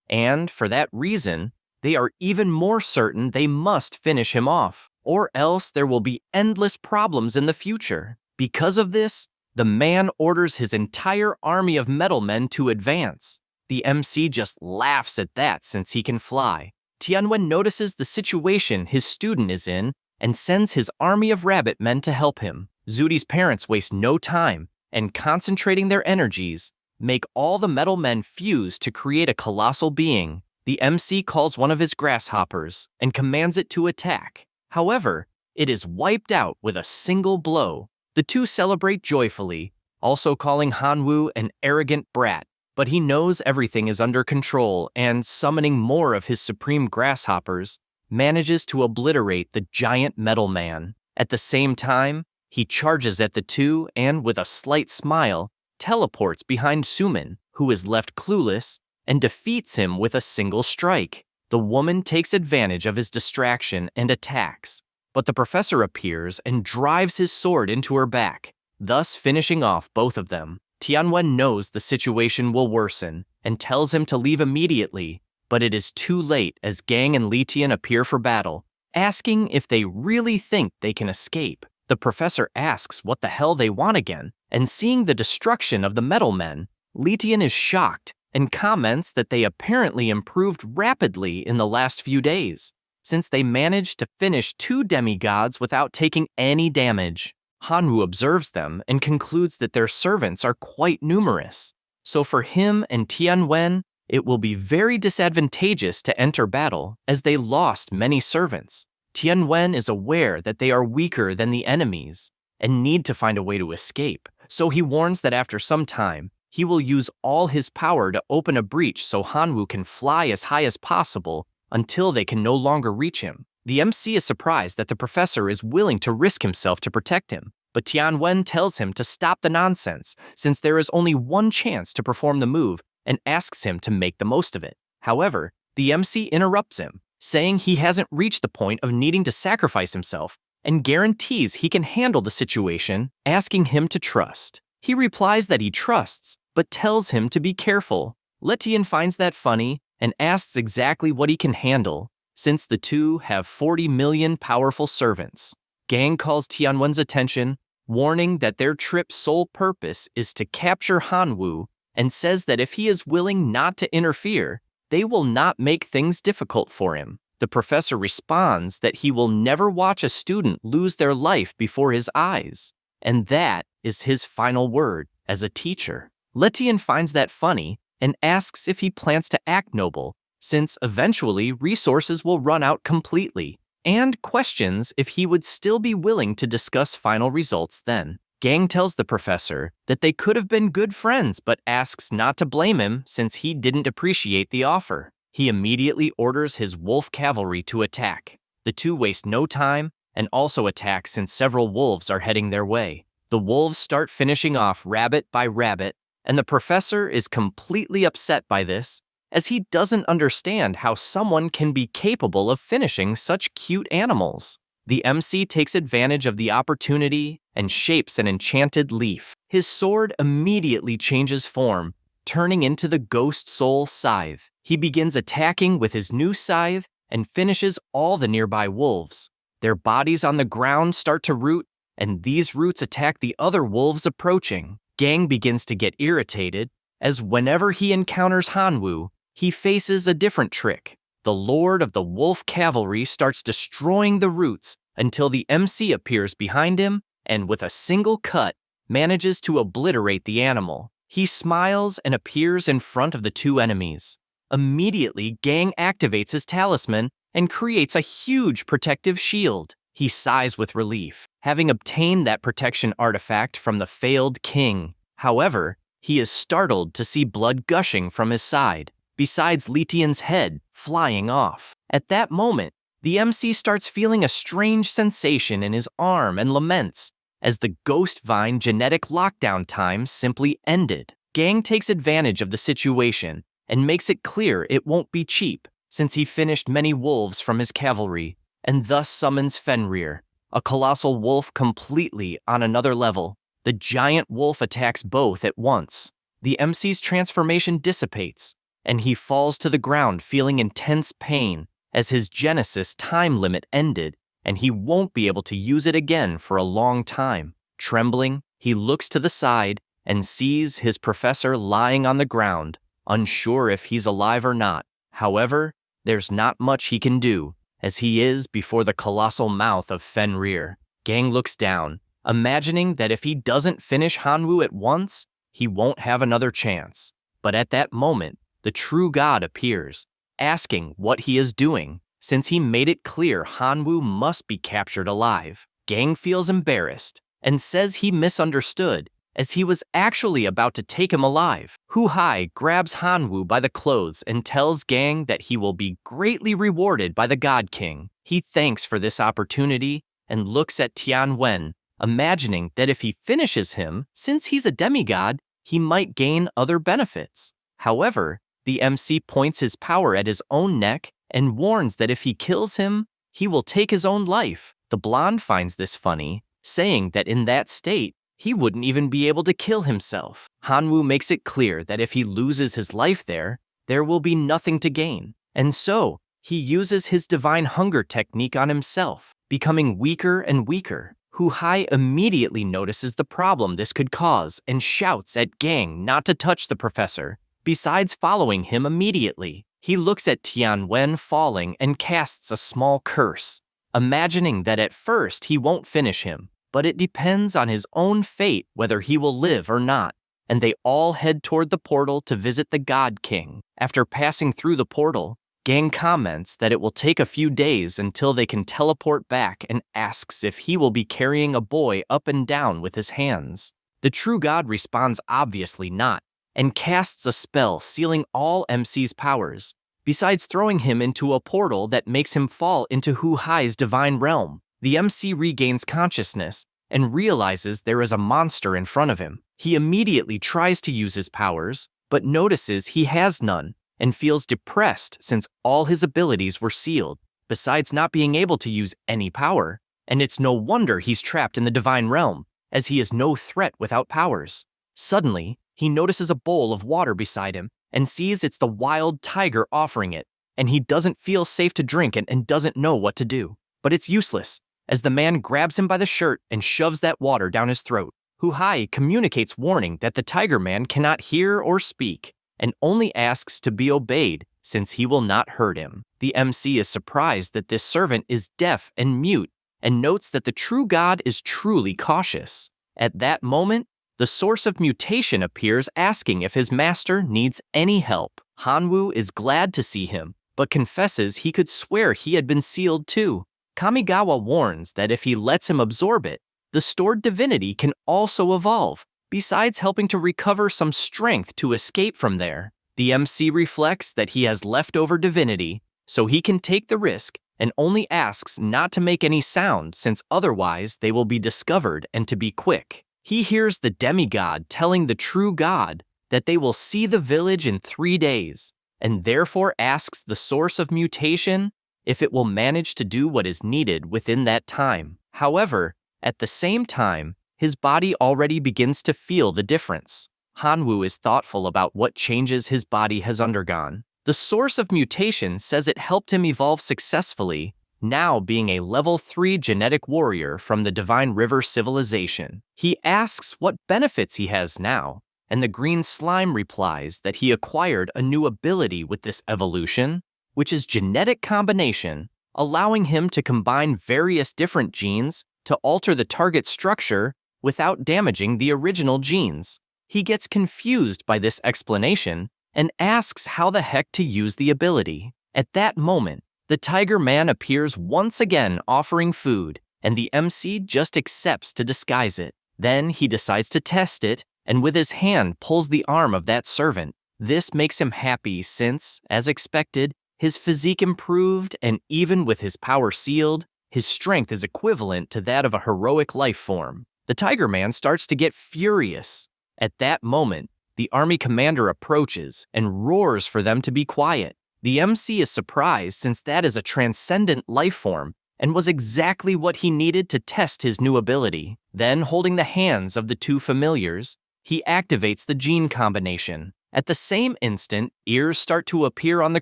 and for that reason, they are even more certain they must finish him off, or else there will be endless problems in the future. Because of this, the man orders his entire army of metal men to advance. The MC just laughs at that since he can fly. Tianwen notices the situation his student is in and sends his army of rabbit men to help him. Zudi's parents waste no time and, concentrating their energies, make all the metal men fuse to create a colossal being. The MC calls one of his grasshoppers and commands it to attack. However, it is wiped out with a single blow. The 2 celebrate joyfully, also calling Hanwu an arrogant brat, but he knows everything is under control and, summoning more of his supreme grasshoppers, manages to obliterate the giant metal man. At the same time, he charges at the 2 and, with a slight smile, teleports behind Sumin, who is left clueless, and defeats him with a single strike. The woman takes advantage of his distraction and attacks, but the professor appears and drives his sword into her back, thus finishing off both of them. Tianwen knows the situation will worsen and tells him to leave immediately, but it is too late as Gang and Letian appear for battle, asking if they really think they can escape. The professor asks what the hell they want again, and seeing the destruction of the metal men, Letian is shocked and comments that they apparently improved rapidly in the last few days, since they managed to finish 2 demigods without taking any damage. Hanwu observes them and concludes that their servants are quite numerous, so for him and Tianwen, it will be very disadvantageous to enter battle as they lost many servants. Tianwen is aware that they are weaker than the enemies and need to find a way to escape, so he warns that after some time, he will use all his power to open a breach so Hanwu can fly as high as possible until they can no longer reach him. The MC is surprised that the professor is willing to risk himself to protect him, but Tianwen tells him to stop the nonsense since there is only one chance to perform the move and asks him to make the most of it. However, the MC interrupts him, saying he hasn't reached the point of needing to sacrifice himself and guarantees he can handle the situation, asking him to trust. He replies that he trusts, but tells him to be careful. Letian finds that funny and asks exactly what he can handle, since the two have 40 million powerful servants. Gang calls Tianwen's attention, warning that their trip's sole purpose is to capture Hanwu, and says that if he is willing not to interfere, they will not make things difficult for him. The professor responds that he will never watch a student lose their life before his eyes, and that is his final word as a teacher. Letian finds that funny and asks if he plans to act noble, since eventually resources will run out completely, and questions if he would still be willing to discuss final results then. Gang tells the professor that they could have been good friends, but asks not to blame him since he didn't appreciate the offer. He immediately orders his wolf cavalry to attack. The two waste no time and also attack since several wolves are heading their way. The wolves start finishing off rabbit by rabbit, and the professor is completely upset by this, as he doesn't understand how someone can be capable of finishing such cute animals. The MC takes advantage of the opportunity and shapes an enchanted leaf. His sword immediately changes form, turning into the Ghost Soul Scythe. He begins attacking with his new scythe and finishes all the nearby wolves. Their bodies on the ground start to root, and these roots attack the other wolves approaching. Gang begins to get irritated, as whenever he encounters Hanwu, he faces a different trick. The Lord of the Wolf Cavalry starts destroying the roots until the MC appears behind him and with a single cut manages to obliterate the animal. He smiles and appears in front of the two enemies. Immediately, Gang activates his talisman and creates a huge protective shield. He sighs with relief, having obtained that protection artifact from the failed king. However, he is startled to see blood gushing from his side, besides Letian's head flying off. At that moment, the MC starts feeling a strange sensation in his arm and laments, as the Ghost Vine genetic lockdown time simply ended. Gang takes advantage of the situation and makes it clear it won't be cheap, since he finished many wolves from his cavalry, and thus summons Fenrir, a colossal wolf completely on another level. The giant wolf attacks both at once. The MC's transformation dissipates, and he falls to the ground feeling intense pain as his Genesis time limit ended and he won't be able to use it again for a long time. Trembling, he looks to the side and sees his professor lying on the ground, unsure if he's alive or not. However, there's not much he can do, as he is before the colossal mouth of Fenrir. Gang looks down, imagining that if he doesn't finish Hanwu at once, he won't have another chance. But at that moment, the true god appears, asking what he is doing, since he made it clear Hanwu must be captured alive. Gang feels embarrassed and says he misunderstood, as he was actually about to take him alive. Hu Hai grabs Hanwu by the clothes and tells Gang that he will be greatly rewarded by the God King. He thanks for this opportunity and looks at Tianwen, imagining that if he finishes him, since he's a demigod, he might gain other benefits. However, the MC points his power at his own neck and warns that if he kills him, he will take his own life. The blonde finds this funny, saying that in that state, he wouldn't even be able to kill himself. Hanwu makes it clear that if he loses his life there will be nothing to gain. And so, he uses his divine hunger technique on himself, becoming weaker and weaker. Hu Hai immediately notices the problem this could cause and shouts at Gang not to touch the professor, besides following him immediately. He looks at Tianwen falling and casts a small curse, imagining that at first he won't finish him, but it depends on his own fate whether he will live or not, and they all head toward the portal to visit the God King. After passing through the portal, Gang comments that it will take a few days until they can teleport back and asks if he will be carrying a boy up and down with his hands. The true god responds obviously not, and casts a spell sealing all MC's powers, besides throwing him into a portal that makes him fall into Hu Hai's divine realm. The MC regains consciousness and realizes there is a monster in front of him. He immediately tries to use his powers, but notices he has none and feels depressed since all his abilities were sealed, besides not being able to use any power. And it's no wonder he's trapped in the divine realm, as he is no threat without powers. Suddenly, he notices a bowl of water beside him and sees it's the wild tiger offering it, and he doesn't feel safe to drink and doesn't know what to do. But it's useless, as the man grabs him by the shirt and shoves that water down his throat. Hu Hai communicates warning that the tiger man cannot hear or speak, and only asks to be obeyed since he will not hurt him. The MC is surprised that this servant is deaf and mute, and notes that the true God is truly cautious. At that moment, the source of mutation appears asking if his master needs any help. Hanwoo is glad to see him, but confesses he could swear he had been sealed too. Kamigawa warns that if he lets him absorb it, the stored divinity can also evolve, besides helping to recover some strength to escape from there. The MC reflects that he has leftover divinity, so he can take the risk and only asks not to make any sound since otherwise they will be discovered and to be quick. He hears the demigod telling the true God that they will see the village in 3 days, and therefore asks the source of mutation if it will manage to do what is needed within that time. However, at the same time, his body already begins to feel the difference. Hanwoo is thoughtful about what changes his body has undergone. The source of mutation says it helped him evolve successfully, now being a level 3 genetic warrior from the Divine River civilization. He asks what benefits he has now, and the green slime replies that he acquired a new ability with this evolution, which is genetic combination, allowing him to combine various different genes to alter the target structure without damaging the original genes. He gets confused by this explanation and asks how the heck to use the ability. At that moment, the Tiger Man appears once again offering food, and the MC just accepts to disguise it. Then he decides to test it, and with his hand pulls the arm of that servant. This makes him happy since, as expected, his physique improved, and even with his power sealed, his strength is equivalent to that of a heroic life form. The Tiger Man starts to get furious. At that moment, the army commander approaches and roars for them to be quiet. The MC is surprised since that is a transcendent life form and was exactly what he needed to test his new ability. Then, holding the hands of the two familiars, he activates the gene combination. At the same instant, ears start to appear on the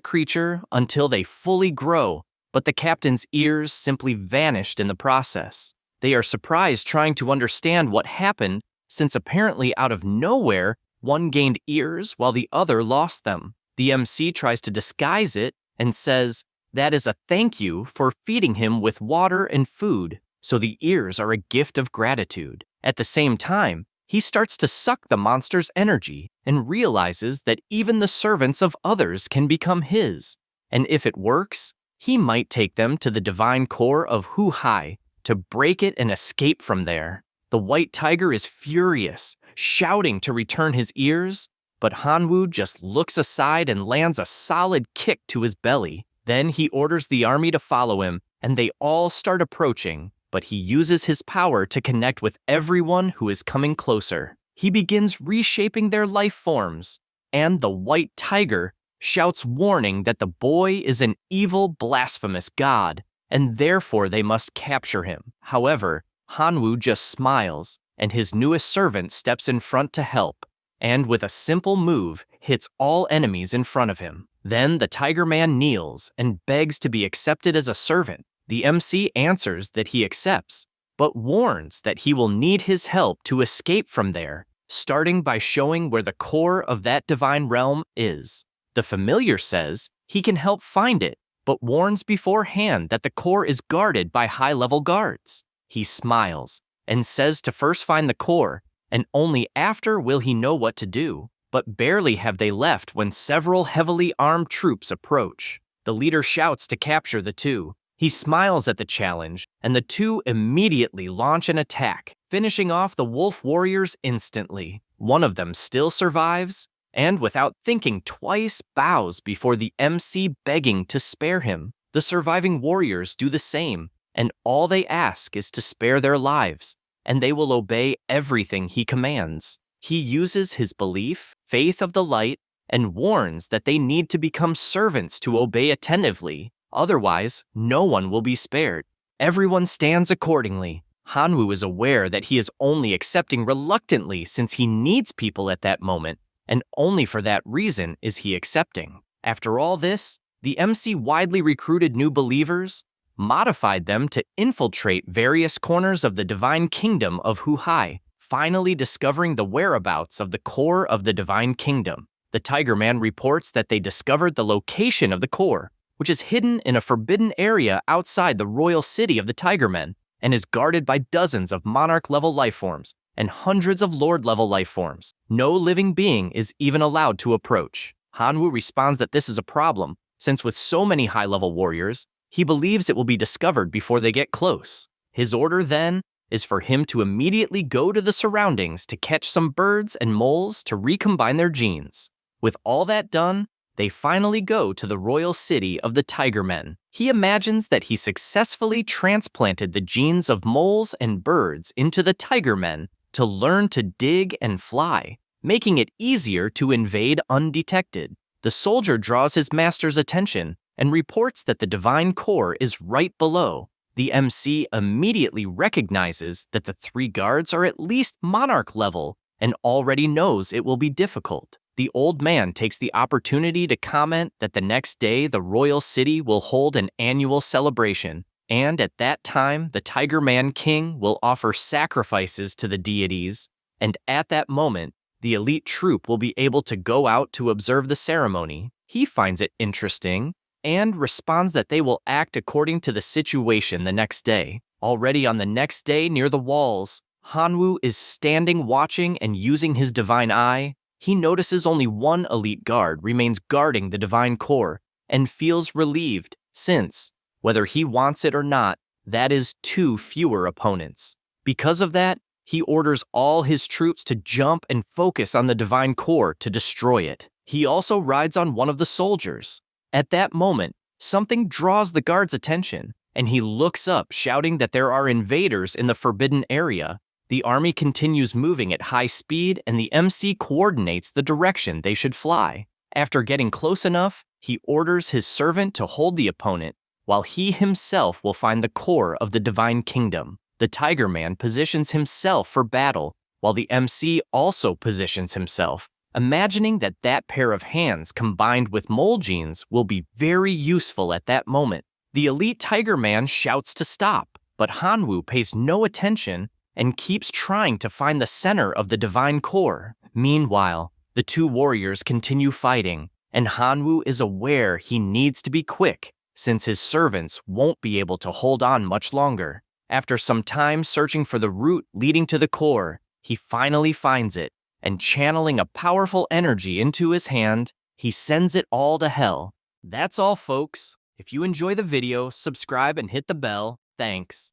creature until they fully grow, but the captain's ears simply vanished in the process. They are surprised trying to understand what happened since apparently out of nowhere, one gained ears while the other lost them. The MC tries to disguise it and says that is a thank you for feeding him with water and food, so the ears are a gift of gratitude. At the same time, he starts to suck the monster's energy and realizes that even the servants of others can become his. And if it works, he might take them to the divine core of Hu Hai to break it and escape from there. The white tiger is furious, shouting to return his ears, but Hanwoo just looks aside and lands a solid kick to his belly. Then he orders the army to follow him, and they all start approaching, but he uses his power to connect with everyone who is coming closer. He begins reshaping their life forms, and the white tiger shouts warning that the boy is an evil, blasphemous god, and therefore they must capture him. However, Hanwoo just smiles, and his newest servant steps in front to help, and with a simple move, hits all enemies in front of him. Then the Tiger Man kneels and begs to be accepted as a servant. The MC answers that he accepts, but warns that he will need his help to escape from there, starting by showing where the core of that divine realm is. The familiar says he can help find it, but warns beforehand that the core is guarded by high-level guards. He smiles and says to first find the core, and only after will he know what to do. But barely have they left when several heavily armed troops approach. The leader shouts to capture the two. He smiles at the challenge, and the two immediately launch an attack, finishing off the wolf warriors instantly. One of them still survives, and without thinking twice bows before the MC begging to spare him. The surviving warriors do the same, and all they ask is to spare their lives, and they will obey everything he commands. He uses his belief, faith of the light, and warns that they need to become servants to obey attentively. Otherwise, no one will be spared. Everyone stands accordingly. Hanwoo is aware that he is only accepting reluctantly since he needs people at that moment, and only for that reason is he accepting. After all this, the MC widely recruited new believers, modified them to infiltrate various corners of the divine kingdom of Huhai, finally discovering the whereabouts of the core of the divine kingdom. The Tiger Man reports that they discovered the location of the core, which is hidden in a forbidden area outside the royal city of the Tiger Men, and is guarded by dozens of monarch-level lifeforms and hundreds of lord-level lifeforms. No living being is even allowed to approach. Hanwoo responds that this is a problem, since with so many high-level warriors, he believes it will be discovered before they get close. His order, then, is for him to immediately go to the surroundings to catch some birds and moles to recombine their genes. With all that done, they finally go to the royal city of the Tiger Men. He imagines that he successfully transplanted the genes of moles and birds into the Tiger Men to learn to dig and fly, making it easier to invade undetected. The soldier draws his master's attention and reports that the divine core is right below. The MC immediately recognizes that the three guards are at least monarch level and already knows it will be difficult. The old man takes the opportunity to comment that the next day the royal city will hold an annual celebration, and at that time the Tiger Man King will offer sacrifices to the deities, and at that moment the elite troop will be able to go out to observe the ceremony. He finds it interesting and responds that they will act according to the situation the next day. Already on the next day near the walls, Hanwoo is standing watching and using his divine eye. He notices only one elite guard remains guarding the divine core and feels relieved since, whether he wants it or not, that is two fewer opponents. Because of that, he orders all his troops to jump and focus on the divine core to destroy it. He also rides on one of the soldiers. At that moment, something draws the guard's attention, and he looks up, shouting that there are invaders in the forbidden area. The army continues moving at high speed, and the MC coordinates the direction they should fly. After getting close enough, he orders his servant to hold the opponent, while he himself will find the core of the divine kingdom. The Tiger Man positions himself for battle, while the MC also positions himself, imagining that that pair of hands combined with mole genes will be very useful at that moment. The elite Tiger Man shouts to stop, but Hanwoo pays no attention and keeps trying to find the center of the divine core. Meanwhile, the two warriors continue fighting, and Hanwoo is aware he needs to be quick, since his servants won't be able to hold on much longer. After some time searching for the route leading to the core, he finally finds it, and channeling a powerful energy into his hand, he sends it all to hell. That's all, folks. If you enjoy the video, subscribe and hit the bell. Thanks.